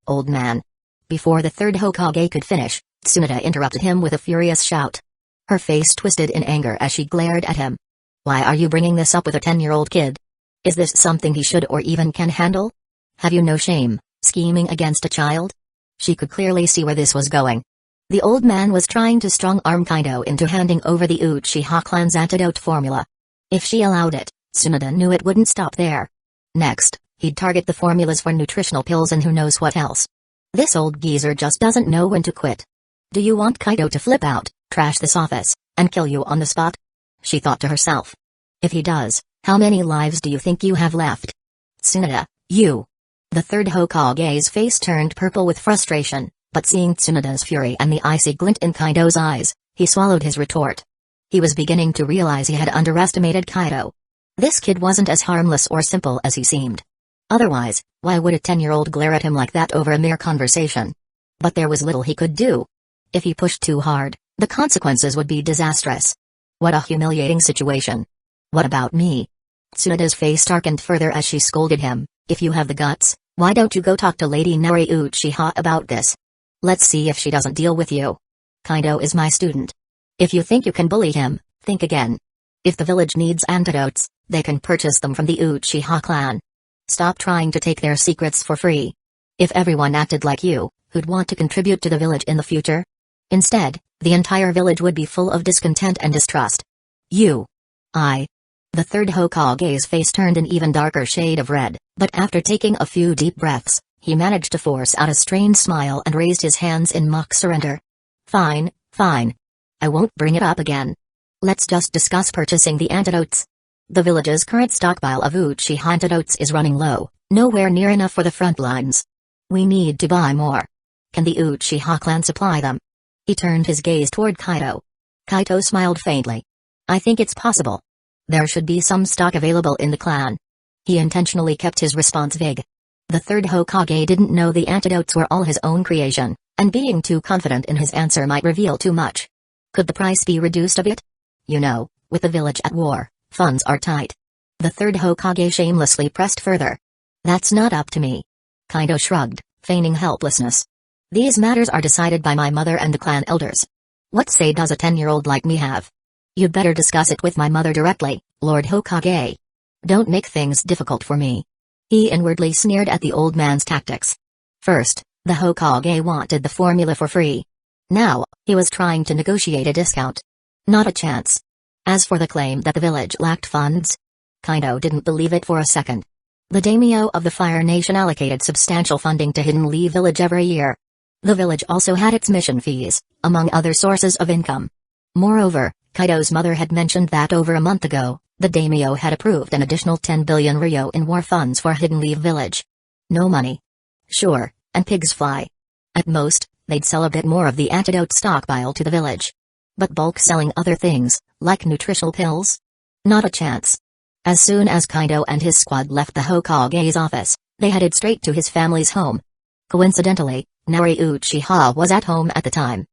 Old man. Before the third Hokage could finish, Tsunade interrupted him with a furious shout. Her face twisted in anger as she glared at him. Why are you bringing this up with a 10-year-old kid? Is this something he should or even can handle? Have you no shame, scheming against a child? She could clearly see where this was going. The old man was trying to strong-arm Kaido into handing over the Uchiha clan's antidote formula. If she allowed it, Tsunade knew it wouldn't stop there. Next, he'd target the formulas for nutritional pills and who knows what else. This old geezer just doesn't know when to quit. Do you want Kaido to flip out, trash this office, and kill you on the spot? She thought to herself. If he does, how many lives do you think you have left? Tsunade, you. The third Hokage's face turned purple with frustration, but seeing Tsunade's fury and the icy glint in Kaido's eyes, he swallowed his retort. He was beginning to realize he had underestimated Kaido. This kid wasn't as harmless or simple as he seemed. Otherwise, why would a 10-year-old glare at him like that over a mere conversation? But there was little he could do. If he pushed too hard, the consequences would be disastrous. What a humiliating situation. What about me? Tsunade's face darkened further as she scolded him. If you have the guts, why don't you go talk to Lady Nari Uchiha about this? Let's see if she doesn't deal with you. Kaido is my student. If you think you can bully him, think again. If the village needs antidotes, they can purchase them from the Uchiha clan. Stop trying to take their secrets for free. If everyone acted like you, who'd want to contribute to the village in the future? Instead, the entire village would be full of discontent and distrust. You. The third Hokage's face turned an even darker shade of red, but after taking a few deep breaths, he managed to force out a strained smile and raised his hands in mock surrender. Fine, fine. I won't bring it up again. Let's just discuss purchasing the antidotes. The village's current stockpile of Uchiha antidotes is running low, nowhere near enough for the front lines. We need to buy more. Can the Uchiha clan supply them? He turned his gaze toward Kaido. Kaido smiled faintly. I think it's possible. There should be some stock available in the clan. He intentionally kept his response vague. The third Hokage didn't know the antidotes were all his own creation, and being too confident in his answer might reveal too much. Could the price be reduced a bit? You know, with the village at war, funds are tight. The third Hokage shamelessly pressed further. That's not up to me. Kaido shrugged, feigning helplessness. These matters are decided by my mother and the clan elders. What say does a 10-year-old like me have? You'd better discuss it with my mother directly, Lord Hokage. Don't make things difficult for me. He inwardly sneered at the old man's tactics. First, the Hokage wanted the formula for free. Now, he was trying to negotiate a discount. Not a chance. As for the claim that the village lacked funds, Kaido didn't believe it for a second. The daimyo of the Fire Nation allocated substantial funding to Hidden Lee Village every year. The village also had its mission fees, among other sources of income. Moreover, Kaido's mother had mentioned that over a month ago, the daimyo had approved an additional 10 billion ryo in war funds for Hidden Lee Village. No money. Sure, and pigs fly. At most, they'd sell a bit more of the antidote stockpile to the village. But bulk selling other things, like nutritional pills? Not a chance. As soon as Kaido and his squad left the Hokage's office, they headed straight to his family's home. Coincidentally, Naori Uchiha was at home at the time.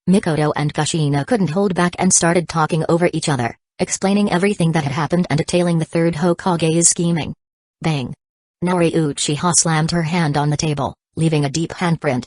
Mikoto and Kushina couldn't hold back and started talking over each other, explaining everything that had happened and detailing the third Hokage's scheming. Bang! Naori Uchiha slammed her hand on the table, leaving a deep handprint.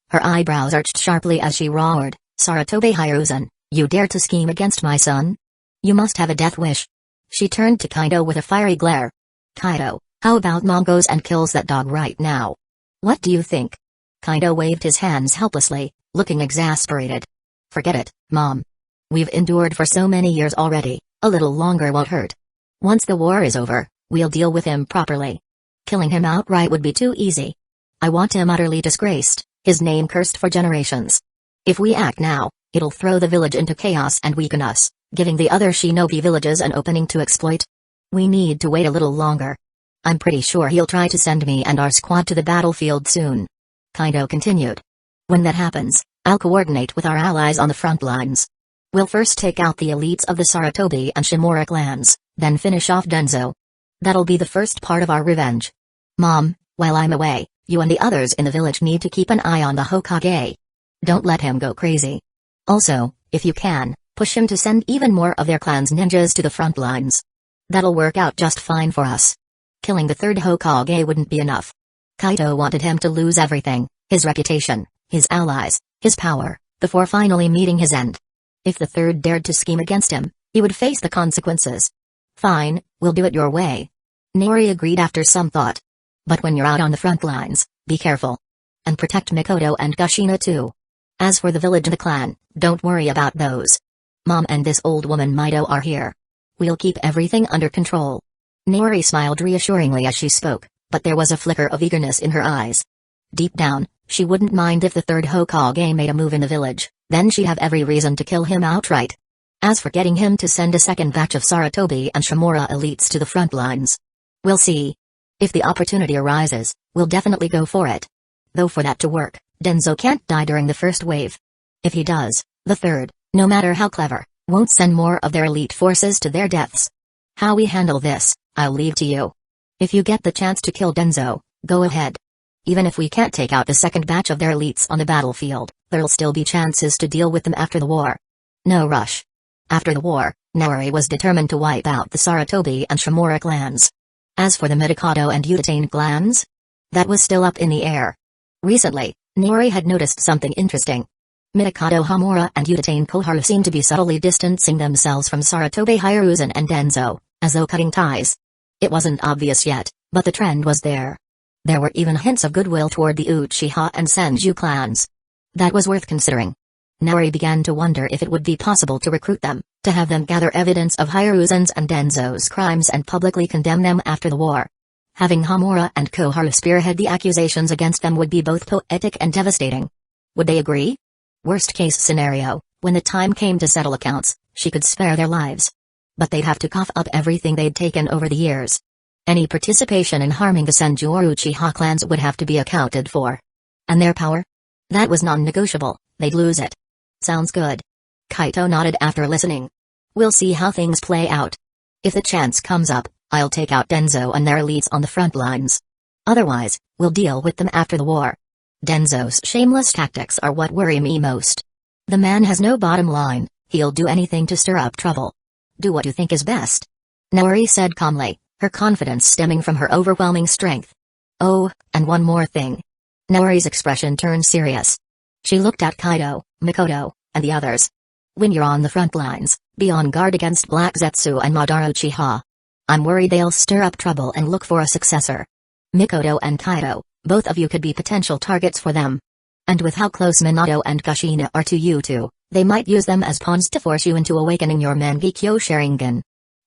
Her eyebrows arched sharply as she roared, "Sarutobi Hiruzen, you dare to scheme against my son? You must have a death wish." She turned to Kaido with a fiery glare. "Kaido, how about Mom goes and kills that dog right now? What do you think?" Kaido waved his hands helplessly, looking exasperated. "Forget it, Mom. We've endured for so many years already, a little longer won't hurt. Once the war is over, we'll deal with him properly. Killing him outright would be too easy. I want him utterly disgraced, his name cursed for generations. If we act now, it'll throw the village into chaos and weaken us, giving the other shinobi villages an opening to exploit. We need to wait a little longer. I'm pretty sure he'll try to send me and our squad to the battlefield soon." Kaido continued. "When that happens, I'll coordinate with our allies on the front lines. We'll first take out the elites of the Sarutobi and Shimura clans, then finish off Danzo. That'll be the first part of our revenge. Mom, while I'm away, you and the others in the village need to keep an eye on the Hokage. Don't let him go crazy. Also, if you can, push him to send even more of their clan's ninjas to the front lines. That'll work out just fine for us. Killing the third Hokage wouldn't be enough." Kaido wanted him to lose everything, his reputation, his allies, his power, before finally meeting his end. If the third dared to scheme against him, he would face the consequences. "Fine, we'll do it your way." Naori agreed after some thought. "But when you're out on the front lines, be careful. And protect Mikoto and Kushina too. As for the village and the clan, don't worry about those. Mom and this old woman Mido are here. We'll keep everything under control." Naori smiled reassuringly as she spoke, but there was a flicker of eagerness in her eyes. Deep down, she wouldn't mind if the third Hokage made a move in the village, then she'd have every reason to kill him outright. As for getting him to send a second batch of Sarutobi and Shimura elites to the front lines, we'll see. If the opportunity arises, we'll definitely go for it. Though for that to work, Danzo can't die during the first wave. If he does, the third, no matter how clever, won't send more of their elite forces to their deaths. How we handle this, I'll leave to you. If you get the chance to kill Danzo, go ahead. Even if we can't take out the second batch of their elites on the battlefield, there'll still be chances to deal with them after the war. No rush. After the war, Naori was determined to wipe out the Sarutobi and Shimura clans. As for the Midokado and Uchiha clans, that was still up in the air. Recently, Naori had noticed something interesting. Midokado Hamura and Uchiha Koharu seemed to be subtly distancing themselves from Sarutobi Hiruzen and Danzo, as though cutting ties. It wasn't obvious yet, but the trend was there. There were even hints of goodwill toward the Uchiha and Senju clans. That was worth considering. Naori began to wonder if it would be possible to recruit them, to have them gather evidence of Hiruzen's and Danzo's crimes and publicly condemn them after the war. Having Hamura and Koharu spearhead the accusations against them would be both poetic and devastating. Would they agree? Worst-case scenario, when the time came to settle accounts, she could spare their lives. But they'd have to cough up everything they'd taken over the years. Any participation in harming the Senju or Uchiha clans would have to be accounted for. And their power? That was non-negotiable, they'd lose it. Sounds good. Kaito nodded after listening. We'll see how things play out. If the chance comes up, I'll take out Danzo and their elites on the front lines. Otherwise, we'll deal with them after the war. Danzo's shameless tactics are what worry me most. The man has no bottom line, he'll do anything to stir up trouble. Do what you think is best. Naori said calmly, her confidence stemming from her overwhelming strength. Oh, and one more thing. Naori's expression turned serious. She looked at Kaido, Mikoto, and the others. When you're on the front lines, be on guard against Black Zetsu and Madara Uchiha. I'm worried they'll stir up trouble and look for a successor. Mikoto and Kaido, both of you could be potential targets for them. And with how close Minato and Kushina are to you two, they might use them as pawns to force you into awakening your Mangekyō Sharingan.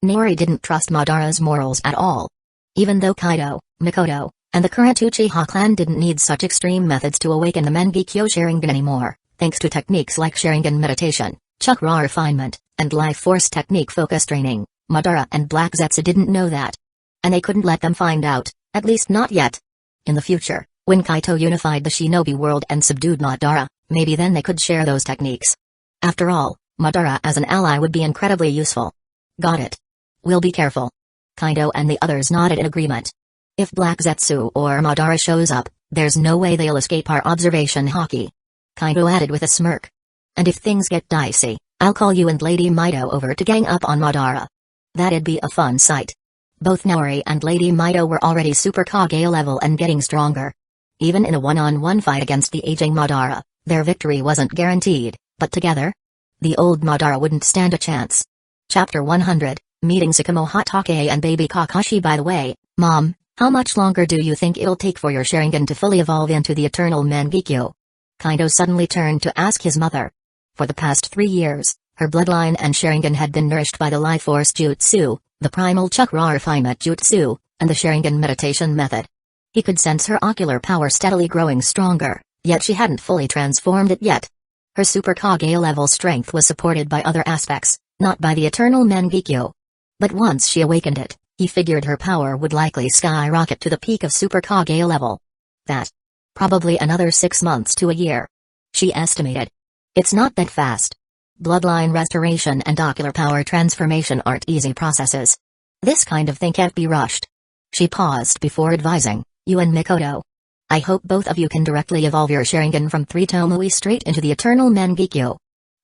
Naori didn't trust Madara's morals at all. Even though Kaido, Mikoto, and the current Uchiha clan didn't need such extreme methods to awaken the Mangekyō Sharingan anymore, thanks to techniques like Sharingan meditation, chakra refinement, and life force technique focus training, Madara and Black Zetsu didn't know that. And they couldn't let them find out, at least not yet. In the future, when Kaito unified the shinobi world and subdued Madara, maybe then they could share those techniques. After all, Madara as an ally would be incredibly useful. Got it. We'll be careful. Kaido and the others nodded in agreement. If Black Zetsu or Madara shows up, there's no way they'll escape our observation Haki. Kaido added with a smirk. And if things get dicey, I'll call you and Lady Mido over to gang up on Madara. That'd be a fun sight. Both Naori and Lady Mido were already Super Kage level and getting stronger. Even in a one-on-one fight against the aging Madara, their victory wasn't guaranteed, but together? The old Madara wouldn't stand a chance. Chapter 100, Meeting Tsukumo Hatake and Baby Kakashi. By the way, Mom, how much longer do you think it'll take for your Sharingan to fully evolve into the eternal Mangekyō? Kaido suddenly turned to ask his mother. For the past 3 years, her bloodline and Sharingan had been nourished by the Life Force Jutsu, the Primal Chakra Refinement Jutsu, and the Sharingan meditation method. He could sense her ocular power steadily growing stronger, yet she hadn't fully transformed it yet. Her Super Kage level strength was supported by other aspects, not by the eternal Mangekyō. But once she awakened it, he figured her power would likely skyrocket to the peak of Super Kage level. That. Probably another 6 months to a year. She estimated. It's not that fast. Bloodline restoration and ocular power transformation aren't easy processes. This kind of thing can't be rushed. She paused before advising, you and Mikoto. I hope both of you can directly evolve your Sharingan from 3 Tomoe straight into the eternal Mangekyō.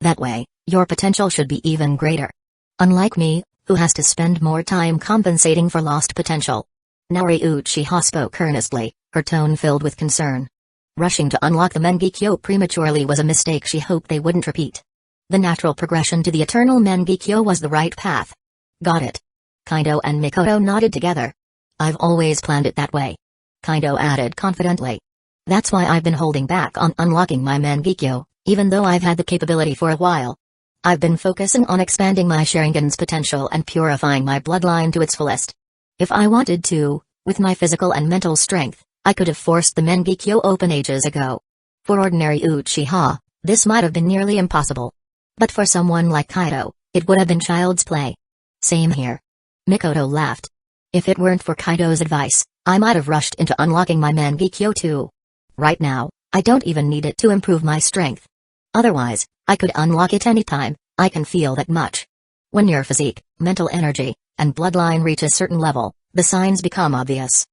That way, your potential should be even greater. Unlike me, who has to spend more time compensating for lost potential. Naori Uchiha spoke earnestly, her tone filled with concern. Rushing to unlock the Mangekyō prematurely was a mistake she hoped they wouldn't repeat. The natural progression to the eternal Mangekyō was the right path. Got it. Kaido and Mikoto nodded together. I've always planned it that way. Kaido added confidently. That's why I've been holding back on unlocking my Mangekyō, even though I've had the capability for a while. I've been focusing on expanding my Sharingan's potential and purifying my bloodline to its fullest. If I wanted to, with my physical and mental strength, I could have forced the Mangekyō open ages ago. For ordinary Uchiha, this might have been nearly impossible. But for someone like Kaido, it would have been child's play. Same here. Mikoto laughed. If it weren't for Kaido's advice, I might have rushed into unlocking my Mangekyō too. Right now, I don't even need it to improve my strength. Otherwise, I could unlock it anytime, I can feel that much. When your physique, mental energy, and bloodline reach a certain level, the signs become obvious.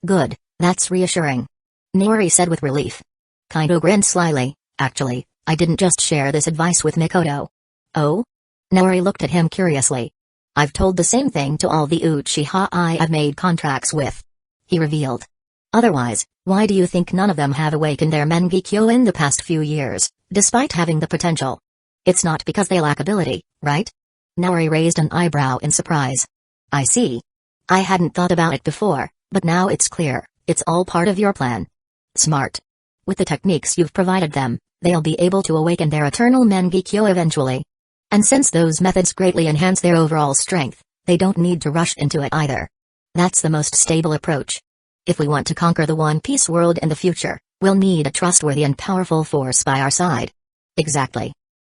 Good, that's reassuring. Naori said with relief. Kaido grinned slyly. Actually, I didn't just share this advice with Mikoto. Oh? Naori looked at him curiously. I've told the same thing to all the Uchiha I've made contracts with. He revealed. Otherwise, why do you think none of them have awakened their Mangekyō in the past few years, despite having the potential? It's not because they lack ability, right? Naori raised an eyebrow in surprise. I see. I hadn't thought about it before, but now it's clear, it's all part of your plan. Smart. With the techniques you've provided them, they'll be able to awaken their eternal Mangekyō eventually. And since those methods greatly enhance their overall strength, they don't need to rush into it either. That's the most stable approach. If we want to conquer the One Piece world in the future, we'll need a trustworthy and powerful force by our side. Exactly.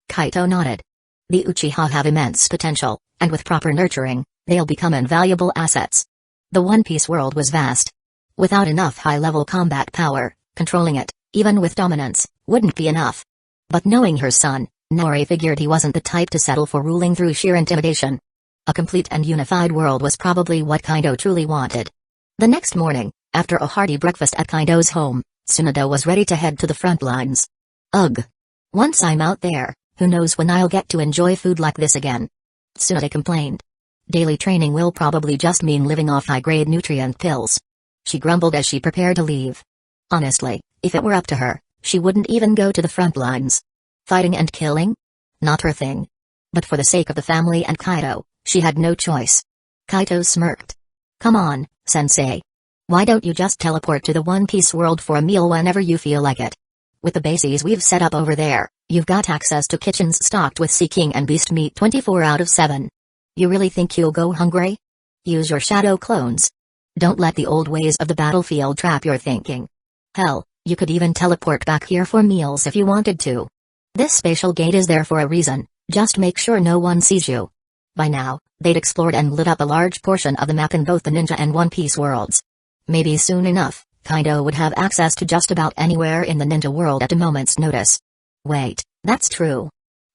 Kaito nodded. The Uchiha have immense potential, and with proper nurturing, they'll become invaluable assets. The One Piece world was vast. Without enough high-level combat power, controlling it, even with dominance, wouldn't be enough. But knowing her son, Naori figured he wasn't the type to settle for ruling through sheer intimidation. A complete and unified world was probably what Kaido truly wanted. The next morning, after a hearty breakfast at Kaido's home, Tsunade was ready to head to the front lines. Ugh. Once I'm out there, who knows when I'll get to enjoy food like this again. Tsunade complained. Daily training will probably just mean living off high-grade nutrient pills. She grumbled as she prepared to leave. Honestly, if it were up to her, she wouldn't even go to the front lines. Fighting and killing? Not her thing. But for the sake of the family and Kaido, she had no choice. Kaito smirked. Come on, sensei. Why don't you just teleport to the One Piece world for a meal whenever you feel like it? With the bases we've set up over there, you've got access to kitchens stocked with sea king and beast meat 24 out of 7. You really think you'll go hungry? Use your shadow clones. Don't let the old ways of the battlefield trap your thinking. Hell, you could even teleport back here for meals if you wanted to. This spatial gate is there for a reason, just make sure no one sees you. By now, they'd explored and lit up a large portion of the map in both the Ninja and One Piece worlds. Maybe soon enough, Kaido would have access to just about anywhere in the Ninja world at a moment's notice. Wait, that's true.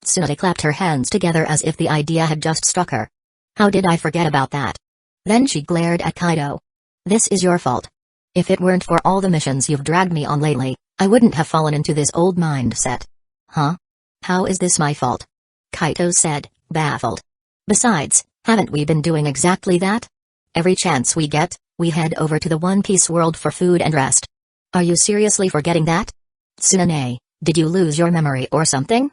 Tsunade clapped her hands together as if the idea had just struck her. How did I forget about that? Then she glared at Kaido. This is your fault. If it weren't for all the missions you've dragged me on lately, I wouldn't have fallen into this old mindset. Huh? How is this my fault? Kaido said, baffled. Besides, haven't we been doing exactly that? Every chance we get, we head over to the One Piece world for food and rest. Are you seriously forgetting that? Tsunade, did you lose your memory or something?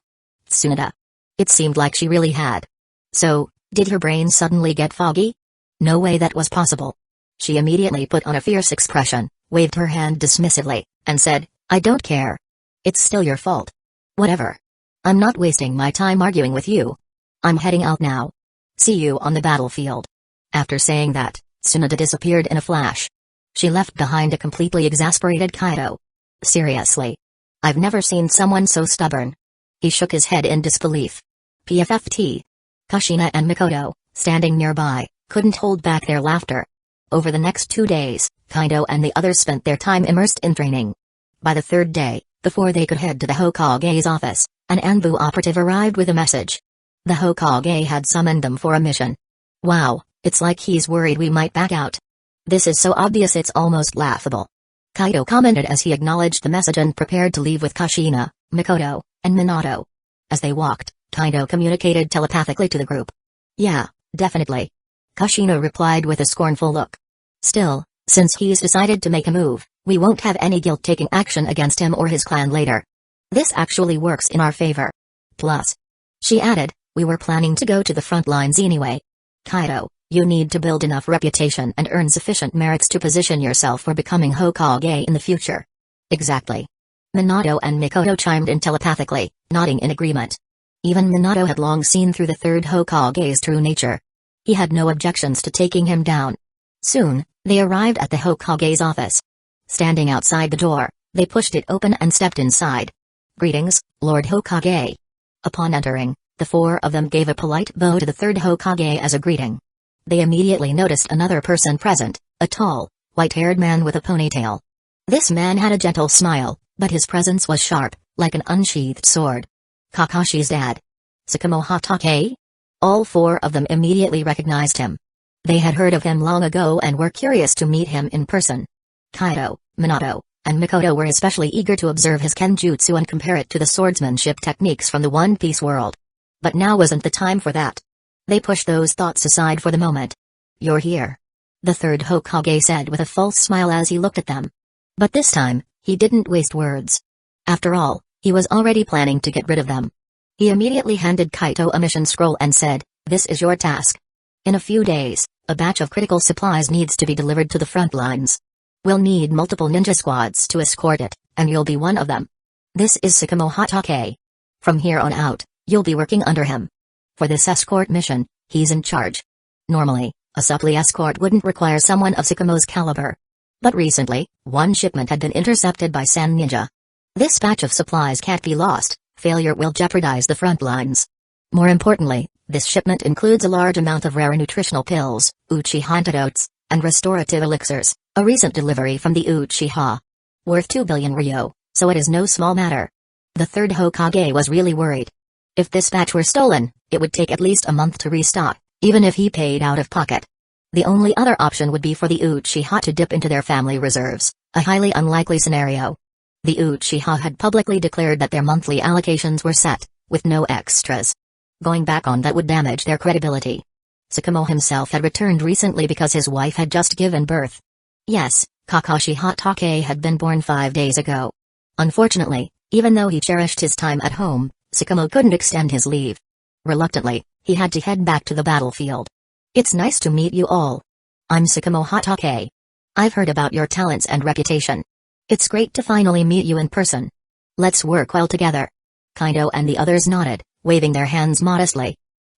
Tsunade. It seemed like she really had. So, did her brain suddenly get foggy? No way that was possible. She immediately put on a fierce expression, waved her hand dismissively, and said, I don't care. It's still your fault. Whatever. I'm not wasting my time arguing with you. I'm heading out now. See you on the battlefield. After saying that, Tsunade disappeared in a flash. She left behind a completely exasperated Kaido. Seriously. I've never seen someone so stubborn. He shook his head in disbelief. PFFT. Kushina and Mikoto, standing nearby, couldn't hold back their laughter. Over the next 2 days, Kaido and the others spent their time immersed in training. By the third day, before they could head to the Hokage's office, an Anbu operative arrived with a message. The Hokage had summoned them for a mission. Wow, it's like he's worried we might back out. This is so obvious it's almost laughable. Kaido commented as he acknowledged the message and prepared to leave with Kushina, Mikoto, and Minato. As they walked, Kaido communicated telepathically to the group. Yeah, definitely. Kushina replied with a scornful look. Still, since he's decided to make a move, we won't have any guilt taking action against him or his clan later. This actually works in our favor. Plus, she added, we were planning to go to the front lines anyway. Kaido, you need to build enough reputation and earn sufficient merits to position yourself for becoming Hokage in the future. Exactly. Minato and Mikoto chimed in telepathically, nodding in agreement. Even Minato had long seen through the third Hokage's true nature. He had no objections to taking him down. Soon, they arrived at the Hokage's office. Standing outside the door, they pushed it open and stepped inside. Greetings, Lord Hokage. Upon entering, the four of them gave a polite bow to the third Hokage as a greeting. They immediately noticed another person present, a tall, white-haired man with a ponytail. This man had a gentle smile, but his presence was sharp, like an unsheathed sword. Kakashi's dad. Tsukumo Hatake? All four of them immediately recognized him. They had heard of him long ago and were curious to meet him in person. Kaido, Minato, and Mikoto were especially eager to observe his kenjutsu and compare it to the swordsmanship techniques from the One Piece world. But now wasn't the time for that. They pushed those thoughts aside for the moment. You're here. The third Hokage said with a false smile as he looked at them. But this time, he didn't waste words. After all, he was already planning to get rid of them. He immediately handed Kaito a mission scroll and said, this is your task. In a few days, a batch of critical supplies needs to be delivered to the front lines. We'll need multiple ninja squads to escort it, and you'll be one of them. This is Tsukumo Hatake. From here on out, you'll be working under him. For this escort mission, he's in charge. Normally, a supply escort wouldn't require someone of Tsukumo's caliber. But recently, one shipment had been intercepted by Sen Ninja. This batch of supplies can't be lost, failure will jeopardize the front lines. More importantly, this shipment includes a large amount of rare nutritional pills, Uchiha antidotes, and restorative elixirs, a recent delivery from the Uchiha. Worth 2 billion ryo, so it is no small matter. The third Hokage was really worried. If this batch were stolen, it would take at least a month to restock, even if he paid out of pocket. The only other option would be for the Uchiha to dip into their family reserves, a highly unlikely scenario. The Uchiha had publicly declared that their monthly allocations were set, with no extras. Going back on that would damage their credibility. Tsukumo himself had returned recently because his wife had just given birth. Yes, Kakashi Hatake had been born 5 days ago. Unfortunately, even though he cherished his time at home, Tsukumo couldn't extend his leave. Reluctantly, he had to head back to the battlefield. It's nice to meet you all. I'm Tsukumo Hatake. I've heard about your talents and reputation. It's great to finally meet you in person. Let's work well together. Kaido and the others nodded, waving their hands modestly.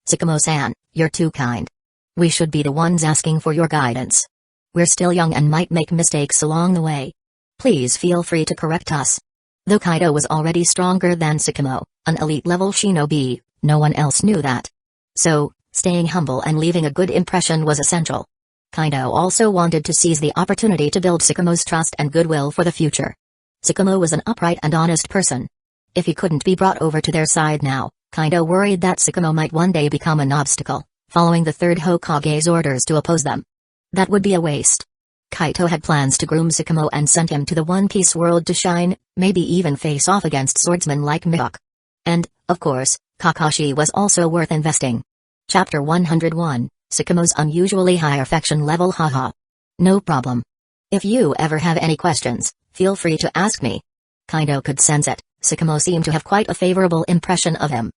Tsukumo-san, you're too kind. We should be the ones asking for your guidance. We're still young and might make mistakes along the way. Please feel free to correct us. Though Kaido was already stronger than Tsukumo, an elite-level shinobi, no one else knew that. So, staying humble and leaving a good impression was essential. Kaido also wanted to seize the opportunity to build Tsukumo's trust and goodwill for the future. Tsukumo was an upright and honest person. If he couldn't be brought over to their side now, Kaido worried that Tsukumo might one day become an obstacle, following the third Hokage's orders to oppose them. That would be a waste. Kaito had plans to groom Tsukumo and send him to the One Piece world to shine, maybe even face off against swordsmen like Mihawk. And, of course, Kakashi was also worth investing. Chapter 101, Tsukumo's unusually high affection level. Haha. No problem. If you ever have any questions, feel free to ask me. Kaido could sense it. Tsukumo seemed to have quite a favorable impression of him.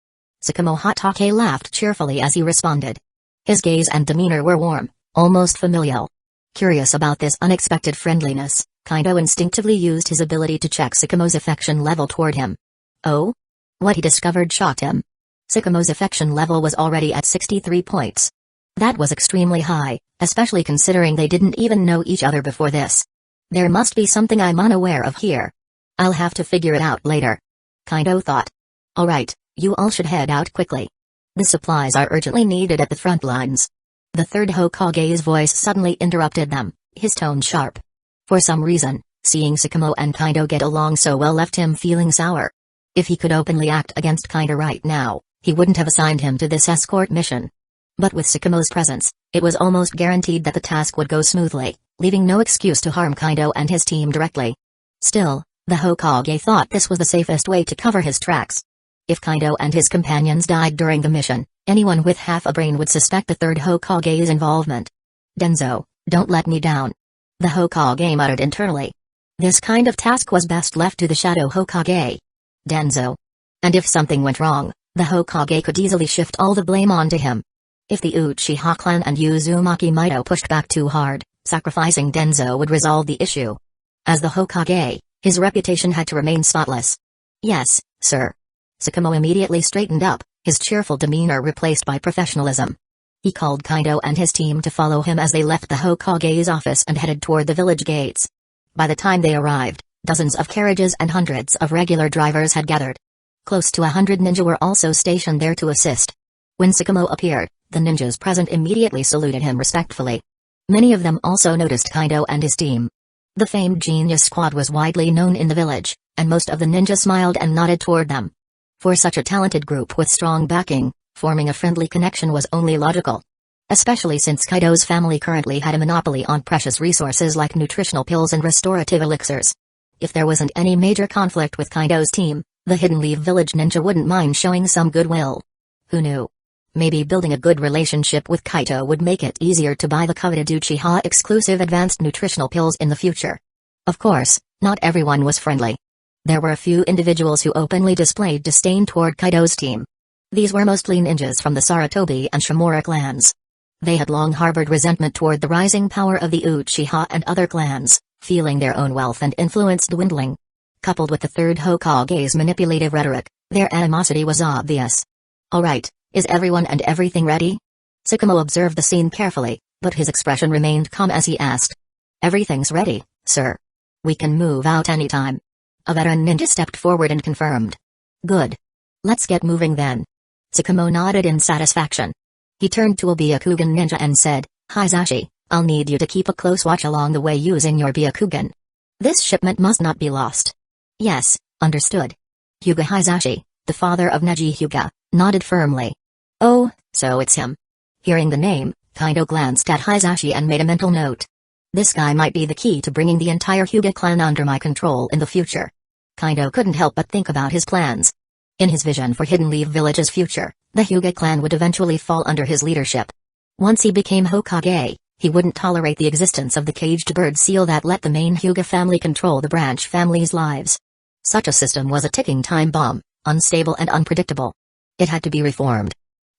Tsukumo Hatake laughed cheerfully as he responded. His gaze and demeanor were warm, almost familial. Curious about this unexpected friendliness, Kaido instinctively used his ability to check Tsukumo's affection level toward him. Oh? What he discovered shocked him. Tsukumo's affection level was already at 63 points. That was extremely high, especially considering they didn't even know each other before this. There must be something I'm unaware of here. I'll have to figure it out later. Kaido thought. Alright, you all should head out quickly. The supplies are urgently needed at the front lines. The third Hokage's voice suddenly interrupted them, his tone sharp. For some reason, seeing Tsukumo and Kaido get along so well left him feeling sour. If he could openly act against Kaido right now, he wouldn't have assigned him to this escort mission. But with Tsukumo's presence, it was almost guaranteed that the task would go smoothly, leaving no excuse to harm Kaido and his team directly. Still, the Hokage thought this was the safest way to cover his tracks. If Kaido and his companions died during the mission, anyone with half a brain would suspect the third Hokage's involvement. Danzo, don't let me down. The Hokage muttered internally. This kind of task was best left to the Shadow Hokage. Danzo. And if something went wrong, the Hokage could easily shift all the blame onto him. If the Uchiha clan and Uzumaki Mido pushed back too hard, sacrificing Danzo would resolve the issue. As the Hokage, his reputation had to remain spotless. Yes, sir. Tsukumo immediately straightened up, his cheerful demeanor replaced by professionalism. He called Kaido and his team to follow him as they left the Hokage's office and headed toward the village gates. By the time they arrived, dozens of carriages and hundreds of regular drivers had gathered. Close to 100 ninja were also stationed there to assist. When Tsukumo appeared, the ninjas present immediately saluted him respectfully. Many of them also noticed Kaido and his team. The famed Genius Squad was widely known in the village, and most of the ninja smiled and nodded toward them. For such a talented group with strong backing, forming a friendly connection was only logical. Especially since Kaido's family currently had a monopoly on precious resources like nutritional pills and restorative elixirs. If there wasn't any major conflict with Kaido's team, the Hidden Leaf Village ninja wouldn't mind showing some goodwill. Who knew? Maybe building a good relationship with Kaido would make it easier to buy the coveted Uchiha exclusive advanced nutritional pills in the future. Of course, not everyone was friendly. There were a few individuals who openly displayed disdain toward Kaido's team. These were mostly ninjas from the Sarutobi and Shimura clans. They had long harbored resentment toward the rising power of the Uchiha and other clans, feeling their own wealth and influence dwindling. Coupled with the third Hokage's manipulative rhetoric, their animosity was obvious. Alright, is everyone and everything ready? Tsukumo observed the scene carefully, but his expression remained calm as he asked. Everything's ready, sir. We can move out anytime. A veteran ninja stepped forward and confirmed. Good. Let's get moving then. Tsukumo nodded in satisfaction. He turned to a Byakugan ninja and said, Hisashi, I'll need you to keep a close watch along the way using your Byakugan. This shipment must not be lost. Yes, understood. Hyuga Hisashi, the father of Neji Hyuga, nodded firmly. Oh, so it's him. Hearing the name, Kaido glanced at Hisashi and made a mental note. This guy might be the key to bringing the entire Hyuga clan under my control in the future. Kaido couldn't help but think about his plans. In his vision for Hidden Leaf Village's future, the Hyuga clan would eventually fall under his leadership. Once he became Hokage, he wouldn't tolerate the existence of the caged bird seal that let the main Hyuga family control the branch family's lives. Such a system was a ticking time bomb, unstable and unpredictable. It had to be reformed.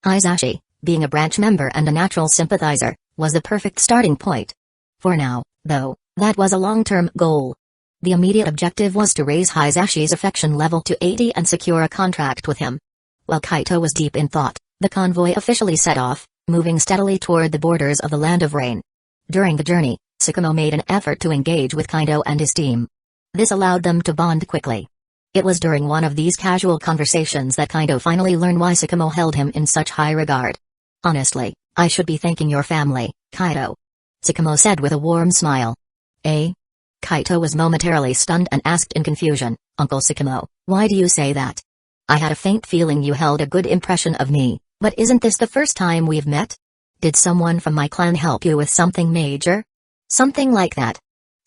Hisashi, being a branch member and a natural sympathizer, was the perfect starting point. For now, though, that was a long-term goal. The immediate objective was to raise Hisashi's affection level to 80 and secure a contract with him. While Kaito was deep in thought, the convoy officially set off, moving steadily toward the borders of the Land of Rain. During the journey, Tsukumo made an effort to engage with Kaido and his team. This allowed them to bond quickly. It was during one of these casual conversations that Kaido finally learned why Tsukumo held him in such high regard. Honestly, I should be thanking your family, Kaido. Tsukumo said with a warm smile. Eh? Kaito was momentarily stunned and asked in confusion, Uncle Tsukumo, why do you say that? I had a faint feeling you held a good impression of me, but isn't this the first time we've met? Did someone from my clan help you with something major? Something like that.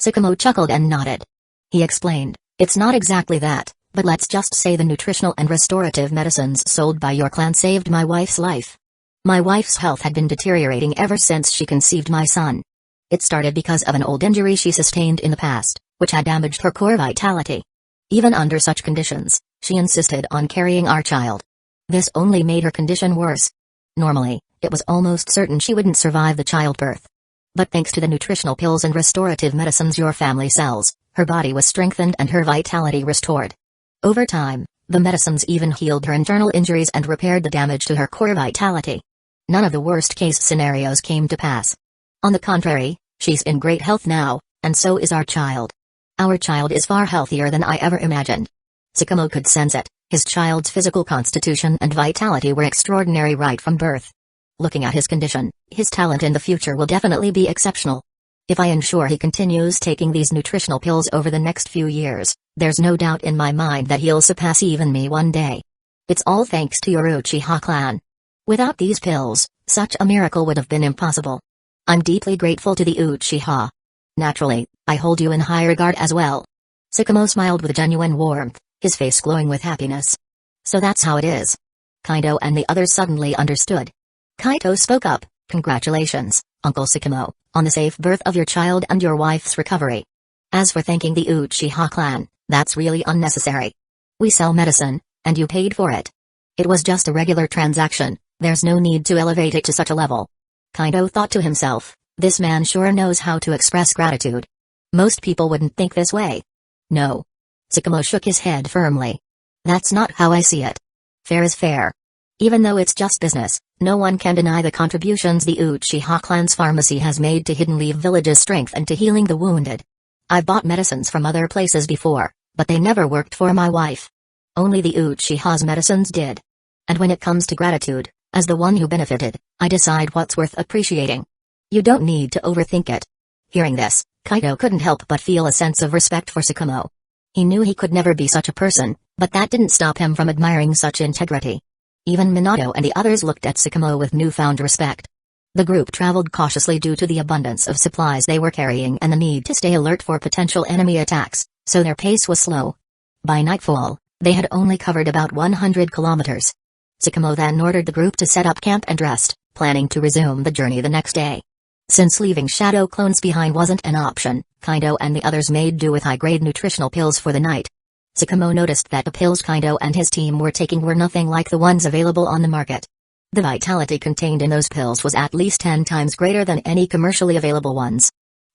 Sakamo chuckled and nodded. He explained, it's not exactly that, but let's just say the nutritional and restorative medicines sold by your clan saved my wife's life. My wife's health had been deteriorating ever since she conceived my son. It started because of an old injury she sustained in the past, which had damaged her core vitality. Even under such conditions, she insisted on carrying our child. This only made her condition worse. Normally, it was almost certain she wouldn't survive the childbirth. But thanks to the nutritional pills and restorative medicines your family sells, her body was strengthened and her vitality restored. Over time, the medicines even healed her internal injuries and repaired the damage to her core vitality. None of the worst-case scenarios came to pass. On the contrary, she's in great health now, and so is our child. Our child is far healthier than I ever imagined. Sakamo could sense it. His child's physical constitution and vitality were extraordinary right from birth. Looking at his condition, his talent in the future will definitely be exceptional. If I ensure he continues taking these nutritional pills over the next few years, there's no doubt in my mind that he'll surpass even me one day. It's all thanks to your Uchiha clan. Without these pills, such a miracle would have been impossible. I'm deeply grateful to the Uchiha. Naturally, I hold you in high regard as well. Sakamo smiled with genuine warmth, his face glowing with happiness. So that's how it is. Kaido and the others suddenly understood. Kaito spoke up, congratulations, Uncle Sakamo, on the safe birth of your child and your wife's recovery. As for thanking the Uchiha clan, that's really unnecessary. We sell medicine, and you paid for it. It was just a regular transaction, there's no need to elevate it to such a level. Kaido thought to himself, this man sure knows how to express gratitude. Most people wouldn't think this way. No. Sakamo shook his head firmly. That's not how I see it. Fair is fair. Even though it's just business, no one can deny the contributions the Uchiha clan's pharmacy has made to Hidden Leaf Village's strength and to healing the wounded. I've bought medicines from other places before, but they never worked for my wife. Only the Uchiha's medicines did. And when it comes to gratitude, as the one who benefited, I decide what's worth appreciating. You don't need to overthink it. Hearing this, Kaido couldn't help but feel a sense of respect for Sakamo. He knew he could never be such a person, but that didn't stop him from admiring such integrity. Even Minato and the others looked at Sakamo with newfound respect. The group traveled cautiously due to the abundance of supplies they were carrying and the need to stay alert for potential enemy attacks, so their pace was slow. By nightfall, they had only covered about 100 kilometers. Sakamo then ordered the group to set up camp and rest, planning to resume the journey the next day. Since leaving shadow clones behind wasn't an option, Kaido and the others made do with high-grade nutritional pills for the night. Sakamo noticed that the pills Kaido and his team were taking were nothing like the ones available on the market. The vitality contained in those pills was at least 10 times greater than any commercially available ones.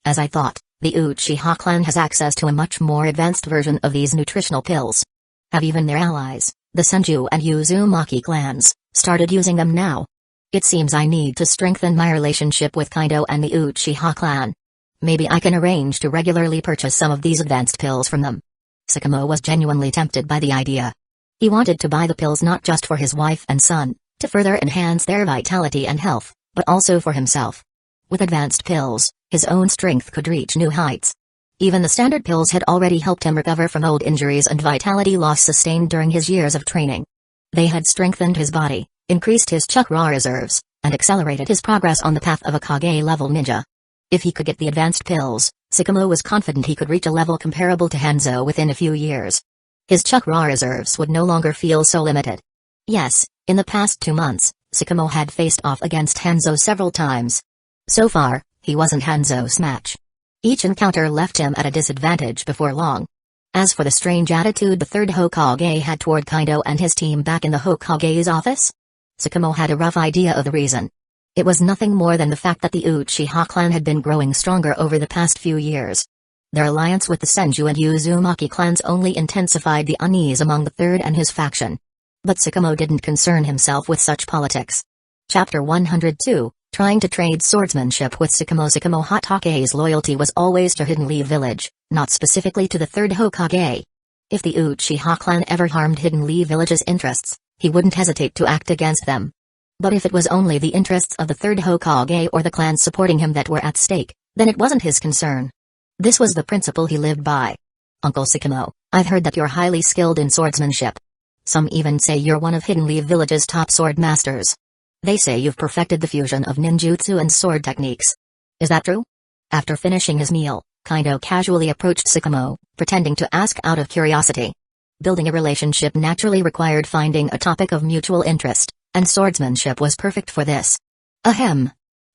As I thought, the Uchiha clan has access to a much more advanced version of these nutritional pills. Have even their allies, the Senju and Uzumaki clans, started using them now? It seems I need to strengthen my relationship with Kaido and the Uchiha clan. Maybe I can arrange to regularly purchase some of these advanced pills from them. Sakamo was genuinely tempted by the idea. He wanted to buy the pills not just for his wife and son, to further enhance their vitality and health, but also for himself. With advanced pills, his own strength could reach new heights. Even the standard pills had already helped him recover from old injuries and vitality loss sustained during his years of training. They had strengthened his body, increased his chakra reserves, and accelerated his progress on the path of a Kage-level ninja. If he could get the advanced pills, Sakamo was confident he could reach a level comparable to Hanzo within a few years. His chakra reserves would no longer feel so limited. Yes, in the past 2 months, Sakamo had faced off against Hanzo several times. So far, he wasn't Hanzo's match. Each encounter left him at a disadvantage before long. As for the strange attitude the third Hokage had toward Kaido and his team back in the Hokage's office, Sakamo had a rough idea of the reason. It was nothing more than the fact that the Uchiha clan had been growing stronger over the past few years. Their alliance with the Senju and Uzumaki clans only intensified the unease among the third and his faction. But Sakamo didn't concern himself with such politics. Chapter 102, Trying to Trade Swordsmanship with Sakamo. Sakamo Hotake's loyalty was always to Hidden Leaf Village, not specifically to the third Hokage. If the Uchiha clan ever harmed Hidden Leaf Village's interests, he wouldn't hesitate to act against them. But if it was only the interests of the third Hokage or the clans supporting him that were at stake, then it wasn't his concern. This was the principle he lived by. Uncle Sakamo, I've heard that you're highly skilled in swordsmanship. Some even say you're one of Hidden Leaf Village's top sword masters. They say you've perfected the fusion of ninjutsu and sword techniques. Is that true? After finishing his meal, Kaido casually approached Tsukumo, pretending to ask out of curiosity. Building a relationship naturally required finding a topic of mutual interest, and swordsmanship was perfect for this. Ahem.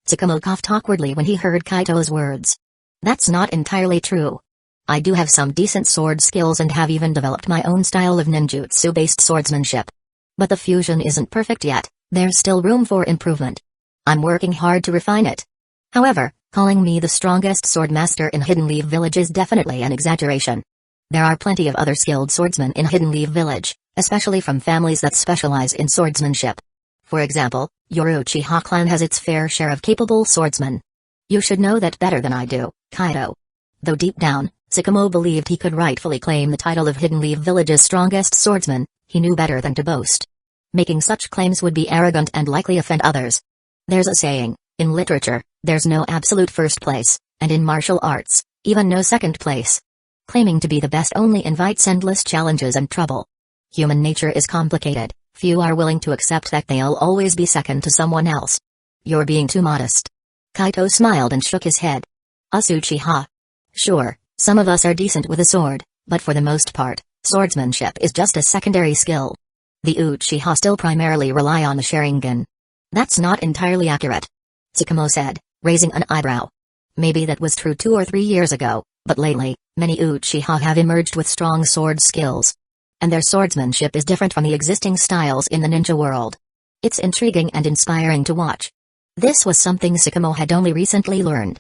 Tsukumo coughed awkwardly when he heard Kaito's words. That's not entirely true. I do have some decent sword skills and have even developed my own style of ninjutsu-based swordsmanship. But the fusion isn't perfect yet, there's still room for improvement. I'm working hard to refine it. However, calling me the strongest swordmaster in Hidden Leaf Village is definitely an exaggeration. There are plenty of other skilled swordsmen in Hidden Leaf Village, especially from families that specialize in swordsmanship. For example, your Uchiha clan has its fair share of capable swordsmen. You should know that better than I do, Kaido. Though deep down, Tsukumo believed he could rightfully claim the title of Hidden Leaf Village's strongest swordsman, he knew better than to boast. Making such claims would be arrogant and likely offend others. There's a saying, in literature, there's no absolute first place, and in martial arts, even no second place. Claiming to be the best only invites endless challenges and trouble. Human nature is complicated, few are willing to accept that they'll always be second to someone else. You're being too modest. Kaito smiled and shook his head. Us Uchiha. Sure, some of us are decent with a sword, but for the most part, swordsmanship is just a secondary skill. The Uchiha still primarily rely on the Sharingan. That's not entirely accurate. Tsukumo said, raising an eyebrow. Maybe that was true 2 or 3 years ago, but lately, many Uchiha have emerged with strong sword skills. And their swordsmanship is different from the existing styles in the ninja world. It's intriguing and inspiring to watch. This was something Tsukumo had only recently learned.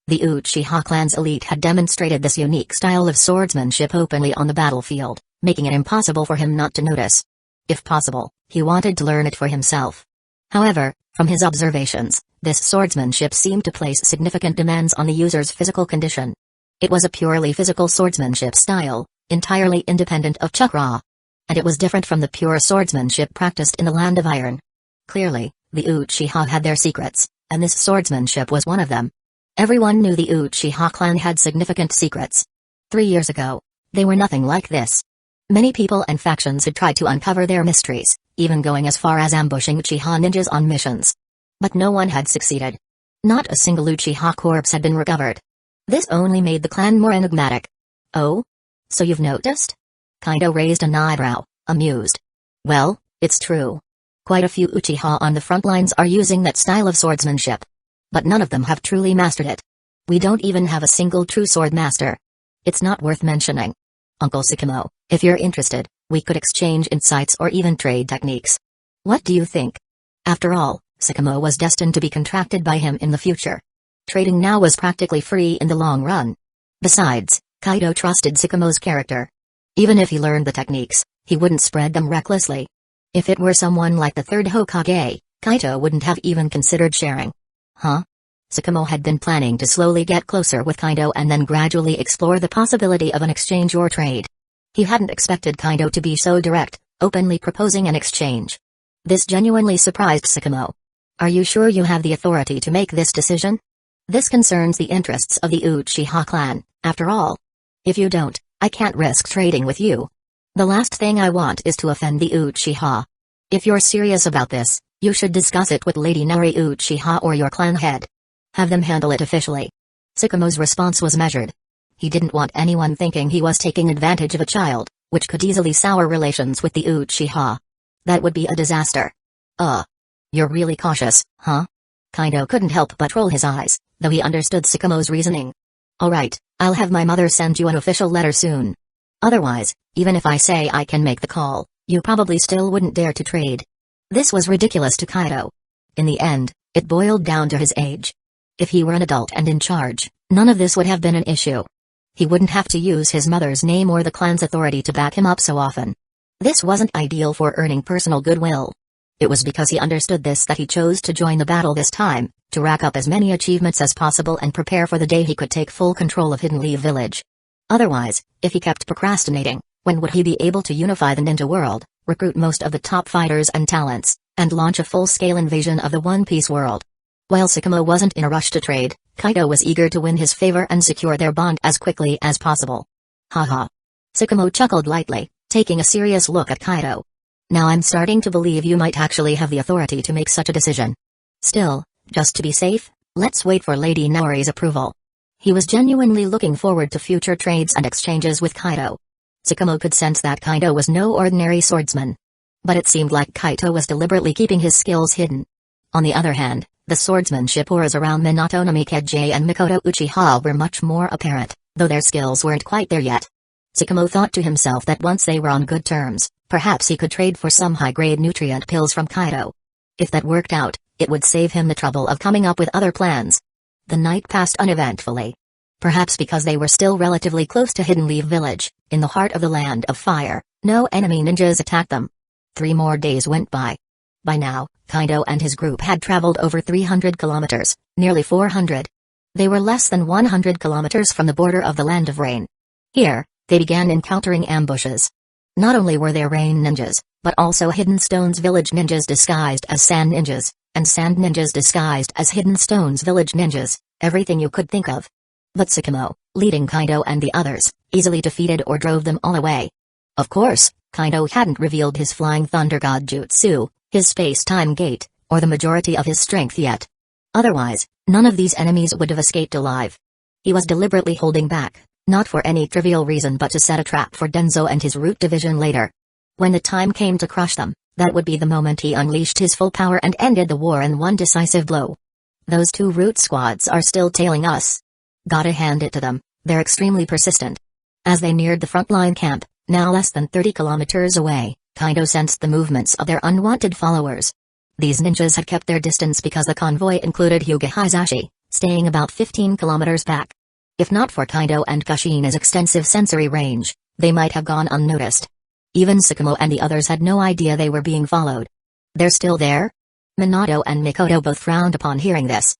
The Uchiha clan's elite had demonstrated this unique style of swordsmanship openly on the battlefield, making it impossible for him not to notice. If possible, he wanted to learn it for himself. However, from his observations, this swordsmanship seemed to place significant demands on the user's physical condition. It was a purely physical swordsmanship style, entirely independent of chakra. And it was different from the pure swordsmanship practiced in the Land of Iron. Clearly, the Uchiha had their secrets, and this swordsmanship was one of them. Everyone knew the Uchiha clan had significant secrets. 3 years ago, they were nothing like this. Many people and factions had tried to uncover their mysteries, even going as far as ambushing Uchiha ninjas on missions. But no one had succeeded. Not a single Uchiha corpse had been recovered. This only made the clan more enigmatic. Oh? So you've noticed? Kaido raised an eyebrow, amused. Well, it's true. Quite a few Uchiha on the front lines are using that style of swordsmanship. But none of them have truly mastered it. We don't even have a single true sword master. It's not worth mentioning. Uncle Tsukumo, if you're interested, we could exchange insights or even trade techniques. What do you think? After all, Tsukumo was destined to be contracted by him in the future. Trading now was practically free in the long run. Besides, Kaido trusted Tsukumo's character. Even if he learned the techniques, he wouldn't spread them recklessly. If it were someone like the third Hokage, Kaido wouldn't have even considered sharing. Huh? Tsukumo had been planning to slowly get closer with Kaido and then gradually explore the possibility of an exchange or trade. He hadn't expected Kaido to be so direct, openly proposing an exchange. This genuinely surprised Tsukumo. Are you sure you have the authority to make this decision? This concerns the interests of the Uchiha clan, after all. If you don't, I can't risk trading with you. The last thing I want is to offend the Uchiha. If you're serious about this, you should discuss it with Lady Nari Uchiha or your clan head. Have them handle it officially. Tsukumo's response was measured. He didn't want anyone thinking he was taking advantage of a child, which could easily sour relations with the Uchiha. That would be a disaster. You're really cautious, huh? Kaido couldn't help but roll his eyes, though he understood Tsukumo's reasoning. Alright, I'll have my mother send you an official letter soon. Otherwise, even if I say I can make the call, you probably still wouldn't dare to trade. This was ridiculous to Kaido. In the end, it boiled down to his age. If he were an adult and in charge, none of this would have been an issue. He wouldn't have to use his mother's name or the clan's authority to back him up so often. This wasn't ideal for earning personal goodwill. It was because he understood this that he chose to join the battle this time, to rack up as many achievements as possible and prepare for the day he could take full control of Hidden Leaf Village. Otherwise, if he kept procrastinating, when would he be able to unify the ninja world, recruit most of the top fighters and talents, and launch a full-scale invasion of the One Piece world? While Tsukumo wasn't in a rush to trade, Kaido was eager to win his favor and secure their bond as quickly as possible. Haha. Tsukumo chuckled lightly, taking a serious look at Kaido. Now I'm starting to believe you might actually have the authority to make such a decision. Still, just to be safe, let's wait for Lady Naori's approval. He was genuinely looking forward to future trades and exchanges with Kaido. Tsukumo could sense that Kaido was no ordinary swordsman. But it seemed like Kaido was deliberately keeping his skills hidden. On the other hand, the swordsmanship auras around Minato Namikaze and Mikoto Uchiha were much more apparent, though their skills weren't quite there yet. Tsukumo thought to himself that once they were on good terms, perhaps he could trade for some high-grade nutrient pills from Kaido. If that worked out, it would save him the trouble of coming up with other plans. The night passed uneventfully. Perhaps because they were still relatively close to Hidden Leaf Village, in the heart of the Land of Fire, no enemy ninjas attacked them. 3 more days went by. By now, Kaido and his group had traveled over 300 kilometers, nearly 400. They were less than 100 kilometers from the border of the Land of Rain. Here, they began encountering ambushes. Not only were there rain ninjas, but also Hidden Stones Village ninjas disguised as sand ninjas, and sand ninjas disguised as Hidden Stones Village ninjas, everything you could think of. But Tsukumo, leading Kaido and the others, easily defeated or drove them all away. Of course, Kaido hadn't revealed his Flying Thunder God Jutsu, his space-time gate, or the majority of his strength yet. Otherwise, none of these enemies would have escaped alive. He was deliberately holding back, not for any trivial reason but to set a trap for Danzo and his Root Division later. When the time came to crush them, that would be the moment he unleashed his full power and ended the war in one decisive blow. Those 2 Root squads are still tailing us. Gotta hand it to them, they're extremely persistent. As they neared the frontline camp, now less than 30 kilometers away, Kaido sensed the movements of their unwanted followers. These ninjas had kept their distance because the convoy included Hyuga Hizashi, staying about 15 kilometers back. If not for Kaido and Kushina's extensive sensory range, they might have gone unnoticed. Even Tsukumo and the others had no idea they were being followed. They're still there? Minato and Mikoto both frowned upon hearing this.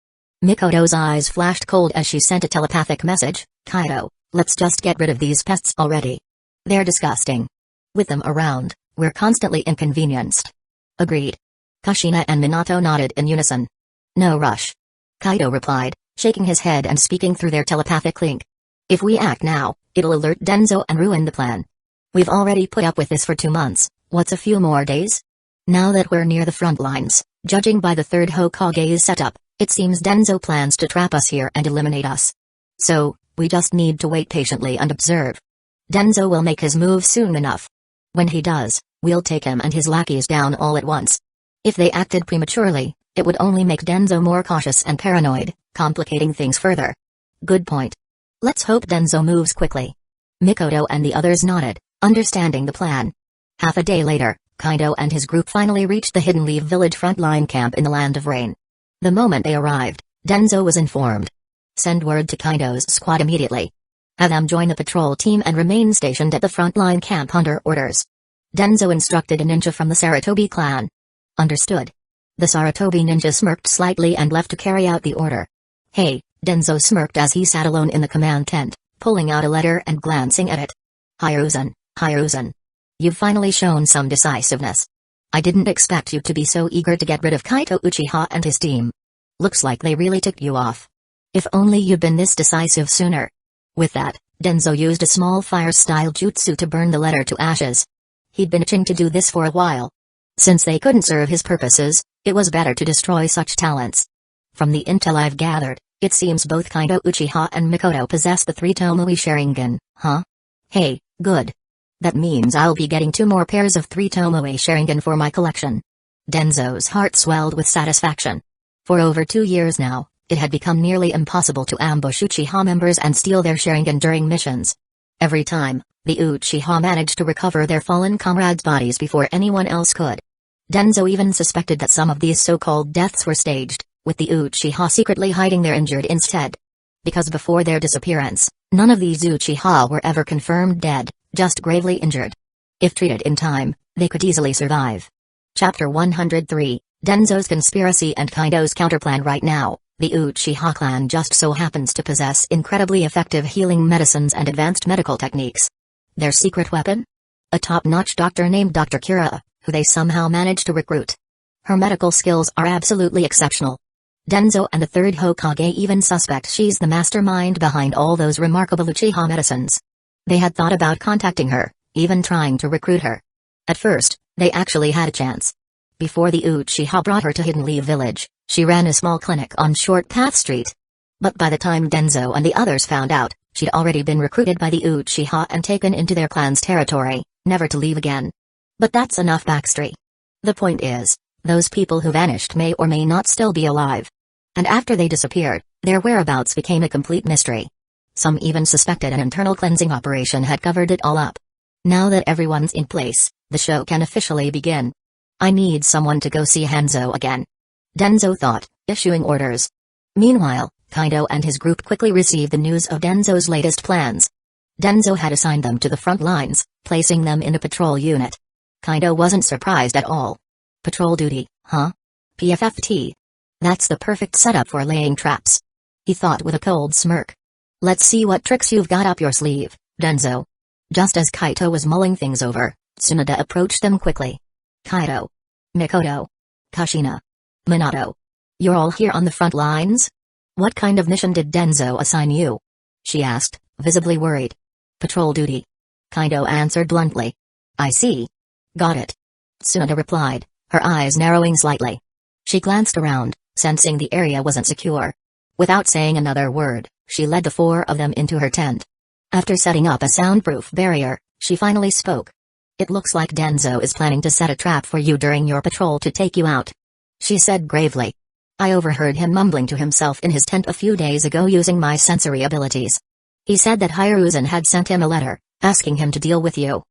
Mikoto's eyes flashed cold as she sent a telepathic message, Kaido, let's just get rid of these pests already. They're disgusting. With them around, we're constantly inconvenienced. Agreed. Kushina and Minato nodded in unison. No rush. Kaido replied, shaking his head and speaking through their telepathic link. If we act now, it'll alert Danzo and ruin the plan. We've already put up with this for 2 months, what's a few more days? Now that we're near the front lines, judging by the 3rd Hokage's setup, it seems Danzo plans to trap us here and eliminate us. So, we just need to wait patiently and observe. Danzo will make his move soon enough. When he does, we'll take him and his lackeys down all at once. If they acted prematurely, it would only make Danzo more cautious and paranoid, complicating things further. Good point. Let's hope Danzo moves quickly. Mikoto and the others nodded, understanding the plan. Half a day later, Kaido and his group finally reached the Hidden Leaf Village frontline camp in the Land of Rain. The moment they arrived, Danzo was informed. Send word to Kaido's squad immediately. Have them join the patrol team and remain stationed at the frontline camp under orders. Danzo instructed a ninja from the Sarutobi clan. Understood. The Sarutobi ninja smirked slightly and left to carry out the order. Hey, Danzo smirked as he sat alone in the command tent, pulling out a letter and glancing at it. Hiruzen. You've finally shown some decisiveness. I didn't expect you to be so eager to get rid of Kaito Uchiha and his team. Looks like they really ticked you off. If only you'd been this decisive sooner. With that, Danzo used a small fire-style jutsu to burn the letter to ashes. He'd been itching to do this for a while. Since they couldn't serve his purposes, it was better to destroy such talents. From the intel I've gathered, it seems both Kaito Uchiha and Mikoto possess the 3 Tomoe Sharingan, huh? Hey, good. That means I'll be getting 2 more pairs of 3 Tomoe Sharingan for my collection. Danzo's heart swelled with satisfaction. For over 2 years now, it had become nearly impossible to ambush Uchiha members and steal their Sharingan during missions. Every time, the Uchiha managed to recover their fallen comrades' bodies before anyone else could. Danzo even suspected that some of these so-called deaths were staged, with the Uchiha secretly hiding their injured instead. Because before their disappearance, none of these Uchiha were ever confirmed dead, just gravely injured. If treated in time, they could easily survive. Chapter 103, Danzo's Conspiracy and Kaido's Counterplan. Right now, the Uchiha clan just so happens to possess incredibly effective healing medicines and advanced medical techniques. Their secret weapon? A top-notch doctor named Dr. Kira, who they somehow managed to recruit. Her medical skills are absolutely exceptional. Danzo and the 3rd Hokage even suspect she's the mastermind behind all those remarkable Uchiha medicines. They had thought about contacting her, even trying to recruit her. At first, They actually had a chance. Before the Uchiha brought her to Hidden Leaf Village, she ran a small clinic on Short Path Street. But by the time Danzo and the others found out, she'd already been recruited by the Uchiha and taken into their clan's territory, never to leave again. But that's enough backstory. The point is, those people who vanished may or may not still be alive. And after they disappeared, their whereabouts became a complete mystery. Some even suspected an internal cleansing operation had covered it all up. Now that everyone's in place, the show can officially begin. I need someone to go see Hanzo again. Danzo thought, issuing orders. Meanwhile, Kaido and his group quickly received the news of Danzo's latest plans. Danzo had assigned them to the front lines, placing them in a patrol unit. Kaido wasn't surprised at all. Patrol duty, huh? PFFT. That's the perfect setup for laying traps. He thought with a cold smirk. Let's see what tricks you've got up your sleeve, Danzo. Just as Kaito was mulling things over, Tsunade approached them quickly. Kaido. Mikoto. Kushina. Minato. You're all here on the front lines? What kind of mission did Danzo assign you? She asked, visibly worried. Patrol duty. Kaido answered bluntly. I see. Got it. Tsunade replied, her eyes narrowing slightly. She glanced around, sensing the area wasn't secure. Without saying another word, she led the four of them into her tent. After setting up a soundproof barrier, she finally spoke. It looks like Danzo is planning to set a trap for you during your patrol to take you out. She said gravely. I overheard him mumbling to himself in his tent a few days ago using my sensory abilities. He said that Hiruzen had sent him a letter, asking him to deal with you.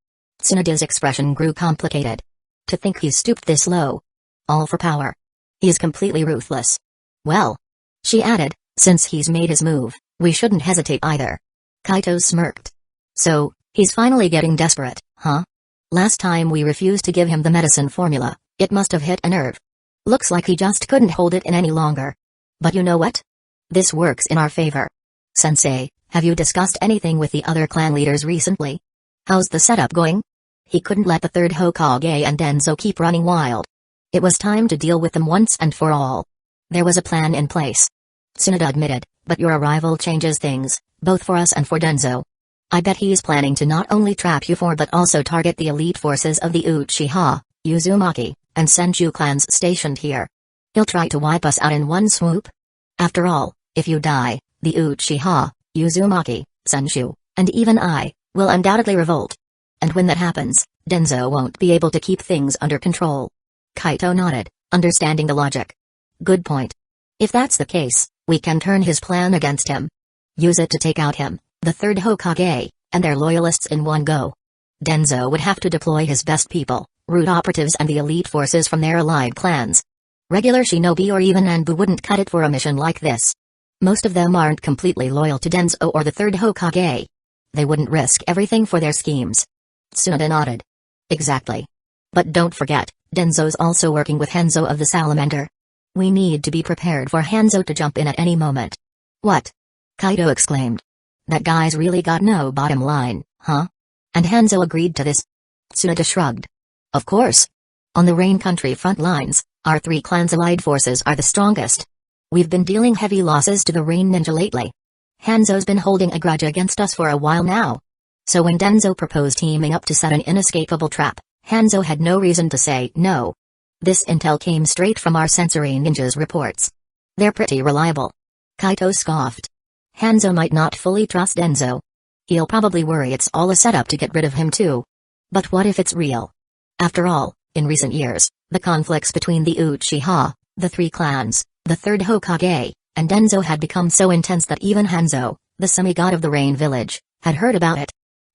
Tsunade's expression grew complicated. To think he's stooped this low. All for power. He's completely ruthless. Well, she added, since he's made his move, we shouldn't hesitate either. Kaito smirked. So, he's finally getting desperate, huh? Last time we refused to give him the medicine formula, it must have hit a nerve. Looks like he just couldn't hold it in any longer. But you know what? This works in our favor. Sensei, have you discussed anything with the other clan leaders recently? How's the setup going? He couldn't let the third Hokage and Danzo keep running wild. It was time to deal with them once and for all. There was a plan in place. Tsunade admitted, but your arrival changes things, both for us and for Danzo. I bet he's planning to not only trap you four but also target the elite forces of the Uchiha, Uzumaki, and Senju clans stationed here. He'll try to wipe us out in one swoop. After all, if you die, the Uchiha, Uzumaki, Senju, and even I, will undoubtedly revolt. And when that happens, Danzo won't be able to keep things under control. Kaito nodded, understanding the logic. Good point. If that's the case, we can turn his plan against him. Use it to take out him, the third Hokage, and their loyalists in one go. Danzo would have to deploy his best people, root operatives and the elite forces from their allied clans. Regular shinobi or even Anbu wouldn't cut it for a mission like this. Most of them aren't completely loyal to Danzo or the third Hokage. They wouldn't risk everything for their schemes. Tsunade nodded. Exactly. But don't forget, Danzo's also working with Hanzo of the Salamander. We need to be prepared for Hanzo to jump in at any moment. What? Kaito exclaimed. That guy's really got no bottom line, huh? And Hanzo agreed to this? Tsunade shrugged. Of course. On the Rain Country front lines, our three clans' allied forces are the strongest. We've been dealing heavy losses to the Rain Ninja lately. Hanzo's been holding a grudge against us for a while now. So when Danzo proposed teaming up to set an inescapable trap, Hanzo had no reason to say no. This intel came straight from our sensory ninja's reports. They're pretty reliable. Kaito scoffed. Hanzo might not fully trust Danzo. He'll probably worry it's all a setup to get rid of him too. But what if it's real? After all, in recent years, the conflicts between the Uchiha, the three clans, the third Hokage, and Danzo had become so intense that even Hanzo, the semi-god of the Rain Village, had heard about it.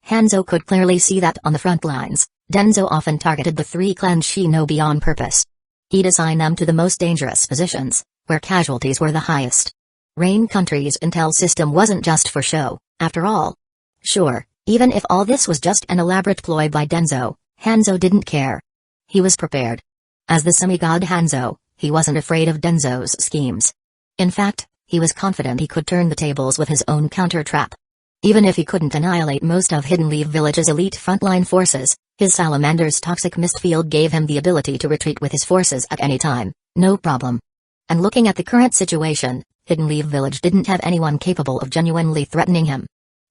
Hanzo could clearly see that on the front lines, Danzo often targeted the three clans shinobi on purpose. He'd assign them to the most dangerous positions, where casualties were the highest. Rain Country's intel system wasn't just for show, after all. Sure, even if all this was just an elaborate ploy by Danzo, Hanzo didn't care. He was prepared. As the semi-god Hanzo, he wasn't afraid of Danzo's schemes. In fact, he was confident he could turn the tables with his own counter-trap. Even if he couldn't annihilate most of Hidden Leaf Village's elite frontline forces, his Salamander's toxic mist field gave him the ability to retreat with his forces at any time, no problem. And looking at the current situation, Hidden Leaf Village didn't have anyone capable of genuinely threatening him.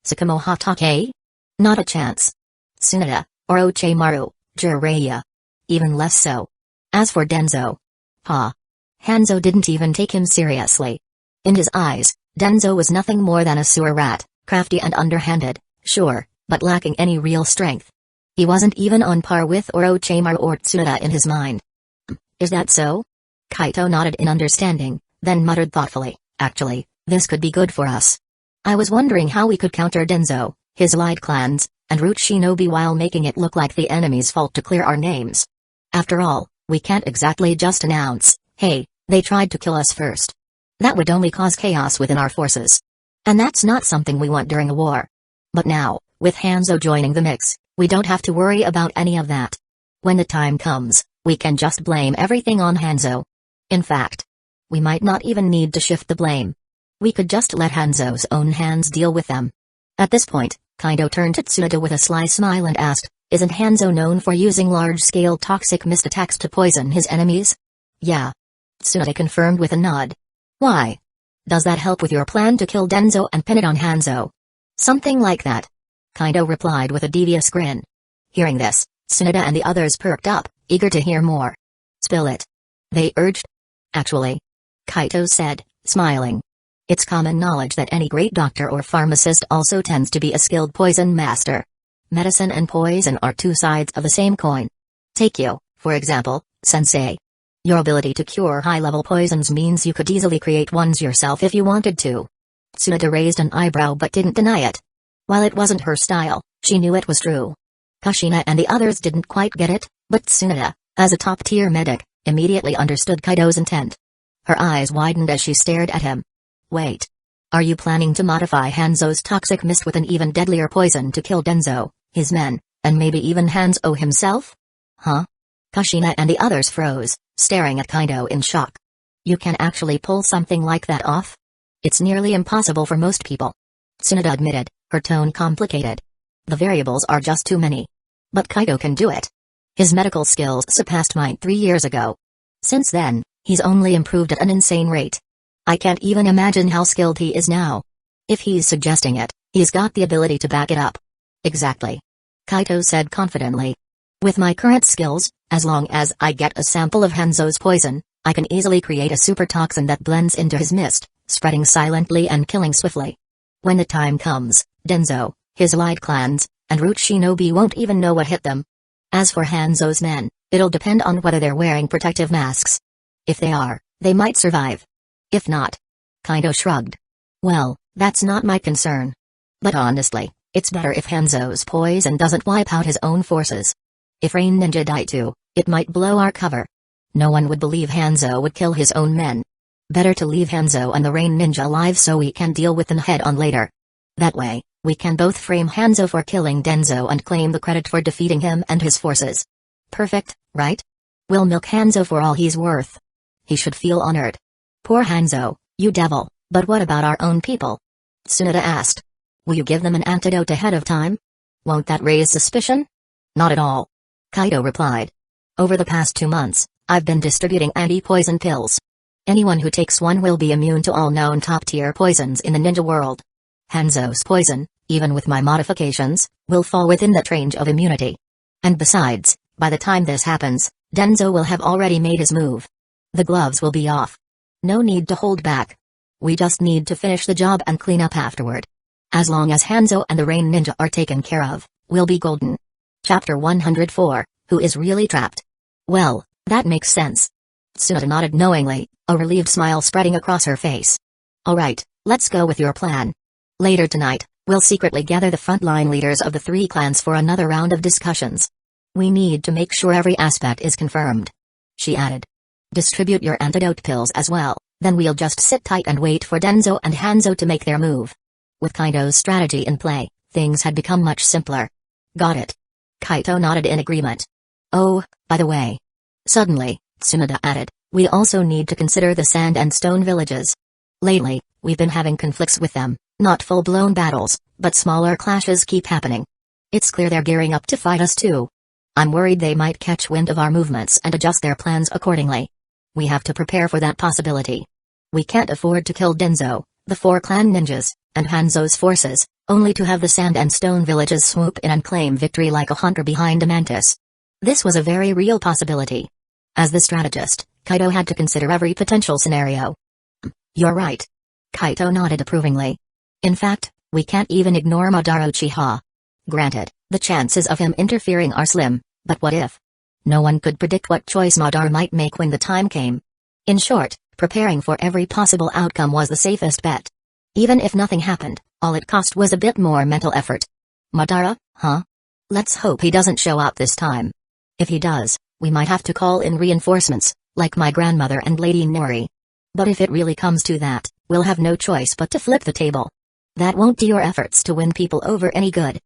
Tsukumo Hatake? Not a chance. Tsunade, or Orochimaru, Jiraiya. even less so. As for Danzō, Hanzo didn't even take him seriously. In his eyes, Danzō was nothing more than a sewer rat, crafty and underhanded, sure, but lacking any real strength. He wasn't even on par with Orochimaru or Tsunoda in his mind. Is that so? Kaito nodded in understanding, then muttered thoughtfully, actually, this could be good for us. I was wondering how we could counter Danzō, his allied clans, and root shinobi while making it look like the enemy's fault to clear our names. After all, we can't exactly just announce, hey, they tried to kill us first. That would only cause chaos within our forces. And that's not something we want during a war. But now, with Hanzo joining the mix, we don't have to worry about any of that. When the time comes, we can just blame everything on Hanzo. In fact, we might not even need to shift the blame. We could just let Hanzo's own hands deal with them. At this point, Kaido turned to Tsunoda with a sly smile and asked, isn't Hanzo known for using large-scale toxic mist attacks to poison his enemies? Yeah. Tsunoda confirmed with a nod. Why? Does that help with your plan to kill Danzō and pin it on Hanzo? Something like that. Kaido replied with a devious grin. Hearing this, Tsunoda and the others perked up, eager to hear more. Spill it. They urged. Actually, Kaito said, smiling. It's common knowledge that any great doctor or pharmacist also tends to be a skilled poison master. Medicine and poison are two sides of the same coin. Take you, for example, sensei. Your ability to cure high-level poisons means you could easily create ones yourself if you wanted to. Tsunoda raised an eyebrow but didn't deny it. While it wasn't her style, she knew it was true. Kushina and the others didn't quite get it, but Tsunoda, as a top-tier medic, immediately understood Kaido's intent. Her eyes widened as she stared at him. Wait. Are you planning to modify Hanzo's toxic mist with an even deadlier poison to kill Danzō, his men, and maybe even Hanzo himself? Huh? Kushina and the others froze, staring at Kaido in shock. You can actually pull something like that off? It's nearly impossible for most people. Tsunoda admitted, her tone complicated. The variables are just too many. But Kaido can do it. His medical skills surpassed mine 3 years ago. Since then, he's only improved at an insane rate. I can't even imagine how skilled he is now. If he's suggesting it, he's got the ability to back it up. Exactly. Kaito said confidently. With my current skills, as long as I get a sample of Hanzo's poison, I can easily create a super toxin that blends into his mist, spreading silently and killing swiftly. When the time comes, Danzō, his allied clans, and root shinobi won't even know what hit them. As for Hanzo's men, it'll depend on whether they're wearing protective masks. If they are, they might survive. If not. Kaido shrugged. Well, that's not my concern. But honestly, it's better if Hanzo's poison doesn't wipe out his own forces. If Rain Ninja die too, it might blow our cover. No one would believe Hanzo would kill his own men. Better to leave Hanzo and the Rain Ninja alive so we can deal with them head-on later. That way, we can both frame Hanzo for killing Danzō and claim the credit for defeating him and his forces. Perfect, right? We'll milk Hanzo for all he's worth. He should feel honored. Poor Hanzo, you devil, but what about our own people? Tsunoda asked. Will you give them an antidote ahead of time? Won't that raise suspicion? Not at all. Kaido replied. Over the past 2 months, I've been distributing anti-poison pills. Anyone who takes one will be immune to all known top-tier poisons in the ninja world. Hanzo's poison, even with my modifications, will fall within that range of immunity. And besides, by the time this happens, Danzo will have already made his move. The gloves will be off. No need to hold back. We just need to finish the job and clean up afterward. As long as Hanzo and the Rain Ninja are taken care of, we'll be golden. Chapter 104, Who is really trapped? Well, that makes sense. Tsunoda nodded knowingly, a relieved smile spreading across her face. Alright, let's go with your plan. Later tonight, we'll secretly gather the frontline leaders of the 3 clans for another round of discussions. We need to make sure every aspect is confirmed. She added. Distribute your antidote pills as well, then we'll just sit tight and wait for Danzo and Hanzo to make their move. With Kaido's strategy in play, things had become much simpler. Got it. Kaito nodded in agreement. Oh, by the way. Suddenly, Tsunoda added, we also need to consider the sand and stone villages. Lately, we've been having conflicts with them, not full-blown battles, but smaller clashes keep happening. It's clear they're gearing up to fight us too. I'm worried they might catch wind of our movements and adjust their plans accordingly. We have to prepare for that possibility. We can't afford to kill Danzo, the 4 clan ninjas, and Hanzo's forces, only to have the sand and stone villages swoop in and claim victory like a hunter behind a mantis. This was a very real possibility. As the strategist, Kaito had to consider every potential scenario. You're right. Kaito nodded approvingly. In fact, we can't even ignore Madara Uchiha. Granted, the chances of him interfering are slim, but what if? No one could predict what choice Madara might make when the time came. In short, preparing for every possible outcome was the safest bet. Even if nothing happened, all it cost was a bit more mental effort. Madara, huh? Let's hope he doesn't show up this time. If he does, we might have to call in reinforcements, like my grandmother and Lady Nori. But if it really comes to that, we'll have no choice but to flip the table. That won't do your efforts to win people over any good,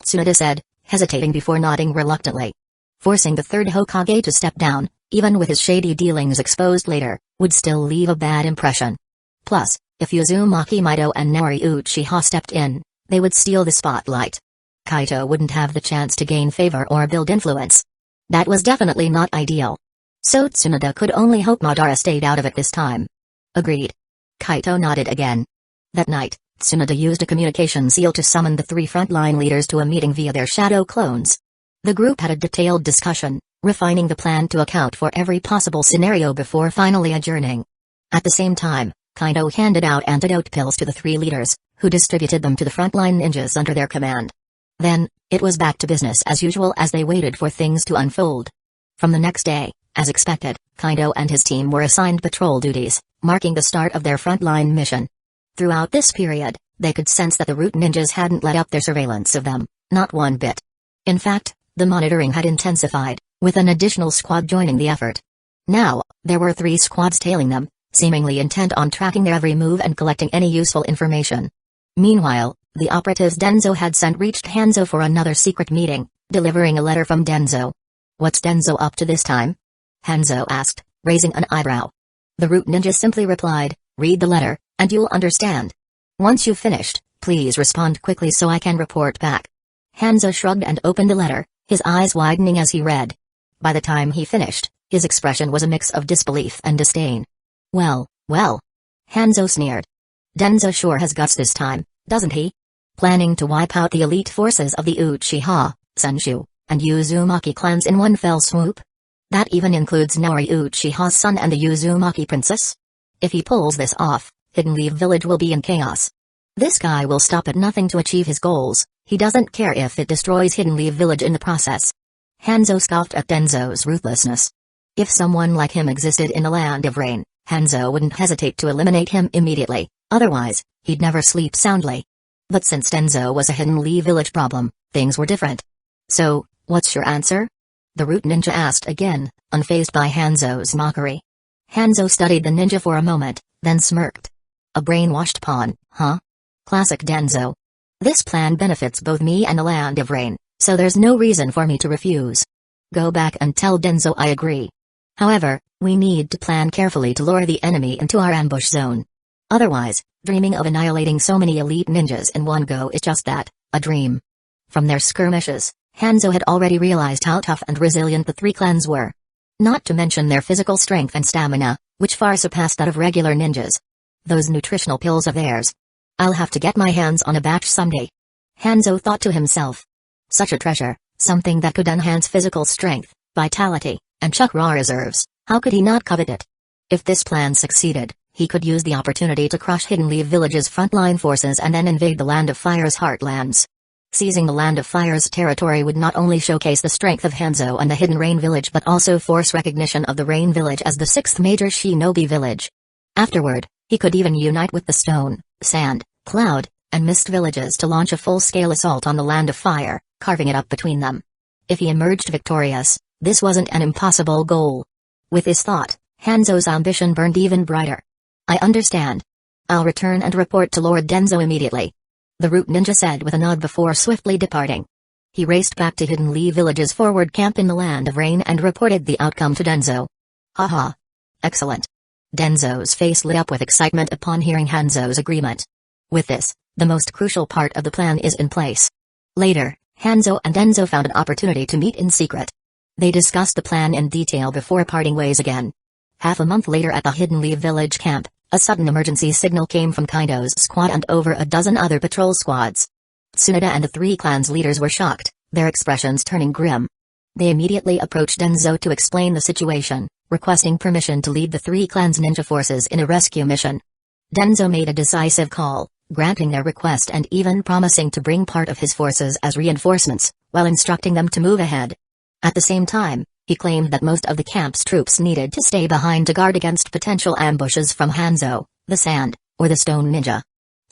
Tsunade said, hesitating before nodding reluctantly. Forcing the third Hokage to step down, even with his shady dealings exposed later, would still leave a bad impression. Plus, if Uzumaki Mido and Nori Uchiha stepped in, they would steal the spotlight. Kaito wouldn't have the chance to gain favor or build influence. That was definitely not ideal. So Tsunade could only hope Madara stayed out of it this time. Agreed. Kaito nodded again. That night, Tsunade used a communication seal to summon the three frontline leaders to a meeting via their shadow clones. The group had a detailed discussion, refining the plan to account for every possible scenario before finally adjourning. At the same time, Kaito handed out antidote pills to the three leaders, who distributed them to the frontline ninjas under their command. Then, it was back to business as usual as they waited for things to unfold. From the next day, as expected, Kaito and his team were assigned patrol duties, marking the start of their frontline mission. Throughout this period, they could sense that the root ninjas hadn't let up their surveillance of them, not one bit. In fact, the monitoring had intensified, with an additional squad joining the effort. Now, there were 3 squads tailing them, seemingly intent on tracking their every move and collecting any useful information. Meanwhile, the operatives Danzo had sent reached Hanzo for another secret meeting, delivering a letter from Danzo. What's Danzo up to this time? Hanzo asked, raising an eyebrow. The root ninja simply replied, read the letter, and you'll understand. Once you've finished, please respond quickly so I can report back. Hanzo shrugged and opened the letter, his eyes widening as he read. By the time he finished, his expression was a mix of disbelief and disdain. Well, Hanzo sneered. Danzo sure has guts this time, doesn't he? Planning to wipe out the elite forces of the Uchiha, Senshu, and Uzumaki clans in one fell swoop? That even includes Nori Uchiha's son and the Uzumaki princess? If he pulls this off, Hidden Leaf Village will be in chaos. This guy will stop at nothing to achieve his goals, he doesn't care if it destroys Hidden Leaf Village in the process. Hanzo scoffed at Danzo's ruthlessness. If someone like him existed in the Land of Rain, Hanzo wouldn't hesitate to eliminate him immediately, otherwise, he'd never sleep soundly. But since Danzo was a Hidden Leaf Village problem, things were different. So, what's your answer? The root ninja asked again, unfazed by Hanzo's mockery. Hanzo studied the ninja for a moment, then smirked. A brainwashed pawn, huh? Classic Danzo. This plan benefits both me and the Land of Rain, so there's no reason for me to refuse. Go back and tell Danzo I agree. However, we need to plan carefully to lure the enemy into our ambush zone. Otherwise, dreaming of annihilating so many elite ninjas in one go is just that, a dream. From their skirmishes, Hanzo had already realized how tough and resilient the 3 clans were. Not to mention their physical strength and stamina, which far surpassed that of regular ninjas. Those nutritional pills of theirs. I'll have to get my hands on a batch someday. Hanzo thought to himself. Such a treasure, something that could enhance physical strength, vitality, and chakra reserves, how could he not covet it? If this plan succeeded, he could use the opportunity to crush Hidden Leaf Village's frontline forces and then invade the Land of Fire's heartlands. Seizing the Land of Fire's territory would not only showcase the strength of Hanzo and the Hidden Rain Village but also force recognition of the Rain Village as the 6th major shinobi village. Afterward, he could even unite with the Stone, Sand, Cloud, and Mist villages to launch a full-scale assault on the Land of Fire, carving it up between them. If he emerged victorious, this wasn't an impossible goal. With this thought, Hanzo's ambition burned even brighter. I understand. I'll return and report to Lord Danzo immediately. The root ninja said with a nod before swiftly departing. He raced back to Hidden Leaf Village's forward camp in the Land of Rain and reported the outcome to Danzo. Haha. Excellent. Danzo's face lit up with excitement upon hearing Hanzo's agreement. With this, the most crucial part of the plan is in place. Later, Hanzo and Danzo found an opportunity to meet in secret. They discussed the plan in detail before parting ways again. Half a month later at the Hidden Leaf Village camp, a sudden emergency signal came from Kaito's squad and over a dozen other patrol squads. Tsunade and the 3 clans' leaders were shocked, their expressions turning grim. They immediately approached Danzō to explain the situation, requesting permission to lead the three clans' ninja forces in a rescue mission. Danzō made a decisive call, granting their request and even promising to bring part of his forces as reinforcements, while instructing them to move ahead. At the same time, he claimed that most of the camp's troops needed to stay behind to guard against potential ambushes from Hanzo, the Sand, or the Stone Ninja.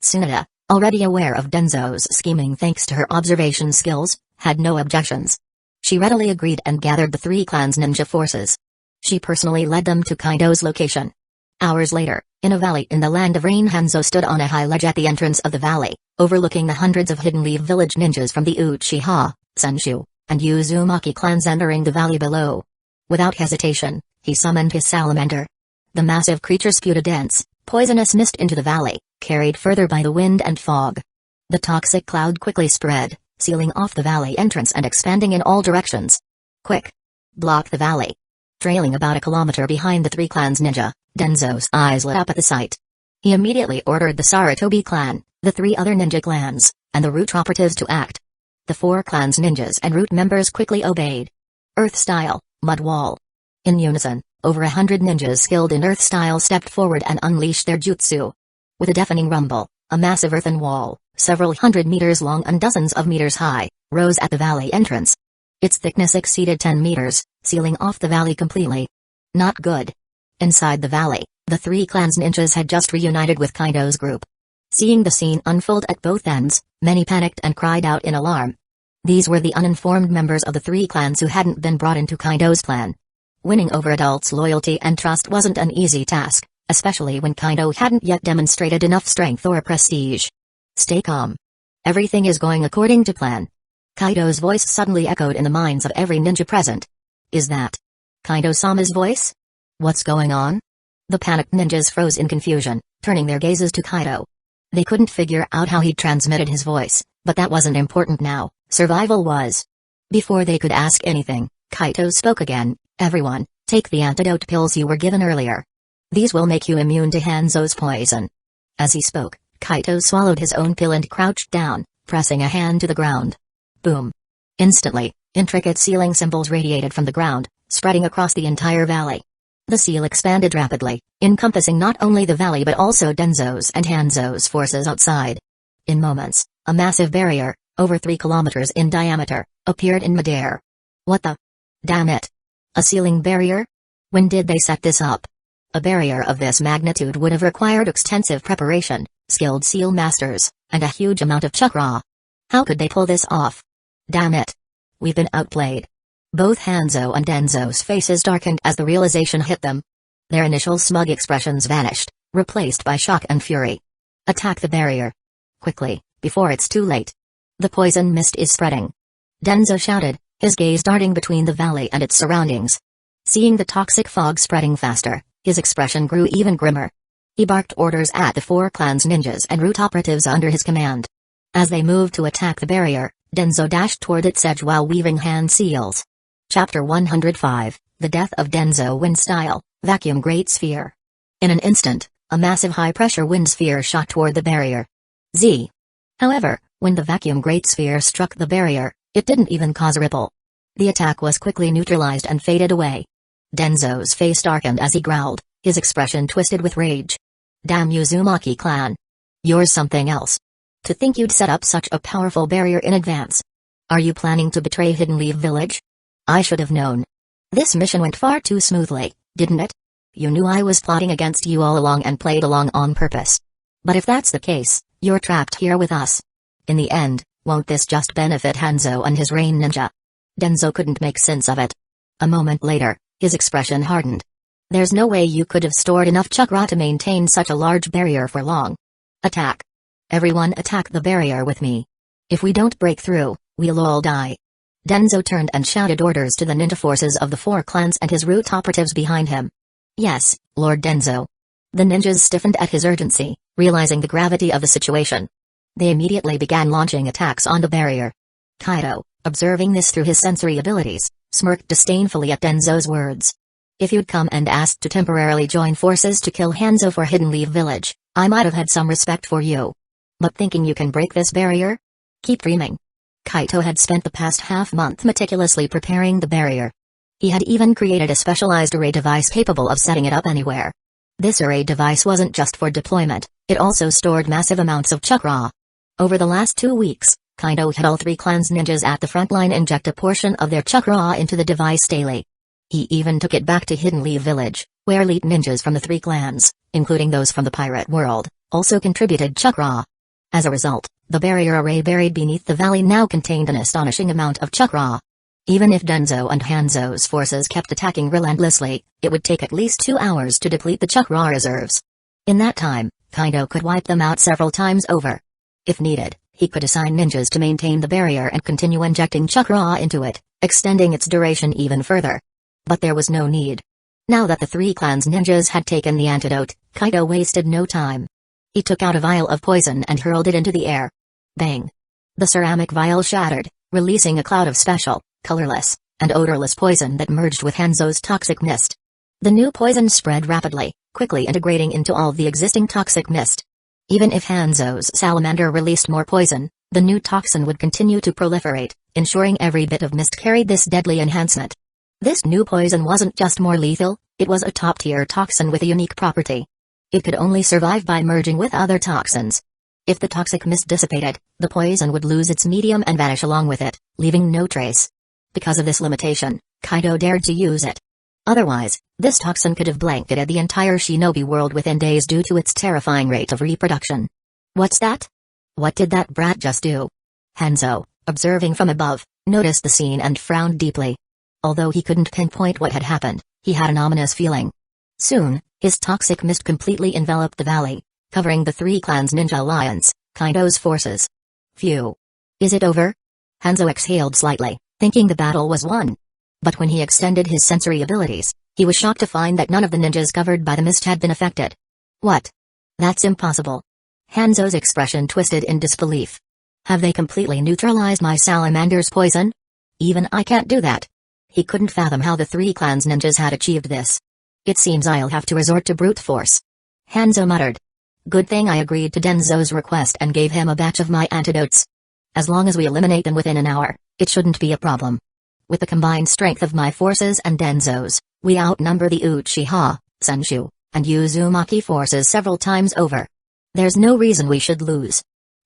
Tsunade, already aware of Danzō's scheming thanks to her observation skills, had no objections. She readily agreed and gathered the three clans' ninja forces. She personally led them to Kaido's location. Hours later, in a valley in the Land of Rain, Hanzo stood on a high ledge at the entrance of the valley, overlooking the hundreds of Hidden Leaf Village ninjas from the Uchiha, Senshu, and Uzumaki clans entering the valley below. Without hesitation, he summoned his salamander. The massive creature spewed a dense, poisonous mist into the valley, carried further by the wind and fog. The toxic cloud quickly spread, sealing off the valley entrance and expanding in all directions. Quick! Block the valley! Trailing about a kilometer behind the three clans' ninja, Danzō's eyes lit up at the sight. He immediately ordered the Sarutobi clan, the three other ninja clans, and the Root operatives to act. The four clans' ninjas and Root members quickly obeyed. Earth Style, Mud Wall. In unison, over 100 ninjas skilled in Earth Style stepped forward and unleashed their jutsu. With a deafening rumble, a massive earthen wall, several hundred meters long and dozens of meters high, rose at the valley entrance. Its thickness exceeded 10 meters, sealing off the valley completely. Not good. Inside the valley, the three clans' ninjas had just reunited with Kaido's group. Seeing the scene unfold at both ends, many panicked and cried out in alarm. These were the uninformed members of the three clans who hadn't been brought into Kaido's plan. Winning over adults' loyalty and trust wasn't an easy task, especially when Kaido hadn't yet demonstrated enough strength or prestige. Stay calm. Everything is going according to plan. Kaido's voice suddenly echoed in the minds of every ninja present. Is that Kaido-sama's voice? What's going on? The panicked ninjas froze in confusion, turning their gazes to Kaido. They couldn't figure out how he'd transmitted his voice, but that wasn't important now, survival was. Before they could ask anything, Kaido spoke again. Everyone, take the antidote pills you were given earlier. These will make you immune to Hanzo's poison. As he spoke, Kaido swallowed his own pill and crouched down, pressing a hand to the ground. Boom. Instantly, intricate sealing symbols radiated from the ground, spreading across the entire valley. The seal expanded rapidly, encompassing not only the valley but also Danzō's and Hanzo's forces outside. In moments, a massive barrier, over 3 kilometers in diameter, appeared in midair. What the? Damn it! A sealing barrier? When did they set this up? A barrier of this magnitude would have required extensive preparation, skilled seal masters, and a huge amount of chakra. How could they pull this off? Damn it! We've been outplayed. Both Hanzo and Danzo's faces darkened as the realization hit them. Their initial smug expressions vanished, replaced by shock and fury. Attack the barrier. Quickly, before it's too late. The poison mist is spreading. Danzo shouted, his gaze darting between the valley and its surroundings. Seeing the toxic fog spreading faster, his expression grew even grimmer. He barked orders at the 4 clans' ninjas and Root operatives under his command. As they moved to attack the barrier, Danzo dashed toward its edge while weaving hand seals. Chapter 105, The Death of Danzo Wind Style, Vacuum Great Sphere. In an instant, a massive high-pressure wind sphere shot toward the barrier. However, when the vacuum Great Sphere struck the barrier, it didn't even cause a ripple. The attack was quickly neutralized and faded away. Danzo's face darkened as he growled, his expression twisted with rage. Damn Uzumaki clan. You're something else. To think you'd set up such a powerful barrier in advance. Are you planning to betray Hidden Leaf Village? I should have known. This mission went far too smoothly, didn't it? You knew I was plotting against you all along and played along on purpose. But if that's the case, you're trapped here with us. In the end, won't this just benefit Hanzo and his Rain Ninja? Danzo couldn't make sense of it. A moment later, his expression hardened. There's no way you could have stored enough chakra to maintain such a large barrier for long. Attack. Everyone attack the barrier with me. If we don't break through, we'll all die. Danzo turned and shouted orders to the ninja forces of the 4 clans and his Root operatives behind him. Yes, Lord Danzo. The ninjas stiffened at his urgency, realizing the gravity of the situation. They immediately began launching attacks on the barrier. Kaido, observing this through his sensory abilities, smirked disdainfully at Danzo's words. If you'd come and asked to temporarily join forces to kill Hanzo for Hidden Leaf Village, I might have had some respect for you. But thinking you can break this barrier? Keep dreaming. Kaito had spent the past half-month meticulously preparing the barrier. He had even created a specialized array device capable of setting it up anywhere. This array device wasn't just for deployment, it also stored massive amounts of chakra. Over the last 2 weeks, Kaito had all 3 clans ninjas at the front line inject a portion of their chakra into the device daily. He even took it back to Hidden Leaf Village, where elite ninjas from the 3 clans, including those from the pirate world, also contributed chakra. As a result, the barrier array buried beneath the valley now contained an astonishing amount of chakra. Even if Danzo and Hanzo's forces kept attacking relentlessly, it would take at least 2 hours to deplete the chakra reserves. In that time, Kaito could wipe them out several times over. If needed, he could assign ninjas to maintain the barrier and continue injecting chakra into it, extending its duration even further. But there was no need. Now that the 3 clans ninjas had taken the antidote, Kaito wasted no time. He took out a vial of poison and hurled it into the air. Bang! The ceramic vial shattered, releasing a cloud of special, colorless, and odorless poison that merged with Hanzo's toxic mist. The new poison spread rapidly, quickly integrating into all the existing toxic mist. Even if Hanzo's salamander released more poison, the new toxin would continue to proliferate, ensuring every bit of mist carried this deadly enhancement. This new poison wasn't just more lethal, it was a top-tier toxin with a unique property. It could only survive by merging with other toxins. If the toxic mist dissipated, the poison would lose its medium and vanish along with it, leaving no trace. Because of this limitation, Kaito dared to use it. Otherwise, this toxin could have blanketed the entire shinobi world within days due to its terrifying rate of reproduction. What's that? What did that brat just do? Hanzo, observing from above, noticed the scene and frowned deeply. Although he couldn't pinpoint what had happened, he had an ominous feeling. Soon, his toxic mist completely enveloped the valley, covering the 3 clans ninja alliance, Kaito's forces. Phew. Is it over? Hanzo exhaled slightly, thinking the battle was won. But when he extended his sensory abilities, he was shocked to find that none of the ninjas covered by the mist had been affected. What? That's impossible. Hanzo's expression twisted in disbelief. Have they completely neutralized my salamander's poison? Even I can't do that. He couldn't fathom how the 3 clans ninjas had achieved this. It seems I'll have to resort to brute force. Hanzo muttered. Good thing I agreed to Danzo's request and gave him a batch of my antidotes. As long as we eliminate them within an hour, it shouldn't be a problem. With the combined strength of my forces and Danzo's, we outnumber the Uchiha, Senshu, and Uzumaki forces several times over. There's no reason we should lose.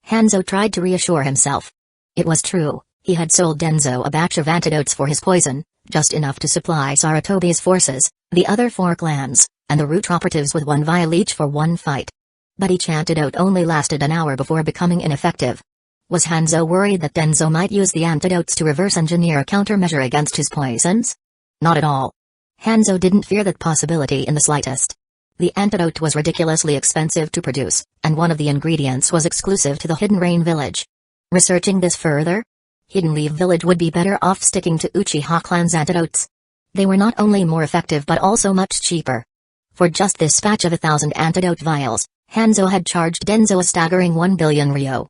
Hanzo tried to reassure himself. It was true, he had sold Danzo a batch of antidotes for his poison, just enough to supply Sarutobi's forces, the other 4 clans, and the root operatives with 1 vial each for 1 fight. But each antidote only lasted an hour before becoming ineffective. Was Hanzo worried that Danzo might use the antidotes to reverse engineer a countermeasure against his poisons? Not at all. Hanzo didn't fear that possibility in the slightest. The antidote was ridiculously expensive to produce, and one of the ingredients was exclusive to the Hidden Rain Village. Researching this further, Hidden Leaf Village would be better off sticking to Uchiha clan's antidotes. They were not only more effective but also much cheaper. For just this batch of 1,000 antidote vials, Hanzo had charged Danzo a staggering 1 billion ryo.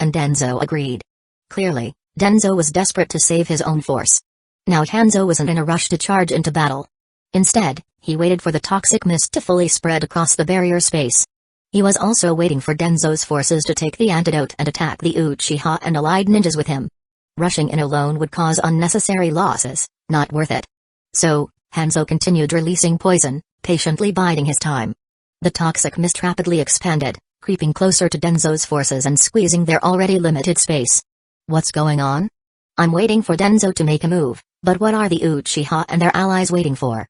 And Danzo agreed. Clearly, Danzo was desperate to save his own force. Now Hanzo wasn't in a rush to charge into battle. Instead, he waited for the toxic mist to fully spread across the barrier space. He was also waiting for Danzo's forces to take the antidote and attack the Uchiha and allied ninjas with him. Rushing in alone would cause unnecessary losses, not worth it. So, Hanzo continued releasing poison, patiently biding his time. The toxic mist rapidly expanded, creeping closer to Danzo's forces and squeezing their already limited space. What's going on? I'm waiting for Danzo to make a move, but what are the Uchiha and their allies waiting for?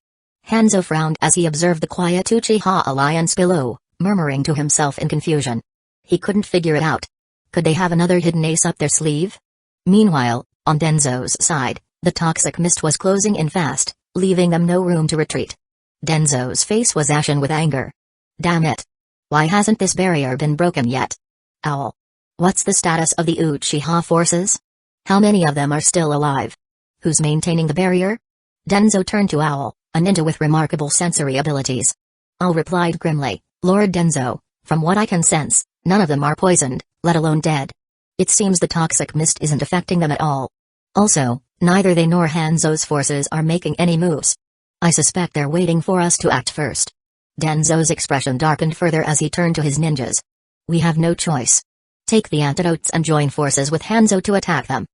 Hanzo frowned as he observed the quiet Uchiha alliance below, murmuring to himself in confusion. He couldn't figure it out. Could they have another hidden ace up their sleeve? Meanwhile, on Danzo's side, the toxic mist was closing in fast, leaving them no room to retreat. Danzo's face was ashen with anger. Damn it. Why hasn't this barrier been broken yet? Owl. What's the status of the Uchiha forces? How many of them are still alive? Who's maintaining the barrier? Danzo turned to Owl, a ninja with remarkable sensory abilities. Owl replied grimly, Lord Danzo, from what I can sense, none of them are poisoned, let alone dead. It seems the toxic mist isn't affecting them at all. Also, neither they nor Hanzo's forces are making any moves. I suspect they're waiting for us to act first. Danzo's expression darkened further as he turned to his ninjas. We have no choice. Take the antidotes and join forces with Hanzo to attack them.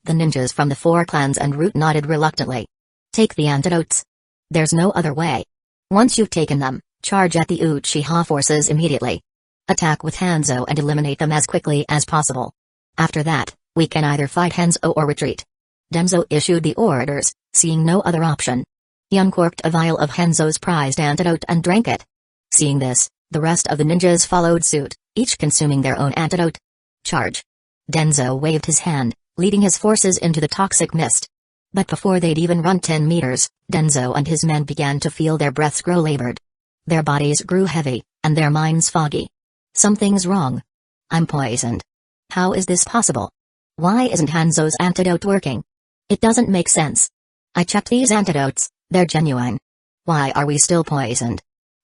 The ninjas from the four clans and Root nodded reluctantly. Take the antidotes. There's no other way. Once you've taken them, charge at the Uchiha forces immediately. Attack with Hanzo and eliminate them as quickly as possible. After that, we can either fight Hanzo or retreat. Danzo issued the orders, seeing no other option. He uncorked a vial of Hanzo's prized antidote and drank it. Seeing this, the rest of the ninjas followed suit, each consuming their own antidote. Charge. Danzo waved his hand, leading his forces into the toxic mist. But before they'd even run 10 meters, Danzo and his men began to feel their breaths grow labored. Their bodies grew heavy, and their minds foggy. Something's wrong. I'm poisoned. How is this possible? Why isn't Hanzo's antidote working? It doesn't make sense. I checked these antidotes, they're genuine. Why are we still poisoned?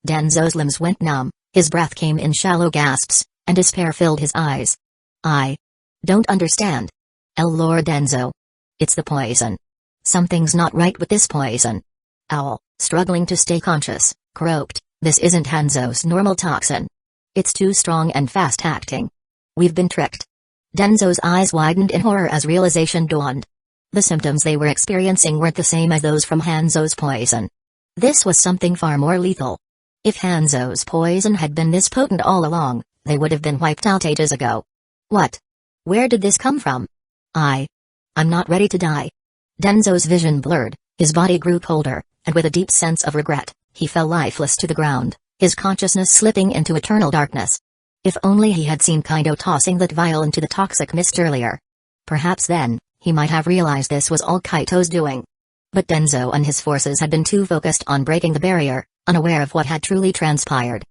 Danzo's limbs went numb, his breath came in shallow gasps, and despair filled his eyes. I don't understand. Lord Danzo. It's the poison. Something's not right with this poison. Owl, struggling to stay conscious, croaked, this isn't Hanzo's normal toxin. It's too strong and fast-acting. We've been tricked. Danzo's eyes widened in horror as realization dawned. The symptoms they were experiencing weren't the same as those from Hanzo's poison. This was something far more lethal. If Hanzo's poison had been this potent all along, they would have been wiped out ages ago. What? Where did this come from? I'm not ready to die. Danzo's vision blurred, his body grew colder, and with a deep sense of regret, he fell lifeless to the ground, his consciousness slipping into eternal darkness. If only he had seen Kaido tossing that vial into the toxic mist earlier. Perhaps then, he might have realized this was all Kaito's doing. But Danzo and his forces had been too focused on breaking the barrier, unaware of what had truly transpired.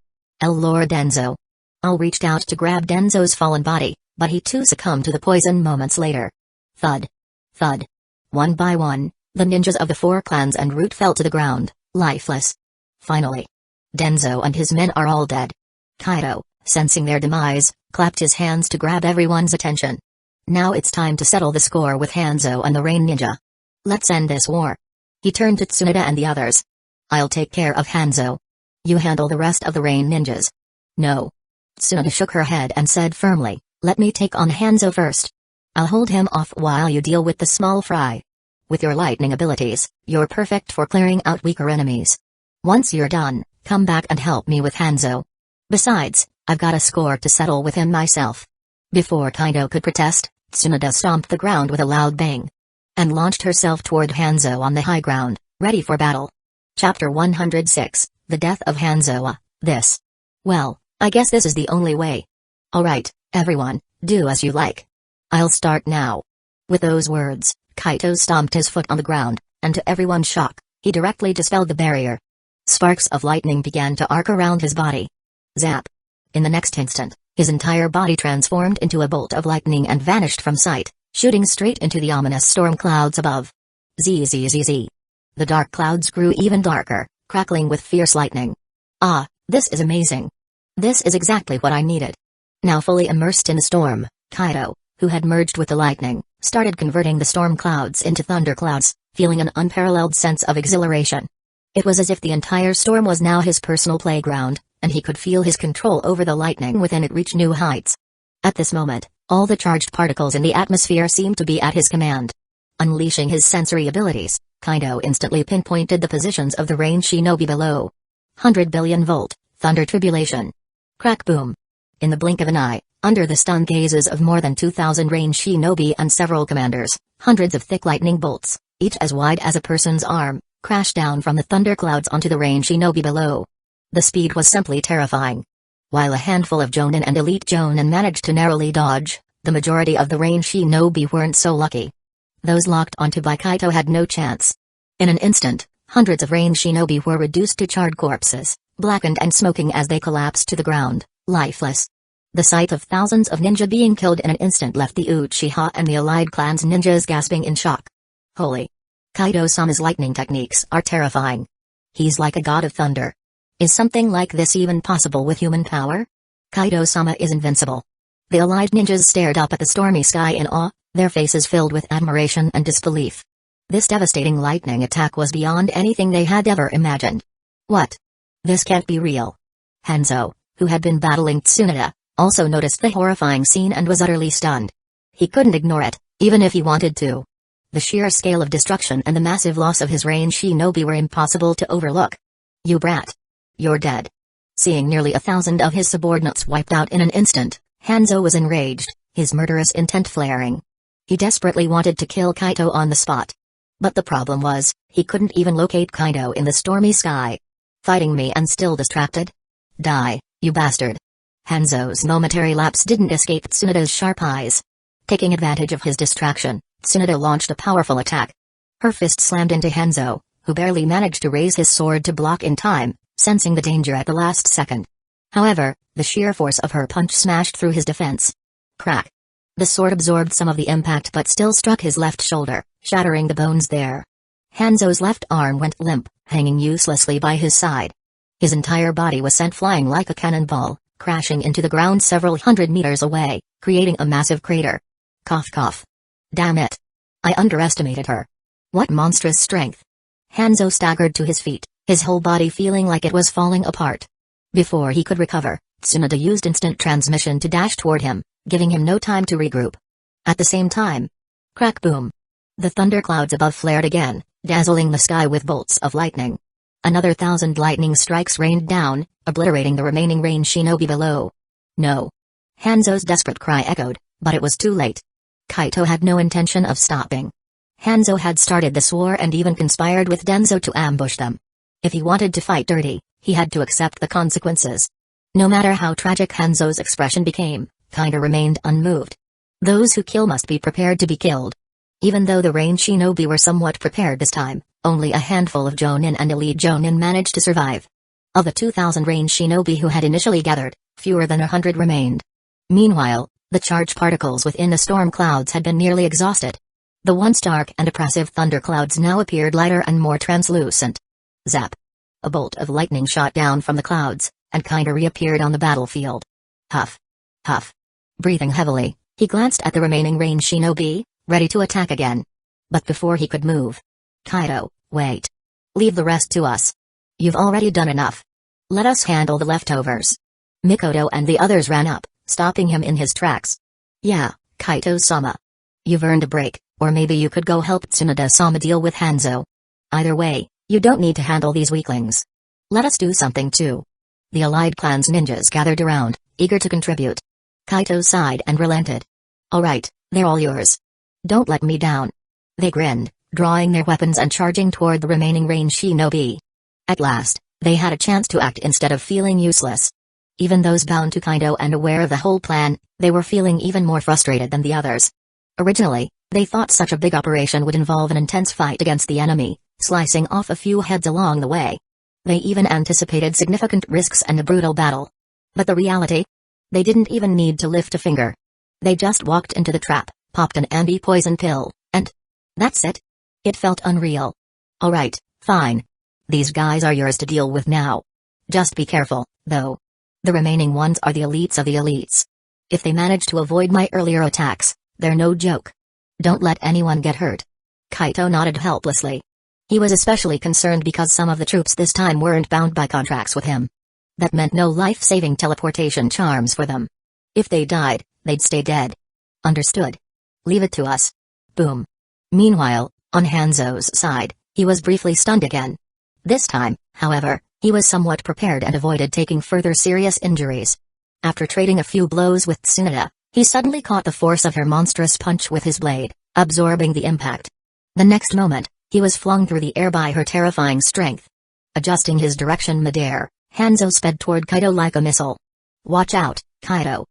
Lord Danzo. Al reached out to grab Danzo's fallen body, but he too succumbed to the poison moments later. Thud. Thud. One by one, the ninjas of the four clans and Root fell to the ground, lifeless. Finally. Danzo and his men are all dead. Kaido, sensing their demise, clapped his hands to grab everyone's attention. Now it's time to settle the score with Hanzo and the Rain Ninja. Let's end this war. He turned to Tsunade and the others. I'll take care of Hanzo. You handle the rest of the Rain Ninjas. No. Tsunade shook her head and said firmly, let me take on Hanzo first. I'll hold him off while you deal with the small fry. With your lightning abilities, you're perfect for clearing out weaker enemies. Once you're done, come back and help me with Hanzo. Besides, I've got a score to settle with him myself. Before Kaido could protest, Tsunade stomped the ground with a loud bang. And launched herself toward Hanzo on the high ground, ready for battle. Chapter 106, The Death of Hanzo. Well, I guess this is the only way. Alright, everyone, do as you like. I'll start now. With those words, Kaito stomped his foot on the ground, and to everyone's shock, he directly dispelled the barrier. Sparks of lightning began to arc around his body. Zap. In the next instant, his entire body transformed into a bolt of lightning and vanished from sight, shooting straight into the ominous storm clouds above. Zzz. The dark clouds grew even darker, crackling with fierce lightning. Ah, this is amazing. This is exactly what I needed. Now fully immersed in the storm, Kaido, who had merged with the lightning, started converting the storm clouds into thunderclouds, feeling an unparalleled sense of exhilaration. It was as if the entire storm was now his personal playground, and he could feel his control over the lightning within it reach new heights. At this moment, all the charged particles in the atmosphere seemed to be at his command. Unleashing his sensory abilities, Kaido instantly pinpointed the positions of the rain shinobi below. 100 billion volt, thunder tribulation. Crack boom. In the blink of an eye, under the stunned gazes of more than 2,000 rain shinobi and several commanders, hundreds of thick lightning bolts, each as wide as a person's arm, crashed down from the thunderclouds onto the rain shinobi below. The speed was simply terrifying. While a handful of Jonin and elite Jonin managed to narrowly dodge, the majority of the rain shinobi weren't so lucky. Those locked onto by Kaito had no chance. In an instant, hundreds of rain shinobi were reduced to charred corpses, blackened and smoking as they collapsed to the ground, lifeless. The sight of thousands of ninja being killed in an instant left the Uchiha and the allied clans ninjas gasping in shock. Holy! Kaido-sama's lightning techniques are terrifying. He's like a god of thunder. Is something like this even possible with human power? Kaido-sama is invincible. The allied ninjas stared up at the stormy sky in awe, their faces filled with admiration and disbelief. This devastating lightning attack was beyond anything they had ever imagined. What? This can't be real. Hanzo, who had been battling Tsunade, also noticed the horrifying scene and was utterly stunned. He couldn't ignore it, even if he wanted to. The sheer scale of destruction and the massive loss of his range shinobi were impossible to overlook. You brat. You're dead. Seeing nearly 1,000 of his subordinates wiped out in an instant, Hanzo was enraged, his murderous intent flaring. He desperately wanted to kill Kaito on the spot. But the problem was, he couldn't even locate Kaito in the stormy sky. Fighting me and still distracted? Die, you bastard. Hanzo's momentary lapse didn't escape Tsunada's sharp eyes. Taking advantage of his distraction, Tsunada launched a powerful attack. Her fist slammed into Hanzo, who barely managed to raise his sword to block in time, sensing the danger at the last second. However, the sheer force of her punch smashed through his defense. Crack. The sword absorbed some of the impact but still struck his left shoulder, shattering the bones there. Hanzo's left arm went limp, hanging uselessly by his side. His entire body was sent flying like a cannonball, crashing into the ground several hundred meters away, creating a massive crater. Cough cough. Damn it. I underestimated her. What monstrous strength. Hanzo staggered to his feet, his whole body feeling like it was falling apart. Before he could recover, Tsunada used instant transmission to dash toward him, giving him no time to regroup. At the same time, crack boom. The thunderclouds above flared again, dazzling the sky with bolts of lightning. Another 1,000 lightning strikes rained down, obliterating the remaining range shinobi below. No. Hanzo's desperate cry echoed, but it was too late. Kaito had no intention of stopping. Hanzo had started this war and even conspired with Danzo to ambush them. If he wanted to fight dirty, he had to accept the consequences. No matter how tragic Hanzo's expression became, Kaito remained unmoved. Those who kill must be prepared to be killed. Even though the range shinobi were somewhat prepared this time, only a handful of Jonin and elite Jonin managed to survive. Of the 2,000 range shinobi who had initially gathered, fewer than 100 remained. Meanwhile, the charged particles within the storm clouds had been nearly exhausted. The once dark and oppressive thunderclouds now appeared lighter and more translucent. Zap. A bolt of lightning shot down from the clouds, and Kaito reappeared on the battlefield. Huff. Huff. Breathing heavily, he glanced at the remaining range shinobi, ready to attack again. But before he could move. Kaito, wait. Leave the rest to us. You've already done enough. Let us handle the leftovers. Mikoto and the others ran up, stopping him in his tracks. Yeah, Kaito-sama. You've earned a break, or maybe you could go help Tsunada-sama deal with Hanzo. Either way, you don't need to handle these weaklings. Let us do something too. The allied clan's ninjas gathered around, eager to contribute. Kaito sighed and relented. Alright, they're all yours. Don't let me down. They grinned, drawing their weapons and charging toward the remaining range shinobi. At last, they had a chance to act instead of feeling useless. Even those bound to Kaito and aware of the whole plan, they were feeling even more frustrated than the others. Originally, they thought such a big operation would involve an intense fight against the enemy, slicing off a few heads along the way. They even anticipated significant risks and a brutal battle. But the reality? They didn't even need to lift a finger. They just walked into the trap, popped an anti-poison pill, and that's it. It felt unreal. Alright, fine. These guys are yours to deal with now. Just be careful, though. The remaining ones are the elites of the elites. If they manage to avoid my earlier attacks, they're no joke. Don't let anyone get hurt. Kaito nodded helplessly. He was especially concerned because some of the troops this time weren't bound by contracts with him. That meant no life-saving teleportation charms for them. If they died, they'd stay dead. Understood. Leave it to us. Boom. Meanwhile, on Hanzo's side, he was briefly stunned again. This time, however, he was somewhat prepared and avoided taking further serious injuries. After trading a few blows with Tsunada, he suddenly caught the force of her monstrous punch with his blade, absorbing the impact. The next moment, he was flung through the air by her terrifying strength. Adjusting his direction midair, Hanzo sped toward Kaito like a missile. Watch out, Kaito.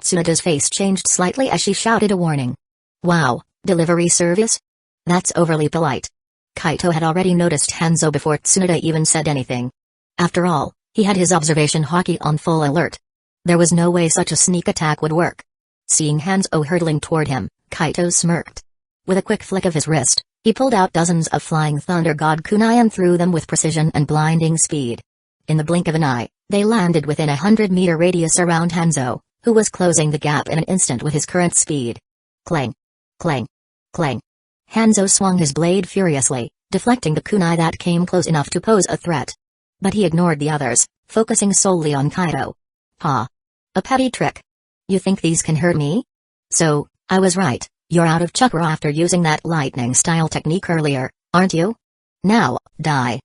Tsunada's face changed slightly as she shouted a warning. Wow, delivery service? That's overly polite. Kaito had already noticed Hanzo before Tsunada even said anything. After all, he had his observation haki on full alert. There was no way such a sneak attack would work. Seeing Hanzo hurtling toward him, Kaito smirked. With a quick flick of his wrist, he pulled out dozens of flying Thunder God kunai and threw them with precision and blinding speed. In the blink of an eye, they landed within a 100-meter radius around Hanzo, who was closing the gap in an instant with his current speed. Clang! Clang! Clang! Hanzo swung his blade furiously, deflecting the kunai that came close enough to pose a threat. But he ignored the others, focusing solely on Kaito. Ha! A petty trick. You think these can hurt me? So, I was right, You're out of chakra after using that lightning-style technique earlier, aren't you? Now, die.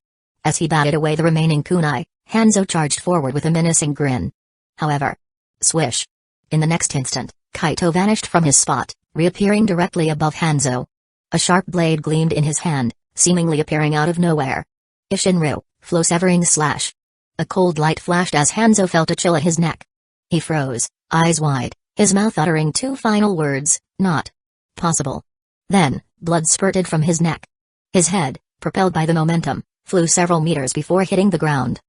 As he batted away the remaining kunai, Hanzo charged forward with a menacing grin. However, swish. In the next instant, Kaito vanished from his spot, reappearing directly above Hanzo. A sharp blade gleamed in his hand, seemingly appearing out of nowhere. Ishinryu, flow-severing slash. A cold light flashed as Hanzo felt a chill at his neck. He froze, eyes wide, his mouth uttering two final words, not possible. Then, blood spurted from his neck. His head, propelled by the momentum, flew several meters before hitting the ground.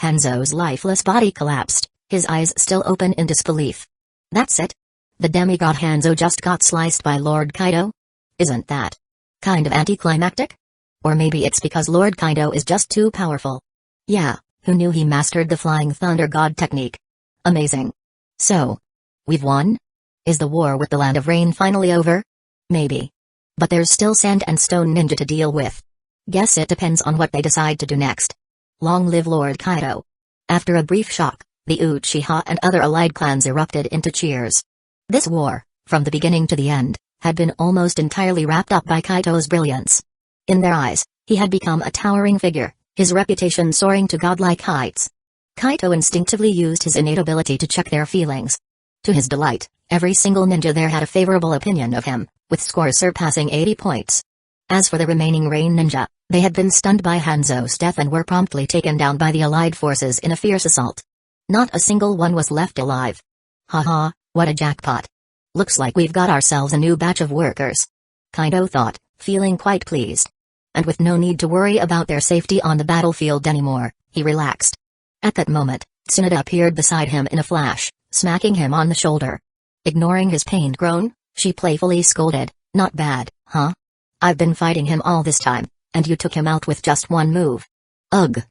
Hanzo's lifeless body collapsed, his eyes still open in disbelief. That's it? The demigod Hanzo just got sliced by Lord Kaido? Isn't that kind of anticlimactic? Or maybe it's because Lord Kaido is just too powerful. Yeah, who knew he mastered the Flying Thunder God technique? Amazing. So, we've won? Is the war with the Land of Rain finally over? Maybe. But there's still Sand and Stone Ninja to deal with. Guess it depends on what they decide to do next. Long live Lord Kaido. After a brief shock, the Uchiha and other allied clans erupted into cheers. This war, from the beginning to the end, had been almost entirely wrapped up by Kaito's brilliance. In their eyes, he had become a towering figure, his reputation soaring to godlike heights. Kaito instinctively used his innate ability to check their feelings. To his delight, every single ninja there had a favorable opinion of him, with scores surpassing 80 points. As for the remaining Rain ninja, they had been stunned by Hanzo's death and were promptly taken down by the allied forces in a fierce assault. Not a single one was left alive. Haha, what a jackpot. Looks like we've got ourselves a new batch of workers. Kaido thought, feeling quite pleased. And with no need to worry about their safety on the battlefield anymore, he relaxed. At that moment, Tsunade appeared beside him in a flash, smacking him on the shoulder. Ignoring his pained groan, she playfully scolded, "Not bad, huh? I've been fighting him all this time, and you took him out with just one move. Ugh.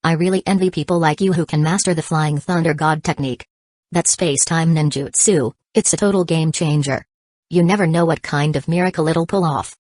I really envy people like you who can master the Flying Thunder God technique. That space-time ninjutsu, it's a total game changer. You never know what kind of miracle it'll pull off.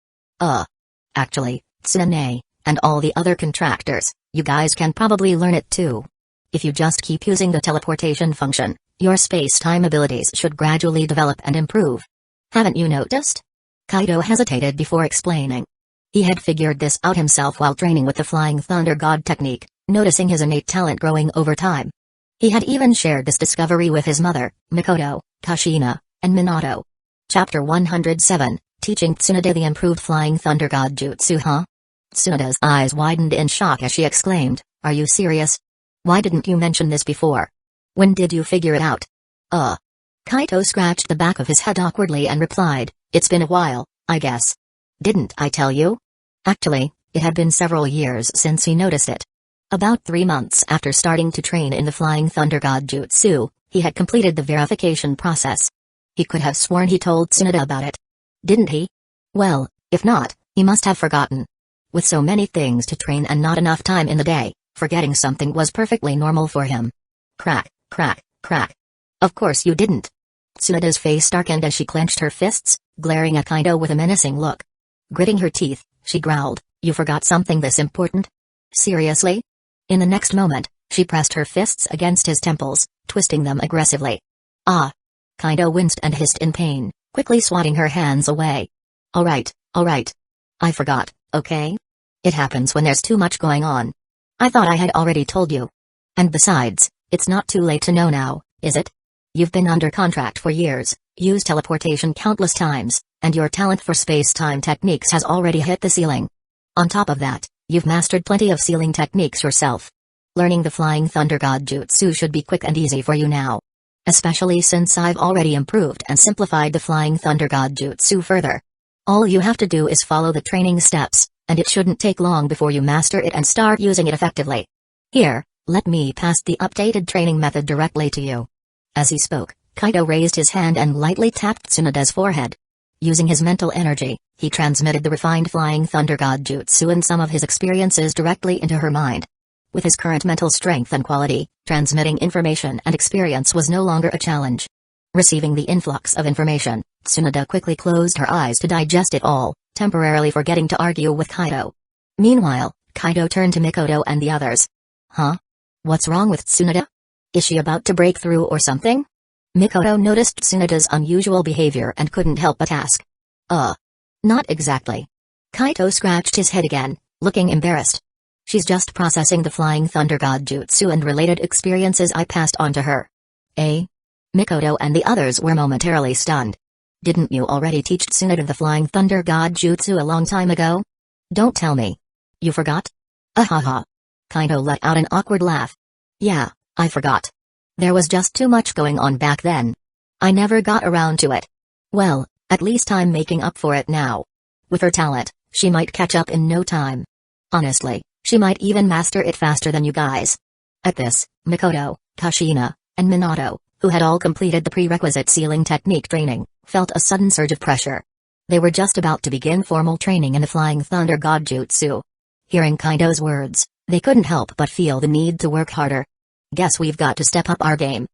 Actually, Tsunade, and all the other contractors, you guys can probably learn it too. If you just keep using the teleportation function, your space-time abilities should gradually develop and improve. Haven't you noticed?" Kaido hesitated before explaining. He had figured this out himself while training with the Flying Thunder God technique, noticing his innate talent growing over time. He had even shared this discovery with his mother, Mikoto, Kushina, and Minato. Chapter 107, Teaching Tsunade the Improved Flying Thunder God Jutsu, huh? Tsunade's eyes widened in shock as she exclaimed, "Are you serious? Why didn't you mention this before? When did you figure it out?" Kaito scratched the back of his head awkwardly and replied, "It's been a while, I guess. Didn't I tell you?" Actually, it had been several years since he noticed it. About 3 months after starting to train in the Flying Thunder God Jutsu, he had completed the verification process. He could have sworn he told Tsunade about it. Didn't he? Well, if not, he must have forgotten. With so many things to train and not enough time in the day, forgetting something was perfectly normal for him. Crack, crack, crack. Of course you didn't. Tsunade's face darkened as she clenched her fists, glaring at Kaido with a menacing look. Gritting her teeth, she growled, "You forgot something this important? Seriously?" In the next moment, she pressed her fists against his temples, twisting them aggressively. "Ah!" Kaido winced and hissed in pain, quickly swatting her hands away. Alright. I forgot, okay? It happens when there's too much going on. I thought I had already told you. And besides, it's not too late to know now, is it? You've been under contract for years, used teleportation countless times, and your talent for space-time techniques has already hit the ceiling. On top of that, you've mastered plenty of sealing techniques yourself. Learning the Flying Thunder God Jutsu should be quick and easy for you now. Especially since I've already improved and simplified the Flying Thunder God Jutsu further. All you have to do is follow the training steps, and it shouldn't take long before you master it and start using it effectively. Here, let me pass the updated training method directly to you." As he spoke, Kaido raised his hand and lightly tapped Tsunade's forehead. Using his mental energy, he transmitted the refined Flying Thunder God Jutsu and some of his experiences directly into her mind. With his current mental strength and quality, transmitting information and experience was no longer a challenge. Receiving the influx of information, Tsunade quickly closed her eyes to digest it all, temporarily forgetting to argue with Kaido. Meanwhile, Kaido turned to Mikoto and the others. "Huh? What's wrong with Tsunade? Is she about to break through or something?" Mikoto noticed Tsunade's unusual behavior and couldn't help but ask. Not exactly. Kaito scratched his head again, looking embarrassed. She's just processing the Flying Thunder God Jutsu and related experiences I passed on to her. Eh? Mikoto and the others were momentarily stunned. Didn't you already teach Tsunade the Flying Thunder God Jutsu a long time ago? Don't tell me. You forgot? Ahaha. Kaito let out an awkward laugh. Yeah, I forgot. There was just too much going on back then. I never got around to it. Well, at least I'm making up for it now. With her talent, she might catch up in no time. Honestly, she might even master it faster than you guys. At this, Mikoto, Kushina, and Minato, who had all completed the prerequisite sealing technique training, felt a sudden surge of pressure. They were just about to begin formal training in the Flying Thunder God Jutsu. Hearing Kaito's words, they couldn't help but feel the need to work harder. Guess we've got to step up our game.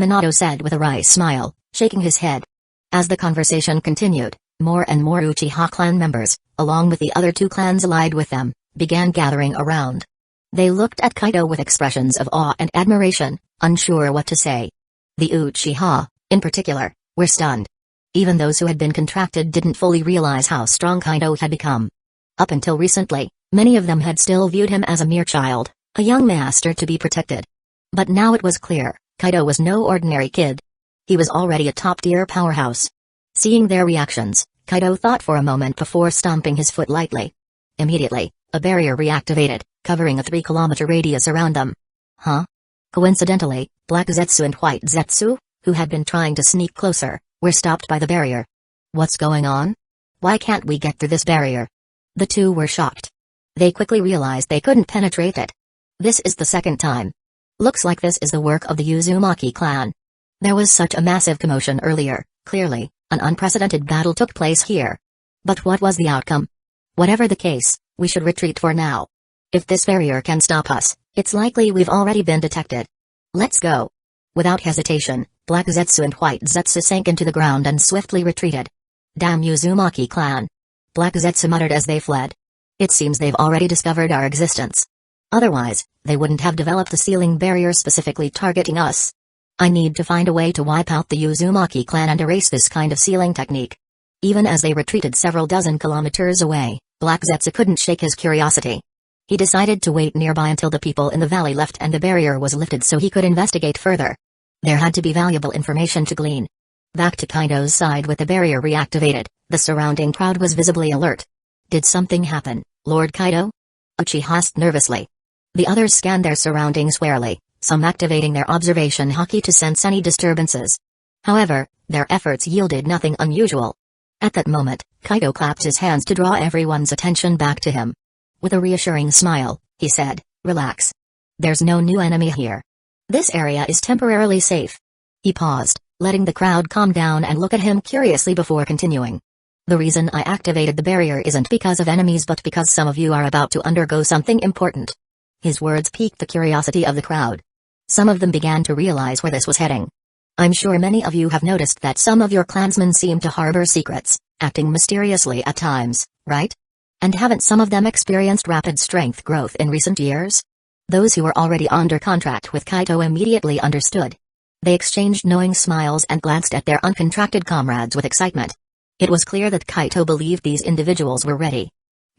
Minato said with a wry smile, shaking his head. As the conversation continued, more and more Uchiha clan members, along with the other two clans allied with them, began gathering around. They looked at Kaito with expressions of awe and admiration, unsure what to say. The Uchiha, in particular, were stunned. Even those who had been contracted didn't fully realize how strong Kaito had become. Up until recently, many of them had still viewed him as a mere child, a young master to be protected. But now it was clear, Kaito was no ordinary kid. He was already a top-tier powerhouse. Seeing their reactions, Kaito thought for a moment before stomping his foot lightly. Immediately, a barrier reactivated, covering a 3-kilometer radius around them. Huh? Coincidentally, Black Zetsu and White Zetsu, who had been trying to sneak closer, were stopped by the barrier. What's going on? Why can't we get through this barrier? The two were shocked. They quickly realized they couldn't penetrate it. This is the second time. Looks like this is the work of the Uzumaki clan. There was such a massive commotion earlier, clearly, an unprecedented battle took place here. But what was the outcome? Whatever the case, we should retreat for now. If this barrier can stop us, it's likely we've already been detected. Let's go. Without hesitation, Black Zetsu and White Zetsu sank into the ground and swiftly retreated. Damn Uzumaki clan. Black Zetsu muttered as they fled. It seems they've already discovered our existence. Otherwise, they wouldn't have developed the sealing barrier specifically targeting us. I need to find a way to wipe out the Uzumaki clan and erase this kind of sealing technique. Even as they retreated several dozen kilometers away, Black Zetsu couldn't shake his curiosity. He decided to wait nearby until the people in the valley left and the barrier was lifted so he could investigate further. There had to be valuable information to glean. Back to Kaito's side with the barrier reactivated, the surrounding crowd was visibly alert. Did something happen, Lord Kaito? Uchiha asked nervously. The others scanned their surroundings warily, some activating their observation haki to sense any disturbances. However, their efforts yielded nothing unusual. At that moment, Kaito clapped his hands to draw everyone's attention back to him. With a reassuring smile, he said, "Relax. There's no new enemy here. This area is temporarily safe." He paused, letting the crowd calm down and look at him curiously before continuing. "The reason I activated the barrier isn't because of enemies but because some of you are about to undergo something important." His words piqued the curiosity of the crowd. Some of them began to realize where this was heading. "I'm sure many of you have noticed that some of your clansmen seem to harbor secrets, acting mysteriously at times, right? And haven't some of them experienced rapid strength growth in recent years?" Those who were already under contract with Kaito immediately understood. They exchanged knowing smiles and glanced at their uncontracted comrades with excitement. It was clear that Kaito believed these individuals were ready.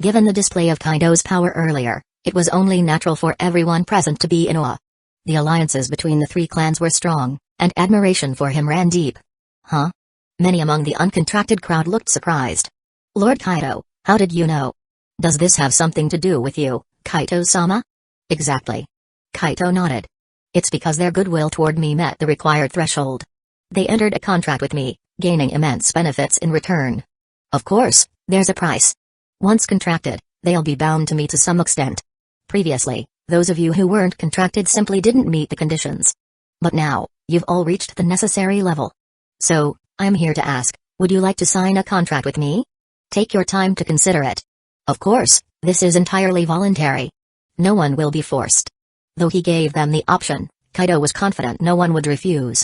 Given the display of Kaito's power earlier, it was only natural for everyone present to be in awe. The alliances between the three clans were strong, and admiration for him ran deep. Huh? Many among the uncontracted crowd looked surprised. "Lord Kaito, how did you know? Does this have something to do with you, Kaito-sama?" "Exactly." Kaito nodded. "It's because their goodwill toward me met the required threshold. They entered a contract with me, gaining immense benefits in return. Of course, there's a price. Once contracted, they'll be bound to me to some extent. Previously, those of you who weren't contracted simply didn't meet the conditions. But now, you've all reached the necessary level. So, I'm here to ask, would you like to sign a contract with me? Take your time to consider it. Of course, this is entirely voluntary. No one will be forced." Though he gave them the option, Kaito was confident no one would refuse.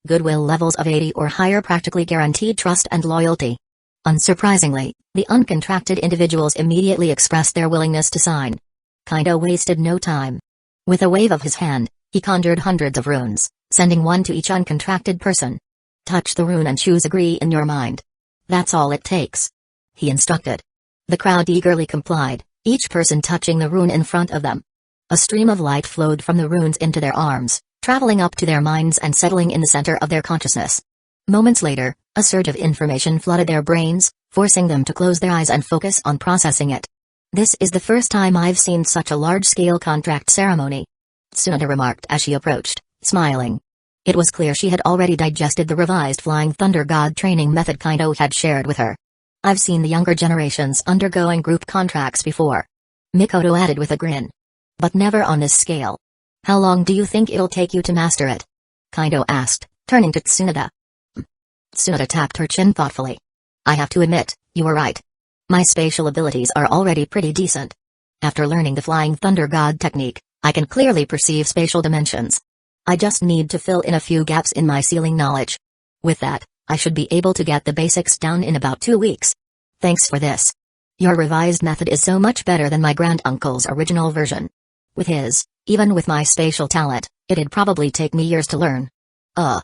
Goodwill levels of 80 or higher practically guaranteed trust and loyalty. Unsurprisingly, the uncontracted individuals immediately expressed their willingness to sign. Kaito wasted no time. With a wave of his hand, he conjured hundreds of runes, sending one to each uncontracted person. Touch the rune and choose agree in your mind. That's all it takes. he instructed. The crowd eagerly complied, each person touching the rune in front of them. A stream of light flowed from the runes into their arms, traveling up to their minds and settling in the center of their consciousness. Moments later, a surge of information flooded their brains, forcing them to close their eyes and focus on processing it. This is the first time I've seen such a large-scale contract ceremony, Tsunade remarked as she approached, smiling. It was clear she had already digested the revised Flying Thunder God training method Kaido had shared with her. I've seen the younger generations undergoing group contracts before, Mikoto added with a grin. But never on this scale. How long do you think it'll take you to master it? Kaido asked, turning to Tsunade. Tsunade tapped her chin thoughtfully. I have to admit, you were right. My spatial abilities are already pretty decent. After learning the Flying Thunder God technique, I can clearly perceive spatial dimensions. I just need to fill in a few gaps in my ceiling knowledge. With that, I should be able to get the basics down in about 2 weeks. Thanks for this. Your revised method is so much better than my granduncle's original version. With his, even with my spatial talent, it'd probably take me years to learn. I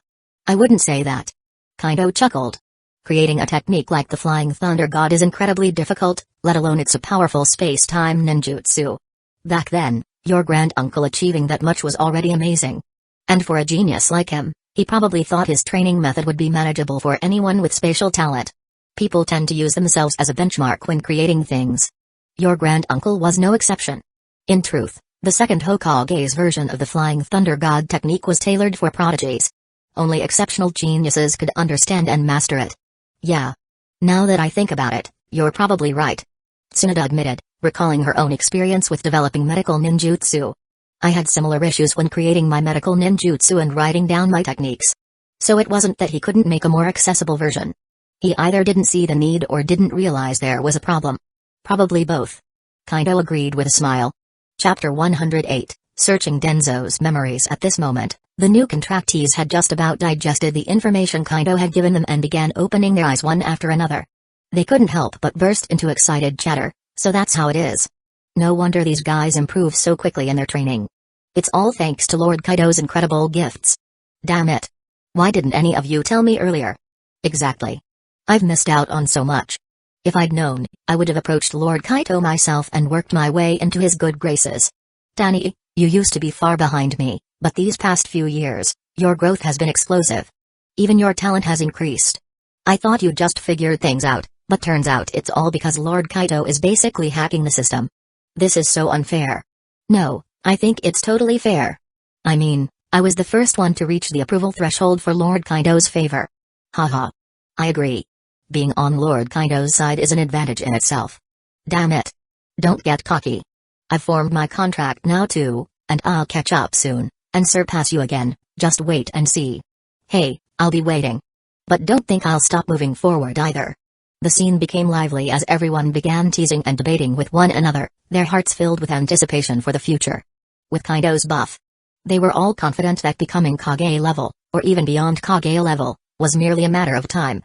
wouldn't say that. Kaido chuckled. Creating a technique like the Flying Thunder God is incredibly difficult, let alone it's a powerful space-time ninjutsu. Back then, your granduncle achieving that much was already amazing. And for a genius like him, he probably thought his training method would be manageable for anyone with spatial talent. People tend to use themselves as a benchmark when creating things. Your granduncle was no exception. In truth, the second Hokage's version of the Flying Thunder God technique was tailored for prodigies. Only exceptional geniuses could understand and master it. Yeah. Now that I think about it, you're probably right. Tsunade admitted, recalling her own experience with developing medical ninjutsu. I had similar issues when creating my medical ninjutsu and writing down my techniques. So it wasn't that he couldn't make a more accessible version. He either didn't see the need or didn't realize there was a problem. Probably both. Kaido agreed with a smile. Chapter 108, Searching Danzo's memories. At this moment, the new contractees had just about digested the information Kaido had given them and began opening their eyes one after another. They couldn't help but burst into excited chatter, so that's how it is. No wonder these guys improve so quickly in their training. It's all thanks to Lord Kaido's incredible gifts. Damn it. Why didn't any of you tell me earlier? Exactly. I've missed out on so much. If I'd known, I would have approached Lord Kaido myself and worked my way into his good graces. Danny, you used to be far behind me, but these past few years, your growth has been explosive. Even your talent has increased. I thought you just figured things out, but turns out it's all because Lord Kaido is basically hacking the system. This is so unfair. No, I think it's totally fair. I mean, I was the first one to reach the approval threshold for Lord Kaido's favor. Haha. I agree. Being on Lord Kaido's side is an advantage in itself. Damn it. Don't get cocky. I've formed my contract now too, and I'll catch up soon, and surpass you again, just wait and see. Hey, I'll be waiting. But don't think I'll stop moving forward either. The scene became lively as everyone began teasing and debating with one another, their hearts filled with anticipation for the future. With Kaido's buff, they were all confident that becoming Kage level, or even beyond Kage level, was merely a matter of time.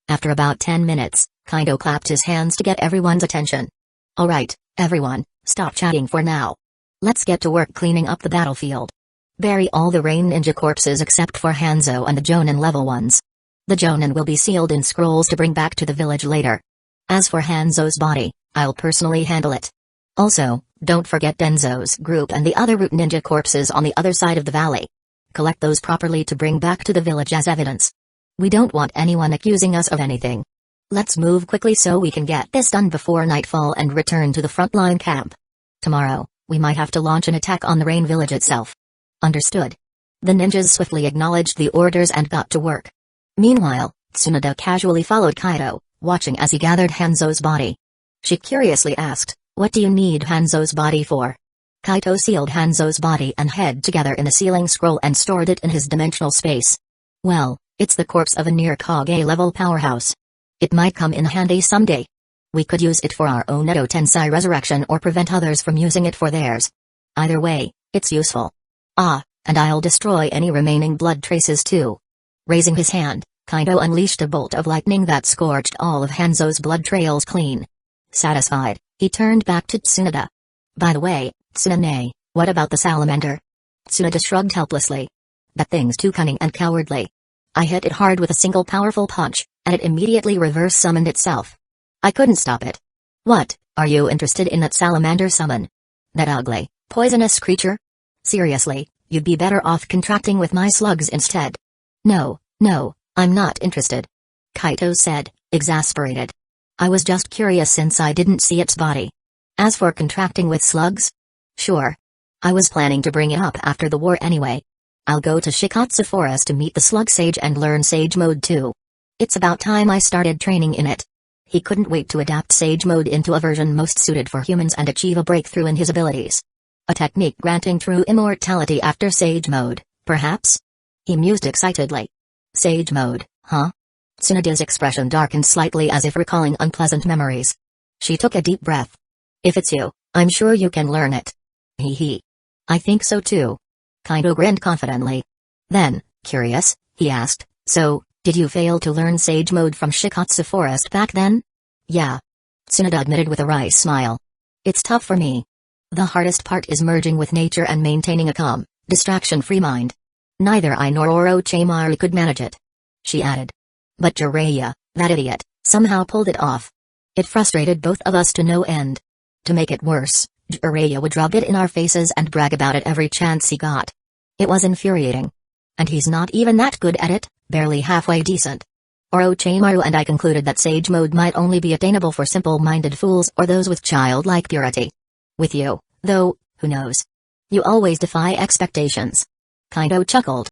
After about 10 minutes, Kaido clapped his hands to get everyone's attention. Alright, everyone, stop chatting for now. Let's get to work cleaning up the battlefield. Bury all the Rain Ninja corpses except for Hanzo and the Jonin level ones. The Jonin will be sealed in scrolls to bring back to the village later. As for Hanzo's body, I'll personally handle it. Also, don't forget Danzo's group and the other Root Ninja corpses on the other side of the valley. Collect those properly to bring back to the village as evidence. We don't want anyone accusing us of anything. Let's move quickly so we can get this done before nightfall and return to the frontline camp. Tomorrow, we might have to launch an attack on the Rain Village itself. Understood. The ninjas swiftly acknowledged the orders and got to work. Meanwhile, Tsunade casually followed Kaido, watching as he gathered Hanzo's body. She curiously asked, "What do you need Hanzo's body for?" Kaido sealed Hanzo's body and head together in a sealing scroll and stored it in his dimensional space. Well, it's the corpse of a near Kage-level powerhouse. It might come in handy someday. We could use it for our own Edo Tensei resurrection or prevent others from using it for theirs. Either way, it's useful. And I'll destroy any remaining blood traces too. Raising his hand, Kaido unleashed a bolt of lightning that scorched all of Hanzo's blood trails clean. Satisfied, he turned back to Tsunade. By the way, Tsunade, what about the salamander? Tsunade shrugged helplessly. That thing's too cunning and cowardly. I hit it hard with a single powerful punch, and it immediately reverse summoned itself. I couldn't stop it. What, are you interested in that salamander summon? That ugly, poisonous creature? Seriously, you'd be better off contracting with my slugs instead. No, I'm not interested. Kaito said, exasperated. I was just curious since I didn't see its body. As for contracting with slugs? Sure. I was planning to bring it up after the war anyway. I'll go to Shikatsu Forest to meet the Slug Sage and learn Sage Mode too. It's about time I started training in it. He couldn't wait to adapt Sage Mode into a version most suited for humans and achieve a breakthrough in his abilities. A technique granting true immortality after Sage Mode, perhaps? He mused excitedly. Sage Mode, huh? Tsunoda's expression darkened slightly as if recalling unpleasant memories. She took a deep breath. If it's you, I'm sure you can learn it. Hee. I think so too. Kaito grinned confidently. Then, curious, he asked, so, did you fail to learn Sage Mode from Shikatsu Forest back then? Yeah. Tsunoda admitted with a wry smile. It's tough for me. The hardest part is merging with nature and maintaining a calm, distraction-free mind. Neither I nor Orochimaru could manage it. She added. But Jiraiya, that idiot, somehow pulled it off. It frustrated both of us to no end. To make it worse, Jiraiya would rub it in our faces and brag about it every chance he got. It was infuriating. And he's not even that good at it, barely halfway decent. Orochimaru and I concluded that Sage Mode might only be attainable for simple-minded fools or those with childlike purity. With you, though, who knows? You always defy expectations. Kaito chuckled.